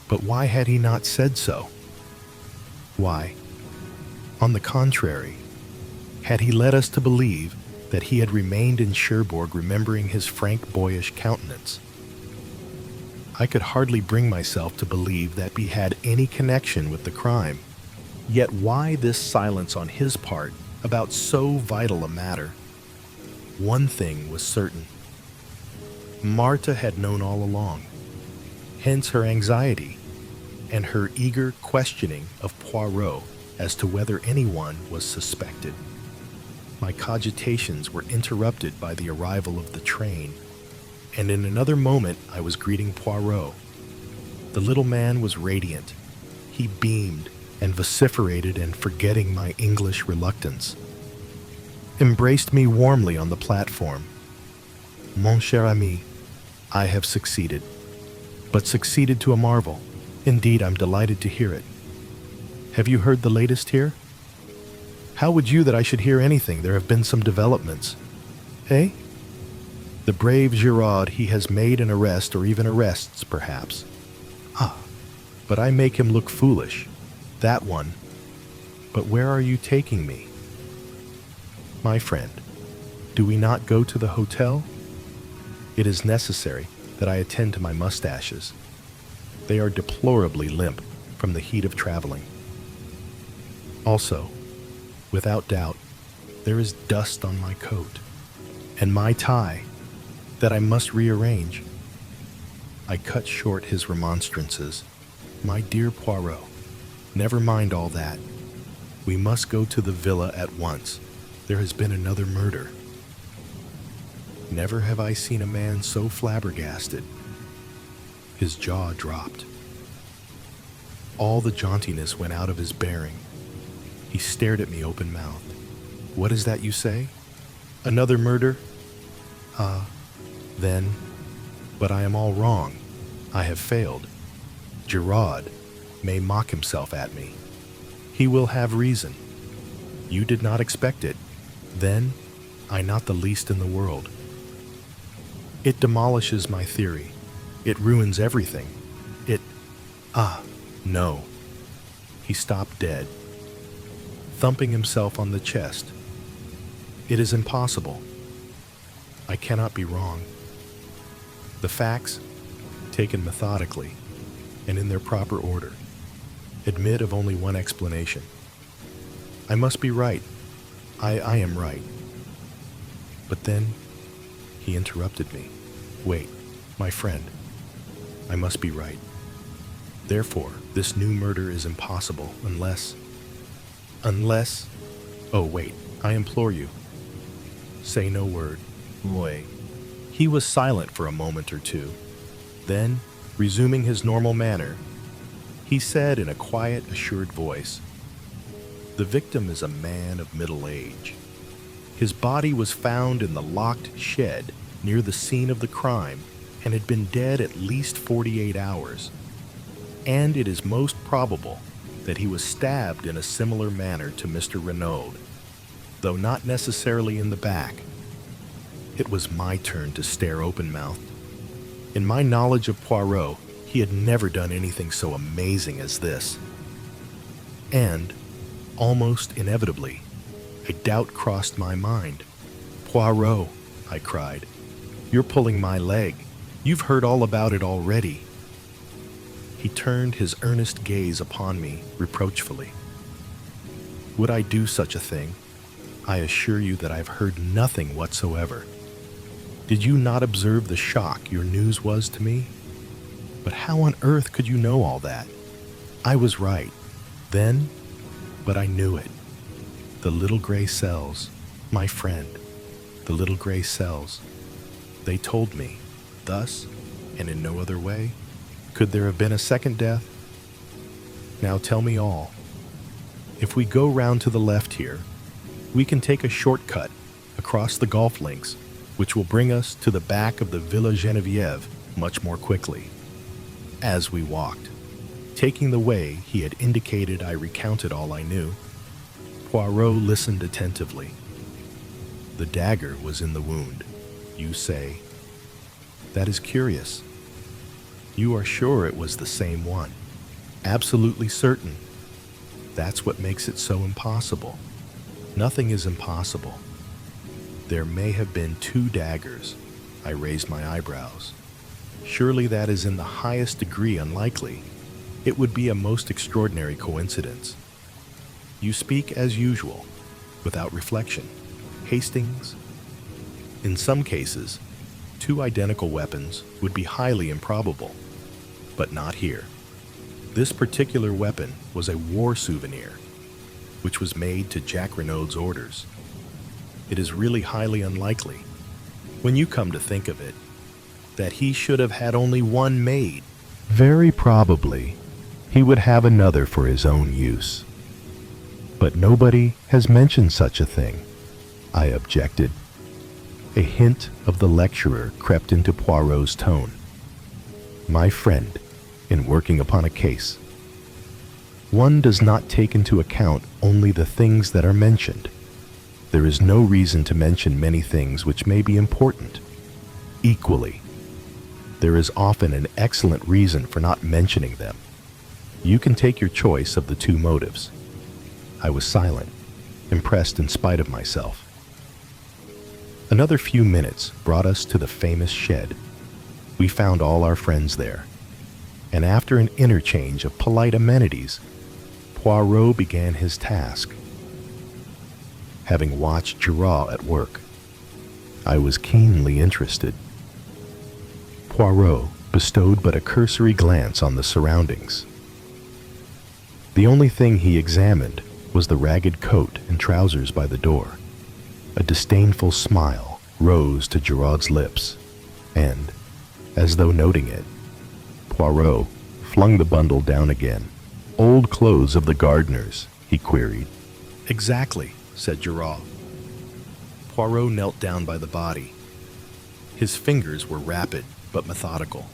But why had he not said so? Why, on the contrary, had he led us to believe that he had remained in Cherbourg remembering his frank boyish countenance? I could hardly bring myself to believe that he had any connection with the crime. Yet why this silence on his part about so vital a matter? One thing was certain. Marthe had known all along, hence her anxiety and her eager questioning of Poirot as to whether anyone was suspected. My cogitations were interrupted by the arrival of the train, and in another moment I was greeting Poirot. The little man was radiant. He beamed and vociferated, and forgetting my English reluctance, embraced me warmly on the platform. Mon cher ami, I have succeeded, but succeeded to a marvel. Indeed, I'm delighted to hear it. Have you heard the latest here? How would you that I should hear anything? There have been some developments. Eh? The brave Giraud, he has made an arrest, or even arrests, perhaps. Ah, but I make him look foolish. That one. But where are you taking me? My friend, do we not go to the hotel? It is necessary that I attend to my mustaches. They are deplorably limp from the heat of traveling. Also, without doubt, there is dust on my coat and my tie that I must rearrange. I cut short his remonstrances. My dear Poirot, never mind all that. We must go to the villa at once. There has been another murder. Never have I seen a man so flabbergasted. His jaw dropped. All the jauntiness went out of his bearing. He stared at me open-mouthed. What is that you say? Another murder? Then, but I am all wrong. I have failed. Gerard may mock himself at me. He will have reason. You did not expect it. Then, I not the least in the world. It demolishes my theory. It ruins everything. No. He stopped dead, thumping himself on the chest. It is impossible. I cannot be wrong. The facts, taken methodically and in their proper order, admit of only one explanation. I must be right. I am right. But then he interrupted me. Wait, my friend. I must be right. Therefore, this new murder is impossible unless... Oh, wait, I implore you. Say no word. Wait. He was silent for a moment or two. Then, resuming his normal manner, he said in a quiet, assured voice, "The victim is a man of middle age. His body was found in the locked shed near the scene of the crime and had been dead at least 48 hours. And it is most probable that he was stabbed in a similar manner to Mr. Renaud, though not necessarily in the back." It was my turn to stare open-mouthed. In my knowledge of Poirot, he had never done anything so amazing as this. And, almost inevitably, a doubt crossed my mind. "Poirot," I cried, "you're pulling my leg. You've heard all about it already." He turned his earnest gaze upon me reproachfully. "Would I do such a thing? I assure you that I've heard nothing whatsoever. Did you not observe the shock your news was to me? But how on earth could you know all that? I was right, then, but I knew it. The little gray cells, my friend, the little gray cells. They told me, thus, and in no other way. Could there have been a second death? Now tell me all. If we go round to the left here, we can take a shortcut across the golf links, which will bring us to the back of the Villa Geneviève much more quickly." As we walked, taking the way he had indicated, I recounted all I knew. Poirot listened attentively. "The dagger was in the wound, you say. That is curious. You are sure it was the same one? Absolutely certain. That's what makes it so impossible. Nothing is impossible. There may have been two daggers." I raised my eyebrows. "Surely that is in the highest degree unlikely. It would be a most extraordinary coincidence. You speak as usual, without reflection. Hastings? In some cases, two identical weapons would be highly improbable, but not here. This particular weapon was a war souvenir, which was made to Jack Renaud's orders. It is really highly unlikely, when you come to think of it, that he should have had only one made. Very probably, he would have another for his own use. But nobody has mentioned such a thing," I objected. A hint of the lecturer crept into Poirot's tone. "My friend, in working upon a case, one does not take into account only the things that are mentioned. There is no reason to mention many things which may be important. Equally, there is often an excellent reason for not mentioning them. You can take your choice of the two motives." I was silent, impressed in spite of myself. Another few minutes brought us to the famous shed. We found all our friends there, and after an interchange of polite amenities, Poirot began his task. Having watched Giraud at work, I was keenly interested. Poirot bestowed but a cursory glance on the surroundings. The only thing he examined was the ragged coat and trousers by the door. A disdainful smile rose to Giraud's lips, and, as though noting it, Poirot flung the bundle down again. "Old clothes of the gardeners?" he queried. "Exactly," said Giraud. Poirot knelt down by the body. His fingers were rapid but methodical.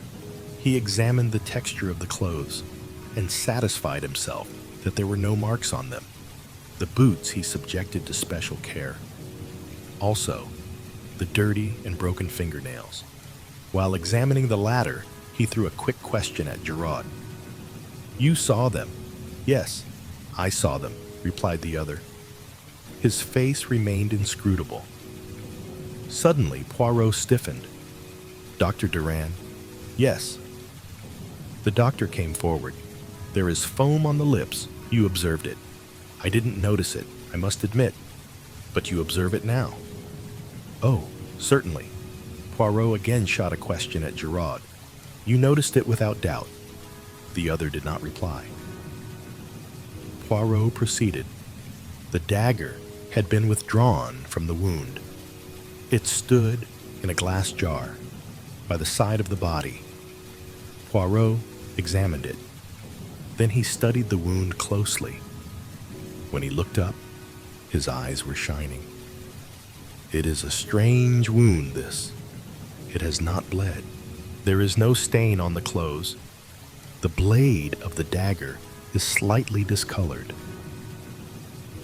He examined the texture of the clothes and satisfied himself that there were no marks on them. The boots he subjected to special care. Also, the dirty and broken fingernails. While examining the latter, he threw a quick question at Giraud. "You saw them?" "Yes, I saw them," replied the other. His face remained inscrutable. Suddenly, Poirot stiffened. "Dr. Durand?" "Yes." The doctor came forward. "There is foam on the lips. You observed it." "I didn't notice it, I must admit. But you observe it now?" "Oh, certainly." Poirot again shot a question at Giraud. "You noticed it without doubt." The other did not reply. Poirot proceeded. The dagger had been withdrawn from the wound. It stood in a glass jar by the side of the body. Poirot examined it. Then he studied the wound closely. When he looked up, his eyes were shining. "It is a strange wound, this. It has not bled. There is no stain on the clothes. The blade of the dagger is slightly discolored.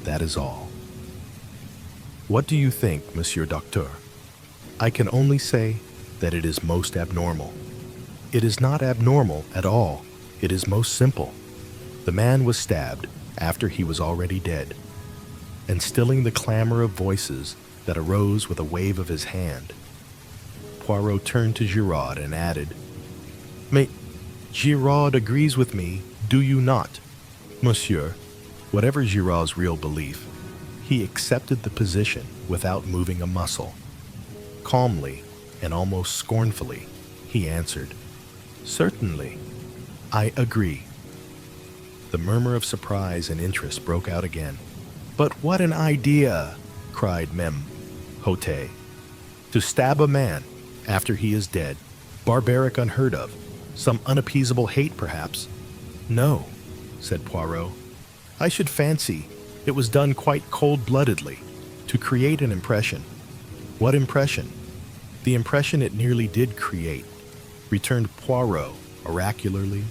That is all. What do you think, Monsieur Docteur?" "I can only say that it is most abnormal." "It is not abnormal at all. It is most simple. The man was stabbed after he was already dead." And stilling the clamor of voices that arose with a wave of his hand, Poirot turned to Giraud and added, "Mais Giraud agrees with me, do you not?" "Monsieur." Whatever Giraud's real belief, he accepted the position without moving a muscle. Calmly and almost scornfully, he answered, "Certainly, I agree." The murmur of surprise and interest broke out again. "But what an idea!" cried Mem Hote. "To stab a man after he is dead. Barbaric, unheard of. Some unappeasable hate, perhaps." "No," said Poirot. "I should fancy it was done quite cold-bloodedly, to create an impression." "What impression?" "The impression it nearly did create," returned Poirot oracularly.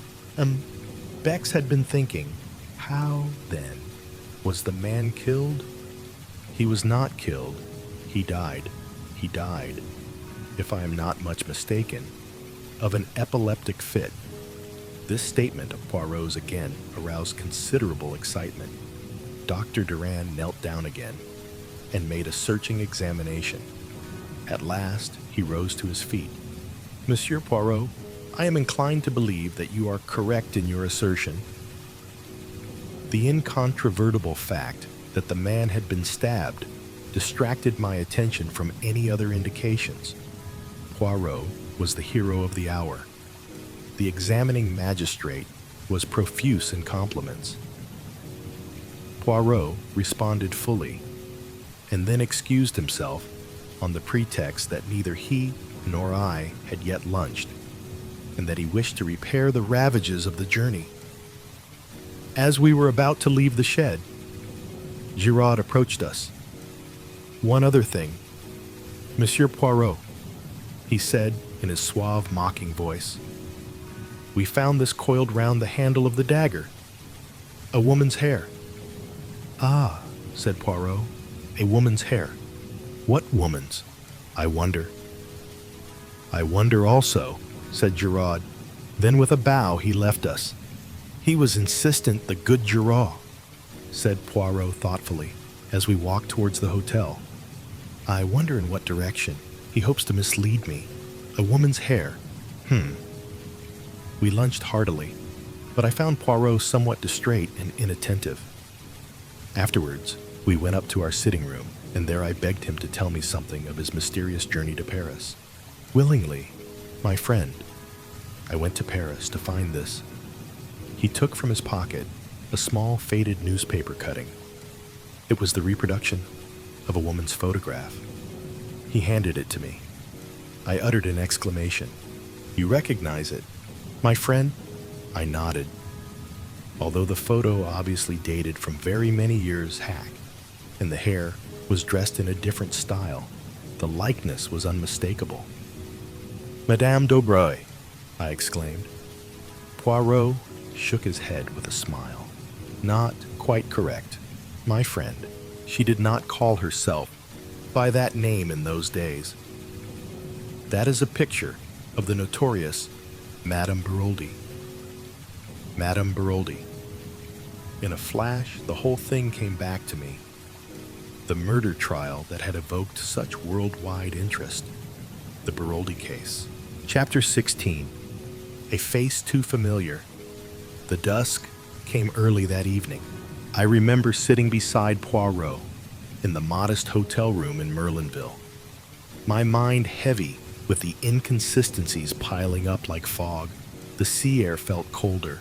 Bex had been thinking, how, then, was the man killed? He was not killed. He died. He died, if I am not much mistaken, of an epileptic fit. This statement of Poirot's again aroused considerable excitement. Dr. Durand knelt down again and made a searching examination. At last, he rose to his feet. "Monsieur Poirot, I am inclined to believe that you are correct in your assertion. The incontrovertible fact that the man had been stabbed distracted my attention from any other indications. Poirot was the hero of the hour. The examining magistrate was profuse in compliments. Poirot responded fully, and then excused himself on the pretext that neither he nor I had yet lunched, and that he wished to repair the ravages of the journey. As we were about to leave the shed, Giraud approached us. "One other thing, Monsieur Poirot," he said in his suave, mocking voice. "We found this coiled round the handle of the dagger. A woman's hair." "Ah," said Poirot, "a woman's hair. What woman's, I wonder?" "I wonder also," said Giraud. Then with a bow he left us. "He was insistent, the good Giraud," said Poirot thoughtfully, as we walked towards the hotel. I wonder in what direction. He hopes to mislead me. A woman's hair. We lunched heartily, but I found Poirot somewhat distrait and inattentive. Afterwards, we went up to our sitting room, and there I begged him to tell me something of his mysterious journey to Paris. Willingly, my friend. I went to Paris to find this. He took from his pocket a small faded newspaper cutting. It was the reproduction of a woman's photograph. He handed it to me. I uttered an exclamation. "You recognize it, my friend?" I nodded. Although the photo obviously dated from very many years back, and the hair was dressed in a different style, the likeness was unmistakable. "Madame d'Aubray," I exclaimed. Poirot shook his head with a smile. "Not quite correct, my friend. She did not call herself by that name in those days. That is a picture of the notorious Madame Baroldi." Madame Baroldi. In a flash, the whole thing came back to me. The murder trial that had evoked such worldwide interest. The Baroldi case. Chapter 16. A face too familiar. The dusk came early that evening. I remember sitting beside Poirot in the modest hotel room in Merlinville, my mind heavy with the inconsistencies piling up like fog. The sea air felt colder,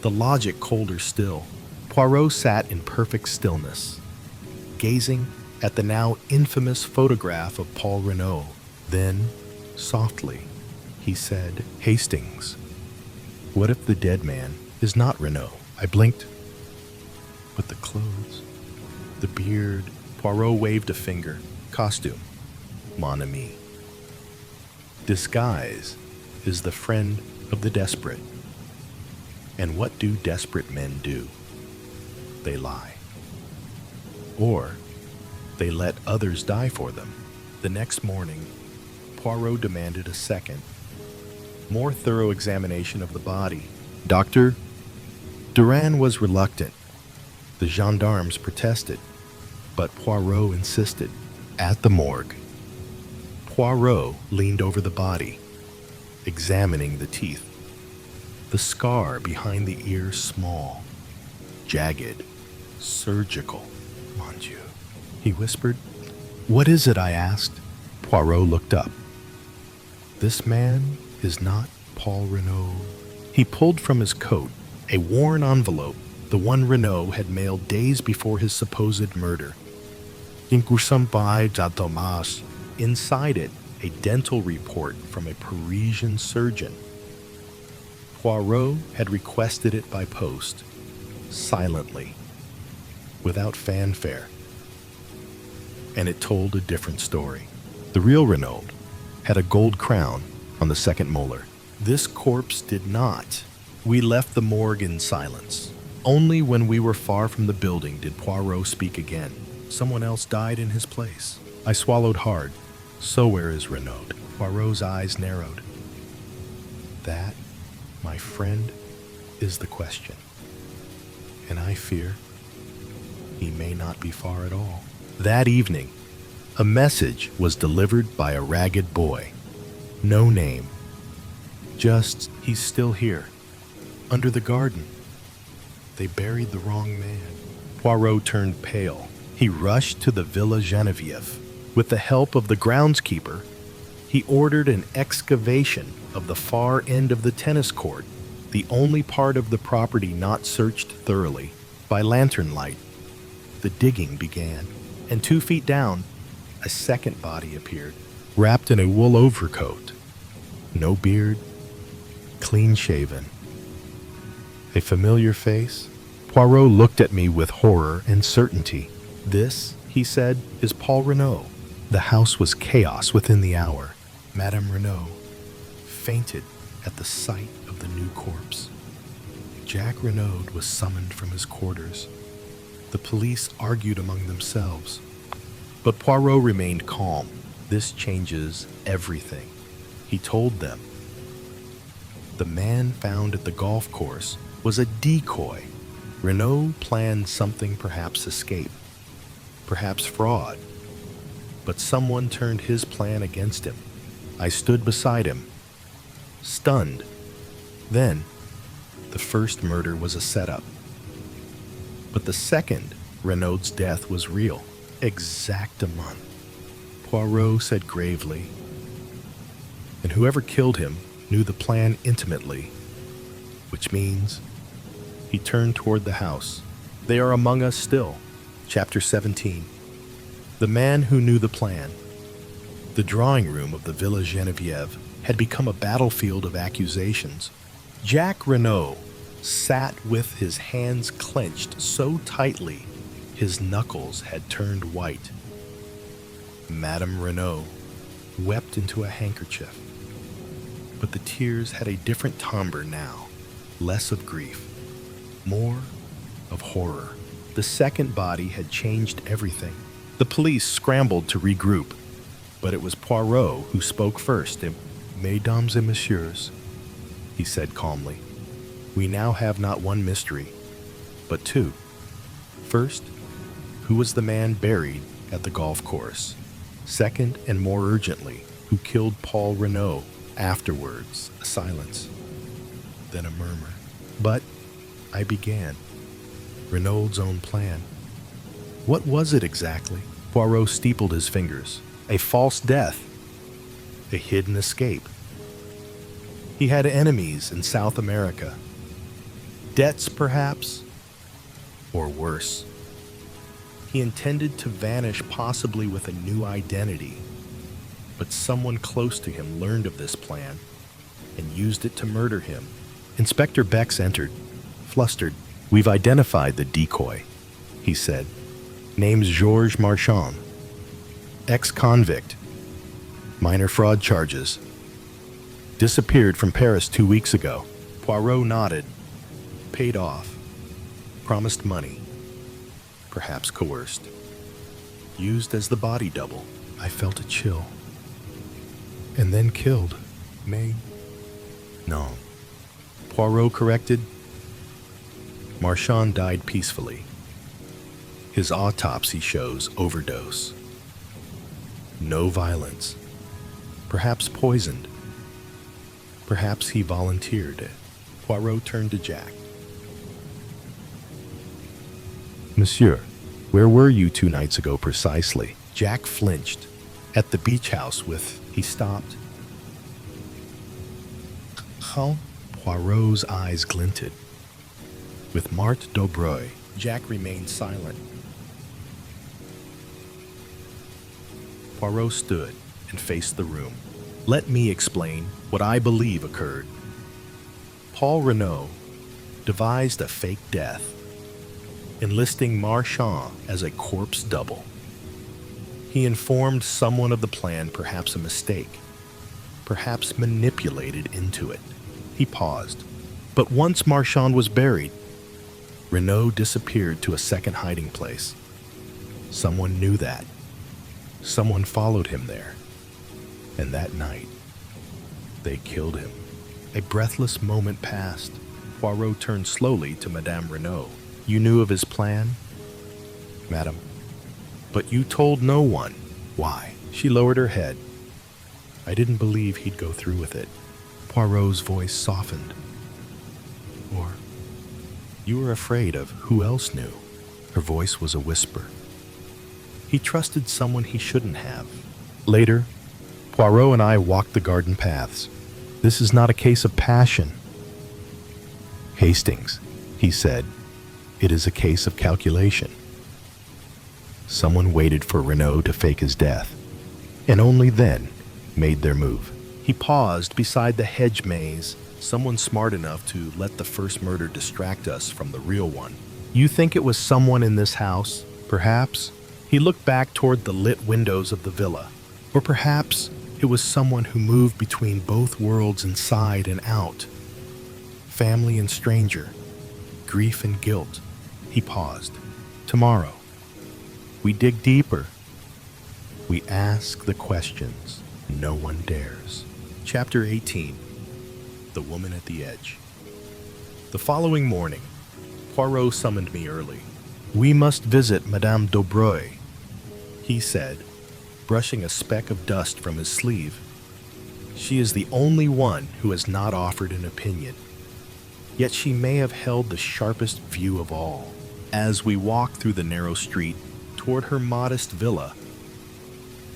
the logic colder still. Poirot sat in perfect stillness, gazing at the now infamous photograph of Paul Renaud. Then, softly, he said, "Hastings, what if the dead man is not Renaud?" I blinked. "But the clothes, the beard..." Poirot waved a finger. "Costume, mon ami. Disguise is the friend of the desperate. And what do desperate men do? They lie. Or they let others die for them." The next morning, Poirot demanded a second, more thorough examination of the body. Dr. Duran was reluctant. The gendarmes protested, but Poirot insisted. At the morgue, Poirot leaned over the body, examining the teeth. The scar behind the ear small, jagged, surgical. "Mon Dieu," he whispered. "What is it?" I asked. Poirot looked up. "This man is not Paul Renaud." He pulled from his coat a worn envelope, the one Renaud had mailed days before his supposed murder. Inside it, a dental report from a Parisian surgeon. Poirot had requested it by post, silently, without fanfare. And it told a different story. The real Renaud had a gold crown on the second molar. This corpse did not. We left the morgue in silence. Only when we were far from the building did Poirot speak again. Someone else died in his place. I swallowed hard. So where is Renaud? Poirot's eyes narrowed. That, my friend, is the question. And I fear he may not be far at all. That evening, a message was delivered by a ragged boy. No name. Just, he's still here, under the garden. They buried the wrong man. Poirot turned pale. He rushed to the Villa Geneviève. With the help of the groundskeeper, he ordered an excavation of the far end of the tennis court, the only part of the property not searched thoroughly. By lantern light, the digging began, and 2 feet down, a second body appeared, wrapped in a wool overcoat. No beard, clean-shaven. A familiar face. Poirot looked at me with horror and certainty. "This," he said, "is Paul Renaud." The house was chaos within the hour. Madame Renaud fainted at the sight of the new corpse. Jack Renaud was summoned from his quarters. The police argued among themselves, but Poirot remained calm. "This changes everything," he told them. The man found at the golf course was a decoy. Renaud planned something, perhaps escape, perhaps fraud. But someone turned his plan against him. I stood beside him, stunned. Then, the first murder was a setup. But the second, Renaud's death, was real. Exactement, Poirot said gravely. And whoever killed him knew the plan intimately, which means he turned toward the house. They are among us still. Chapter 17. The man who knew the plan. The drawing room of the Villa Geneviève had become a battlefield of accusations. Jacques Renaud sat with his hands clenched so tightly his knuckles had turned white. Madame Renaud wept into a handkerchief, but the tears had a different timbre now, less of grief, more of horror. The second body had changed everything. The police scrambled to regroup, but it was Poirot who spoke first. Mesdames et messieurs, he said calmly, we now have not one mystery, but two. First, who was the man buried at the golf course? Second, and more urgently, who killed Paul Renaud? Afterwards, a silence, then a murmur. But, I began, Renaud's own plan. What was it exactly? Poirot steepled his fingers. A false death. A hidden escape. He had enemies in South America. Debts, perhaps? Or worse. He intended to vanish, possibly with a new identity. But someone close to him learned of this plan and used it to murder him. Inspector Bex entered, flustered. We've identified the decoy, he said. Name's Georges Marchand. Ex-convict. Minor fraud charges. Disappeared from Paris 2 weeks ago. Poirot nodded. Paid off. Promised money. Perhaps coerced. Used as the body double. I felt a chill. And then killed. No. Poirot corrected. Marchand died peacefully. His autopsy shows overdose. No violence. Perhaps poisoned. Perhaps he volunteered it. Poirot turned to Jack. Monsieur, where were you 2 nights ago precisely? Jack flinched. At the beach house with... He stopped. How? Poirot's eyes glinted. With Marthe Daubreuil. Jack remained silent. Poirot stood and faced the room. Let me explain what I believe occurred. Paul Renaud devised a fake death, enlisting Marchand as a corpse double. He informed someone of the plan, perhaps a mistake, perhaps manipulated into it. He paused. But once Marchand was buried, Renaud disappeared to a second hiding place. Someone knew that. Someone followed him there. And that night, they killed him. A breathless moment passed. Poirot turned slowly to Madame Renaud. You knew of his plan? Madame. But you told no one. Why? She lowered her head. I didn't believe he'd go through with it. Poirot's voice softened. Or, you were afraid of who else knew? Her voice was a whisper. He trusted someone he shouldn't have. Later, Poirot and I walked the garden paths. This is not a case of passion. Hastings, he said, it is a case of calculation. Someone waited for Renaud to fake his death, and only then made their move. He paused beside the hedge maze, someone smart enough to let the first murder distract us from the real one. You think it was someone in this house, perhaps? He looked back toward the lit windows of the villa. Or perhaps it was someone who moved between both worlds, inside and out. Family and stranger, grief and guilt. He paused. Tomorrow, we dig deeper. We ask the questions no one dares. Chapter 18. The Woman at the Edge. The following morning, Poirot summoned me early. We must visit Madame Daubreuil, he said, brushing a speck of dust from his sleeve. She is the only one who has not offered an opinion. Yet she may have held the sharpest view of all. As we walked through the narrow street toward her modest villa,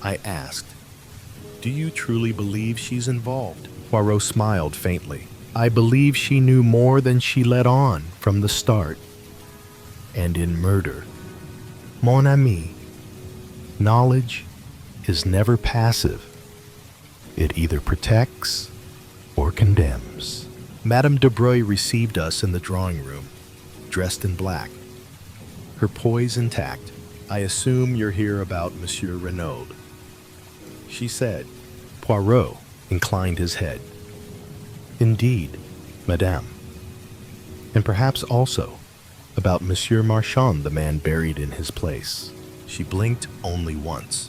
I asked, "Do you truly believe she's involved?" Poirot smiled faintly. "I believe she knew more than she let on from the start. And in murder, mon ami, knowledge is never passive. It either protects or condemns." Madame de Broglie received us in the drawing room, dressed in black, her poise intact. "I assume you're here about Monsieur Renaud," she said. Poirot inclined his head. "Indeed, madame. And perhaps also about Monsieur Marchand, the man buried in his place." She blinked only once.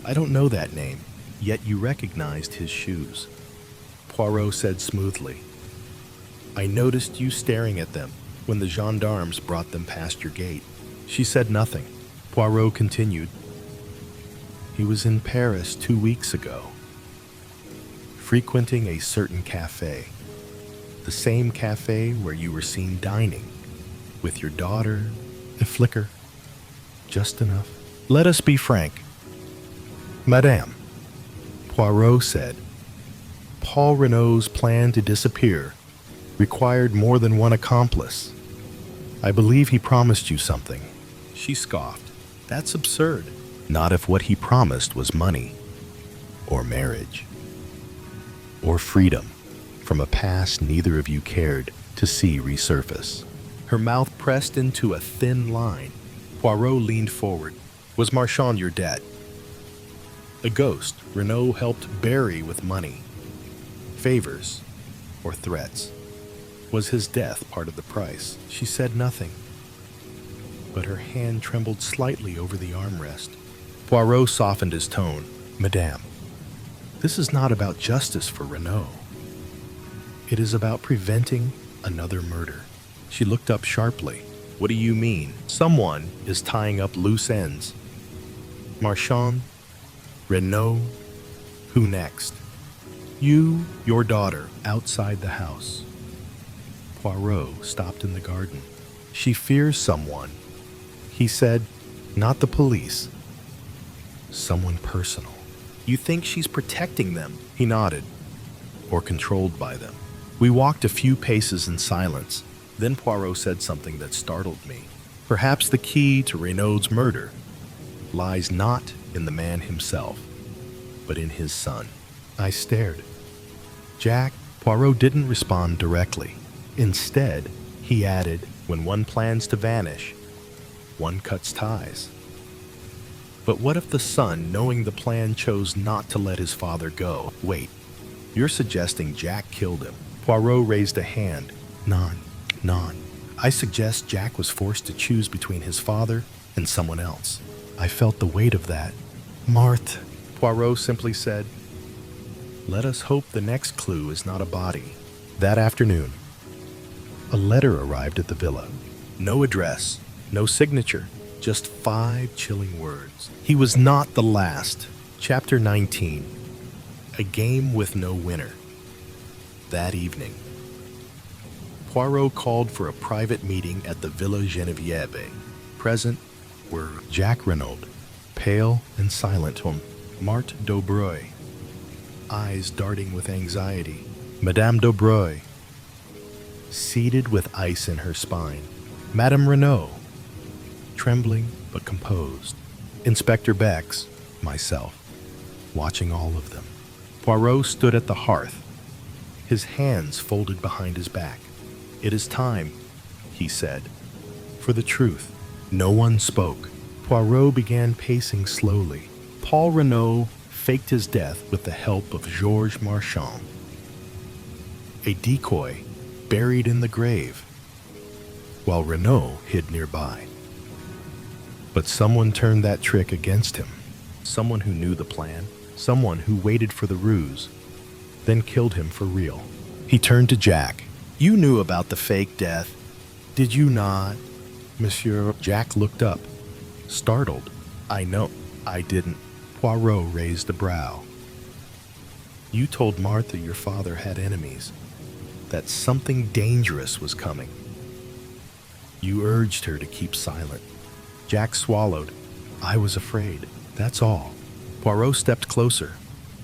"I don't know that name, yet you recognized his shoes." Poirot said smoothly, "I noticed you staring at them when the gendarmes brought them past your gate." She said nothing. Poirot continued, "He was in Paris 2 weeks ago, frequenting a certain cafe, the same cafe where you were seen dining, with your daughter, a flicker, just enough. Let us be frank, madame," Poirot said. "Paul Renaud's plan to disappear required more than one accomplice. I believe he promised you something." She scoffed. "That's absurd." "Not if what he promised was money, or marriage, or freedom from a past neither of you cared to see resurface." Her mouth pressed into a thin line. Poirot leaned forward. "Was Marchand your debt? A ghost Renaud helped bury with money, favors, or threats? Was his death part of the price?" She said nothing, but her hand trembled slightly over the armrest. Poirot softened his tone. "Madame, this is not about justice for Renaud. It is about preventing another murder." She looked up sharply. "What do you mean?" "Someone is tying up loose ends. Marchand, Renaud, who next? You, your daughter, outside the house." Poirot stopped in the garden. "She fears someone," he said. "Not the police. Someone personal." "You think she's protecting them?" He nodded. "Or controlled by them." We walked a few paces in silence. Then Poirot said something that startled me. "Perhaps the key to Renaud's murder lies not in the man himself, but in his son." I stared. "Jack?" Poirot didn't respond directly. Instead, he added, "When one plans to vanish, one cuts ties. But what if the son, knowing the plan, chose not to let his father go?" "Wait, you're suggesting Jack killed him?" Poirot raised a hand. Non. I suggest Jack was forced to choose between his father and someone else." I felt the weight of that. "Marthe," Poirot simply said, "let us hope the next clue is not a body." That afternoon, a letter arrived at the villa. No address, no signature, just 5 chilling words. He was not the last. Chapter 19. A game with no winner. That evening, Poirot called for a private meeting at the Villa Geneviève. Present were Jack Renaud, pale and silent, Marthe de Broglie, eyes darting with anxiety, Madame de Broglie, seated with ice in her spine, Madame Renaud, trembling but composed, Inspector Bex, myself, watching all of them. Poirot stood at the hearth, his hands folded behind his back. "It is time," he said, "for the truth." No one spoke. Poirot began pacing slowly. Paul Renaud faked his death with the help of Georges Marchand, a decoy buried in the grave, while Renaud hid nearby. But someone turned that trick against him. Someone who knew the plan, someone who waited for the ruse, then killed him for real. He turned to Jack. "You knew about the fake death, did you not, monsieur?" Jack looked up, startled. "I know, I didn't." Poirot raised a brow. You told Martha your father had enemies, that something dangerous was coming. You urged her to keep silent. Jack swallowed. I was afraid, that's all. Poirot stepped closer.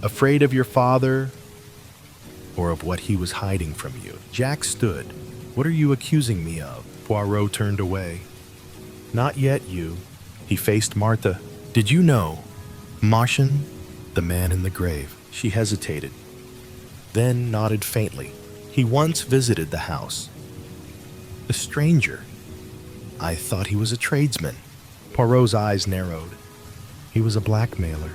Afraid of your father, or of what he was hiding from you? Jack stood. What are you accusing me of? Poirot turned away. Not yet, you. He faced Martha. Did you know? Martian, the man in the grave. She hesitated, then nodded faintly. He once visited the house. A stranger. I thought he was a tradesman. Poirot's eyes narrowed. He was a blackmailer.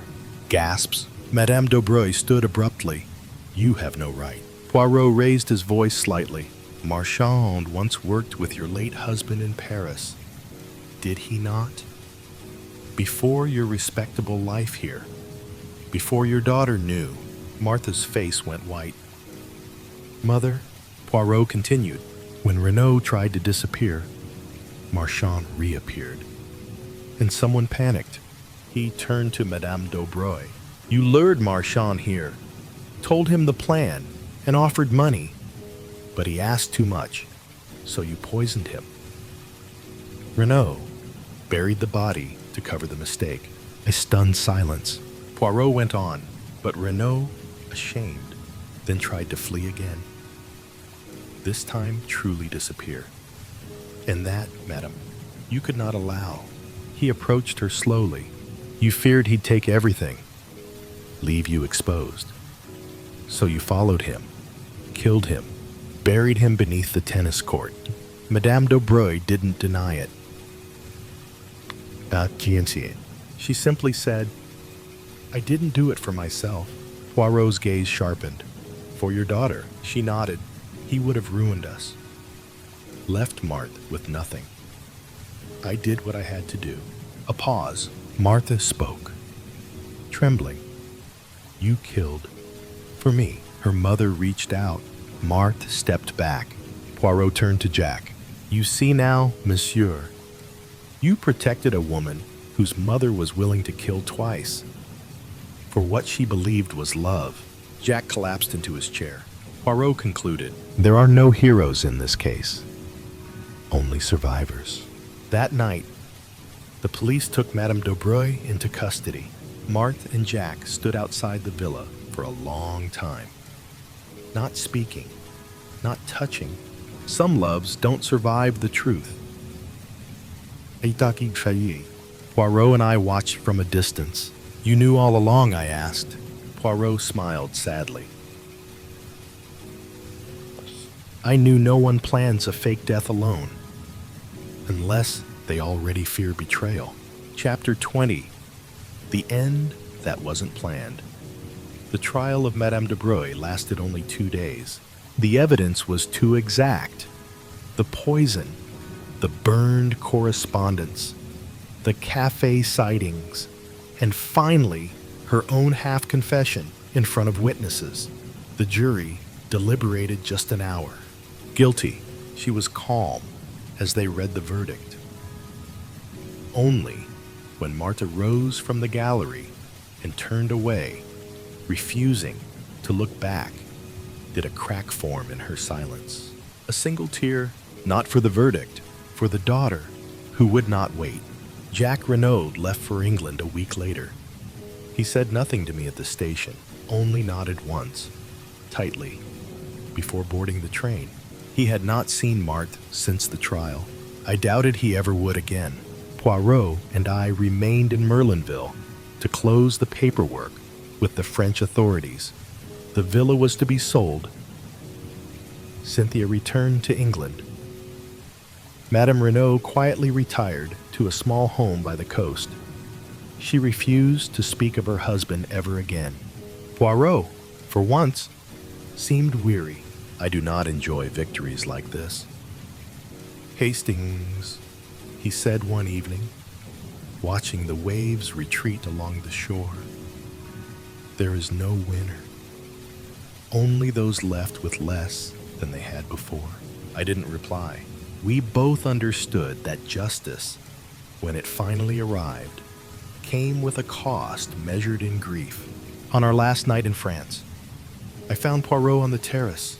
Gasps. Madame d'Aubroy stood abruptly. You have no right. Poirot raised his voice slightly. Marchand once worked with your late husband in Paris. Did he not? Before your respectable life here. Before your daughter knew. Martha's face went white. Mother, Poirot continued. When Renaud tried to disappear, Marchand reappeared. And someone panicked. He turned to Madame d'Aubroy. You lured Marchand here, told him the plan, and offered money. But he asked too much, so you poisoned him. Renaud buried the body to cover the mistake. A stunned silence. Poirot went on, but Renaud, ashamed, then tried to flee again. This time truly disappear. And that, madam, you could not allow. He approached her slowly. You feared he'd take everything, leave you exposed. So you followed him, killed him, buried him beneath the tennis court. Madame d'Aubroy didn't deny it. She simply said, I didn't do it for myself. Poirot's gaze sharpened. For your daughter. She nodded. He would have ruined us. Left Martha with nothing. I did what I had to do. A pause. Martha spoke, trembling. You killed. For me. Her mother reached out. Martha stepped back. Poirot turned to Jack. You see now, monsieur. You protected a woman whose mother was willing to kill twice for what she believed was love. Jack collapsed into his chair. Poirot concluded, there are no heroes in this case, only survivors. That night, the police took Madame d'Aubroy into custody. Martha and Jack stood outside the villa for a long time, not speaking, not touching. Some loves don't survive the truth. Poirot and I watched from a distance. You knew all along, I asked. Poirot smiled sadly. I knew no one plans a fake death alone, unless they already fear betrayal. Chapter 20. The end that wasn't planned. The trial of Madame d'Aubroy lasted only 2 days. The evidence was too exact. The poison, the burned correspondence, the cafe sightings, and finally, her own half-confession in front of witnesses. The jury deliberated just an hour. Guilty. She was calm as they read the verdict. Only when Martha rose from the gallery and turned away, refusing to look back, did a crack form in her silence. A single tear, not for the verdict, for the daughter who would not wait. Jack Renaud left for England a week later. He said nothing to me at the station, only nodded once, tightly, before boarding the train. He had not seen Marthe since the trial. I doubted he ever would again. Poirot and I remained in Merlinville to close the paperwork with the French authorities. The villa was to be sold. Cynthia returned to England. Madame Renaud quietly retired to a small home by the coast. She refused to speak of her husband ever again. Poirot, for once, seemed weary. I do not enjoy victories like this. Hastings, he said one evening, watching the waves retreat along the shore. There is no winner. Only those left with less than they had before. I didn't reply. We both understood that justice, when it finally arrived, came with a cost measured in grief. On our last night in France, I found Poirot on the terrace,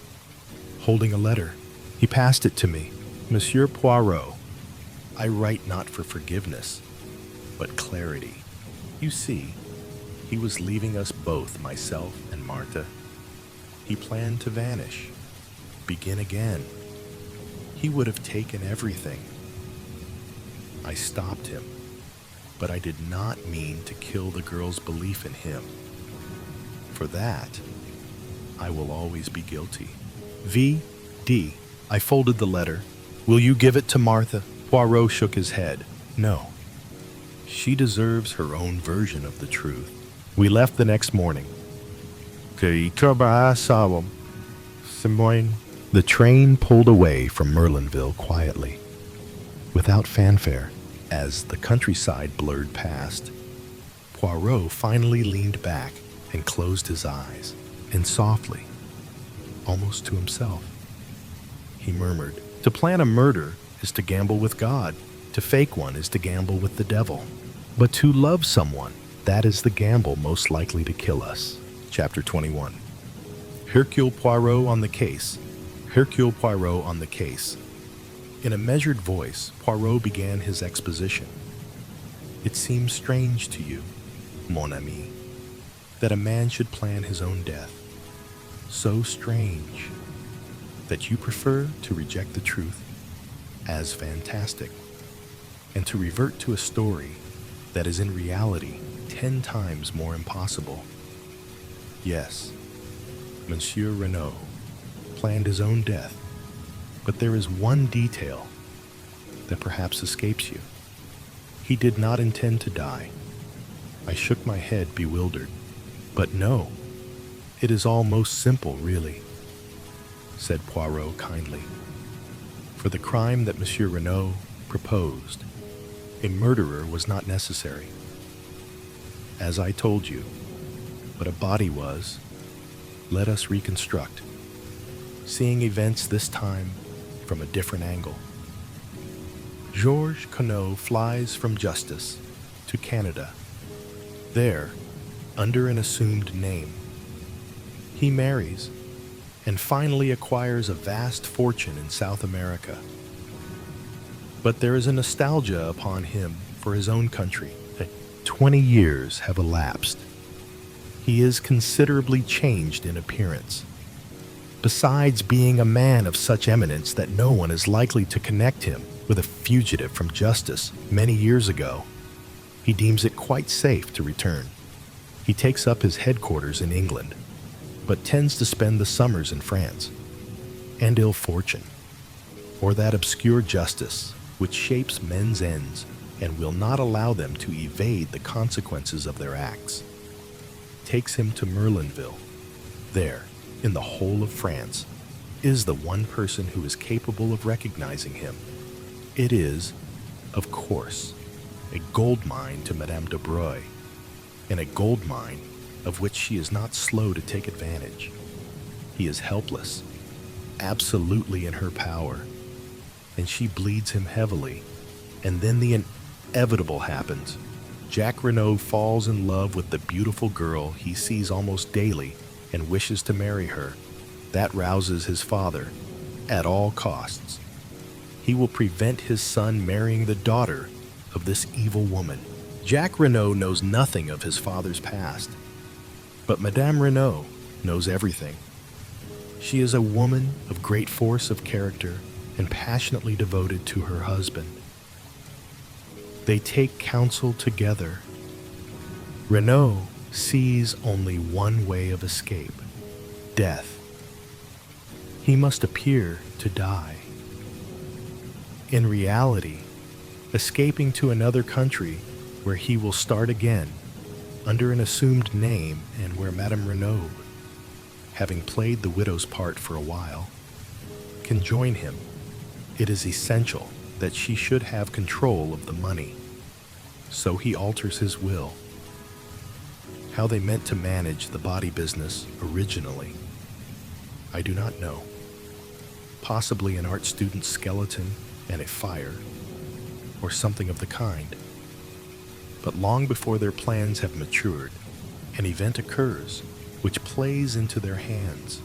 holding a letter. He passed it to me. Monsieur Poirot, I write not for forgiveness, but clarity. You see, he was leaving us both, myself and Martha. He planned to vanish, begin again. He would have taken everything. I stopped him, but I did not mean to kill the girl's belief in him. For that, I will always be guilty. V.D. I folded the letter. Will you give it to Martha? Poirot shook his head. No. She deserves her own version of the truth. We left the next morning. The train pulled away from Merlinville quietly, without fanfare. As the countryside blurred past, Poirot finally leaned back and closed his eyes, and softly, almost to himself, he murmured, "To plan a murder is to gamble with God. To fake one is to gamble with the devil. But to love someone, that is the gamble most likely to kill us." Chapter 21. Hercule Poirot on the case. Hercule Poirot on the case. In a measured voice, Poirot began his exposition. It seems strange to you, mon ami, that a man should plan his own death. So strange that you prefer to reject the truth as fantastic and to revert to a story that is in reality 10 times more impossible. Yes, Monsieur Renaud planned his own death, but there is one detail that perhaps escapes you. He did not intend to die. I shook my head, bewildered. But no, it is all most simple, really, said Poirot kindly. For the crime that Monsieur Renaud proposed, a murderer was not necessary, as I told you, but a body was. Let us reconstruct, seeing events this time from a different angle. Georges Conneau flies from justice to Canada. There, under an assumed name, he marries and finally acquires a vast fortune in South America. But there is a nostalgia upon him for his own country. 20 years have elapsed. He is considerably changed in appearance. Besides being a man of such eminence that no one is likely to connect him with a fugitive from justice many years ago, he deems it quite safe to return. He takes up his headquarters in England, but tends to spend the summers in France. And ill fortune, or that obscure justice which shapes men's ends and will not allow them to evade the consequences of their acts, takes him to Merlinville. There, in the whole of France, is the one person who is capable of recognizing him. It is, of course, a gold mine to Madame de Broglie, and a gold mine of which she is not slow to take advantage. He is helpless, absolutely in her power, and she bleeds him heavily. And then the inevitable happens. Jack Renaud falls in love with the beautiful girl he sees almost daily and wishes to marry her. That rouses his father at all costs. He will prevent his son marrying the daughter of this evil woman. Jack Renaud knows nothing of his father's past, but Madame Renaud knows everything. She is a woman of great force of character and passionately devoted to her husband. They take counsel together. Renaud sees only one way of escape: death. He must appear to die. In reality, escaping to another country where he will start again under an assumed name and where Madame Renaud, having played the widow's part for a while, can join him. It is essential that she should have control of the money, so he alters his will. How they meant to manage the body business originally, I do not know. Possibly an art student's skeleton and a fire, or something of the kind. But long before their plans have matured, an event occurs which plays into their hands.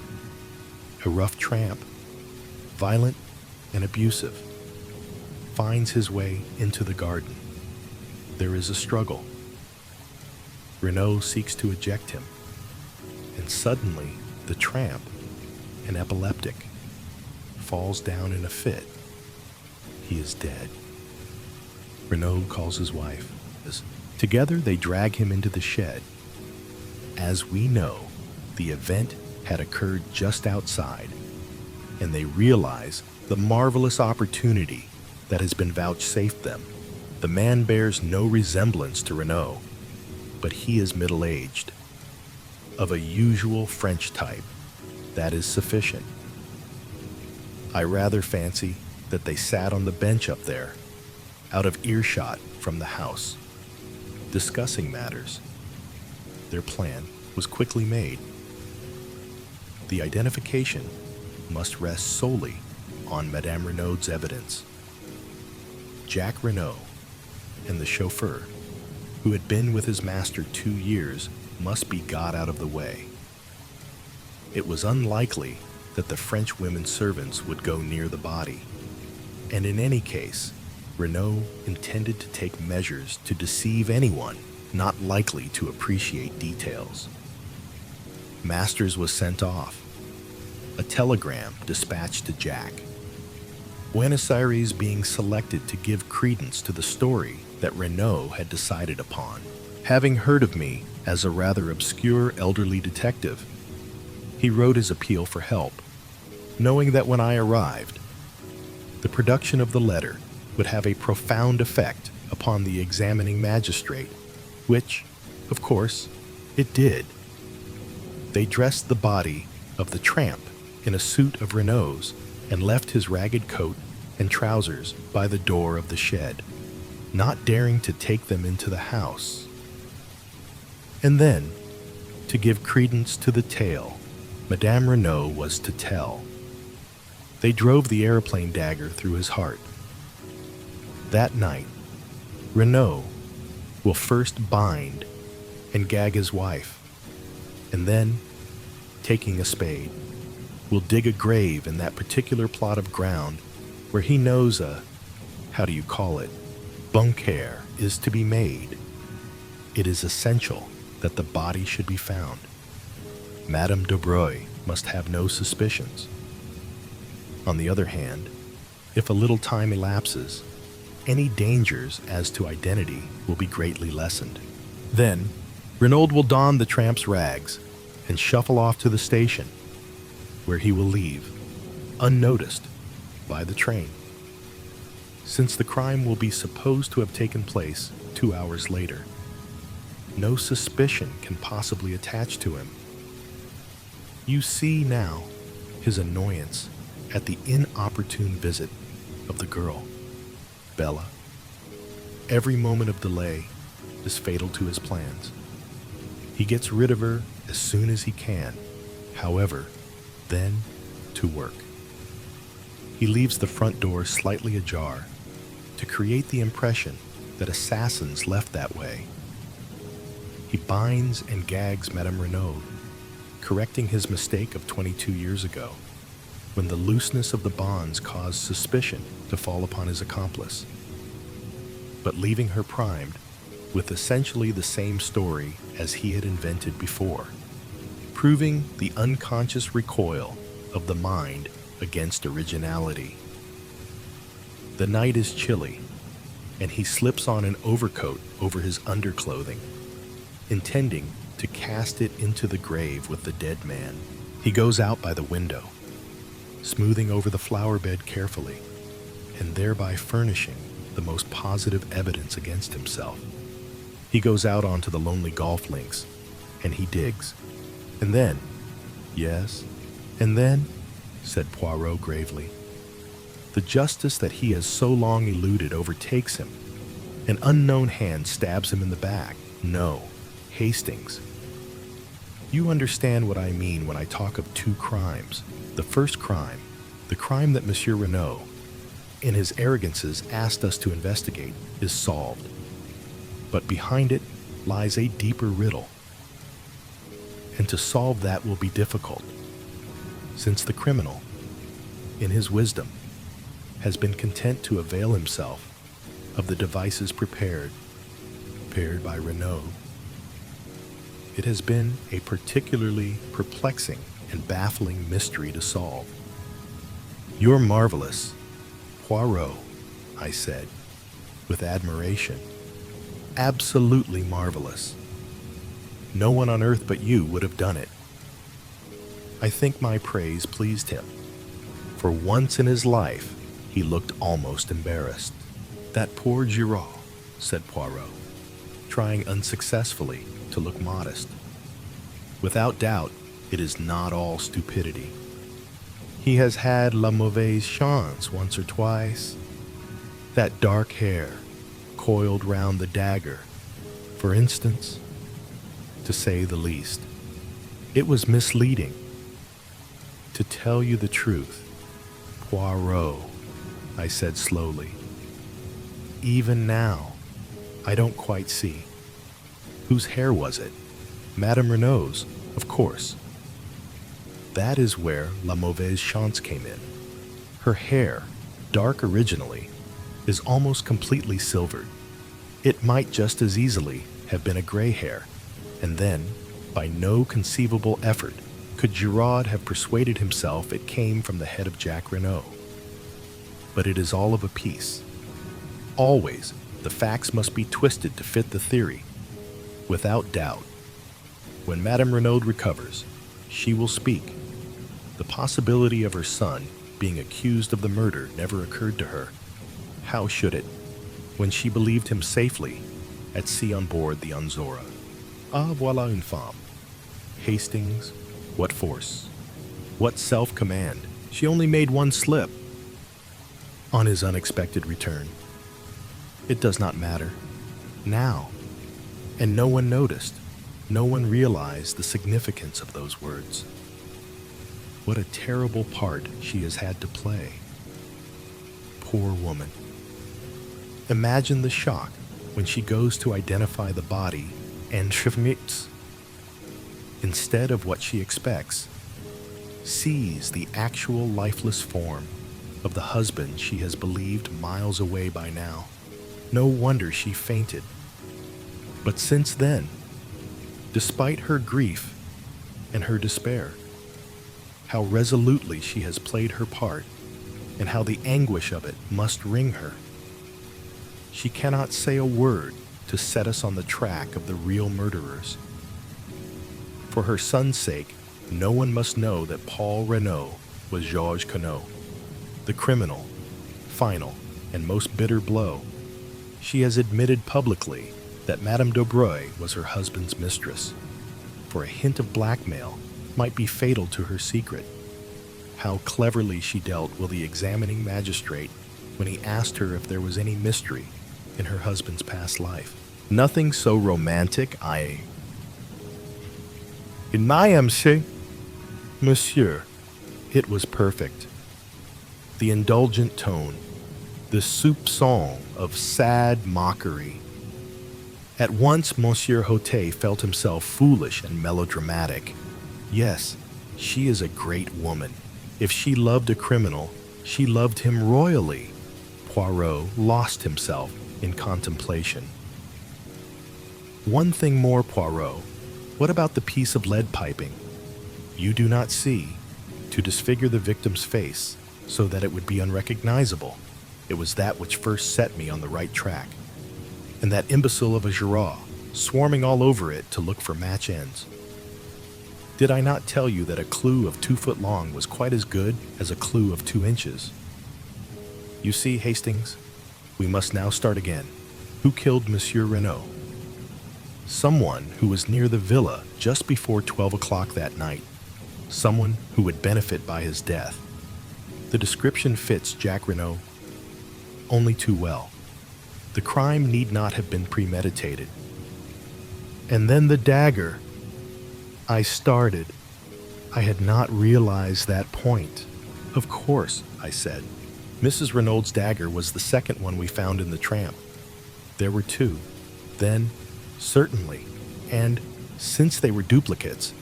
A rough tramp, violent and abusive, finds his way into the garden. There is a struggle. Renaud seeks to eject him, and suddenly the tramp, an epileptic, falls down in a fit. He is dead. Renaud calls his wife. Together they drag him into the shed. As we know, the event had occurred just outside, and they realize the marvelous opportunity that has been vouchsafed them. The man bears no resemblance to Renaud, but he is middle-aged, of a usual French type. That is sufficient. I rather fancy that they sat on the bench up there, out of earshot from the house, discussing matters. Their plan was quickly made. The identification must rest solely on Madame Renaud's evidence. Jack Renaud and the chauffeur, who had been with his master 2 years, must be got out of the way. It was unlikely that the French women servants would go near the body, and in any case, Renaud intended to take measures to deceive anyone not likely to appreciate details. Masters was sent off. A telegram dispatched to Jack. Buenos Aires being selected to give credence to the story that Renaud had decided upon. Having heard of me as a rather obscure elderly detective, he wrote his appeal for help, knowing that when I arrived, the production of the letter would have a profound effect upon the examining magistrate, which, of course, it did. They dressed the body of the tramp in a suit of Renaud's and left his ragged coat and trousers by the door of the shed, not daring to take them into the house. And then, to give credence to the tale Madame Renaud was to tell, they drove the airplane dagger through his heart. That night, Renaud will first bind and gag his wife, and then, taking a spade, will dig a grave in that particular plot of ground where he knows how do you call it, bunker is to be made. It is essential that the body should be found. Madame de Broglie must have no suspicions. On the other hand, if a little time elapses, any dangers as to identity will be greatly lessened. Then, Renaud will don the tramp's rags and shuffle off to the station, where he will leave, unnoticed, by the train. Since the crime will be supposed to have taken place 2 hours later, no suspicion can possibly attach to him. You see now his annoyance at the inopportune visit of the girl, Bella. Every moment of delay is fatal to his plans. He gets rid of her as soon as he can, however, then to work. He leaves the front door slightly ajar to create the impression that assassins left that way. He binds and gags Madame Renaud, correcting his mistake of 22 years ago, when the looseness of the bonds caused suspicion to fall upon his accomplice, but leaving her primed with essentially the same story as he had invented before, proving the unconscious recoil of the mind against originality. The night is chilly, and he slips on an overcoat over his underclothing, intending to cast it into the grave with the dead man. He goes out by the window, smoothing over the flower bed carefully, and thereby furnishing the most positive evidence against himself. He goes out onto the lonely golf links, and he digs. And then, yes, and then, said Poirot gravely, the justice that he has so long eluded overtakes him. An unknown hand stabs him in the back. No, Hastings. You understand what I mean when I talk of two crimes. The first crime, the crime that Monsieur Renaud, in his arrogances, asked us to investigate, is solved. but behind it lies a deeper riddle. And to solve that will be difficult, since the criminal, in his wisdom, has been content to avail himself of the devices prepared by Renaud. It has been a particularly perplexing and baffling mystery to solve. "You're marvelous, Poirot," I said, with admiration. "Absolutely marvelous. No one on earth but you would have done it." I think my praise pleased him. For once in his life, he looked almost embarrassed. "That poor Giraud," said Poirot, trying unsuccessfully to look modest. "Without doubt, it is not all stupidity. He has had la mauvaise chance once or twice. That dark hair, coiled round the dagger, for instance, to say the least. It was misleading. To tell you the truth, Poirot," I said slowly, "even now, I don't quite see. Whose hair was it? Madame Renaud's, of course. That is where la mauvaise chance came in. Her hair, dark originally, is almost completely silvered. It might just as easily have been a gray hair, and then, by no conceivable effort, could Giraud have persuaded himself it came from the head of Jack Renaud. But it is all of a piece. Always, the facts must be twisted to fit the theory. Without doubt, when Madame Renaud recovers, she will speak. The possibility of her son being accused of the murder never occurred to her. How should it, when she believed him safely at sea on board the Anzora? Ah, voilà une femme. Hastings, what force, what self-command. She only made one slip. On his unexpected return. It does not matter. Now. And no one noticed. No one realized the significance of those words. What a terrible part she has had to play. Poor woman. Imagine the shock when she goes to identify the body and Schmidt, instead of what she expects, sees the actual lifeless form of the husband she has believed miles away by now. No wonder she fainted. But since then, despite her grief and her despair, how resolutely she has played her part, and how the anguish of it must wring her. She cannot say a word to set us on the track of the real murderers. For her son's sake, no one must know that Paul Renaud was Georges Queneau. The criminal, final, and most bitter blow. She has admitted publicly that Madame Dobreuil was her husband's mistress, for a hint of blackmail might be fatal to her secret. How cleverly she dealt will the examining magistrate when he asked her if there was any mystery in her husband's past life. Nothing so romantic, In my MC, Monsieur, it was perfect. The indulgent tone, the soupçon of sad mockery. At once, Monsieur Hautet felt himself foolish and melodramatic. Yes, she is a great woman. If she loved a criminal, she loved him royally. Poirot lost himself in contemplation. One thing more, Poirot. What about the piece of lead piping? You do not see, to disfigure the victim's face so that it would be unrecognizable. It was that which first set me on the right track. And that imbecile of a Giraud, swarming all over it to look for match ends. Did I not tell you that a clue of 2 foot long was quite as good as a clue of 2 inches? You see, Hastings, we must now start again. Who killed Monsieur Renaud? Someone who was near the villa just before 12 o'clock that night. Someone who would benefit by his death. The description fits Jack Renaud only too well. The crime need not have been premeditated. And then the dagger. I started. I had not realized that point. Of course, I said. Mrs. Renaud's dagger was the second one we found in the tramp. There were 2. then, certainly, and since they were duplicates,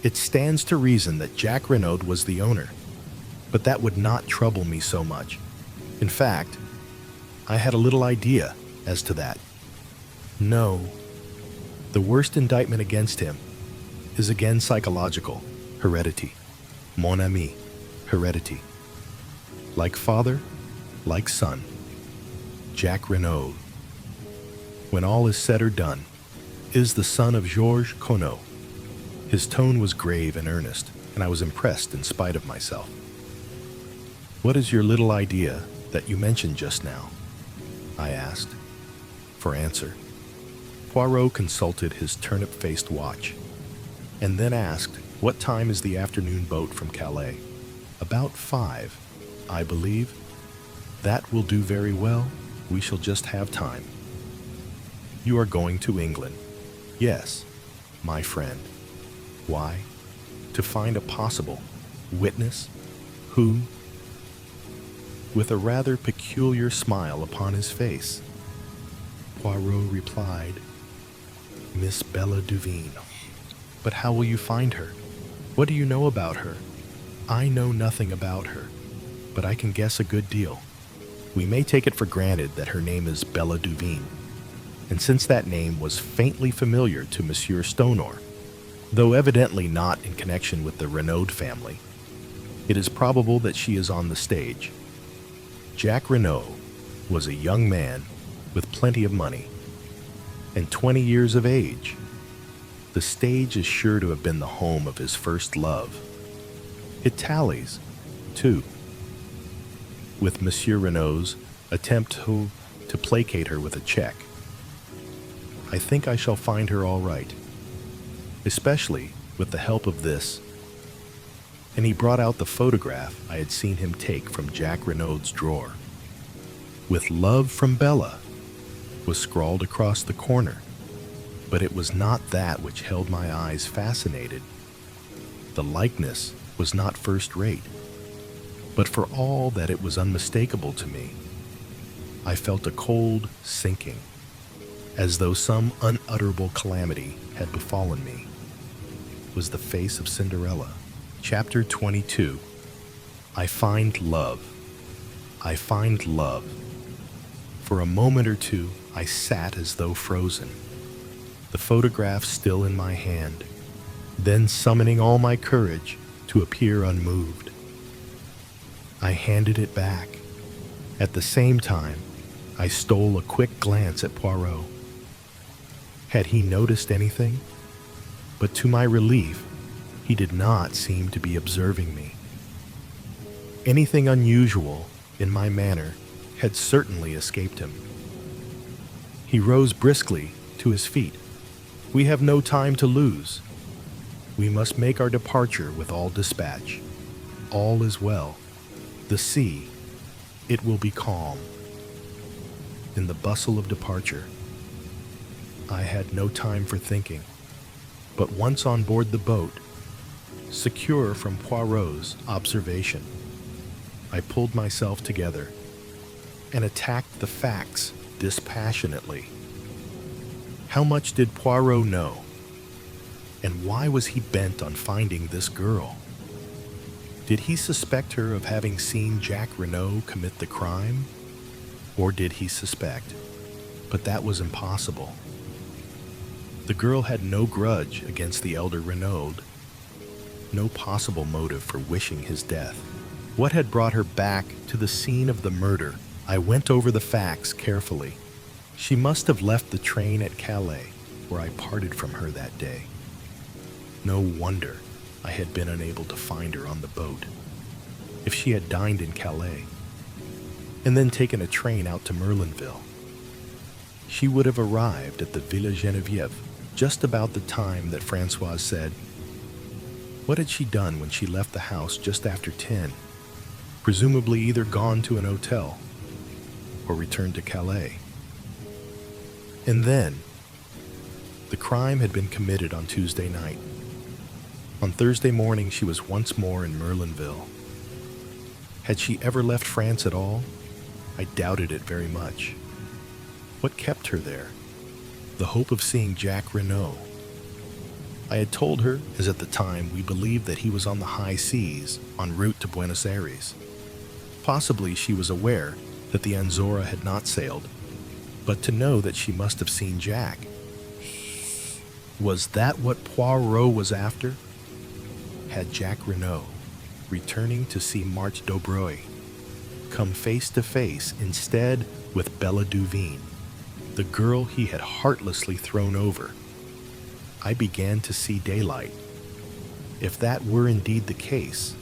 it stands to reason that Jack Renaud was the owner. But that would not trouble me so much. In fact, I had a little idea as to that. No, the worst indictment against him is again psychological, heredity. Mon ami, heredity. Like father, like son. Jack Renaud, when all is said or done, is the son of Georges Conneau. His tone was grave and earnest, and I was impressed in spite of myself. What is your little idea that you mentioned just now? I asked. For answer, Poirot consulted his turnip-faced watch, and then asked, what time is the afternoon boat from Calais? About 5, I believe. That will do very well. We shall just have time. You are going to England. Yes, my friend. Why? To find a possible witness who, with a rather peculiar smile upon his face, Poirot replied, Miss Bella Duveen. But how will you find her? What do you know about her? I know nothing about her, but I can guess a good deal. We may take it for granted that her name is Bella Duveen, and since that name was faintly familiar to Monsieur Stonor, though evidently not in connection with the Renaud family, it is probable that she is on the stage. Jack Renaud was a young man with plenty of money and 20 years of age. The stage is sure to have been the home of his first love. It tallies, too, with Monsieur Renaud's attempt to placate her with a check. I think I shall find her all right, especially with the help of this. And he brought out the photograph I had seen him take from Jack Renaud's drawer. With love from Bella was scrawled across the corner, but it was not that which held my eyes fascinated. The likeness was not first rate, but for all that it was unmistakable to me, I felt a cold sinking, as though some unutterable calamity had befallen me. It was the face of Cinderella. Chapter 22. I find love. I find love. For a moment or two, I sat as though frozen, the photograph still in my hand, then summoning all my courage to appear unmoved. I handed it back. At the same time, I stole a quick glance at Poirot. Had he noticed anything? But to my relief, he did not seem to be observing me. Anything unusual in my manner had certainly escaped him. He rose briskly to his feet. We have no time to lose. We must make our departure with all dispatch. All is well. The sea, it will be calm. In the bustle of departure, I had no time for thinking, but once on board the boat, secure from Poirot's observation, I pulled myself together and attacked the facts dispassionately. How much did Poirot know? And why was he bent on finding this girl? Did he suspect her of having seen Jack Renaud commit the crime? Or did he suspect? But that was impossible. The girl had no grudge against the elder Renaud, no possible motive for wishing his death. What had brought her back to the scene of the murder? I went over the facts carefully. She must have left the train at Calais, where I parted from her that day. No wonder I had been unable to find her on the boat. If she had dined in Calais, and then taken a train out to Merlinville, she would have arrived at the Villa Geneviève just about the time that Françoise said. What had she done when she left the house just after 10? Presumably either gone to an hotel or returned to Calais. And then, the crime had been committed on Tuesday night. On Thursday morning, she was once more in Merlinville. Had she ever left France at all? I doubted it very much. What kept her there? the hope of seeing Jack Renault. I had told her, as at the time we believed that he was on the high seas en route to Buenos Aires. Possibly she was aware that the Anzora had not sailed, but to know that she must have seen Jack. Was that what Poirot was after? Had Jack Renault, returning to see Marthe Dobreuil, come face to face instead with Bella Duveen, the girl he had heartlessly thrown over? I began to see daylight. If that were indeed the case,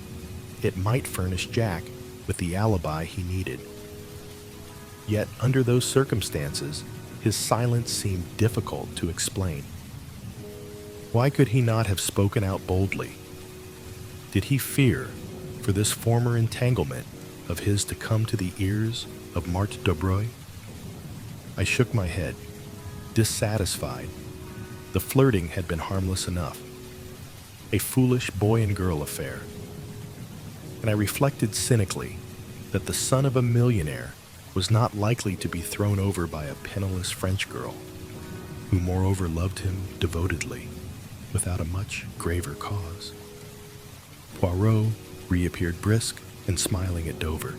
it might furnish Jack with the alibi he needed. Yet, under those circumstances, his silence seemed difficult to explain. Why could he not have spoken out boldly? Did he fear for this former entanglement of his to come to the ears of Marthe Dobreuil? I shook my head, dissatisfied. The flirting had been harmless enough, a foolish boy and girl affair. And I reflected cynically that the son of a millionaire was not likely to be thrown over by a penniless French girl, who moreover loved him devotedly, without a much graver cause. Poirot reappeared brisk and smiling at Dover,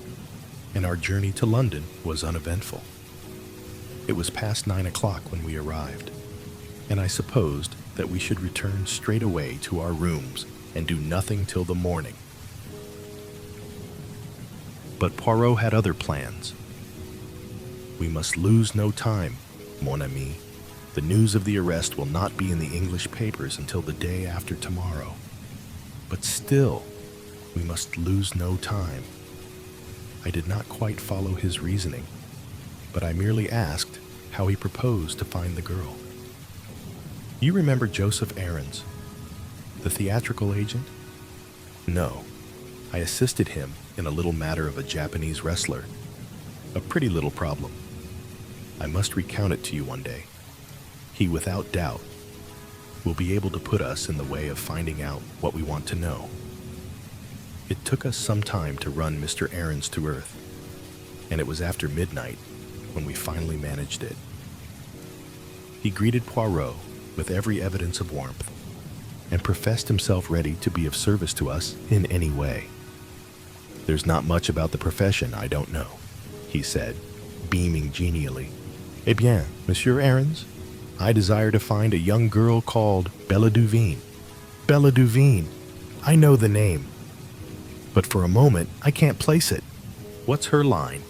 and our journey to London was uneventful. It was past 9 o'clock when we arrived, and I supposed that we should return straight away to our rooms and do nothing till the morning. But Poirot had other plans. We must lose no time, mon ami. The news of the arrest will not be in the English papers until the day after tomorrow. But still, we must lose no time. I did not quite follow his reasoning, but I merely asked how he proposed to find the girl. You remember Joseph Ahrens, the theatrical agent? No, I assisted him in a little matter of a Japanese wrestler. A pretty little problem. I must recount it to you one day. He, without doubt, will be able to put us in the way of finding out what we want to know. It took us some time to run Mr. Ahrens to earth, and it was after midnight when we finally managed it. He greeted Poirot with every evidence of warmth, and professed himself ready to be of service to us in any way. There's not much about the profession I don't know, he said, beaming genially. Eh bien, Monsieur Ahrens, I desire to find a young girl called Bella Duveen. Bella Duveen, I know the name, but for a moment I can't place it. What's her line?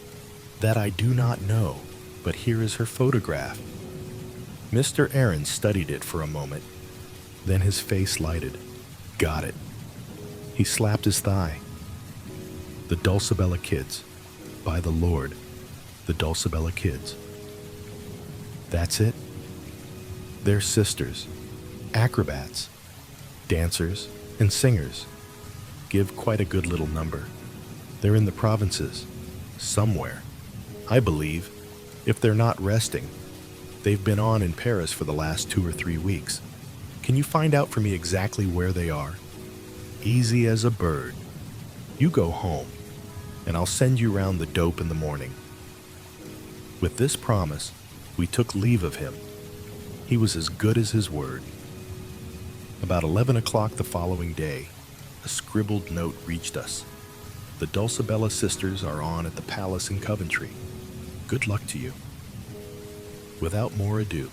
That I do not know, but here is her photograph. Mr. Ahrens studied it for a moment. Then his face lighted. Got it. He slapped his thigh. The Dulcibella Kids. By the Lord, the Dulcibella Kids. That's it. They're sisters, acrobats, dancers, and singers. Give quite a good little number. They're in the provinces, somewhere. I believe, if they're not resting, they've been on in Paris for the last 2 or 3 weeks. Can you find out for me exactly where they are? Easy as a bird. You go home, and I'll send you round the dope in the morning. With this promise, we took leave of him. He was as good as his word. About 11 o'clock the following day, a scribbled note reached us. The Dulcibella sisters are on at the palace in Coventry. Good luck to you. Without more ado,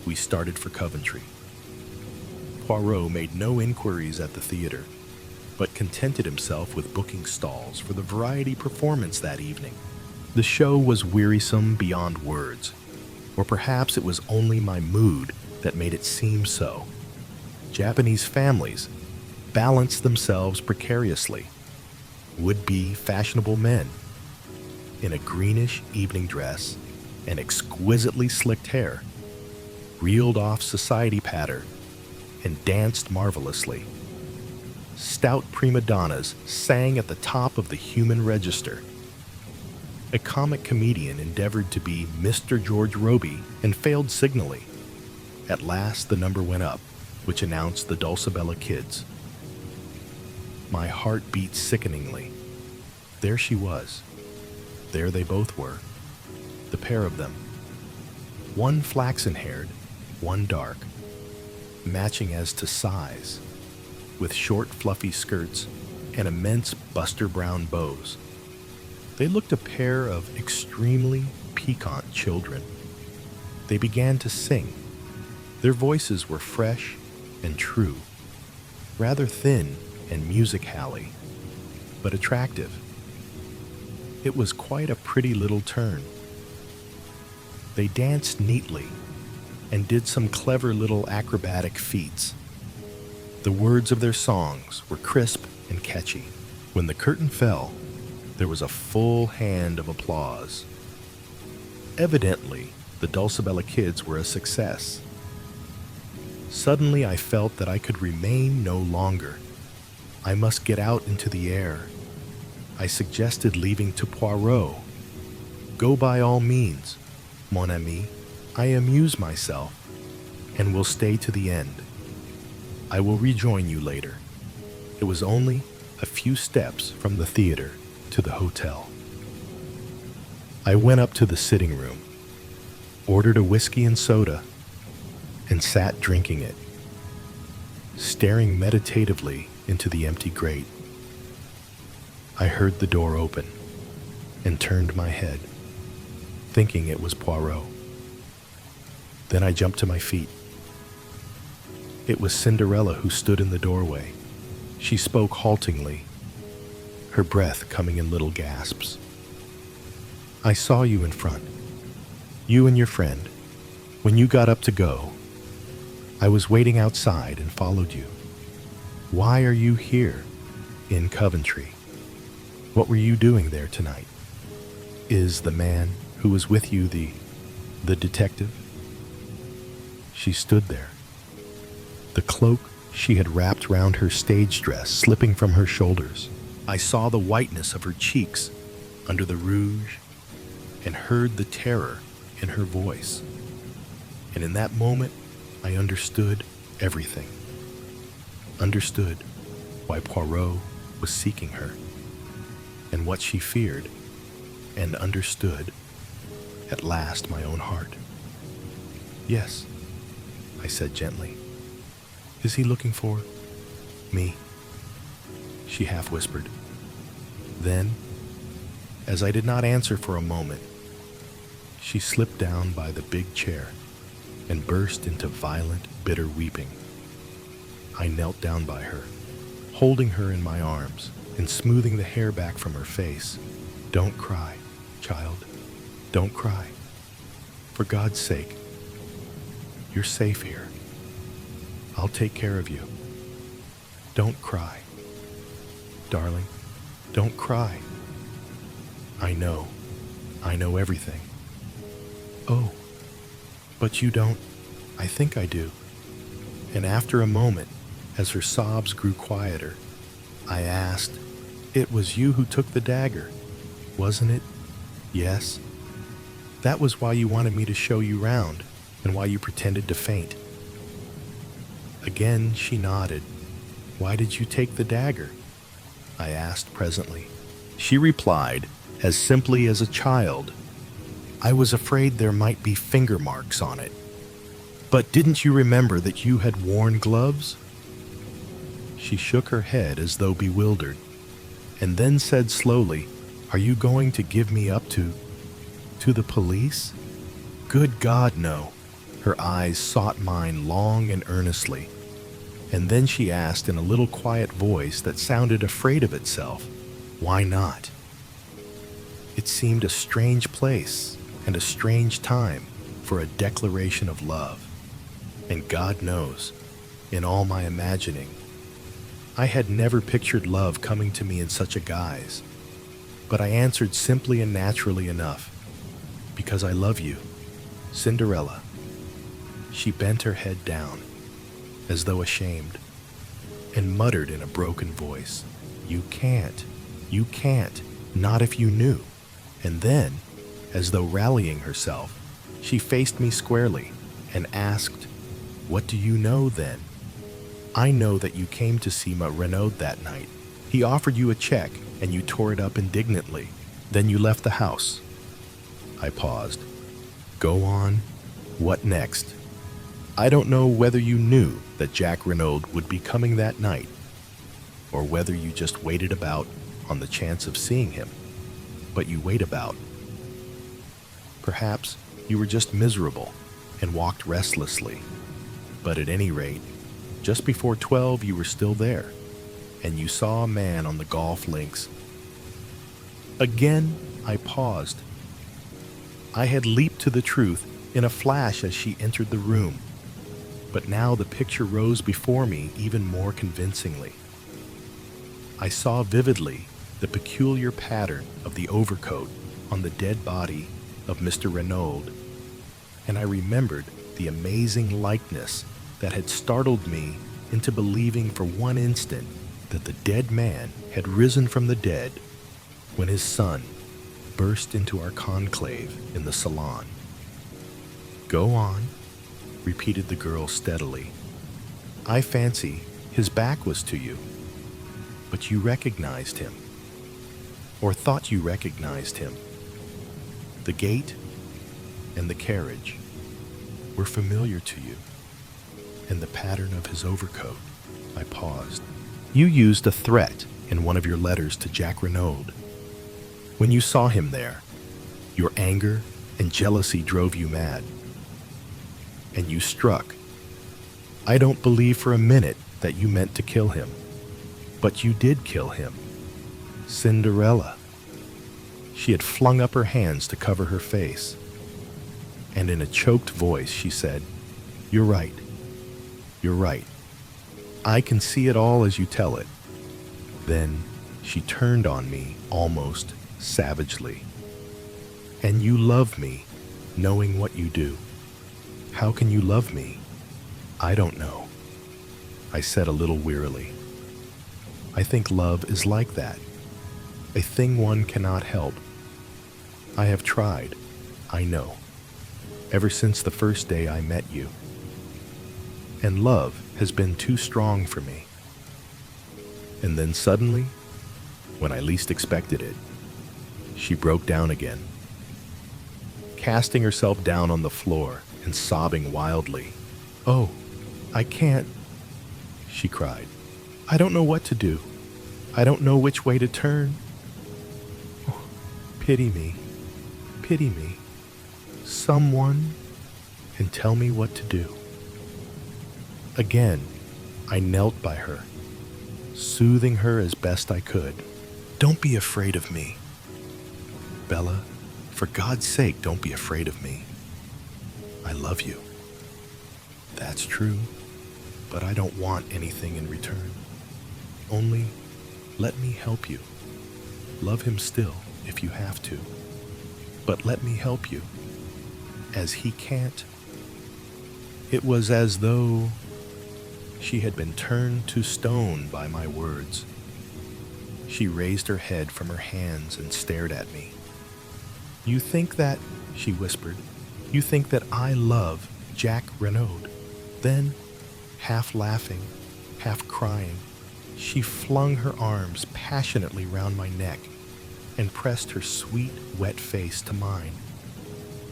we started for Coventry. Poirot made no inquiries at the theater, but contented himself with booking stalls for the variety performance that evening. The show was wearisome beyond words, or perhaps it was only my mood that made it seem so. Japanese families balanced themselves precariously. Would-be fashionable men, in a greenish evening dress and exquisitely slicked hair, reeled off society patter and danced marvelously. Stout prima donnas sang at the top of the human register. A comic comedian endeavored to be Mr. George Robey and failed signally. At last the number went up, which announced the Dulcibella Kids. My heart beat sickeningly. There she was. There they both were, the pair of them. one flaxen-haired, one dark, matching as to size, with short fluffy skirts and immense buster brown bows. They looked a pair of extremely piquant children. They began to sing. Their voices were fresh and true, rather thin and music-hally, but attractive. It was quite a pretty little turn. They danced neatly and did some clever little acrobatic feats. The words of their songs were crisp and catchy. When the curtain fell, there was a full hand of applause. Evidently, the Dulcibella Kids were a success. Suddenly, I felt that I could remain no longer. I must get out into the air. I suggested leaving to Poirot. Go by all means, mon ami. I amuse myself and will stay to the end. I will rejoin you later. It was only a few steps from the theater to the hotel. I went up to the sitting room, ordered a whiskey and soda, and sat drinking it, staring meditatively into the empty grate. I heard the door open and turned my head, thinking it was Poirot. Then I jumped to my feet. It was Cinderella who stood in the doorway. She spoke haltingly, her breath coming in little gasps. I saw you in front, you and your friend. When you got up to go, I was waiting outside and followed you. Why are you here in Coventry? What were you doing there tonight? Is the man who was with you the detective? She stood there, the cloak she had wrapped round her stage dress slipping from her shoulders. I saw the whiteness of her cheeks under the rouge and heard the terror in her voice. And in that moment, I understood everything. Understood why Poirot was seeking her and what she feared, and understood at last my own heart. Yes, I said gently. Is he looking for me? She half whispered. Then, as I did not answer for a moment, she slipped down by the big chair and burst into violent, bitter weeping. I knelt down by her, holding her in my arms and smoothing the hair back from her face. Don't cry, child. Don't cry. For God's sake. You're safe here. I'll take care of you. Don't cry. Darling, don't cry. I know everything. Oh, but you don't. I think I do. And after a moment, as her sobs grew quieter, I asked, It was you who took the dagger, wasn't it? Yes. That was why you wanted me to show you round, and why you pretended to faint. Again she nodded. Why did you take the dagger? I asked presently. She replied, as simply as a child, I was afraid there might be finger marks on it. But didn't you remember that you had worn gloves? She shook her head as though bewildered, and then said slowly, Are you going to give me up to the police? Good God, no. Her eyes sought mine long and earnestly, and then she asked in a little quiet voice that sounded afraid of itself, Why not? It seemed a strange place and a strange time for a declaration of love. And God knows, in all my imagining, I had never pictured love coming to me in such a guise. But I answered simply and naturally enough, Because I love you, Cinderella. She bent her head down, as though ashamed, and muttered in a broken voice, You can't, not if you knew. And then, as though rallying herself, she faced me squarely and asked, What do you know then? I know that you came to see Renaud that night. He offered you a check and you tore it up indignantly. Then you left the house. I paused. Go on. What next? I don't know whether you knew that Jack Renaud would be coming that night, or whether you just waited about on the chance of seeing him, but you wait about. Perhaps you were just miserable and walked restlessly, but at any rate, just before 12 you were still there, and you saw a man on the golf links. Again, I paused. I had leaped to the truth in a flash as she entered the room, but now the picture rose before me even more convincingly. I saw vividly the peculiar pattern of the overcoat on the dead body of Mr. Renaud, and I remembered the amazing likeness that had startled me into believing for one instant that the dead man had risen from the dead when his son burst into our conclave in the salon. "Go on," repeated the girl steadily. "I fancy his back was to you, but you recognized him, or thought you recognized him. The gait and the carriage were familiar to you, and the pattern of his overcoat." I paused. "You used a threat in one of your letters to Jack Renaud. When you saw him there, your anger and jealousy drove you mad, and you struck. I don't believe for a minute that you meant to kill him, but you did kill him. Cinderella." She had flung up her hands to cover her face, and in a choked voice she said, "You're right. You're right. I can see it all as you tell it." Then she turned on me almost savagely. "And you love me, knowing what you do. How can you love me?" "I don't know," I said a little wearily. "I think love is like that, a thing one cannot help. I have tried, I know, ever since the first day I met you. And love has been too strong for me." And then suddenly, when I least expected it, she broke down again, casting herself down on the floor and sobbing wildly. "Oh, I can't," she cried. "I don't know what to do. I don't know which way to turn. Oh, pity me. Pity me. Someone can tell me what to do." Again, I knelt by her, soothing her as best I could. "Don't be afraid of me. Bella, for God's sake, don't be afraid of me. I love you. That's true, but I don't want anything in return. Only let me help you. Love him still if you have to, but let me help you, as he can't." It was as though she had been turned to stone by my words. She raised her head from her hands and stared at me. "You think that," she whispered, "you think that I love Jack Renaud?" Then, half laughing, half crying, she flung her arms passionately round my neck and pressed her sweet, wet face to mine.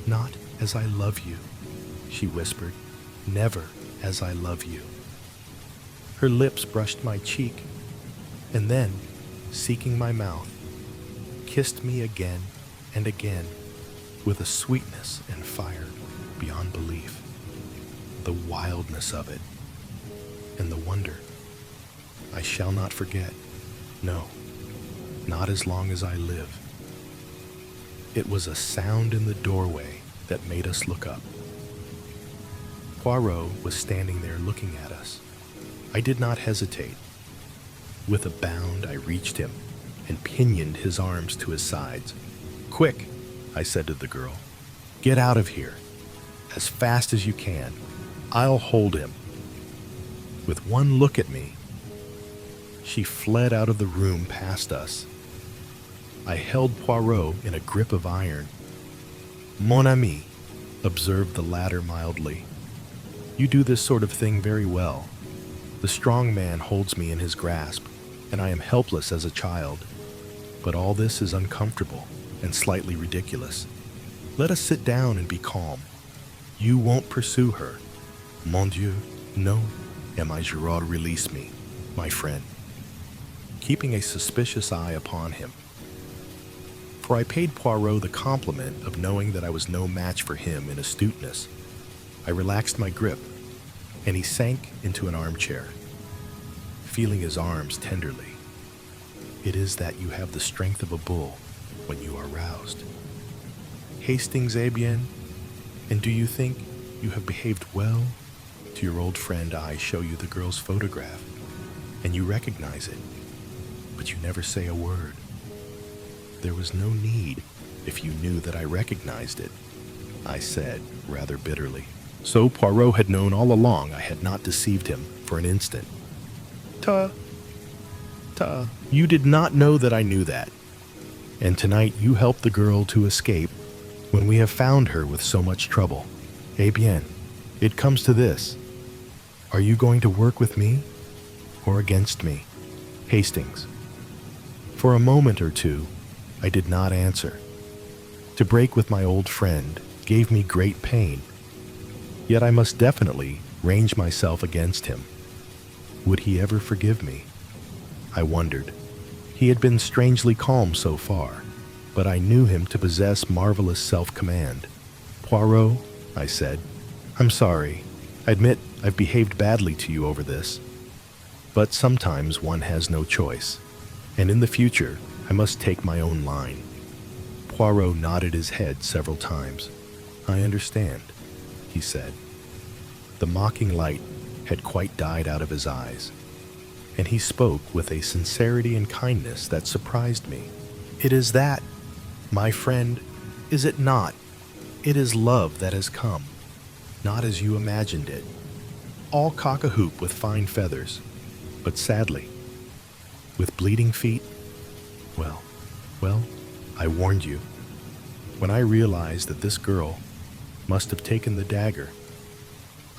"Not as I love you," she whispered, "never as I love you." Her lips brushed my cheek, and then, seeking my mouth, kissed me again and again with a sweetness and fire beyond belief. The wildness of it, and the wonder, I shall not forget. No, not as long as I live. It was a sound in the doorway that made us look up. Poirot was standing there looking at us. I did not hesitate. With a bound, I reached him and pinioned his arms to his sides. "Quick," I said to the girl. "Get out of here, as fast as you can. I'll hold him." With one look at me, she fled out of the room past us. I held Poirot in a grip of iron. "Mon ami," observed the latter mildly, "you do this sort of thing very well. The strong man holds me in his grasp, and I am helpless as a child. But all this is uncomfortable and slightly ridiculous. Let us sit down and be calm. You won't pursue her. Mon Dieu, no. M.I. Girard, release me, my friend, keeping a suspicious eye upon him. For I paid Poirot the compliment of knowing that I was no match for him in astuteness. I relaxed my grip, and he sank into an armchair, feeling his arms tenderly. It is that you have the strength of a bull when you are roused. Hastings, eh bien? And do you think you have behaved well? To your old friend I show you the girl's photograph, and you recognize it, but you never say a word. There was no need if you knew that I recognized it, I said, rather bitterly. So Poirot had known all along I had not deceived him for an instant. You did not know that I knew that. And tonight you helped the girl to escape when we have found her with so much trouble. Eh bien, it comes to this. Are you going to work with me or against me, Hastings? For a moment or two, I did not answer. To break with my old friend gave me great pain, yet I must definitely range myself against him. Would he ever forgive me? I wondered. He had been strangely calm so far, but I knew him to possess marvelous self-command. Poirot, I said, I'm sorry. I admit I've behaved badly to you over this, but sometimes one has no choice, and in the future I must take my own line. Poirot nodded his head several times. I understand, he said. The mocking light had quite died out of his eyes, and he spoke with a sincerity and kindness that surprised me. It is that, my friend, is it not? It is love that has come, not as you imagined it, all cock-a-hoop with fine feathers, but sadly, with bleeding feet. Well, I warned you. When I realized that this girl must have taken the dagger,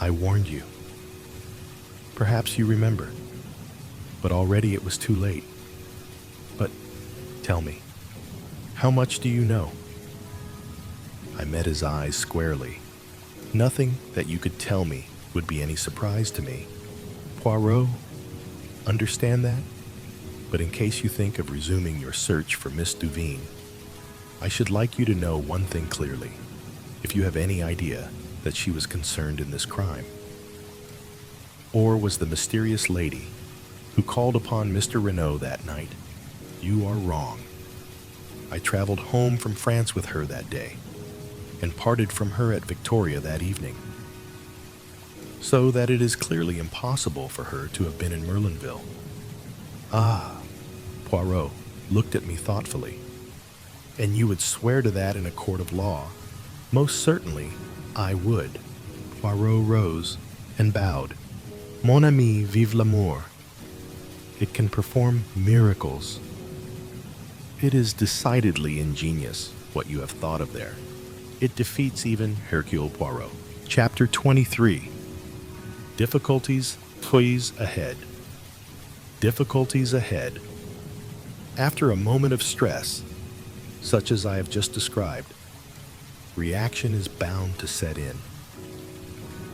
I warned you. Perhaps you remember, but already it was too late. But tell me, how much do you know? I met his eyes squarely. Nothing that you could tell me would be any surprise to me. Poirot, understand that? But in case you think of resuming your search for Miss Duveen, I should like you to know one thing clearly, if you have any idea that she was concerned in this crime. Or was the mysterious lady who called upon Mr. Renaud that night? You are wrong. I traveled home from France with her that day, and parted from her at Victoria that evening, so that it is clearly impossible for her to have been in Merlinville. Ah, Poirot looked at me thoughtfully. And you would swear to that in a court of law? Most certainly, I would. Poirot rose and bowed. Mon ami, vive l'amour. It can perform miracles. It is decidedly ingenious what you have thought of there. It defeats even Hercule Poirot. Chapter 23. Difficulties, please, ahead. Difficulties ahead. After a moment of stress, such as I have just described, reaction is bound to set in.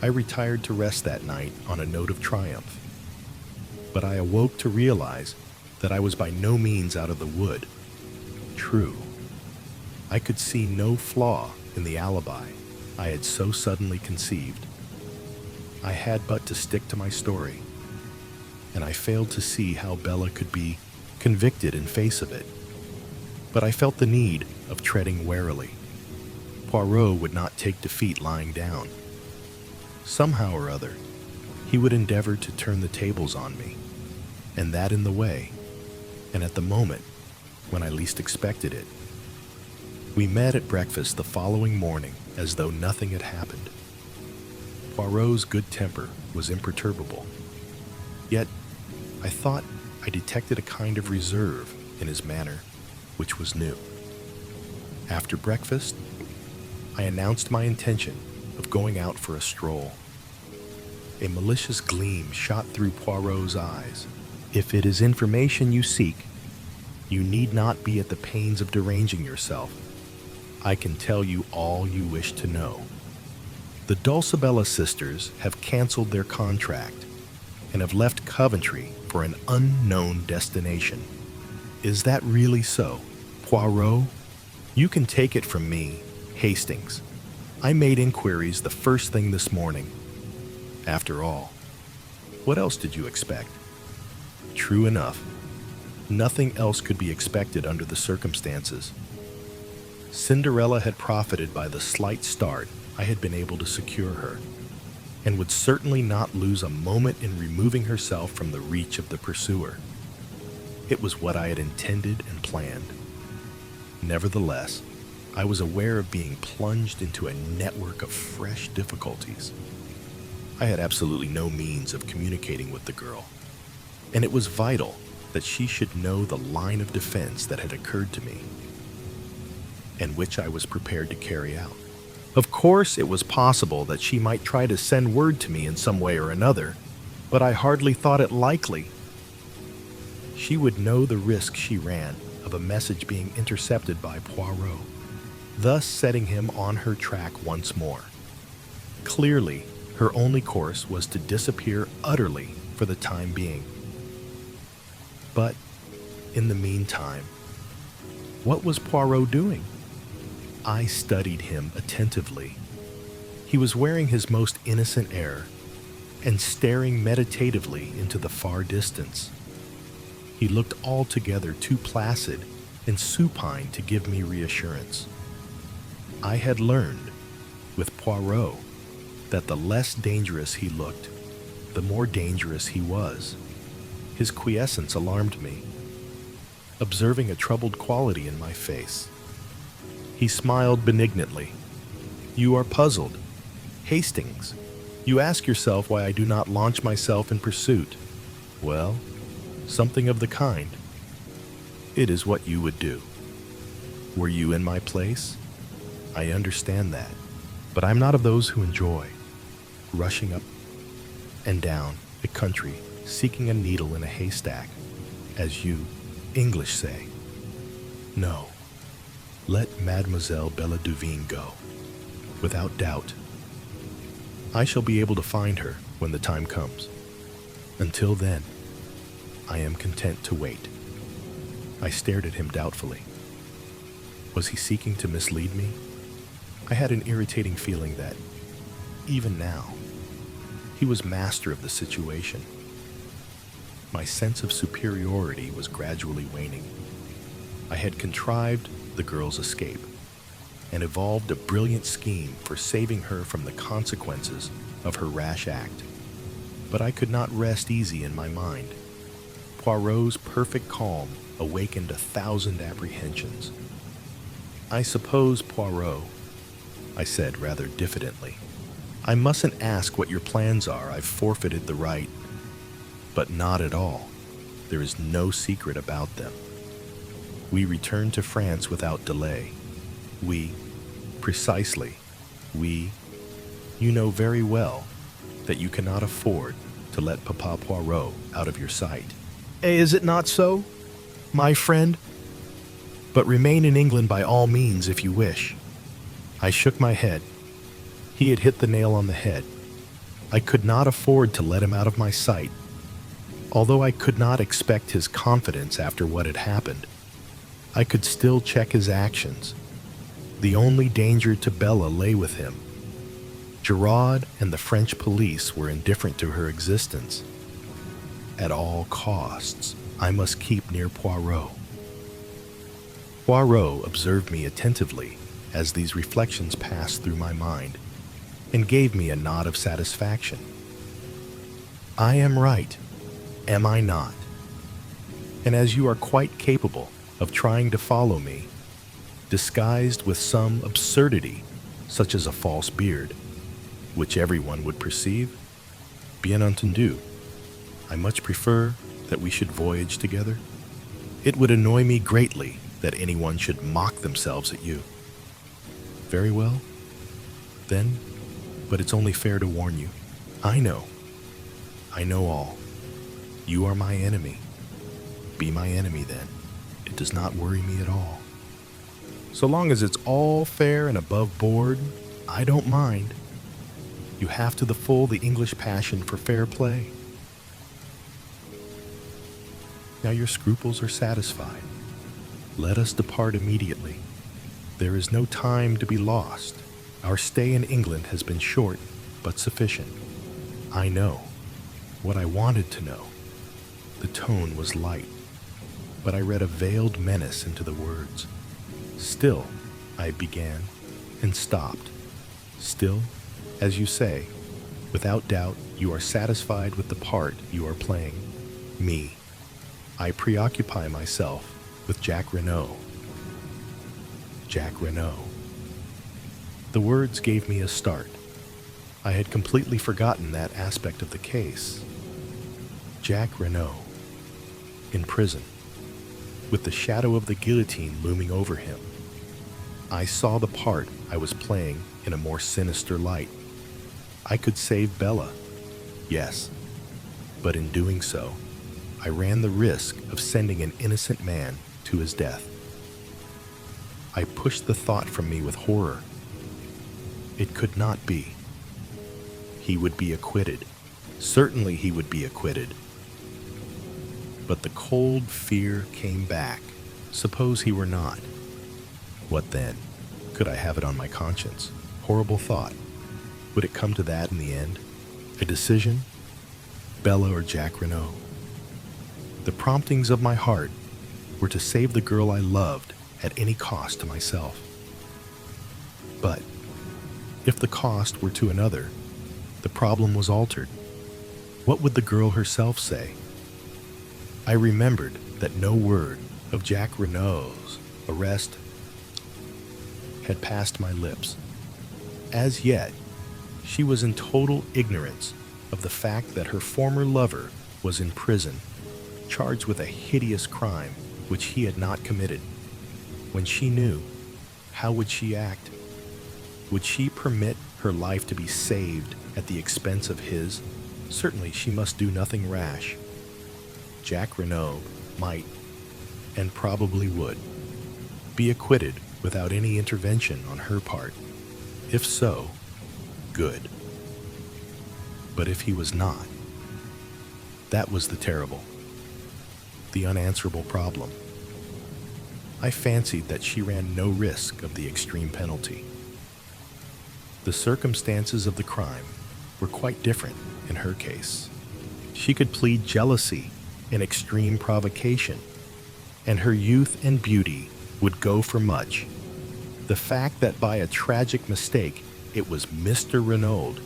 I retired to rest that night on a note of triumph, but I awoke to realize that I was by no means out of the wood. True, I could see no flaw in the alibi I had so suddenly conceived. I had but to stick to my story, and I failed to see how Bella could be convicted in face of it. But I felt the need of treading warily. Poirot would not take defeat lying down. Somehow or other, he would endeavor to turn the tables on me, and that in the way, and at the moment when I least expected it. We met at breakfast the following morning as though nothing had happened. Poirot's good temper was imperturbable, yet I thought I detected a kind of reserve in his manner, which was new. After breakfast, I announced my intention of going out for a stroll. A malicious gleam shot through Poirot's eyes. If it is information you seek, you need not be at the pains of deranging yourself. I can tell you all you wish to know. The Dulcibella sisters have canceled their contract and have left Coventry for an unknown destination. Is that really so, Poirot? You can take it from me, Hastings. I made inquiries the first thing this morning. After all, what else did you expect? True enough, nothing else could be expected under the circumstances. Cinderella had profited by the slight start I had been able to secure her, and would certainly not lose a moment in removing herself from the reach of the pursuer. It was what I had intended and planned. Nevertheless, I was aware of being plunged into a network of fresh difficulties. I had absolutely no means of communicating with the girl, and it was vital that she should know the line of defense that had occurred to me, and which I was prepared to carry out. Of course, it was possible that she might try to send word to me in some way or another, but I hardly thought it likely. She would know the risk she ran of a message being intercepted by Poirot, thus setting him on her track once more. Clearly, her only course was to disappear utterly for the time being. But, in the meantime, what was Poirot doing? I studied him attentively. He was wearing his most innocent air and staring meditatively into the far distance. He looked altogether too placid and supine to give me reassurance. I had learned, with Poirot, that the less dangerous he looked, the more dangerous he was. His quiescence alarmed me, observing a troubled quality in my face. He smiled benignantly. You are puzzled. Hastings, you ask yourself why I do not launch myself in pursuit. Well, something of the kind. It is what you would do. Were you in my place? I understand that, but I'm not of those who enjoy rushing up and down a country seeking a needle in a haystack, as you English say. No. Let Mademoiselle Belladuvine go. Without doubt, I shall be able to find her when the time comes. Until then, I am content to wait. I stared at him doubtfully. Was he seeking to mislead me? I had an irritating feeling that, even now, he was master of the situation. My sense of superiority was gradually waning. I had contrived the girl's escape and evolved a brilliant scheme for saving her from the consequences of her rash act. But I could not rest easy in my mind. Poirot's perfect calm awakened 1,000 apprehensions. I suppose, Poirot, I said rather diffidently, I mustn't ask what your plans are. I've forfeited the right. But not at all. There is no secret about them. We return to France without delay. Precisely, you know very well that you cannot afford to let Papa Poirot out of your sight. Is it not so, my friend? But remain in England by all means if you wish. I shook my head. He had hit the nail on the head. I could not afford to let him out of my sight. Although I could not expect his confidence after what had happened, I could still check his actions. The only danger to Bella lay with him. Gerard and the French police were indifferent to her existence. At all costs, I must keep near Poirot. Poirot observed me attentively as these reflections passed through my mind, and gave me a nod of satisfaction. I am right, am I not? And as you are quite capable of trying to follow me, disguised with some absurdity, such as a false beard, which everyone would perceive, bien entendu, I much prefer that we should voyage together. It would annoy me greatly that anyone should mock themselves at you. Very well, then, but it's only fair to warn you. I know all. You are my enemy. Be my enemy then. It does not worry me at all. So long as it's all fair and above board, I don't mind. You have to the full the English passion for fair play. Now your scruples are satisfied. Let us depart immediately. There is no time to be lost. Our stay in England has been short, but sufficient. I know what I wanted to know. The tone was light, but I read a veiled menace into the words. Still, I began and stopped. Still, as you say, without doubt, you are satisfied with the part you are playing. Me. I preoccupy myself with Jack Renaud. Jack Renaud. The words gave me a start. I had completely forgotten that aspect of the case. Jack Renaud. In prison, with the shadow of the guillotine looming over him. I saw the part I was playing in a more sinister light. I could save Bella, yes, but in doing so, I ran the risk of sending an innocent man to his death. I pushed the thought from me with horror. It could not be. He would be acquitted. Certainly he would be acquitted. But the cold fear came back. Suppose he were not. What then? Could I have it on my conscience? Horrible thought. Would it come to that in the end? A decision? Bella or Jack Renaud? The promptings of my heart were to save the girl I loved at any cost to myself. But if the cost were to another, the problem was altered. What would the girl herself say? I remembered that no word of Jack Renaud's arrest had passed my lips. As yet, she was in total ignorance of the fact that her former lover was in prison, charged with a hideous crime which he had not committed. When she knew, how would she act? Would she permit her life to be saved at the expense of his? Certainly she must do nothing rash. Jack Renaud might, and probably would, be acquitted without any intervention on her part. If so, good. But if he was not, that was the terrible, the unanswerable problem. I fancied that she ran no risk of the extreme penalty. The circumstances of the crime were quite different in her case. She could plead jealousy and extreme provocation, and her youth and beauty would go for much. The fact that by a tragic mistake it was Mr. Renaud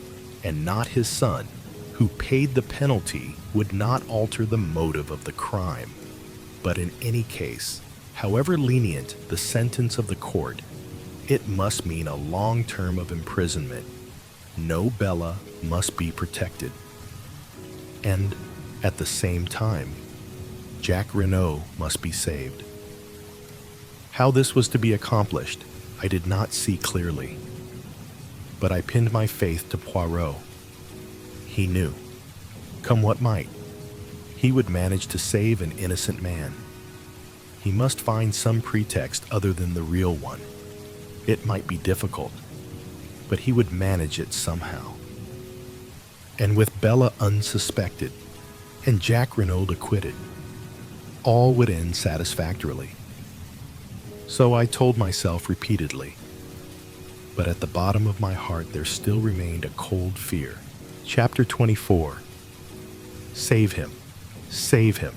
and not his son who paid the penalty would not alter the motive of the crime. But in any case, however lenient the sentence of the court, it must mean a long term of imprisonment. No Bella must be protected. And at the same time, Jack Renaud must be saved. How this was to be accomplished, I did not see clearly. But I pinned my faith to Poirot. He knew. Come what might, he would manage to save an innocent man. He must find some pretext other than the real one. It might be difficult, but he would manage it somehow. And with Bella unsuspected, and Jack Renaud acquitted, all would end satisfactorily. So I told myself repeatedly, but at the bottom of my heart there still remained a cold fear. Chapter 24. Save him. Save him.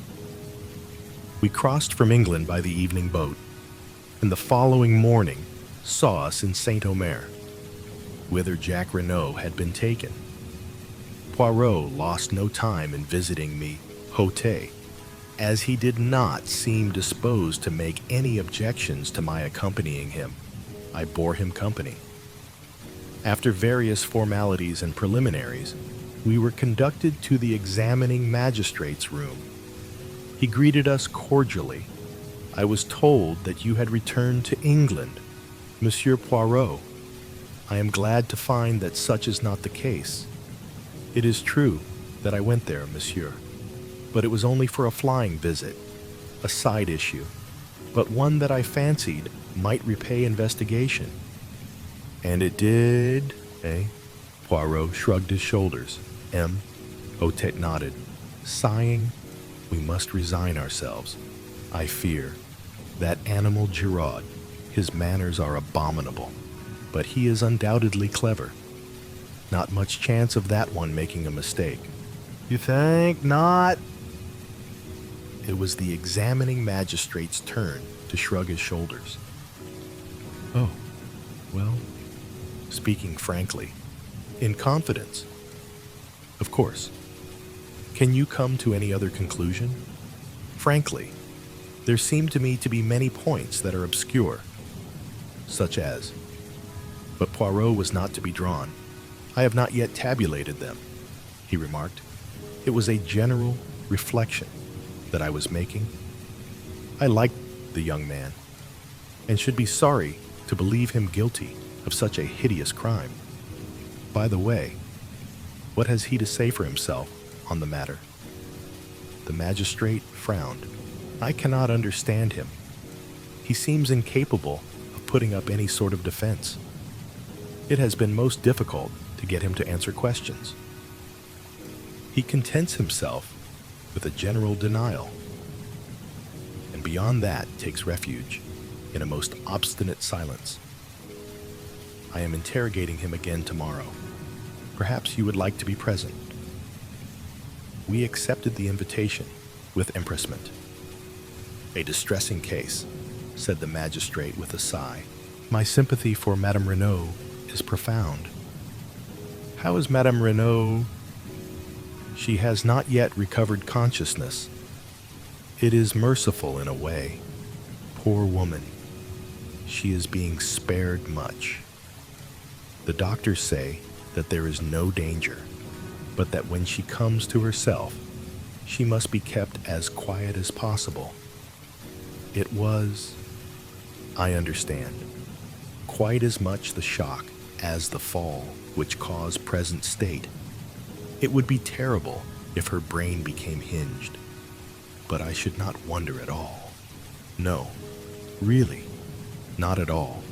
We crossed from England by the evening boat, and the following morning saw us in Saint-Omer, whither Jack Renaud had been taken. Poirot lost no time in visiting me, Hote, as he did not seem disposed to make any objections to my accompanying him. I bore him company. After various formalities and preliminaries, we were conducted to the examining magistrate's room. He greeted us cordially. I was told that you had returned to England, Monsieur Poirot. I am glad to find that such is not the case. It is true that I went there, monsieur, but it was only for a flying visit, a side issue, but one that I fancied might repay investigation. And it did, eh? Poirot shrugged his shoulders. Hotet nodded. Sighing, we must resign ourselves. I fear. That animal Giraud, his manners are abominable, but he is undoubtedly clever. Not much chance of that one making a mistake. You think not? It was the examining magistrate's turn to shrug his shoulders. Oh, well, speaking frankly, in confidence. Of course. Can you come to any other conclusion? Frankly, there seem to me to be many points that are obscure, such as, but Poirot was not to be drawn. I have not yet tabulated them, he remarked. It was a general reflection that I was making. I liked the young man, and should be sorry to believe him guilty of such a hideous crime. By the way, what has he to say for himself on the matter? The magistrate frowned. I cannot understand him. He seems incapable of putting up any sort of defense. It has been most difficult to get him to answer questions. He contents himself with a general denial, and beyond that takes refuge in a most obstinate silence. I am interrogating him again tomorrow. Perhaps you would like to be present. We accepted the invitation with empressement. A distressing case, said the magistrate with a sigh. My sympathy for Madame Renaud is profound. How is Madame Renaud? She has not yet recovered consciousness. It is merciful in a way. Poor woman. She is being spared much. The doctors say that there is no danger, but that when she comes to herself, she must be kept as quiet as possible. It was, I understand, quite as much the shock as the fall which caused present state. It would be terrible if her brain became hinged, but I should not wonder at all. No, really, not at all.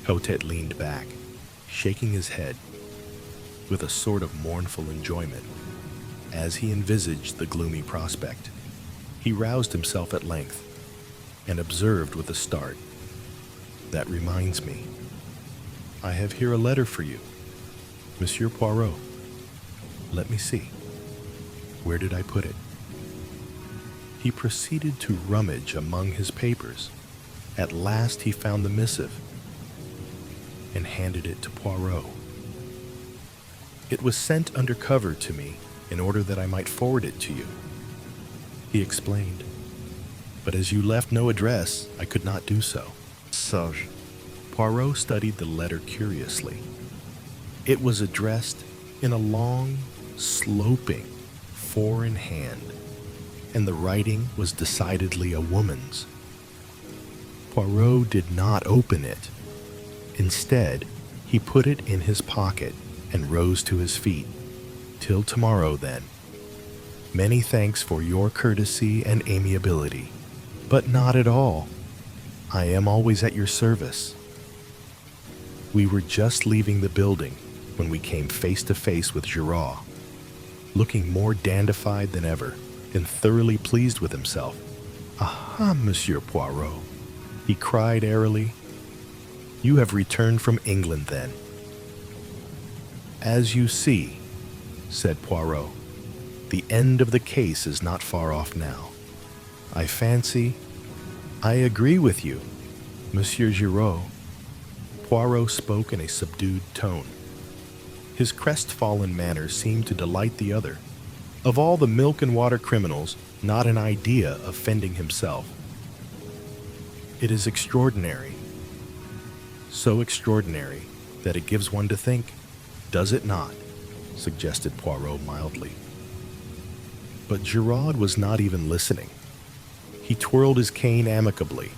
Hotet leaned back, shaking his head with a sort of mournful enjoyment as he envisaged the gloomy prospect. He roused himself at length and observed with a start, That reminds me, I have here a letter for you, Monsieur Poirot. Let me see. Where did I put it? He proceeded to rummage among his papers. At last he found the missive and handed it to Poirot. It was sent under cover to me in order that I might forward it to you, he explained. But as you left no address, I could not do so. Sage. Poirot studied the letter curiously. It was addressed in a long, sloping, foreign hand, and the writing was decidedly a woman's. Poirot did not open it. Instead, he put it in his pocket and rose to his feet. Till tomorrow, then. Many thanks for your courtesy and amiability, but not at all. I am always at your service. We were just leaving the building when we came face to face with Giraud, looking more dandified than ever and thoroughly pleased with himself. Aha, Monsieur Poirot, he cried airily. You have returned from England, then. As you see, said Poirot, the end of the case is not far off now. I fancy I agree with you, Monsieur Giraud. Poirot spoke in a subdued tone. His crestfallen manner seemed to delight the other. Of all the milk-and-water criminals, not an idea of fending himself. It is extraordinary. So extraordinary that it gives one to think, does it not? Suggested Poirot mildly. But Giraud was not even listening. He twirled his cane amicably.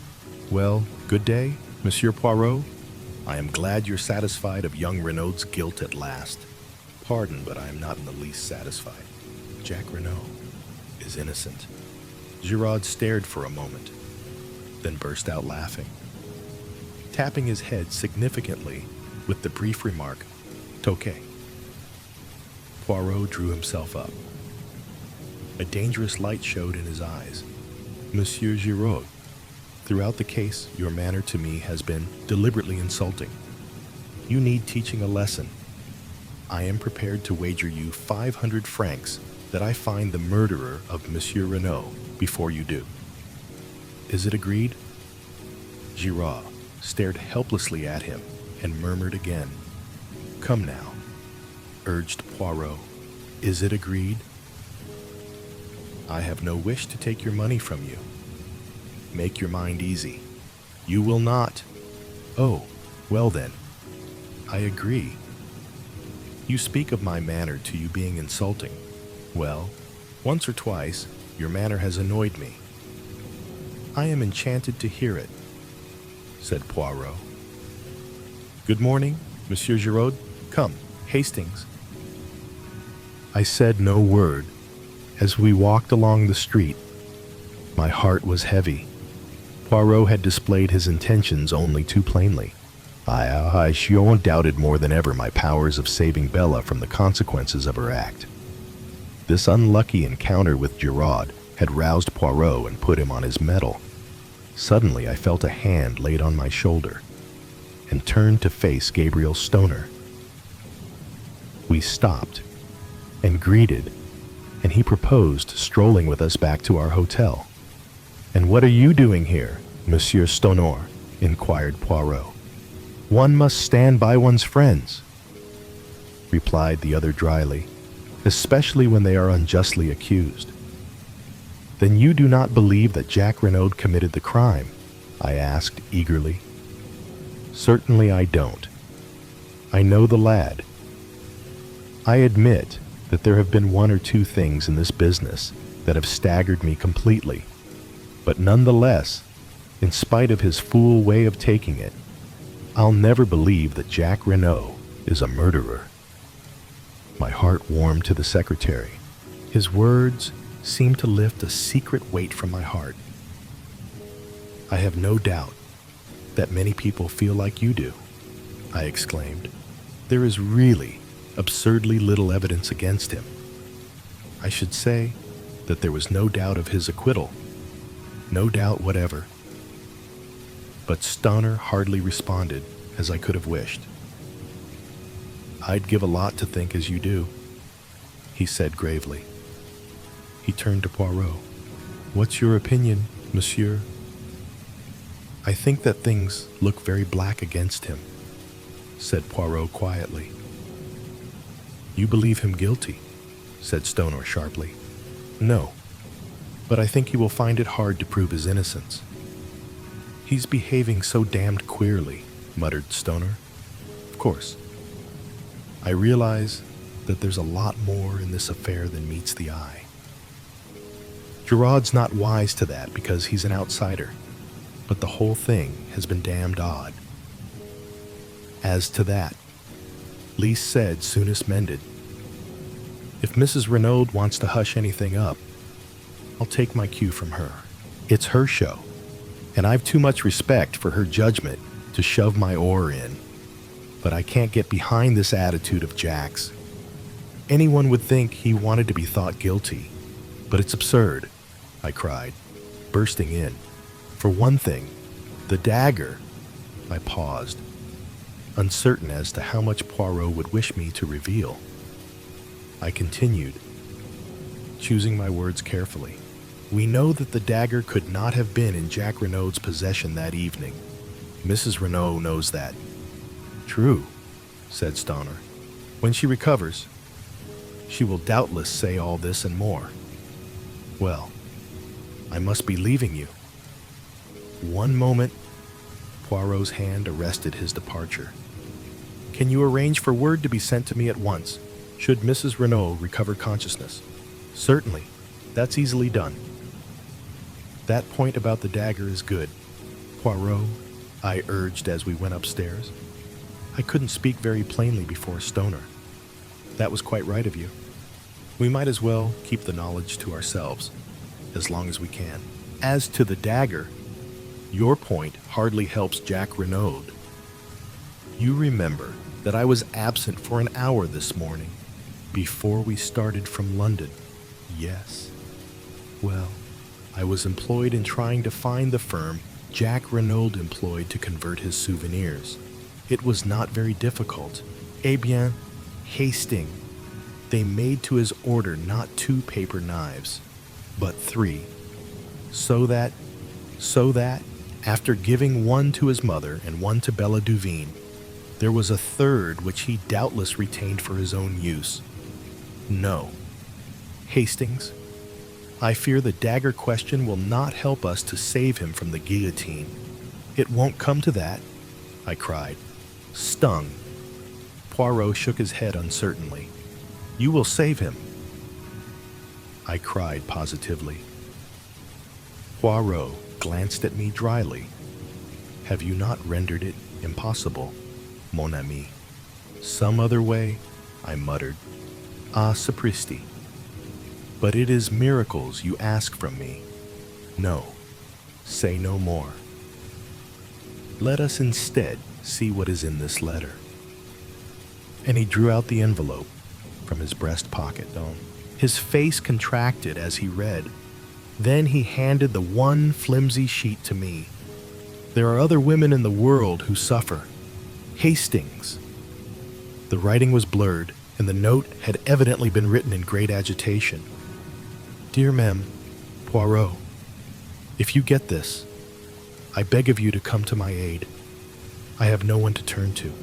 Well, good day, Monsieur Poirot. I am glad you're satisfied of young Renaud's guilt at last. Pardon, but I am not in the least satisfied. Jack Renaud is innocent. Giraud stared for a moment, then burst out laughing, tapping his head significantly with the brief remark, Okay. Poirot drew himself up. A dangerous light showed in his eyes. Monsieur Giraud, throughout the case, your manner to me has been deliberately insulting. You need teaching a lesson. I am prepared to wager you 500 francs that I find the murderer of Monsieur Renaud before you do. Is it agreed? Giraud stared helplessly at him and murmured again. Come now, urged Poirot. Is it agreed? I have no wish to take your money from you. Make your mind easy. You will not. Oh, well then, I agree. You speak of my manner to you being insulting. Well, once or twice, your manner has annoyed me. I am enchanted to hear it, said Poirot. Good morning, Monsieur Giraud. Come, Hastings. I said no word. As we walked along the street, my heart was heavy. Poirot had displayed his intentions only too plainly. I doubted more than ever my powers of saving Bella from the consequences of her act. This unlucky encounter with Giraud had roused Poirot and put him on his mettle. Suddenly I felt a hand laid on my shoulder and turned to face Gabriel Stoner. We stopped and greeted, and he proposed strolling with us back to our hotel. And what are you doing here, Monsieur Stoner? Inquired Poirot. One must stand by one's friends, replied the other dryly, especially when they are unjustly accused. Then you do not believe that Jack Renaud committed the crime? I asked eagerly. Certainly I don't. I know the lad. I admit that there have been one or two things in this business that have staggered me completely, but nonetheless, in spite of his fool way of taking it, I'll never believe that Jack Renaud is a murderer. My heart warmed to the secretary. His words seemed to lift a secret weight from my heart. I have no doubt that many people feel like you do, I exclaimed. There is really absurdly little evidence against him. I should say that there was no doubt of his acquittal, no doubt whatever. But Stoner hardly responded as I could have wished. I'd give a lot to think as you do, he said gravely. He turned to Poirot. What's your opinion, monsieur? I think that things look very black against him, said Poirot quietly. You believe him guilty, said Stoner sharply. No, but I think he will find it hard to prove his innocence. He's behaving so damned queerly, muttered Stoner. Of course, I realize that there's a lot more in this affair than meets the eye. Giraud's not wise to that because he's an outsider, but the whole thing has been damned odd. As to that, least said, soonest mended. If Mrs. Renaud wants to hush anything up, I'll take my cue from her. It's her show, and I've too much respect for her judgment to shove my oar in. But I can't get behind this attitude of Jack's. Anyone would think he wanted to be thought guilty, but it's absurd, I cried, bursting in. For one thing, the dagger. I paused, uncertain as to how much Poirot would wish me to reveal. I continued, choosing my words carefully. We know that the dagger could not have been in Jack Renaud's possession that evening. Mrs. Renaud knows that. True, said Stoner. When she recovers, she will doubtless say all this and more. Well, I must be leaving you. One moment. Poirot's hand arrested his departure. Can you arrange for word to be sent to me at once, should Mrs. Renaud recover consciousness? Certainly. That's easily done. That point about the dagger is good. Poirot, I urged as we went upstairs. I couldn't speak very plainly before Stoner. That was quite right of you. We might as well keep the knowledge to ourselves, as long as we can. As to the dagger, your point hardly helps Jack Renaud. You remember that I was absent for an hour this morning, before we started from London. Yes. Well, I was employed in trying to find the firm Jack Renaud employed to convert his souvenirs. It was not very difficult. Eh bien, Hastings. They made to his order not 2 paper knives, but 3. So that, after giving one to his mother and one to Bella Duveen, there was a third which he doubtless retained for his own use. No. Hastings, I fear the dagger question will not help us to save him from the guillotine. It won't come to that, I cried, stung. Poirot shook his head uncertainly. You will save him, I cried positively. Poirot glanced at me dryly. Have you not rendered it impossible, mon ami? Some other way, I muttered. Ah, sapristi. But it is miracles you ask from me. No, say no more. Let us instead see what is in this letter. And he drew out the envelope from his breast pocket. His face contracted as he read. Then he handed the one flimsy sheet to me. There are other women in the world who suffer. Hastings. The writing was blurred, and the note had evidently been written in great agitation. Dear Mem, Poirot, if you get this, I beg of you to come to my aid. I have no one to turn to,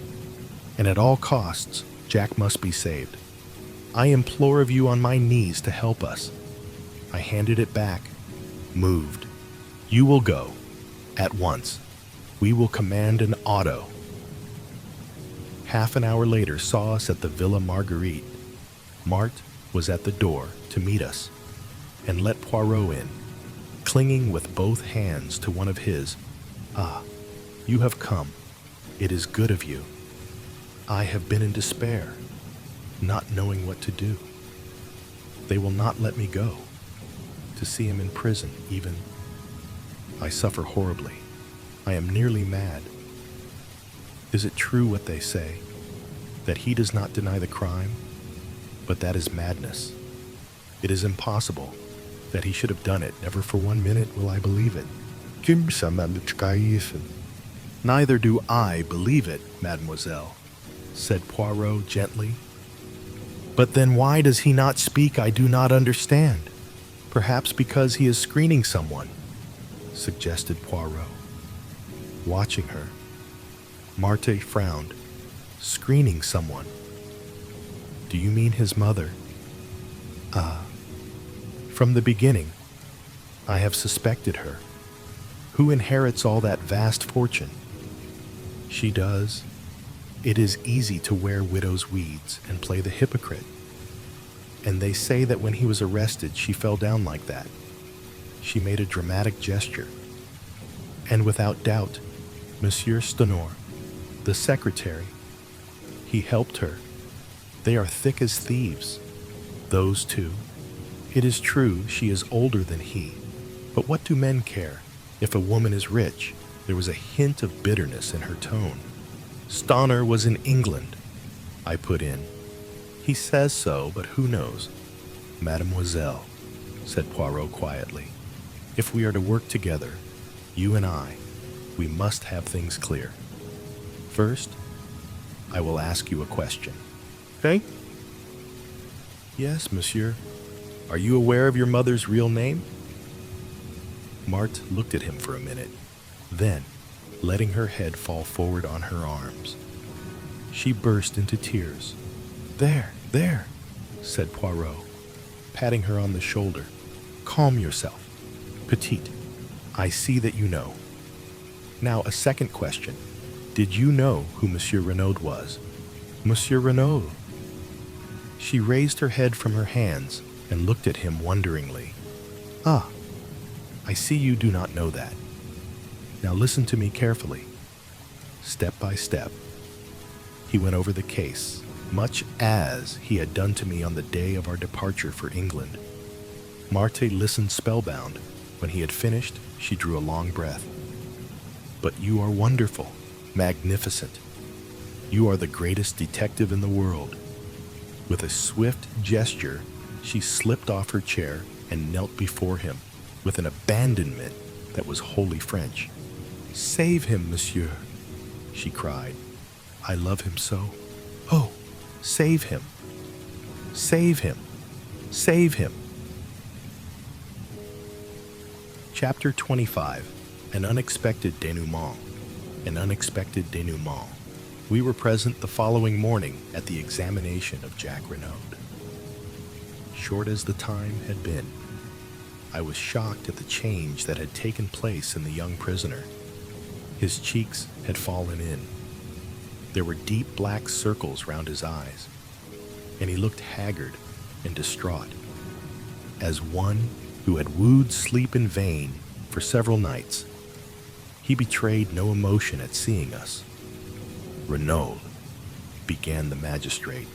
and at all costs, Jack must be saved. I implore of you on my knees to help us. I handed it back, moved. You will go, at once. We will command an auto. Half an hour later saw us at the Villa Marguerite. Marthe was at the door to meet us, and let Poirot in, clinging with both hands to one of his. Ah, you have come. It is good of you. I have been in despair, not knowing what to do. They will not let me go. To see him in prison, even. I suffer horribly. I am nearly mad. Is it true what they say, that he does not deny the crime? But that is madness. It is impossible that he should have done it. Never for 1 minute will I believe it. Neither do I believe it, mademoiselle, said Poirot gently. But then why does he not speak? I do not understand. Perhaps because he is screening someone, suggested Poirot. Watching her, Marthe frowned. Screening someone. Do you mean his mother? From the beginning, I have suspected her. Who inherits all that vast fortune? She does. It is easy to wear widow's weeds and play the hypocrite. And they say that when he was arrested, she fell down like that. She made a dramatic gesture. And without doubt, Monsieur Stenor, the secretary, he helped her. They are thick as thieves, those two. It is true she is older than he, but what do men care? If a woman is rich, there was a hint of bitterness in her tone. Stenor was in England, I put in. He says so, but who knows? Mademoiselle, said Poirot quietly, if we are to work together, you and I, we must have things clear. First, I will ask you a question. Okay? Yes, monsieur. Are you aware of your mother's real name? Marthe looked at him for a minute, then, letting her head fall forward on her arms, she burst into tears. There, said Poirot, patting her on the shoulder. Calm yourself. Petite, I see that you know. Now, a second question. Did you know who Monsieur Renaud was? Monsieur Renaud. She raised her head from her hands and looked at him wonderingly. Ah, I see you do not know that. Now listen to me carefully. Step by step, he went over the case, much as he had done to me on the day of our departure for England. Marthe listened spellbound. When he had finished, she drew a long breath. But you are wonderful, magnificent. You are the greatest detective in the world." With a swift gesture, she slipped off her chair and knelt before him with an abandonment that was wholly French. "Save him, monsieur," she cried. "I love him so. Oh, save him. Save him. Save him." Chapter 25. An unexpected denouement. An unexpected denouement. We were present the following morning at the examination of Jack Renaud. Short as the time had been, I was shocked at the change that had taken place in the young prisoner. His cheeks had fallen in. There were deep black circles round his eyes, and he looked haggard and distraught, as one who had wooed sleep in vain for several nights. He betrayed no emotion at seeing us. "Renaud," began the magistrate,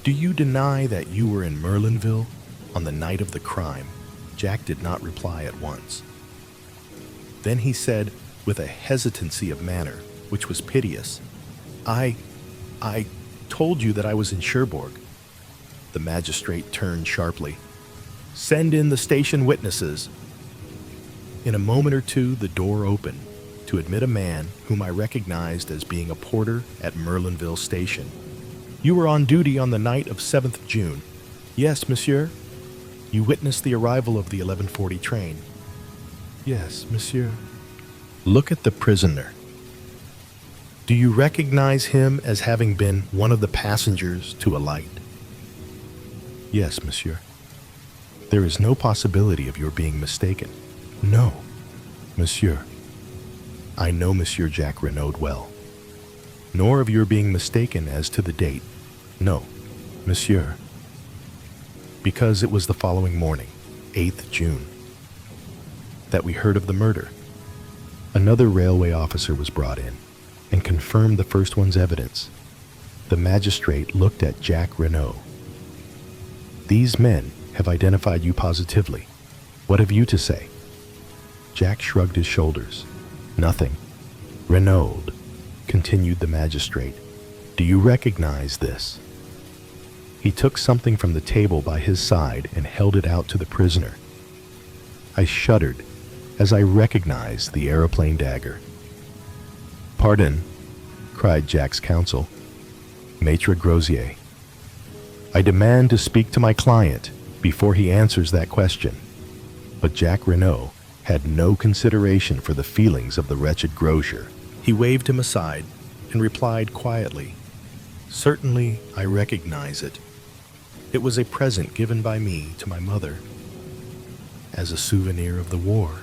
"do you deny that you were in Merlinville on the night of the crime?" Jack did not reply at once. Then he said, with a hesitancy of manner which was piteous, I told you that I was in Cherbourg." The magistrate turned sharply. "Send in the station witnesses." In a moment or two, the door opened to admit a man whom I recognized as being a porter at Merlinville Station. "You were on duty on the night of 7th June. "Yes, monsieur." "You witnessed the arrival of the 11:40 train." "Yes, monsieur." "Look at the prisoner. Do you recognize him as having been one of the passengers to alight?" "Yes, monsieur." "There is no possibility of your being mistaken." "No, monsieur. I know Monsieur Jack Renaud well." "Nor of your being mistaken as to the date." "No, monsieur." "Because it was the following morning, 8th June, that we heard of the murder." Another railway officer was brought in and confirmed the first one's evidence. The magistrate looked at Jack Renaud. "These men have identified you positively. What have you to say?" Jack shrugged his shoulders. "Nothing." "Renaud," continued the magistrate, "do you recognize this?" He took something from the table by his side and held it out to the prisoner. I shuddered as I recognized the aeroplane dagger. "Pardon," cried Jack's counsel. "Maître Grosier, I demand to speak to my client before he answers that question." But Jack Renaud had no consideration for the feelings of the wretched Grosier. He waved him aside and replied quietly, "Certainly I recognize it. It was a present given by me to my mother as a souvenir of the war.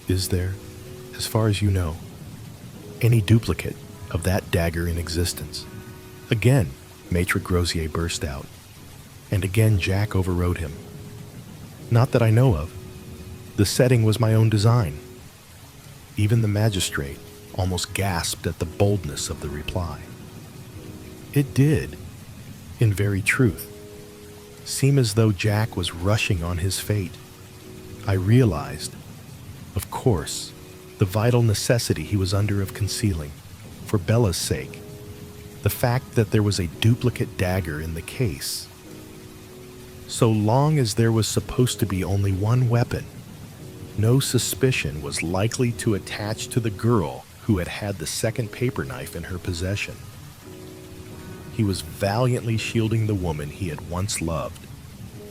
Is there, as far as you know, any duplicate of that dagger in existence?" Again, Maître Grosier burst out, and again Jack overrode him. "Not that I know of. The setting was my own design." Even the magistrate almost gasped at the boldness of the reply. It did, in very truth, seem as though Jack was rushing on his fate. I realized, of course, the vital necessity he was under of concealing, for Bella's sake, the fact that there was a duplicate dagger in the case. So long as there was supposed to be only one weapon, no suspicion was likely to attach to the girl who had had the second paper knife in her possession. He was valiantly shielding the woman he had once loved,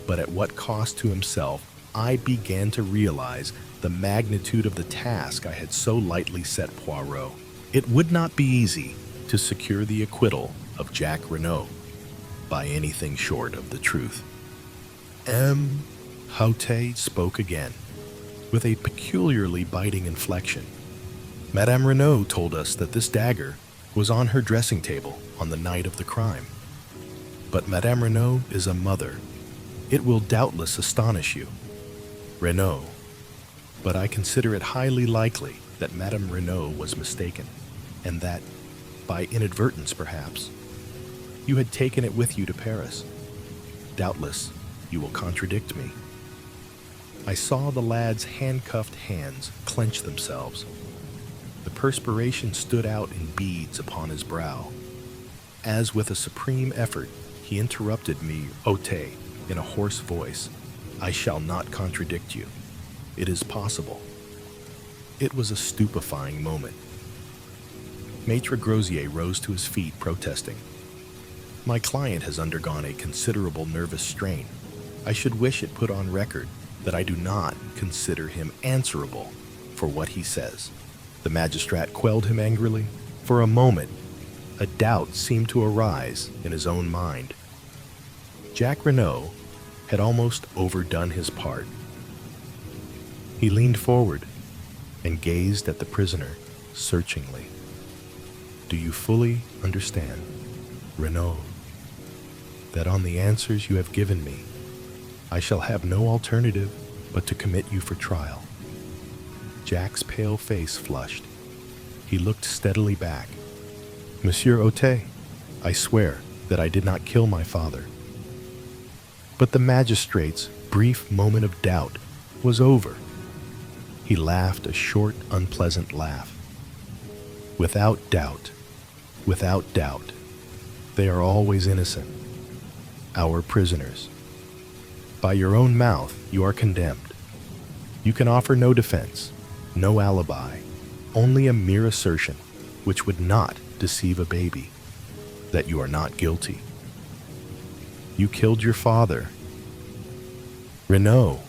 but at what cost to himself, I began to realize the magnitude of the task I had so lightly set Poirot. It would not be easy to secure the acquittal of Jack Renaud by anything short of the truth. M. Haute spoke again, with a peculiarly biting inflection. "Madame Renaud told us that this dagger was on her dressing table on the night of the crime. But Madame Renaud is a mother. It will doubtless astonish you. Renaud, but I consider it highly likely that Madame Renaud was mistaken, and that, by inadvertence perhaps, you had taken it with you to Paris. Doubtless, you will contradict me." I saw the lad's handcuffed hands clench themselves. The perspiration stood out in beads upon his brow. As with a supreme effort, he interrupted me, Ote, in a hoarse voice. I shall not contradict you. It is possible. It was a stupefying moment. Maître Grosier rose to his feet, protesting. My client has undergone a considerable nervous strain. I should wish it put on record that I do not consider him answerable for what he says. The magistrate quelled him angrily. For a moment, a doubt seemed to arise in his own mind. Jack Renaud had almost overdone his part. He leaned forward and gazed at the prisoner searchingly. Do you fully understand, Renaud, that on the answers you have given me, I shall have no alternative but to commit you for trial? Jack's pale face flushed. He looked steadily back. Monsieur Ote, I swear that I did not kill my father. But the magistrate's brief moment of doubt was over. He laughed a short, unpleasant laugh. Without doubt, they are always innocent. Our prisoners. By your own mouth, you are condemned. You can offer no defense, no alibi, only a mere assertion, which would not deceive a baby, that you are not guilty. You killed your father. Renaud,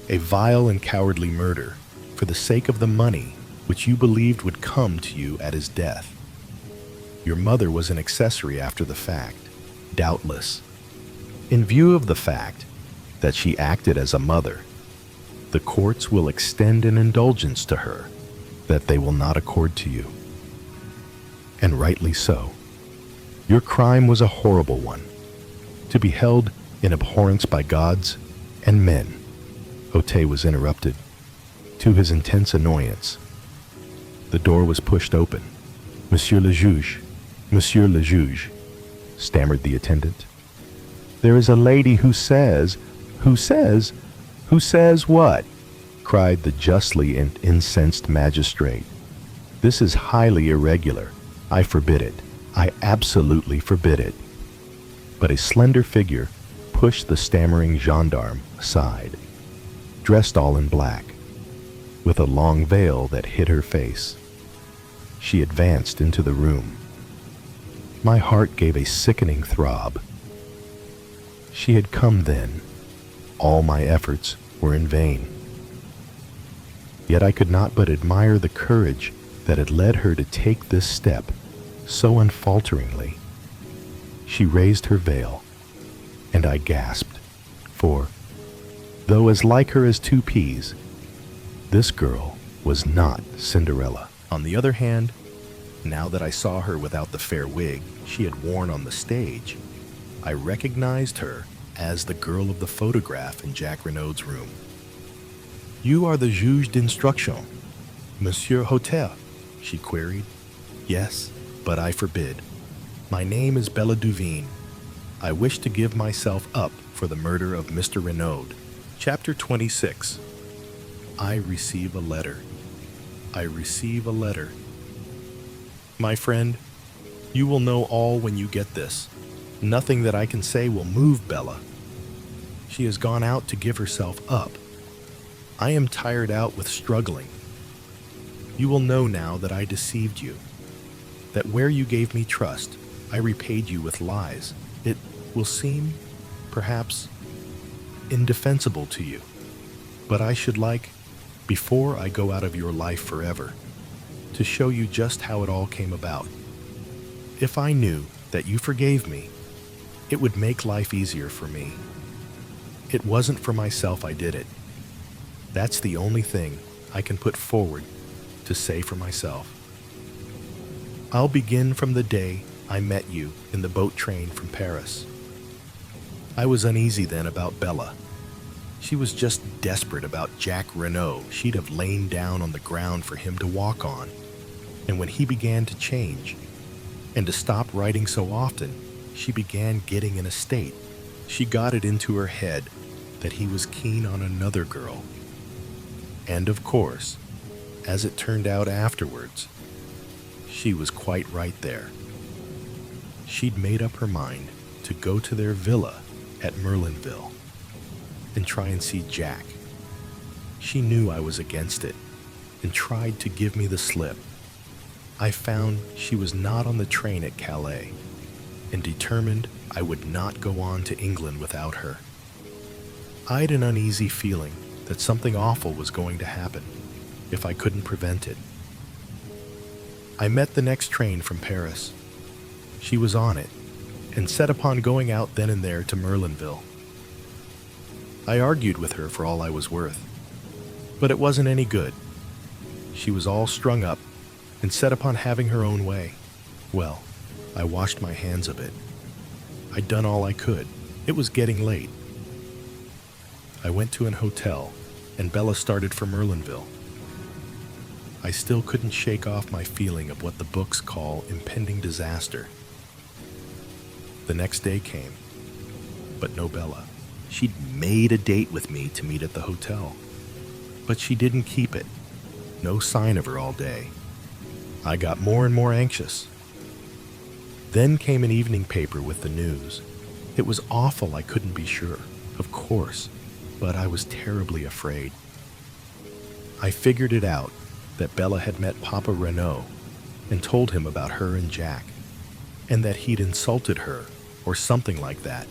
a vile and cowardly murder for the sake of the money which you believed would come to you at his death. Your mother was an accessory after the fact, doubtless. In view of the fact that she acted as a mother, the courts will extend an indulgence to her that they will not accord to you. And rightly so. Your crime was a horrible one, to be held in abhorrence by gods and men. Ote was interrupted. To his intense annoyance, the door was pushed open. Monsieur le juge, stammered the attendant. There is a lady who says what? Cried the justly and incensed magistrate. This is highly irregular. I forbid it. I absolutely forbid it. But a slender figure pushed the stammering gendarme aside, dressed all in black, with a long veil that hid her face. She advanced into the room. My heart gave a sickening throb. She had come then. All my efforts were in vain. Yet I could not but admire the courage that had led her to take this step so unfalteringly. She raised her veil, and I gasped, for, though as like her as two peas, this girl was not Cinderella. On the other hand, now that I saw her without the fair wig she had worn on the stage, I recognized her as the girl of the photograph in Jack Renaud's room. You are the juge d'instruction, Monsieur Hotel, she queried. Yes, but I forbid. My name is Bella Duveen. I wish to give myself up for the murder of Mr. Renaud. Chapter 26. I receive a letter. My friend, you will know all when you get this. Nothing that I can say will move Bella. She has gone out to give herself up. I am tired out with struggling. You will know now that I deceived you, that where you gave me trust, I repaid you with lies. It will seem, perhaps, indefensible to you, but I should like, before I go out of your life forever, to show you just how it all came about. If I knew that you forgave me, it would make life easier for me. It wasn't for myself I did it. That's the only thing I can put forward to say for myself. I'll begin from the day I met you in the boat train from Paris. I was uneasy then about Bella. She was just desperate about Jack Renaud. She'd have lain down on the ground for him to walk on. And when he began to change, and to stop writing so often, she began getting in a state. She got it into her head that he was keen on another girl. And of course, as it turned out afterwards, she was quite right there. She'd made up her mind to go to their villa at Merlinville and try and see Jack. She knew I was against it and tried to give me the slip. I found she was not on the train at Calais and determined I would not go on to England without her. I had an uneasy feeling that something awful was going to happen if I couldn't prevent it. I met the next train from Paris. She was on it and set upon going out then and there to Merlinville. I argued with her for all I was worth, but it wasn't any good. She was all strung up and set upon having her own way. Well, I washed my hands of it. I'd done all I could. It was getting late. I went to an hotel, and Bella started for Merlinville. I still couldn't shake off my feeling of what the books call impending disaster. The next day came, but no Bella. She'd made a date with me to meet at the hotel, but she didn't keep it. No sign of her all day. I got more and more anxious. Then came an evening paper with the news. It was awful, I couldn't be sure, of course, but I was terribly afraid. I figured it out that Bella had met Papa Renaud and told him about her and Jack, and that he'd insulted her or something like that.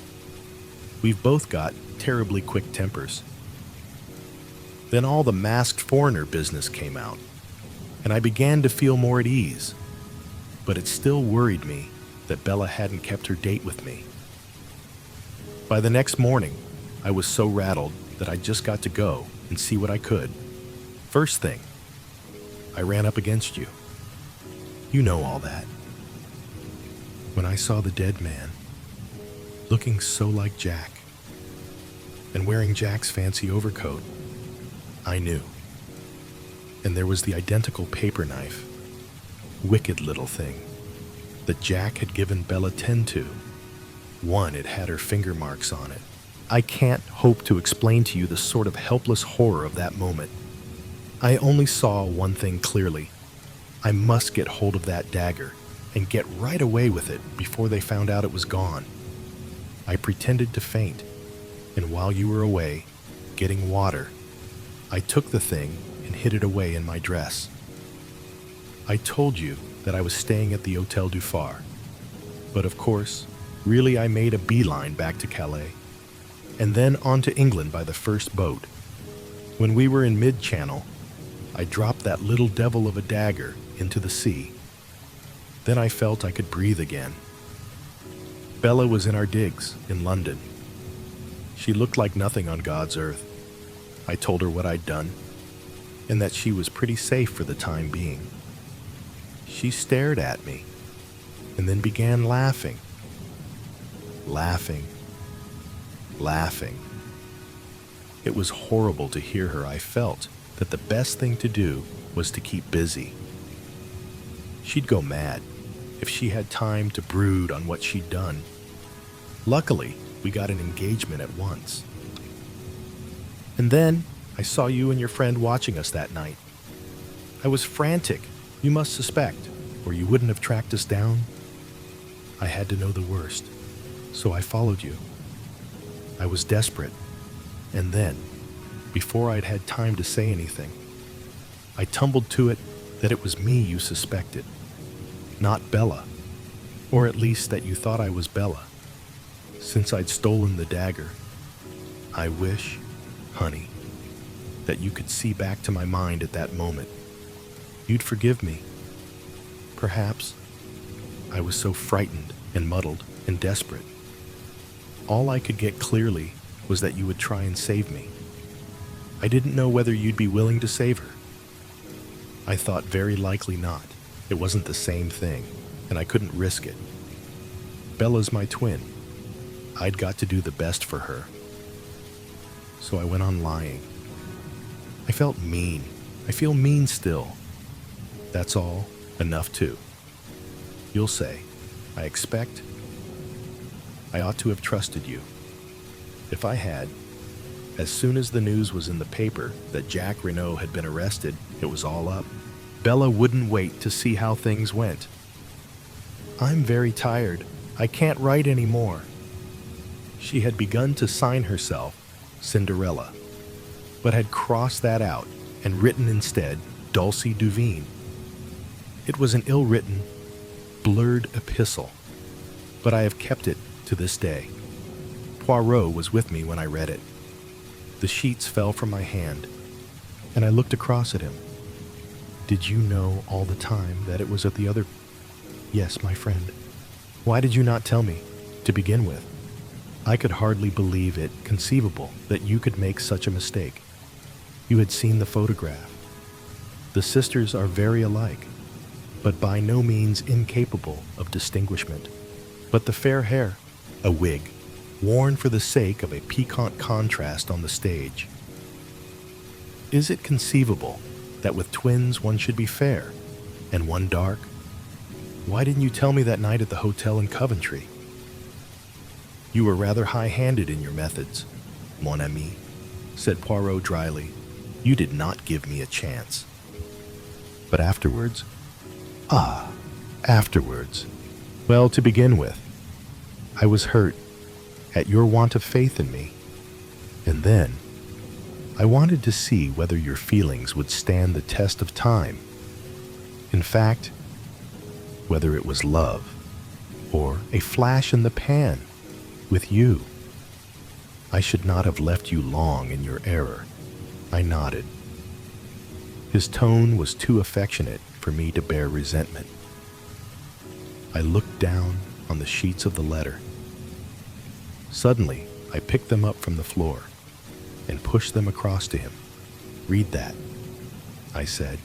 We've both got terribly quick tempers. Then all the masked foreigner business came out, and I began to feel more at ease, but it still worried me that Bella hadn't kept her date with me. By the next morning, I was so rattled that I just got to go and see what I could. First thing, I ran up against you. You know all that. When I saw the dead man, looking so like Jack, and wearing Jack's fancy overcoat, I knew. And there was the identical paper knife, wicked little thing, that Jack had given Bella 10 to. One, it had her finger marks on it. I can't hope to explain to you the sort of helpless horror of that moment. I only saw one thing clearly. I must get hold of that dagger and get right away with it before they found out it was gone. I pretended to faint, and while you were away, getting water, I took the thing and hid it away in my dress. I told you that I was staying at the Hôtel du Phare, but of course, really I made a beeline back to Calais, and then on to England by the first boat. When we were in mid-channel, I dropped that little devil of a dagger into the sea. Then I felt I could breathe again. Bella was in our digs in London. She looked like nothing on God's earth. I told her what I'd done, and that she was pretty safe for the time being. She stared at me, and then began laughing. Laughing. It was horrible to hear her. I felt that the best thing to do was to keep busy. She'd go mad if she had time to brood on what she'd done. Luckily, we got an engagement at once. And then I saw you and your friend watching us that night. I was frantic, you must suspect, or you wouldn't have tracked us down. I had to know the worst, so I followed you. I was desperate, and then, before I'd had time to say anything, I tumbled to it that it was me you suspected, not Bella, or at least that you thought I was Bella, since I'd stolen the dagger. I wish, honey, that you could see back to my mind at that moment. You'd forgive me. Perhaps. I was so frightened and muddled and desperate. All I could get clearly was that you would try and save me. I didn't know whether you'd be willing to save her. I thought very likely not. It wasn't the same thing, and I couldn't risk it. Bella's my twin. I'd got to do the best for her. So I went on lying. I felt mean. I feel mean still. That's all. Enough too. You'll say, I expect. I ought to have trusted you. If I had, as soon as the news was in the paper that Jack Renaud had been arrested It was all up. Bella wouldn't wait to see how things went. "I'm very tired. I can't write any more." She had begun to sign herself Cinderella, but had crossed that out and written instead Dulcie Duveen. It was an ill-written, blurred epistle, but I have kept it to this day. Poirot was with me when I read it. The sheets fell from my hand, and I looked across at him. "Did you know all the time that it was at the other—" "Yes, my friend." "Why did you not tell me, to begin with?" I could hardly believe it conceivable that you could make such a mistake. You had seen the photograph. The sisters are very alike, but by no means incapable of distinguishment. But the fair hair, a wig, worn for the sake of a piquant contrast on the stage. Is it conceivable that with twins one should be fair, and one dark? Why didn't you tell me that night at the hotel in Coventry? You were rather high-handed in your methods, mon ami, said Poirot dryly. You did not give me a chance. But afterwards? Ah, afterwards. Well, to begin with, I was hurt at your want of faith in me. And then, I wanted to see whether your feelings would stand the test of time. In fact, whether it was love or a flash in the pan with you. I should not have left you long in your error. I nodded. His tone was too affectionate for me to bear resentment. I looked down on the sheets of the letter. Suddenly, I picked them up from the floor and pushed them across to him. Read that, I said.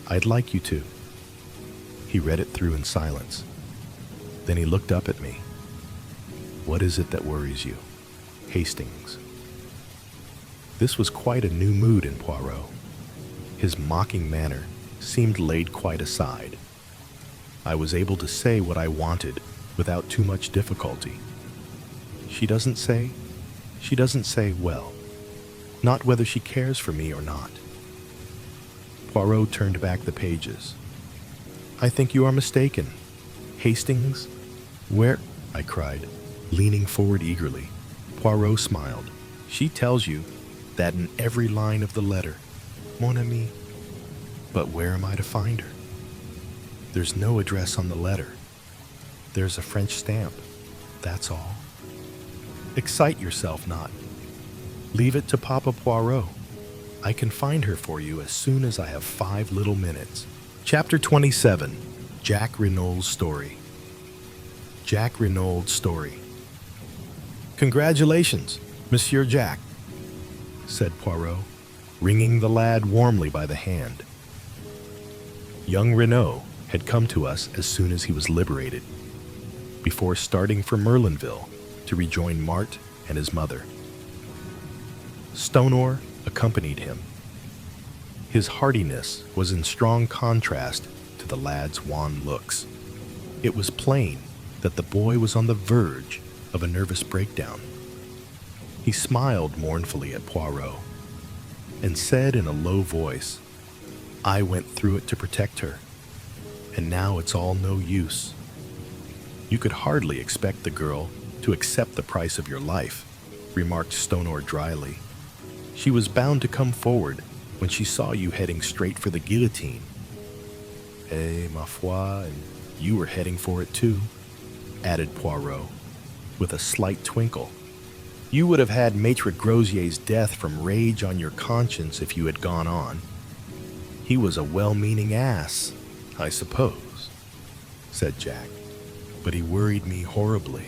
I'd like you to. He read it through in silence. Then he looked up at me. What is it that worries you? Hastings. This was quite a new mood in Poirot. His mocking manner seemed laid quite aside. I was able to say what I wanted without too much difficulty. She doesn't say, well, not whether she cares for me or not. Poirot turned back the pages. I think you are mistaken. Hastings? Where? I cried, leaning forward eagerly. Poirot smiled. She tells you that in every line of the letter, mon ami. But where am I to find her? There's no address on the letter. There's a French stamp, that's all. Excite yourself not. Leave it to Papa Poirot. I can find her for you as soon as I have 5 little minutes. Chapter 27, Jack Renault's Story. Jack Renault's Story. Congratulations, Monsieur Jack, said Poirot, wringing the lad warmly by the hand. Young Renault had come to us as soon as he was liberated, before starting for Merlinville to rejoin Mart and his mother. Stonor accompanied him. His heartiness was in strong contrast to the lad's wan looks. It was plain that the boy was on the verge of a nervous breakdown. He smiled mournfully at Poirot and said in a low voice, I went through it to protect her, and now it's all no use. You could hardly expect the girl to accept the price of your life, remarked Stonor dryly. She was bound to come forward when she saw you heading straight for the guillotine. Eh, ma foi, and you were heading for it too, added Poirot, with a slight twinkle. You would have had Maitre Grosier's death from rage on your conscience if you had gone on. He was a well-meaning ass, I suppose, said Jack, but he worried me horribly.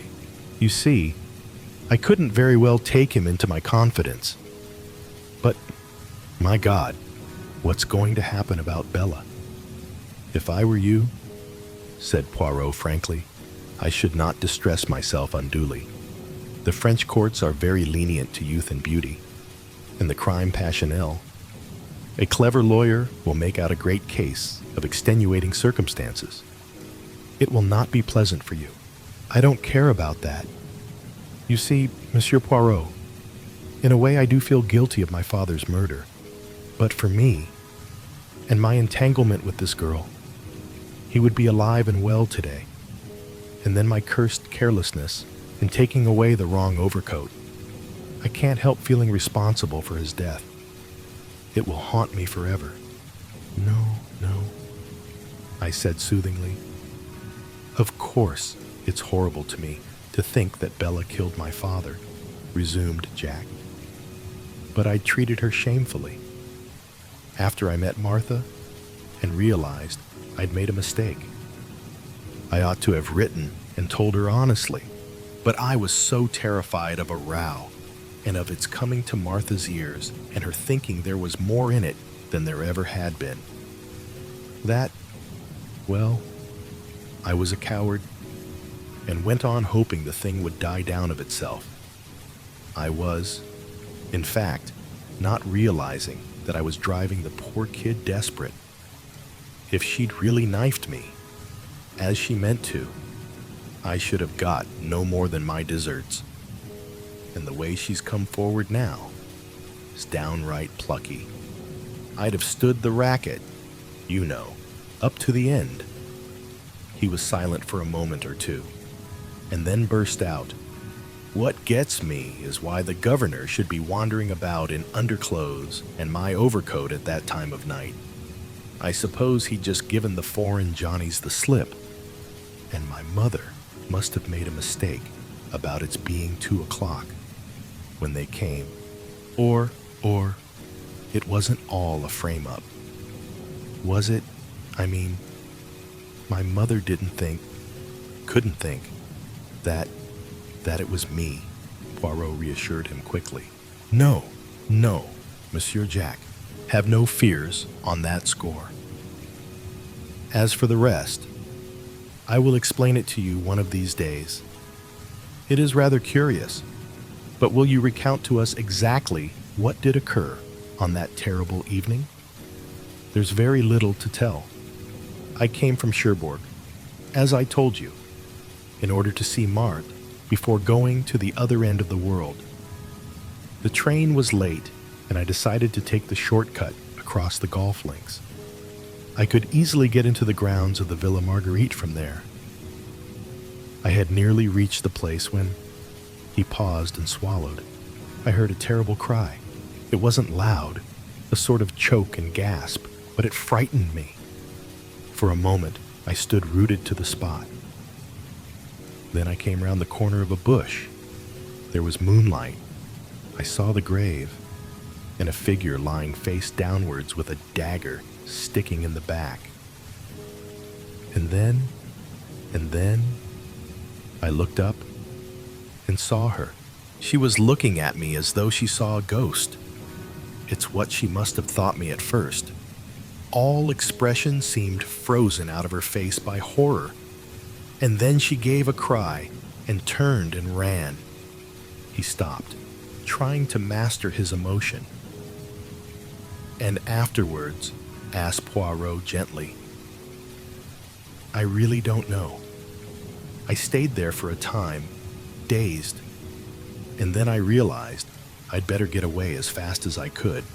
You see, I couldn't very well take him into my confidence. But, my God, what's going to happen about Bella? If I were you, said Poirot frankly, I should not distress myself unduly. The French courts are very lenient to youth and beauty, and the crime passionnel. A clever lawyer will make out a great case of extenuating circumstances. It will not be pleasant for you. I don't care about that. You see, Monsieur Poirot, in a way I do feel guilty of my father's murder. But for me, and my entanglement with this girl. He would be alive and well today. And then my cursed carelessness in taking away the wrong overcoat. I can't help feeling responsible for his death. It will haunt me forever. No, I said soothingly. Of course, it's horrible to me to think that Bella killed my father, resumed Jack. But I treated her shamefully. After I met Martha and realized I'd made a mistake. I ought to have written and told her honestly, but I was so terrified of a row and of its coming to Martha's ears and her thinking there was more in it than there ever had been. Well, I was a coward and went on hoping the thing would die down of itself. I was, in fact, not realizing that I was driving the poor kid desperate. If she'd really knifed me, as she meant to, I should have got no more than my deserts. And the way she's come forward now is downright plucky. I'd have stood the racket, up to the end. He was silent for a moment or two, and then burst out, "What gets me is why the governor should be wandering about in underclothes and my overcoat at that time of night. I suppose he'd just given the foreign Johnnies the slip, and my mother must have made a mistake about its being 2:00 when they came. Or it wasn't all a frame-up. Was it? I mean, my mother couldn't think that it was me," Poirot reassured him quickly. No, Monsieur Jack, have no fears on that score. As for the rest, I will explain it to you one of these days. It is rather curious, but will you recount to us exactly what did occur on that terrible evening? There's very little to tell. I came from Cherbourg, as I told you, in order to see Marthe before going to the other end of the world. The train was late, and I decided to take the shortcut across the golf links. I could easily get into the grounds of the Villa Marguerite from there. I had nearly reached the place when he paused and swallowed. I heard a terrible cry. It wasn't loud, a sort of choke and gasp, but it frightened me. For a moment, I stood rooted to the spot. Then I came round the corner of a bush. There was moonlight. I saw the grave, and a figure lying face downwards with a dagger sticking in the back. And then, I looked up and saw her. She was looking at me as though she saw a ghost. It's what she must have thought me at first. All expression seemed frozen out of her face by horror. And then she gave a cry and turned and ran. He stopped, trying to master his emotion. "And afterwards?" asked Poirot gently. "I really don't know. I stayed there for a time, dazed, and then I realized I'd better get away as fast as I could.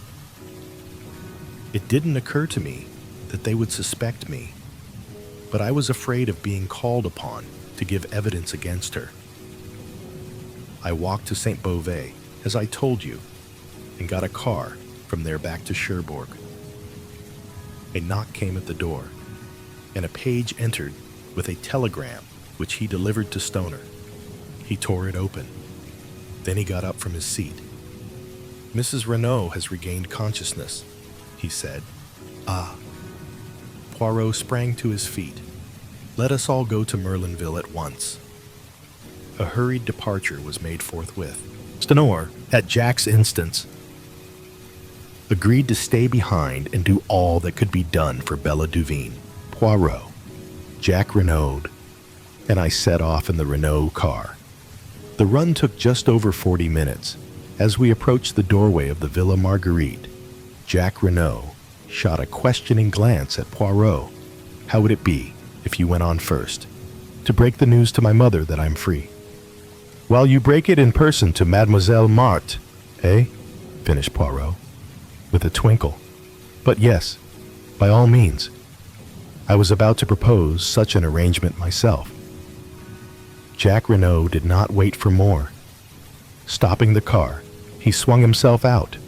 It didn't occur to me that they would suspect me, but I was afraid of being called upon to give evidence against her. I walked to St. Beauvais, as I told you, and got a car from there back to Cherbourg. A knock came at the door, and a page entered with a telegram which he delivered to Stoner. He tore it open. Then he got up from his seat. "Mrs. Renaud has regained consciousness," he said. "Ah." Poirot sprang to his feet. "Let us all go to Merlinville at once." A hurried departure was made forthwith. Stoner, at Jack's instance, agreed to stay behind and do all that could be done for Bella Duveen. Poirot, Jack Renaud, and I set off in the Renaud car. The run took just over 40 minutes. As we approached the doorway of the Villa Marguerite, Jack Renaud shot a questioning glance at Poirot. "How would it be if you went on first, to break the news to my mother that I'm free, while you break it in person to Mademoiselle Marthe, eh?" finished Poirot, with a twinkle. "But yes, By all means. I was about to propose such an arrangement myself. Jack Renault did not wait for more. Stopping the car, he swung himself out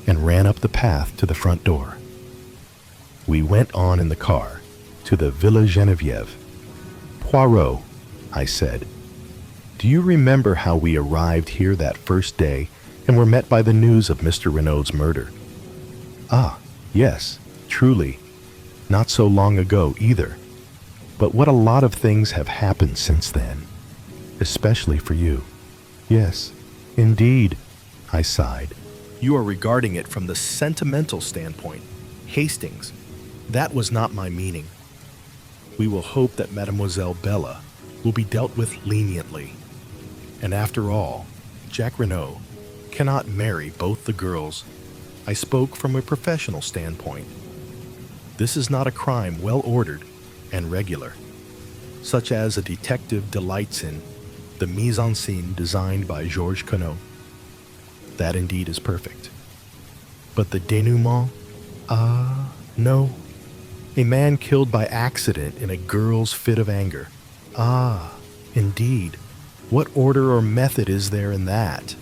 and ran up the path to the front door. We went on in the car to the Villa Geneviève. Poirot, I said, do you remember how we arrived here that first day and were met by the news of Mr. Renault's murder? Ah, yes, truly. Not so long ago either. But what a lot of things have happened since then, especially for you. Yes, indeed, I sighed. You are regarding it from the sentimental standpoint. Hastings, that was not my meaning. We will hope that Mademoiselle Bella will be dealt with leniently. And after all, Jack Renault cannot marry both the girls. I spoke from a professional standpoint. This is not a crime well ordered and regular, such as a detective delights in, the mise en scène designed by Georges Clooney. That indeed is perfect. But the denouement? No. A man killed by accident in a girl's fit of anger. Indeed. What order or method is there in that?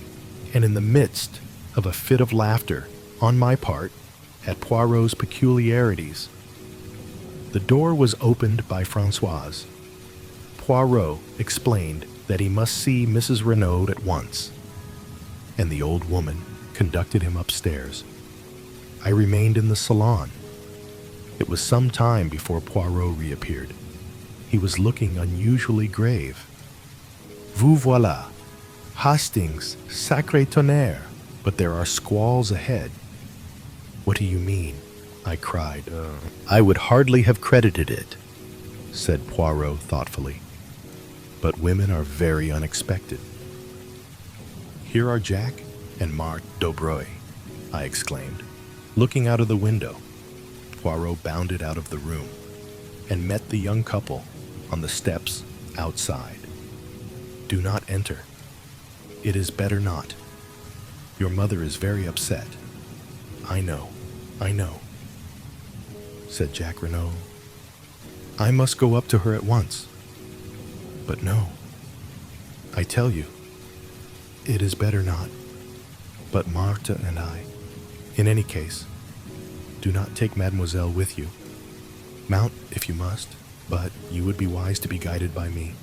And in the midst of a fit of laughter, on my part, at Poirot's peculiarities. The door was opened by Françoise. Poirot explained that he must see Mrs. Renault at once, and the old woman conducted him upstairs. I remained in the salon. It was some time before Poirot reappeared. He was looking unusually grave. Vous voilà. Hastings, sacré tonnerre, but there are squalls ahead. What do you mean? I cried. I would hardly have credited it, said Poirot thoughtfully. But women are very unexpected. Here are Jack and Marthe Daubreuil, I exclaimed, looking out of the window. Poirot bounded out of the room and met the young couple on the steps outside. Do not enter. It is better not. Your mother is very upset. I know, said Jack Renault. I must go up to her at once. But no, I tell you, it is better not. But Marthe and I, in any case, do not take Mademoiselle with you. Mount if you must, but you would be wise to be guided by me.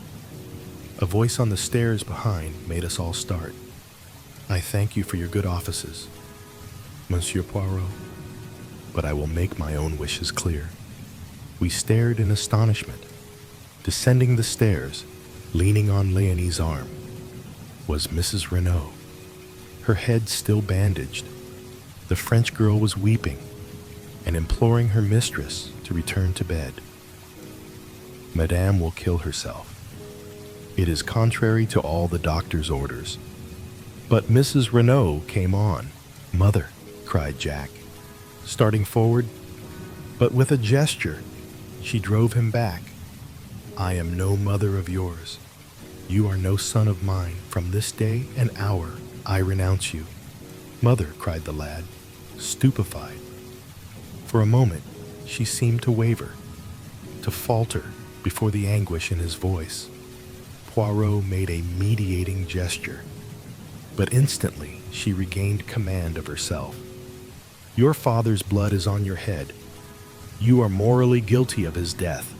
A voice on the stairs behind made us all start. I thank you for your good offices, Monsieur Poirot, but I will make my own wishes clear. We stared in astonishment. Descending the stairs, leaning on Léonie's arm, was Mrs. Renault, her head still bandaged. The French girl was weeping and imploring her mistress to return to bed. Madame will kill herself. It is contrary to all the doctor's orders. But Mrs. Renault came on. Mother, cried Jack, starting forward, but with a gesture, she drove him back. I am no mother of yours. You are no son of mine. From this day and hour, I renounce you. Mother, cried the lad, stupefied. For a moment, she seemed to waver, to falter before the anguish in his voice. Poirot made a mediating gesture, but instantly she regained command of herself. Your father's blood is on your head. You are morally guilty of his death.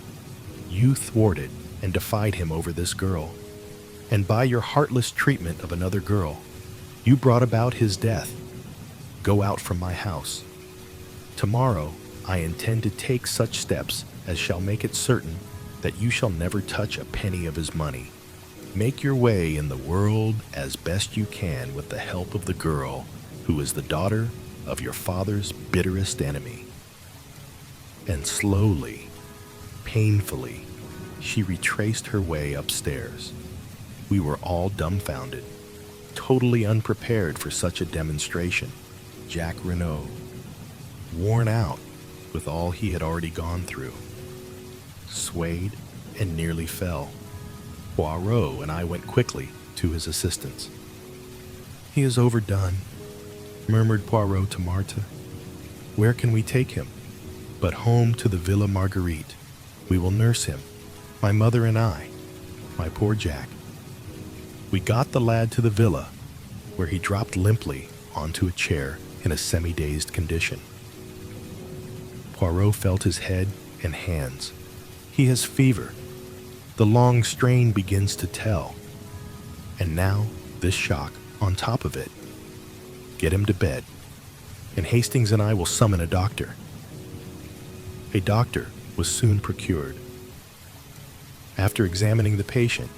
You thwarted and defied him over this girl, and by your heartless treatment of another girl, you brought about his death. Go out from my house. Tomorrow, I intend to take such steps as shall make it certain that you shall never touch a penny of his money. Make your way in the world as best you can with the help of the girl who is the daughter of your father's bitterest enemy. And slowly, painfully, she retraced her way upstairs. We were all dumbfounded, totally unprepared for such a demonstration. Jack Renault, worn out with all he had already gone through, swayed and nearly fell. Poirot and I went quickly to his assistance. He is overdone, murmured Poirot to Marthe. Where can we take him? but home to the Villa Marguerite. We will nurse him, my mother and I, my poor Jack. We got the lad to the villa, where he dropped limply onto a chair in a semi-dazed condition. Poirot felt his head and hands. He has fever. The long strain begins to tell. And now, this shock on top of it. Get him to bed, and Hastings and I will summon a doctor. A doctor was soon procured. After examining the patient,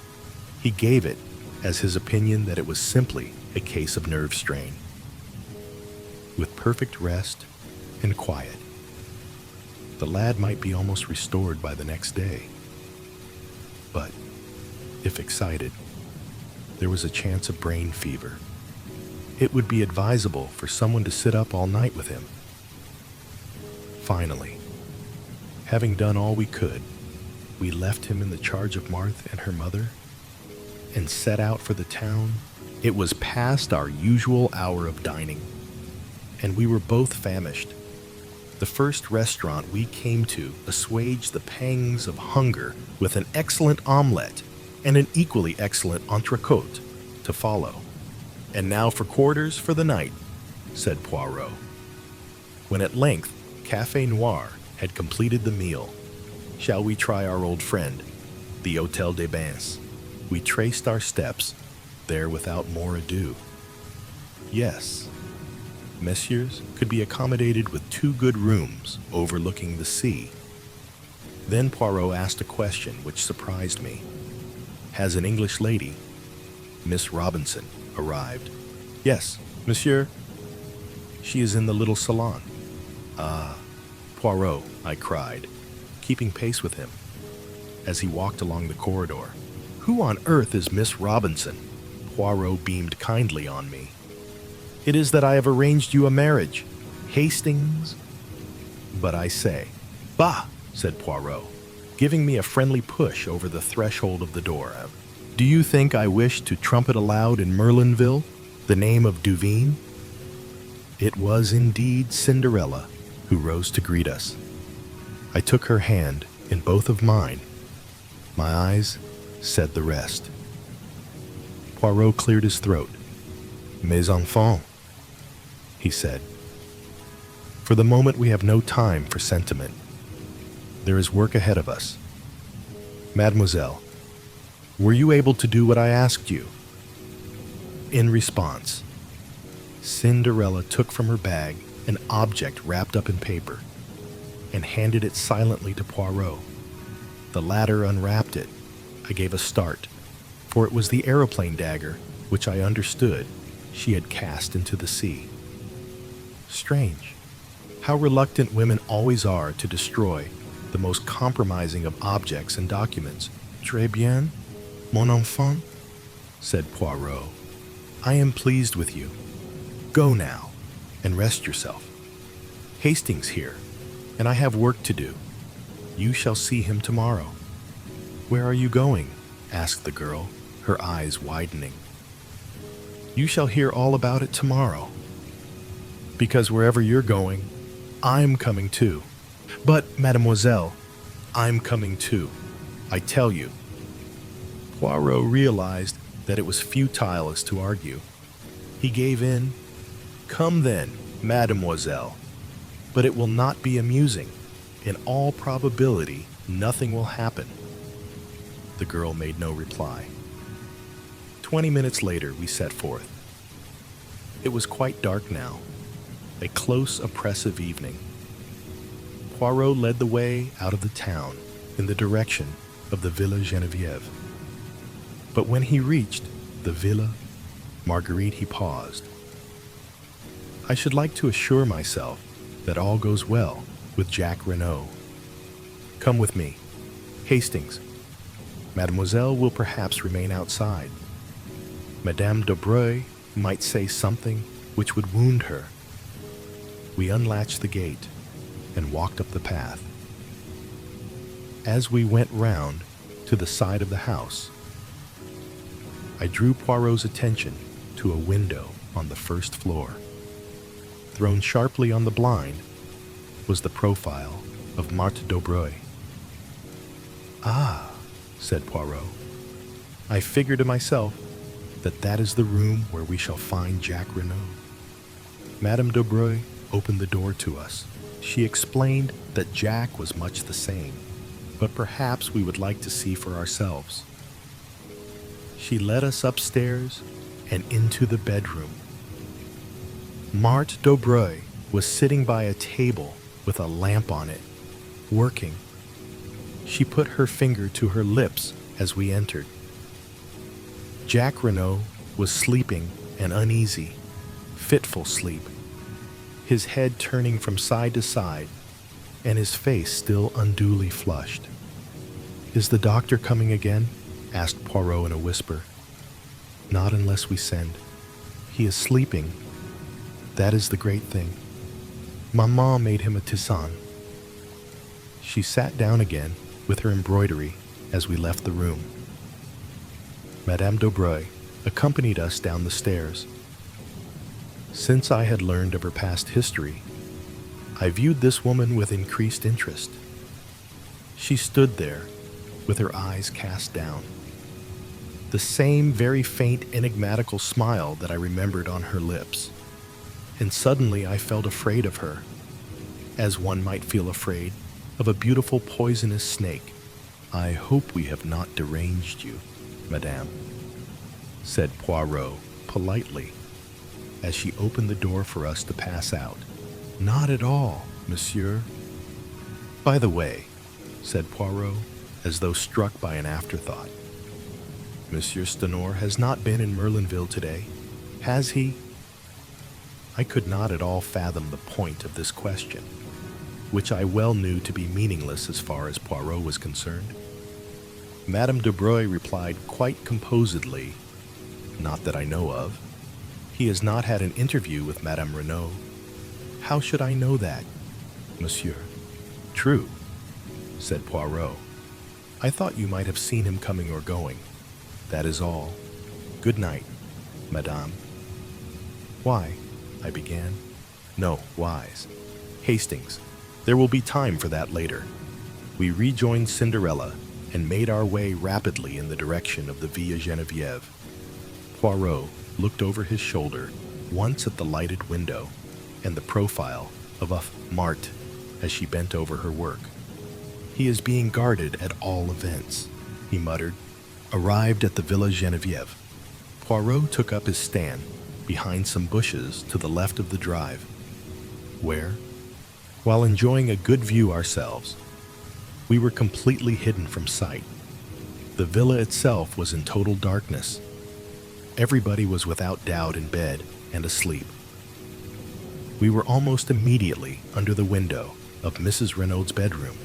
he gave it as his opinion that it was simply a case of nerve strain. With perfect rest and quiet, the lad might be almost restored by the next day. But, if excited, there was a chance of brain fever. It would be advisable for someone to sit up all night with him. Finally, having done all we could, we left him in the charge of Marthe and her mother and set out for the town. It was past our usual hour of dining, and we were both famished. The first restaurant we came to assuaged the pangs of hunger with an excellent omelette and an equally excellent entrecôte to follow. "And now for quarters for the night," said Poirot. When at length Café Noir had completed the meal, "Shall we try our old friend, the Hôtel des Bains?" We traced our steps there without more ado. Yes, messieurs could be accommodated with 2 good rooms overlooking the sea. Then Poirot asked a question which surprised me. "Has an English lady, Miss Robinson, arrived?" "Yes, monsieur. She is in the little salon." "Ah, Poirot," I cried, keeping pace with him, as he walked along the corridor. "Who on earth is Miss Robinson?" Poirot beamed kindly on me. "It is that I have arranged you a marriage, Hastings." "But I say—" "Bah!" said Poirot, giving me a friendly push over the threshold of the door. "Do you think I wish to trumpet aloud in Merlinville the name of Duveen?" It was indeed Cinderella who rose to greet us. I took her hand in both of mine. My eyes said the rest. Poirot cleared his throat. "Mes enfants," he said. "For the moment we have no time for sentiment. There is work ahead of us. Mademoiselle, were you able to do what I asked you?" In response, Cinderella took from her bag an object wrapped up in paper and handed it silently to Poirot. The latter unwrapped it. I gave a start, for it was the aeroplane dagger which I understood she had cast into the sea. Strange, how reluctant women always are to destroy the most compromising of objects and documents. "Très bien, mon enfant," said Poirot. "I am pleased with you. Go now, and rest yourself. Hastings here, and I have work to do. You shall see him tomorrow." "Where are you going?" asked the girl, her eyes widening. "You shall hear all about it tomorrow. Because wherever you're going, I'm coming too. But, mademoiselle, I'm coming too, I tell you." Poirot realized that it was futile to argue. He gave in. "Come then, mademoiselle. But it will not be amusing. In all probability, nothing will happen." The girl made no reply. 20 minutes later, we set forth. It was quite dark now, a close, oppressive evening. Poirot led the way out of the town in the direction of the Villa Geneviève. But when he reached the Villa Marguerite, he paused. "I should like to assure myself that all goes well with Jack Renaud. Come with me. Hastings, Mademoiselle will perhaps remain outside. Madame Dobreuil might say something which would wound her." We unlatched the gate and walked up the path. As we went round to the side of the house, I drew Poirot's attention to a window on the first floor. Thrown sharply on the blind was the profile of Marthe Daubreuil. Ah, said Poirot. I figure to myself that that is the room where we shall find Jack Renaud. Madame Daubreuil opened the door to us. She explained that Jack was much the same, but perhaps we would like to see for ourselves. She led us upstairs and into the bedroom. Marthe Daubreuil was sitting by a table with a lamp on it, working. She put her finger to her lips as we entered. Jack Renaud was sleeping and uneasy, fitful sleep, his head turning from side to side and his face still unduly flushed. "Is the doctor coming again?" asked Poirot in a whisper. "Not unless we send. He is sleeping. That is the great thing. Maman made him a tisane." She sat down again with her embroidery as we left the room. Madame Daubreuil accompanied us down the stairs. Since I had learned of her past history, I viewed this woman with increased interest. She stood there with her eyes cast down, the same very faint enigmatical smile that I remembered on her lips. And suddenly I felt afraid of her, as one might feel afraid of a beautiful poisonous snake. "I hope we have not deranged you, madame," said Poirot politely, as she opened the door for us to pass out. "Not at all, monsieur." "By the way," said Poirot, as though struck by an afterthought, "Monsieur Stenor has not been in Merlinville today, has he?" I could not at all fathom the point of this question, which I well knew to be meaningless as far as Poirot was concerned. Madame Daubreuil replied quite composedly, "Not that I know of. He has not had an interview with Madame Renaud." "How should I know that, monsieur?" "True," said Poirot. "I thought you might have seen him coming or going. That is all. Good night, madame." "Why?" I began. "No, wise. Hastings, there will be time for that later." We rejoined Cinderella and made our way rapidly in the direction of the Villa Geneviève. Poirot looked over his shoulder once at the lighted window and the profile of Marthe as she bent over her work. "He is being guarded at all events," he muttered. Arrived at the Villa Geneviève, Poirot took up his stand behind some bushes to the left of the drive, where, while enjoying a good view ourselves, we were completely hidden from sight. The villa itself was in total darkness. Everybody was without doubt in bed and asleep. We were almost immediately under the window of Mrs. Renaud's bedroom.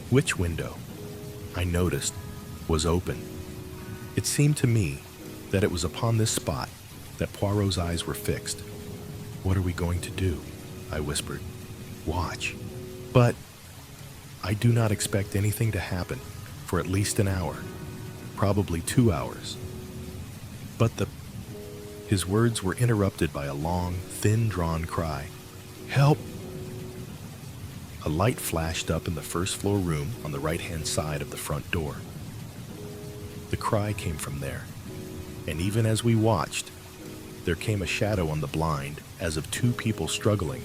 Which window, I noticed, was open. It seemed to me that it was upon this spot that Poirot's eyes were fixed. "What are we going to do?" I whispered. "Watch." "But I do not expect anything to happen for at least an hour, probably 2 hours." "But the—" His words were interrupted by a long, thin-drawn cry. "Help!" A light flashed up in the first-floor room on the right-hand side of the front door. The cry came from there, and even as we watched, there came a shadow on the blind as of 2 people struggling.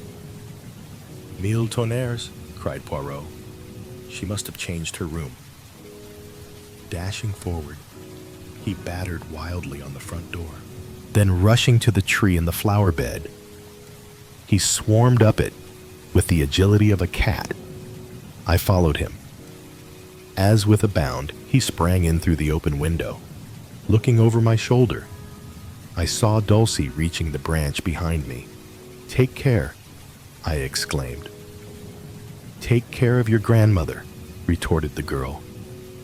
"Mille tonnerres!" cried Poirot. She must have changed her room. Dashing forward, he battered wildly on the front door. Then rushing to the tree in the flower bed, he swarmed up it with the agility of a cat. I followed him. As with a bound, he sprang in through the open window. Looking over my shoulder, I saw Dulcie reaching the branch behind me. "Take care," I exclaimed. "Take care of your grandmother," retorted the girl.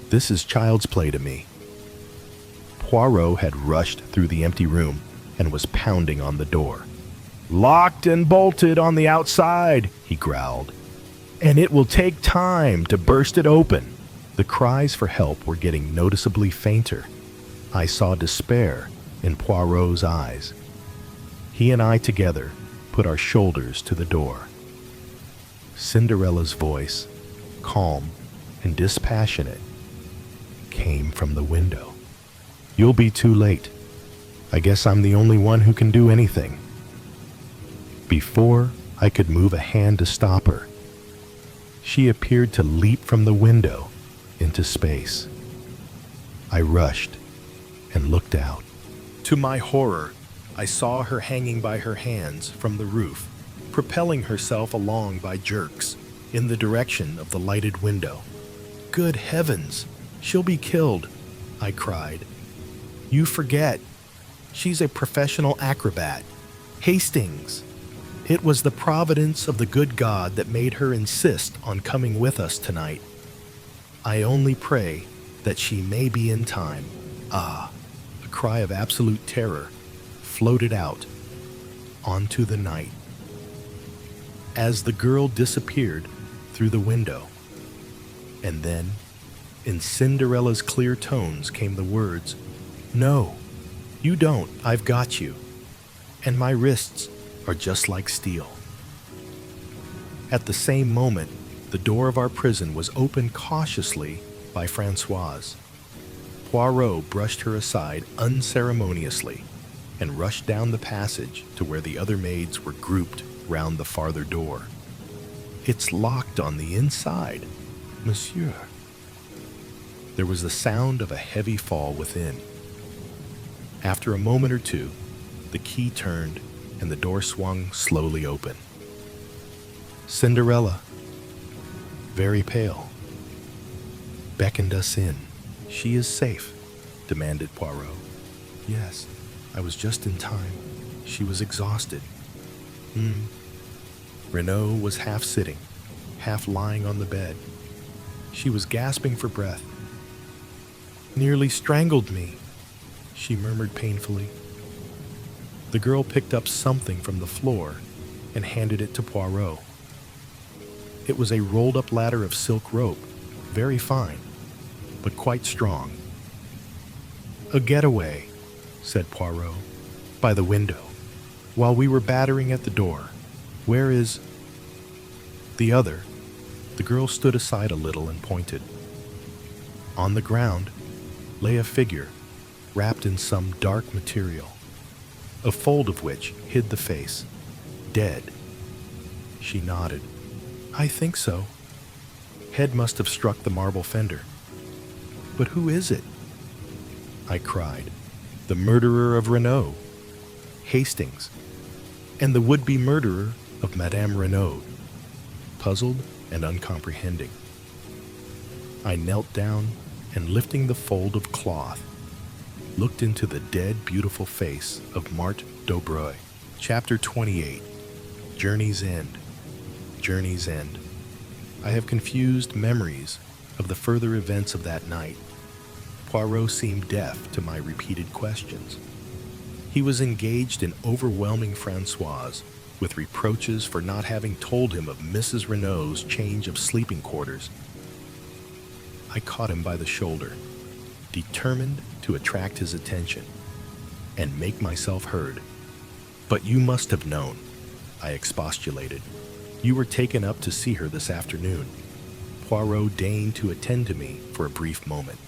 "This is child's play to me." Poirot had rushed through the empty room and was pounding on the door. "Locked and bolted on the outside," he growled, "and it will take time to burst it open." The cries for help were getting noticeably fainter. I saw despair in Poirot's eyes. He and I together put our shoulders to the door. Cinderella's voice, calm and dispassionate, came from the window. "You'll be too late. I guess I'm the only one who can do anything." Before I could move a hand to stop her, she appeared to leap from the window into space. I rushed and looked out. To my horror, I saw her hanging by her hands from the roof, propelling herself along by jerks in the direction of the lighted window. "Good heavens, she'll be killed," I cried. "You forget. She's a professional acrobat. Hastings. It was the providence of the good God that made her insist on coming with us tonight. I only pray that she may be in time." Ah, a cry of absolute terror floated out onto the night as the girl disappeared through the window. And then, in Cinderella's clear tones came the words, "No, you don't. I've got you. And my wrists are just like steel." At the same moment, the door of our prison was opened cautiously by Françoise. Poirot brushed her aside unceremoniously and rushed down the passage to where the other maids were grouped round the farther door. "It's locked on the inside, monsieur." There was the sound of a heavy fall within. After a moment or two, the key turned and the door swung slowly open. Cinderella, very pale, beckoned us in. "She is safe?" demanded Poirot. "Yes, I was just in time. She was exhausted." Renaud was half sitting, half lying on the bed. She was gasping for breath. "Nearly strangled me," she murmured painfully. The girl picked up something from the floor and handed it to Poirot. It was a rolled-up ladder of silk rope, very fine, but quite strong. "A getaway," said Poirot, "by the window, while we were battering at the door. Where is the other?" The girl stood aside a little and pointed. On the ground lay a figure wrapped in some dark material, a fold of which hid the face. "Dead." She nodded. "I think so. Head must have struck the marble fender." "But who is it?" I cried. "The murderer of Renaud, Hastings, and the would-be murderer of Madame Renaud." Puzzled and uncomprehending, I knelt down and, lifting the fold of cloth, looked into the dead, beautiful face of Marthe Daubreuil. Chapter 28. Journey's End. Journey's End. I have confused memories of the further events of that night. Poirot seemed deaf to my repeated questions. He was engaged in overwhelming Françoise with reproaches for not having told him of Mrs. Renaud's change of sleeping quarters. I caught him by the shoulder, determined to attract his attention and make myself heard. "But you must have known," I expostulated. "You were taken up to see her this afternoon." Poirot deigned to attend to me for a brief moment.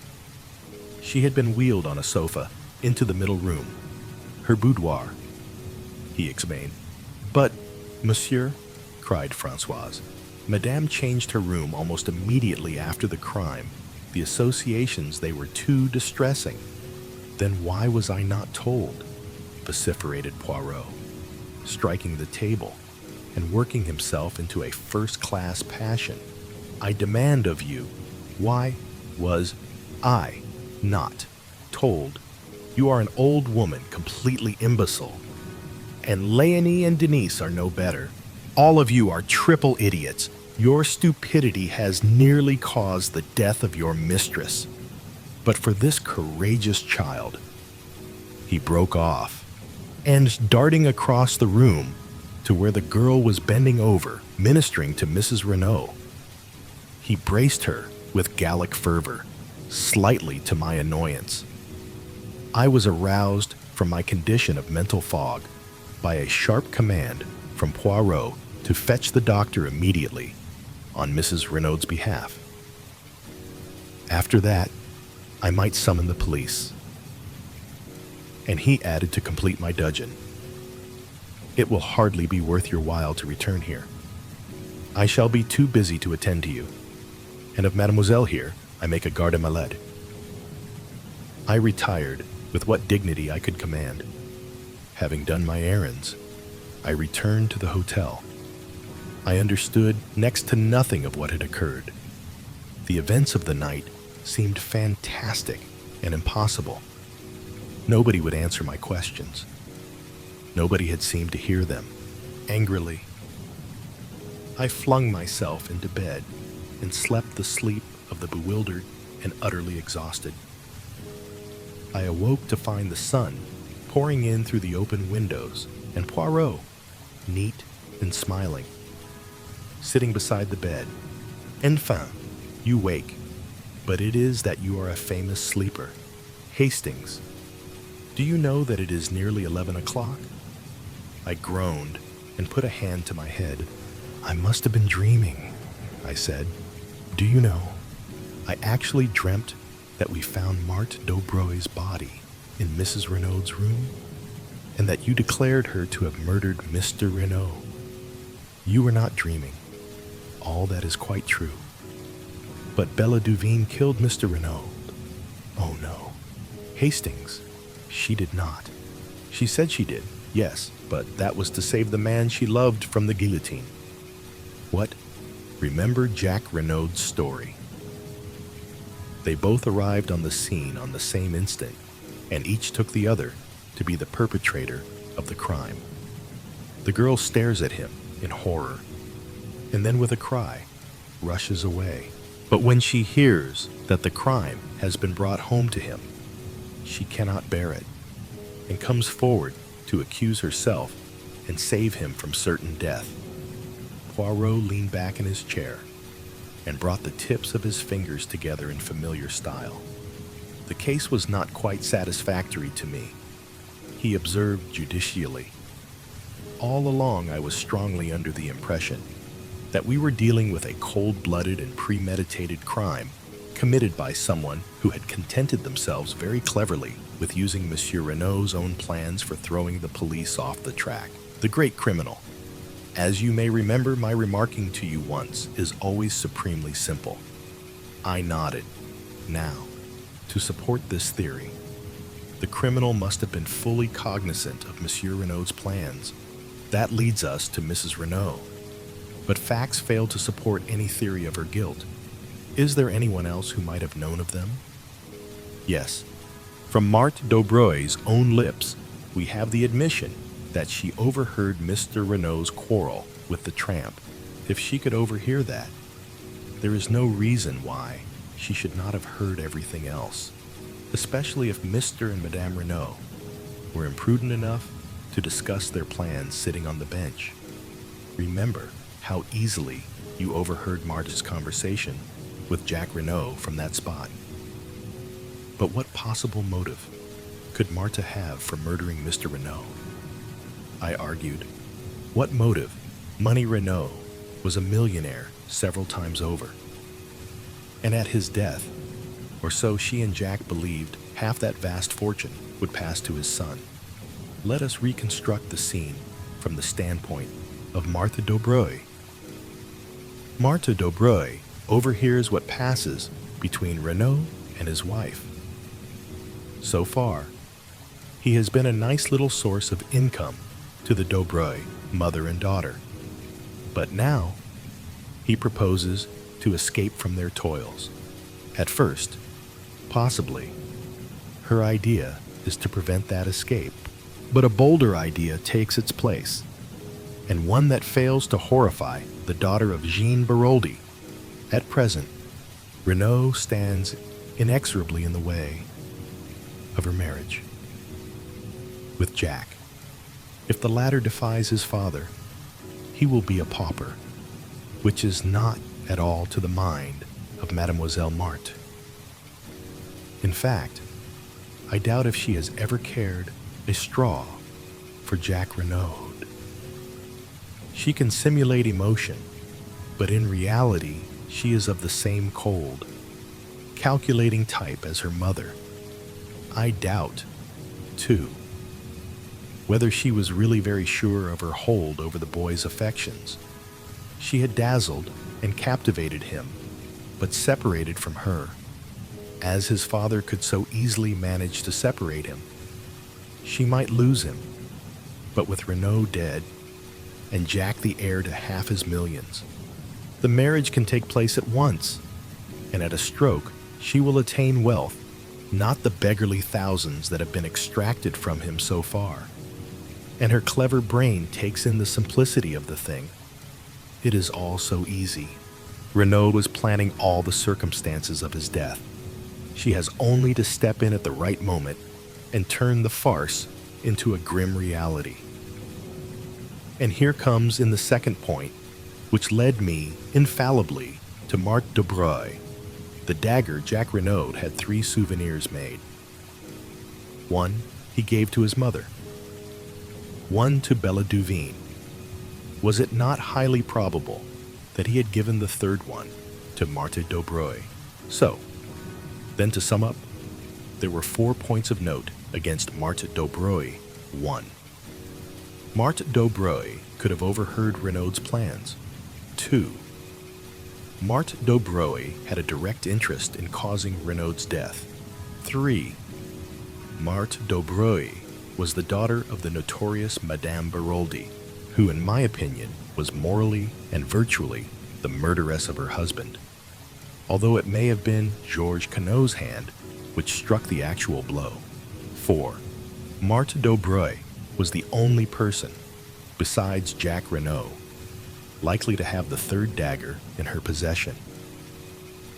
She had been wheeled on a sofa into the middle room, her boudoir, he explained. "But, monsieur," cried Françoise, "Madame changed her room almost immediately after the crime. The associations, they were too distressing." "Then why was I not told?" vociferated Poirot, striking the table and working himself into a first-class passion. "I demand of you, why was I not told? You are an old woman, completely imbecile. And Léonie and Denise are no better. All of you are triple idiots. Your stupidity has nearly caused the death of your mistress. But for this courageous child..." He broke off, and darting across the room to where the girl was bending over, ministering to Mrs. Renaud, he braced her with Gallic fervor, slightly to my annoyance. I was aroused from my condition of mental fog by a sharp command from Poirot to fetch the doctor immediately on Mrs. Renaud's behalf. After that, I might summon the police. And he added to complete my dudgeon. It will hardly be worth your while to return here. I shall be too busy to attend to you, and of Mademoiselle here, I make a garde-malade. I retired with what dignity I could command. Having done my errands, I returned to the hotel. I understood next to nothing of what had occurred. The events of the night seemed fantastic and impossible. Nobody would answer my questions. Nobody had seemed to hear them. Angrily, I flung myself into bed and slept the sleep of the bewildered and utterly exhausted. I awoke to find the sun pouring in through the open windows and Poirot, neat and smiling, sitting beside the bed. Enfin, you wake, but it is that you are a famous sleeper. Hastings, do you know that it is nearly 11 o'clock? I groaned and put a hand to my head. I must have been dreaming, I said. Do you know, I actually dreamt that we found Marthe Daubroy's body in Mrs. Renaud's room, and that you declared her to have murdered Mr. Renaud. You were not dreaming. All that is quite true. But Bella Duveen killed Mr. Renaud. Oh no. Hastings, she did not. She said she did, yes, but that was to save the man she loved from the guillotine. What? Remember Jack Renaud's story. They both arrived on the scene on the same instant, and each took the other to be the perpetrator of the crime. The girl stares at him in horror, and then with a cry, rushes away. But when she hears that the crime has been brought home to him, she cannot bear it, and comes forward to accuse herself and save him from certain death. Poirot leaned back in his chair and brought the tips of his fingers together in familiar style. The case was not quite satisfactory to me, he observed judicially. All along I was strongly under the impression that we were dealing with a cold-blooded and premeditated crime committed by someone who had contented themselves very cleverly with using Monsieur Renaud's own plans for throwing the police off the track. The great criminal, as you may remember my remarking to you once, is always supremely simple. I nodded. Now, to support this theory, the criminal must have been fully cognizant of Monsieur Renaud's plans. That leads us to Mrs. Renaud. But facts fail to support any theory of her guilt. Is there anyone else who might have known of them? Yes. From Marthe Daubroy's own lips, we have the admission that she overheard Mr. Renaud's quarrel with the tramp. If she could overhear that, there is no reason why she should not have heard everything else, especially if Mr. and Madame Renaud were imprudent enough to discuss their plans sitting on the bench. Remember how easily you overheard Marthe's conversation with Jack Renaud from that spot. But what possible motive could Marthe have for murdering Mr. Renaud? I argued. What motive? Money Renaud was a millionaire several times over. And at his death, or so she and Jack believed, half that vast fortune would pass to his son. Let us reconstruct the scene from the standpoint of Marthe Daubroy. Marthe Daubroy overhears what passes between Renaud and his wife. So far, he has been a nice little source of income to the Daubroy mother and daughter. But now, he proposes to escape from their toils. At first, possibly, her idea is to prevent that escape. But a bolder idea takes its place, and one that fails to horrify the daughter of Jean Baroldi. At present, Renaud stands inexorably in the way of her marriage with Jack. If the latter defies his father, he will be a pauper, which is not at all to the mind of Mademoiselle Marthe. In fact, I doubt if she has ever cared a straw for Jack Renaud. She can simulate emotion But in reality, she is of the same cold, calculating type as her mother. I doubt, too, whether she was really very sure of her hold over the boy's affections. She had dazzled and captivated him, but separated from her, as his father could so easily manage to separate him. She might lose him, but with Renaud dead, and Jack the heir to half his millions, the marriage can take place at once, and at a stroke she will attain wealth, not the beggarly thousands that have been extracted from him so far. And her clever brain takes in the simplicity of the thing. It is all so easy. Renaud was planning all the circumstances of his death. She has only to step in at the right moment and turn the farce into a grim reality. And here comes in the second point, which led me, infallibly, to Marthe de Broglie. The dagger Jack Renaud had 3 souvenirs made. 1 he gave to his mother. 1 to Bella Duveen. Was it not highly probable that he had given the 3rd one to Marthe de Broglie? So, then to sum up, there were 4 points of note against Marthe de Broglie. 1. Marthe de Broglie could have overheard Renaud's plans. 2. Marthe de Broglie had a direct interest in causing Renaud's death. 3. Marthe de Broglie was the daughter of the notorious Madame Baroldi, who in my opinion was morally and virtually the murderess of her husband, although it may have been Georges Cannot's hand which struck the actual blow. 4. Marthe de Broglie was the only person, besides Jack Renaud, likely to have the 3rd dagger in her possession.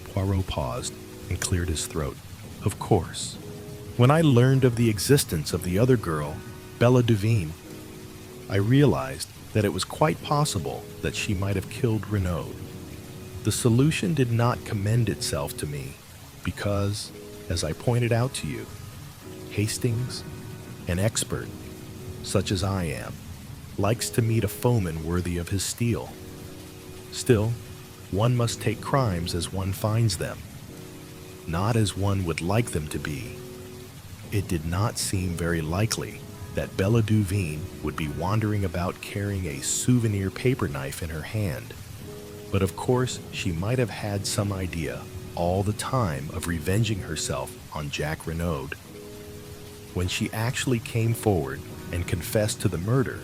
Poirot paused and cleared his throat. Of course, when I learned of the existence of the other girl, Bella Duveen, I realized that it was quite possible that she might have killed Renaud. The solution did not commend itself to me because, as I pointed out to you, Hastings, an expert, such as I am, likes to meet a foeman worthy of his steel. Still, one must take crimes as one finds them, not as one would like them to be. It did not seem very likely that Bella Duveen would be wandering about carrying a souvenir paper knife in her hand, but of course she might have had some idea all the time of revenging herself on Jack Renaud. When she actually came forward and confessed to the murder,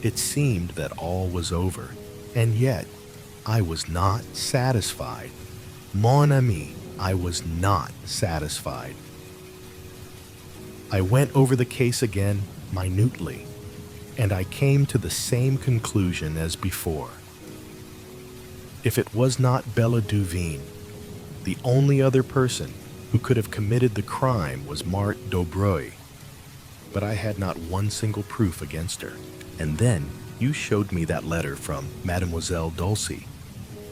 it seemed that all was over, and yet I was not satisfied. Mon ami, I was not satisfied. I went over the case again minutely, and I came to the same conclusion as before. If it was not Bella Duveen, the only other person who could have committed the crime was Marthe de Broglie, but I had not one single proof against her. And then you showed me that letter from Mademoiselle Dulcie,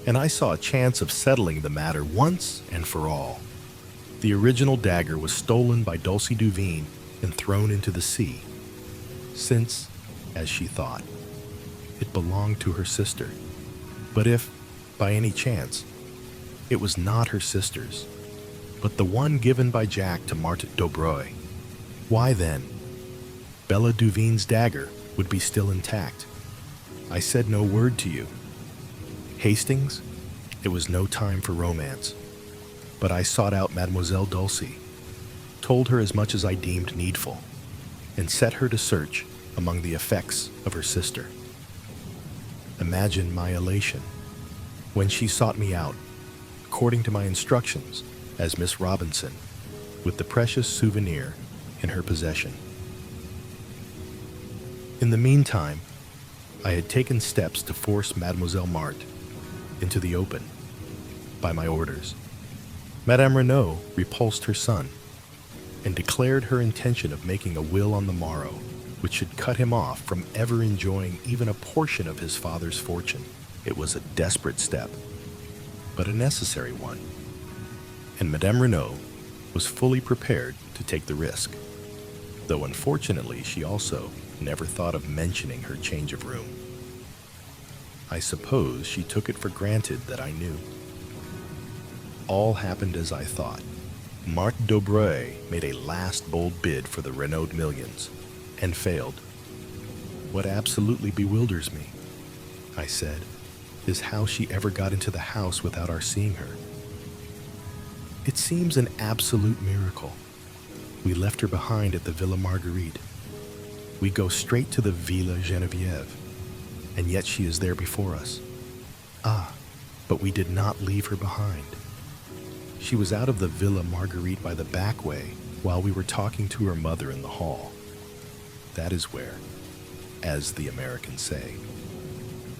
and I saw a chance of settling the matter once and for all. The original dagger was stolen by Dulcie Duveen and thrown into the sea, since, as she thought, it belonged to her sister. But if, by any chance, it was not her sister's, but the one given by Jack to Marthe de Broglie, why then, Bella Duveen's dagger would be still intact. I said no word to you. Hastings, it was no time for romance, but I sought out Mademoiselle Dulcie, told her as much as I deemed needful, and set her to search among the effects of her sister. Imagine my elation when she sought me out, according to my instructions, as Miss Robinson, with the precious souvenir in her possession. In the meantime, I had taken steps to force Mademoiselle Marthe into the open, by my orders. Madame Renaud repulsed her son, and declared her intention of making a will on the morrow, which should cut him off from ever enjoying even a portion of his father's fortune. It was a desperate step, but a necessary one, and Madame Renaud was fully prepared to take the risk, though unfortunately she also never thought of mentioning her change of room. I suppose she took it for granted that I knew. All happened as I thought. Marthe Daubreuil made a last bold bid for the Renaud millions, and failed. What absolutely bewilders me, I said, is how she ever got into the house without our seeing her. It seems an absolute miracle. We left her behind at the Villa Marguerite. We go straight to the Villa Geneviève, and yet she is there before us. Ah, but we did not leave her behind. She was out of the Villa Marguerite by the back way while we were talking to her mother in the hall. That is where, as the Americans say,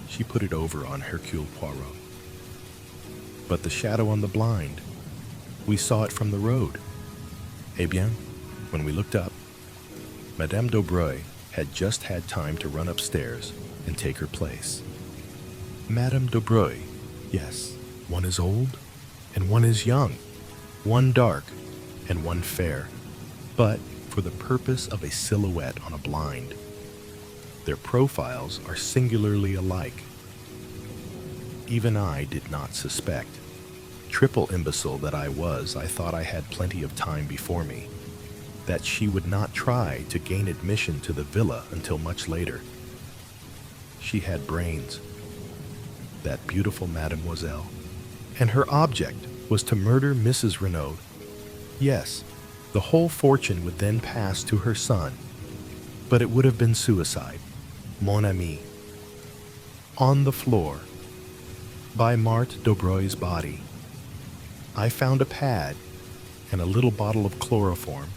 she put it over on Hercule Poirot. But the shadow on the blind, we saw it from the road. Eh bien, when we looked up, Madame Daubreuil had just had time to run upstairs and take her place. Madame Daubreuil, yes, one is old and one is young, one dark and one fair, but for the purpose of a silhouette on a blind. Their profiles are singularly alike. Even I did not suspect. Triple imbecile that I was, I thought I had plenty of time before me, that she would not try to gain admission to the villa until much later. She had brains, that beautiful mademoiselle, and her object was to murder Mrs. Renaud. Yes, the whole fortune would then pass to her son, but it would have been suicide, mon ami. On the floor, by Marthe Daubreuil's body, I found a pad and a little bottle of chloroform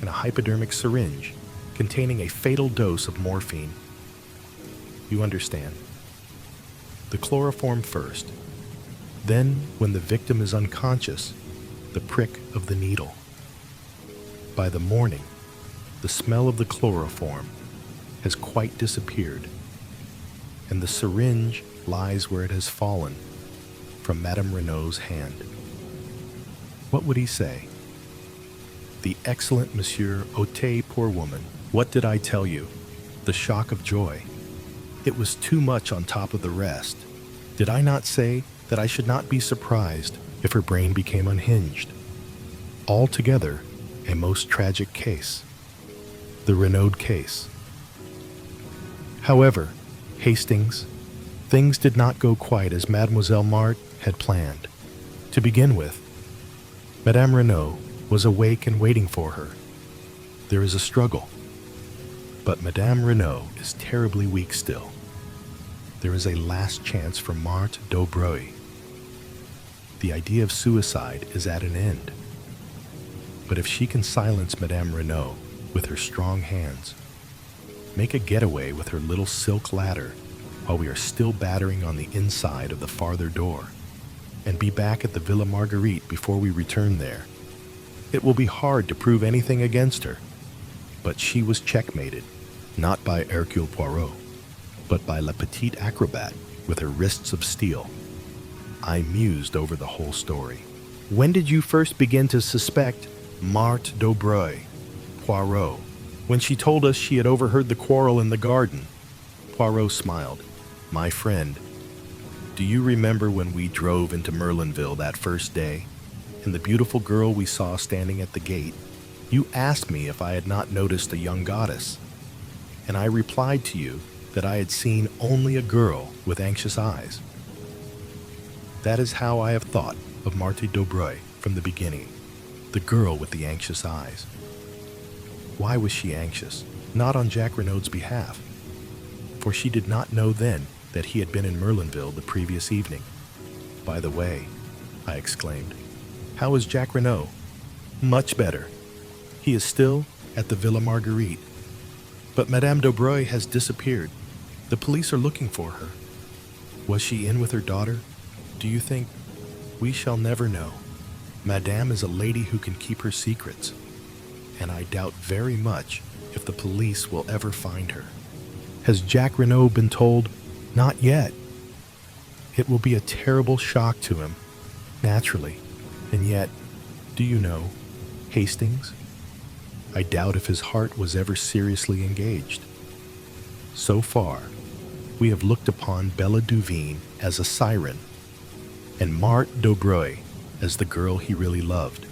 and a hypodermic syringe containing a fatal dose of morphine. You understand. The chloroform first, then, when the victim is unconscious, the prick of the needle. By the morning, the smell of the chloroform has quite disappeared, and the syringe lies where it has fallen from Madame Renaud's hand. What would he say? The excellent Monsieur Ôté, poor woman, what did I tell you? The shock of joy. It was too much on top of the rest. Did I not say that I should not be surprised if her brain became unhinged? Altogether, a most tragic case. The Renaud case. However, Hastings, things did not go quite as Mademoiselle Marthe had planned. To begin with, Madame Renaud was awake and waiting for her. There is a struggle. But Madame Renaud is terribly weak still. There is a last chance for Marthe Daubreuil. The idea of suicide is at an end. But if she can silence Madame Renaud with her strong hands, make a getaway with her little silk ladder while we are still battering on the inside of the farther door, and be back at the Villa Marguerite before we return there, it will be hard to prove anything against her. But she was checkmated, not by Hercule Poirot, but by la petite acrobat with her wrists of steel. I mused over the whole story. When did you first begin to suspect Marthe Daubreuil, Poirot? When she told us she had overheard the quarrel in the garden. Poirot smiled. My friend, do you remember when we drove into Merlinville that first day, and the beautiful girl we saw standing at the gate? You asked me if I had not noticed a young goddess, and I replied to you that I had seen only a girl with anxious eyes. That is how I have thought of Marthe Daubreuil from the beginning, the girl with the anxious eyes. Why was she anxious? Not on Jack Renaud's behalf, for she did not know then that he had been in Merlinville the previous evening. By the way, I exclaimed, how is Jack Renaud? Much better. He is still at the Villa Marguerite. But Madame Daubreuil has disappeared. The police are looking for her. Was she in with her daughter? Do you think? We shall never know. Madame is a lady who can keep her secrets, and I doubt very much if the police will ever find her. Has Jack Renaud been told? Not yet. It will be a terrible shock to him, naturally. And yet, do you know, Hastings, I doubt if his heart was ever seriously engaged. So far, we have looked upon Bella Duveen as a siren and Marthe Dobreuil as the girl he really loved.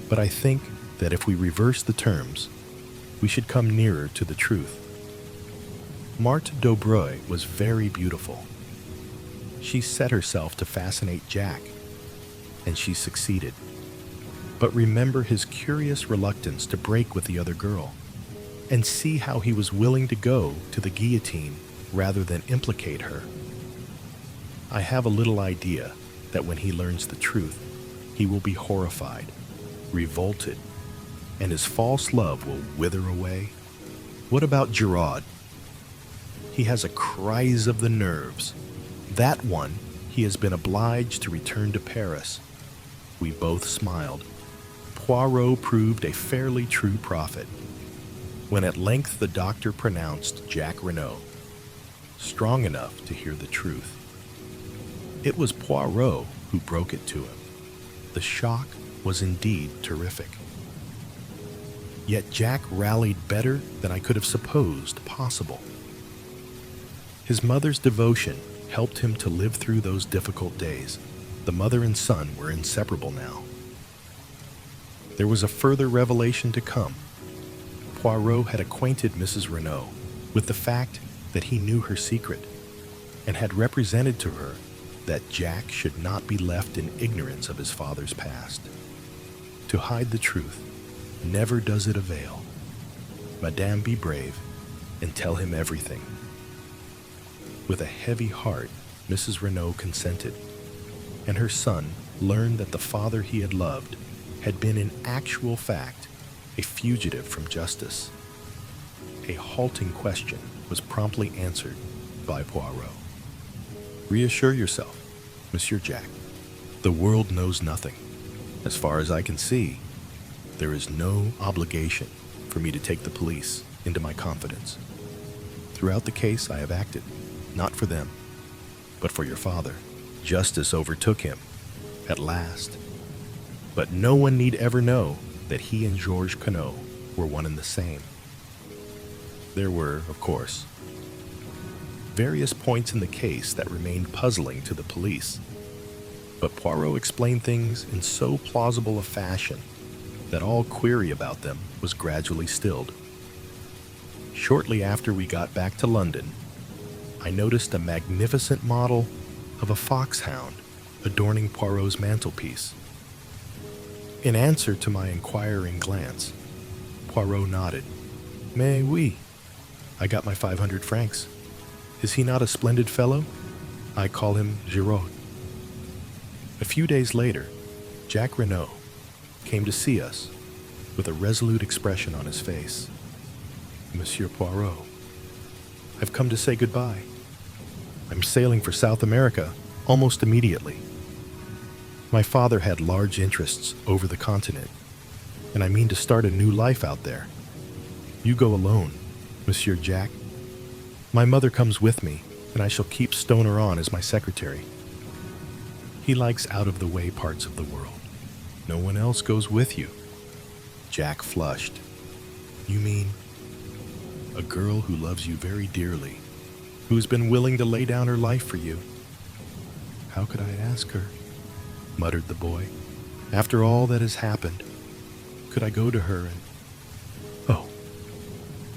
But I think that if we reverse the terms, we should come nearer to the truth. Marthe Dobreuil was very beautiful. She set herself to fascinate Jack, and she succeeded. But remember his curious reluctance to break with the other girl, and see how he was willing to go to the guillotine rather than implicate her. I have a little idea that when he learns the truth, he will be horrified, revolted, and his false love will wither away. What about Gerard? He has a crise of the nerves. That one, he has been obliged to return to Paris. We both smiled. Poirot proved a fairly true prophet. When at length the doctor pronounced Jack Renaud strong enough to hear the truth, it was Poirot who broke it to him. The shock was indeed terrific. Yet Jack rallied better than I could have supposed possible. His mother's devotion helped him to live through those difficult days. The mother and son were inseparable now. There was a further revelation to come. Poirot had acquainted Mrs. Renaud with the fact that he knew her secret and had represented to her that Jack should not be left in ignorance of his father's past. To hide the truth, never does it avail. Madame, be brave and tell him everything. With a heavy heart, Mrs. Renaud consented, and her son learned that the father he had loved had been in actual fact a fugitive from justice. A halting question was promptly answered by Poirot. Reassure yourself, Monsieur Jack. The world knows nothing. As far as I can see, there is no obligation for me to take the police into my confidence. Throughout the case, I have acted, not for them, but for your father. Justice overtook him, at last. But no one need ever know that he and Georges Queneau were one and the same. There were, of course, various points in the case that remained puzzling to the police, but Poirot explained things in so plausible a fashion that all query about them was gradually stilled. Shortly after we got back to London, I noticed a magnificent model of a foxhound adorning Poirot's mantelpiece. In answer to my inquiring glance, Poirot nodded. Mais oui, I got my 500 francs. Is he not a splendid fellow? I call him Giraud. A few days later, Jack Renaud came to see us with a resolute expression on his face. Monsieur Poirot, I've come to say goodbye. I'm sailing for South America almost immediately. My father had large interests over the continent, and I mean to start a new life out there. You go alone, Monsieur Jack. My mother comes with me, and I shall keep Stoner on as my secretary. He likes out-of-the-way parts of the world. No one else goes with you. Jack flushed. You mean a girl who loves you very dearly, who has been willing to lay down her life for you? How could I ask her? Muttered the boy. After all that has happened, could I go to her and... Oh,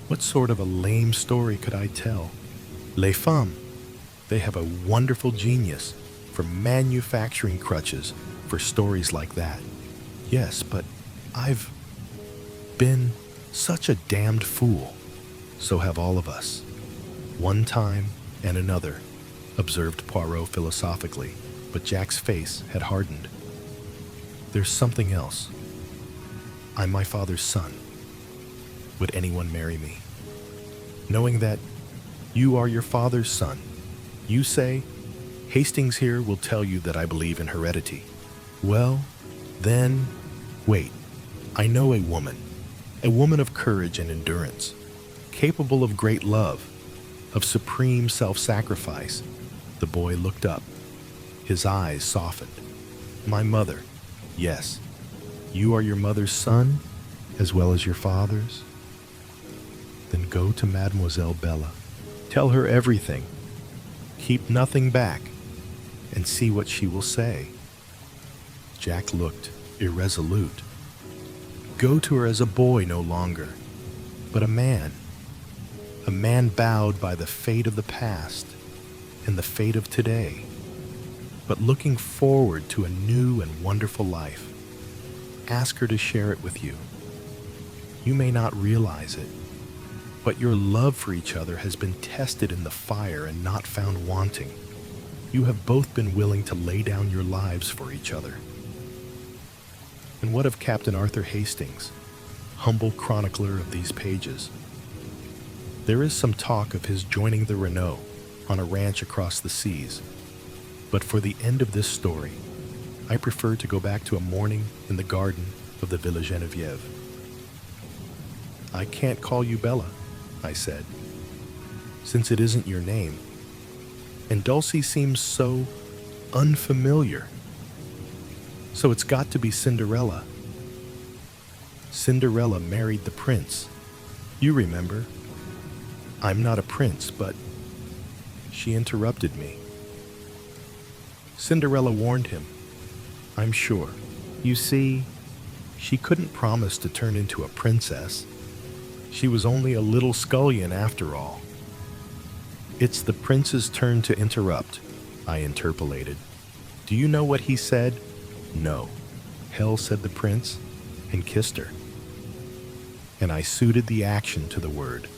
what sort of a lame story could I tell? Les femmes, they have a wonderful genius for manufacturing crutches for stories like that. Yes, but I've been such a damned fool. So have all of us. One time and another, observed Poirot philosophically, but Jack's face had hardened. There's something else. I'm my father's son. Would anyone marry me? Knowing that you are your father's son, you say, Hastings here will tell you that I believe in heredity. Well, then, wait. I know a woman of courage and endurance, capable of great love, of supreme self-sacrifice. The boy looked up. His eyes softened. My mother. Yes, you are your mother's son, as well as your father's. Then go to Mademoiselle Bella. Tell her everything. Keep nothing back, and see what she will say." Jack looked irresolute. Go to her as a boy no longer, but a man bowed by the fate of the past and the fate of today, but looking forward to a new and wonderful life. Ask her to share it with you. You may not realize it, but your love for each other has been tested in the fire and not found wanting. You have both been willing to lay down your lives for each other. And what of Captain Arthur Hastings, humble chronicler of these pages? There is some talk of his joining the Renault on a ranch across the seas, but for the end of this story, I prefer to go back to a morning in the garden of the Villa Geneviève. "I can't call you Bella," I said, "since it isn't your name, and Dulcie seems so unfamiliar. So it's got to be Cinderella. Cinderella married the prince. You remember? I'm not a prince, but..." She interrupted me. "Cinderella warned him, I'm sure. You see, she couldn't promise to turn into a princess. She was only a little scullion after all." "It's the prince's turn to interrupt," I interpolated. "Do you know what he said?" "No." "Hell," said the prince, and kissed her. And I suited the action to the word.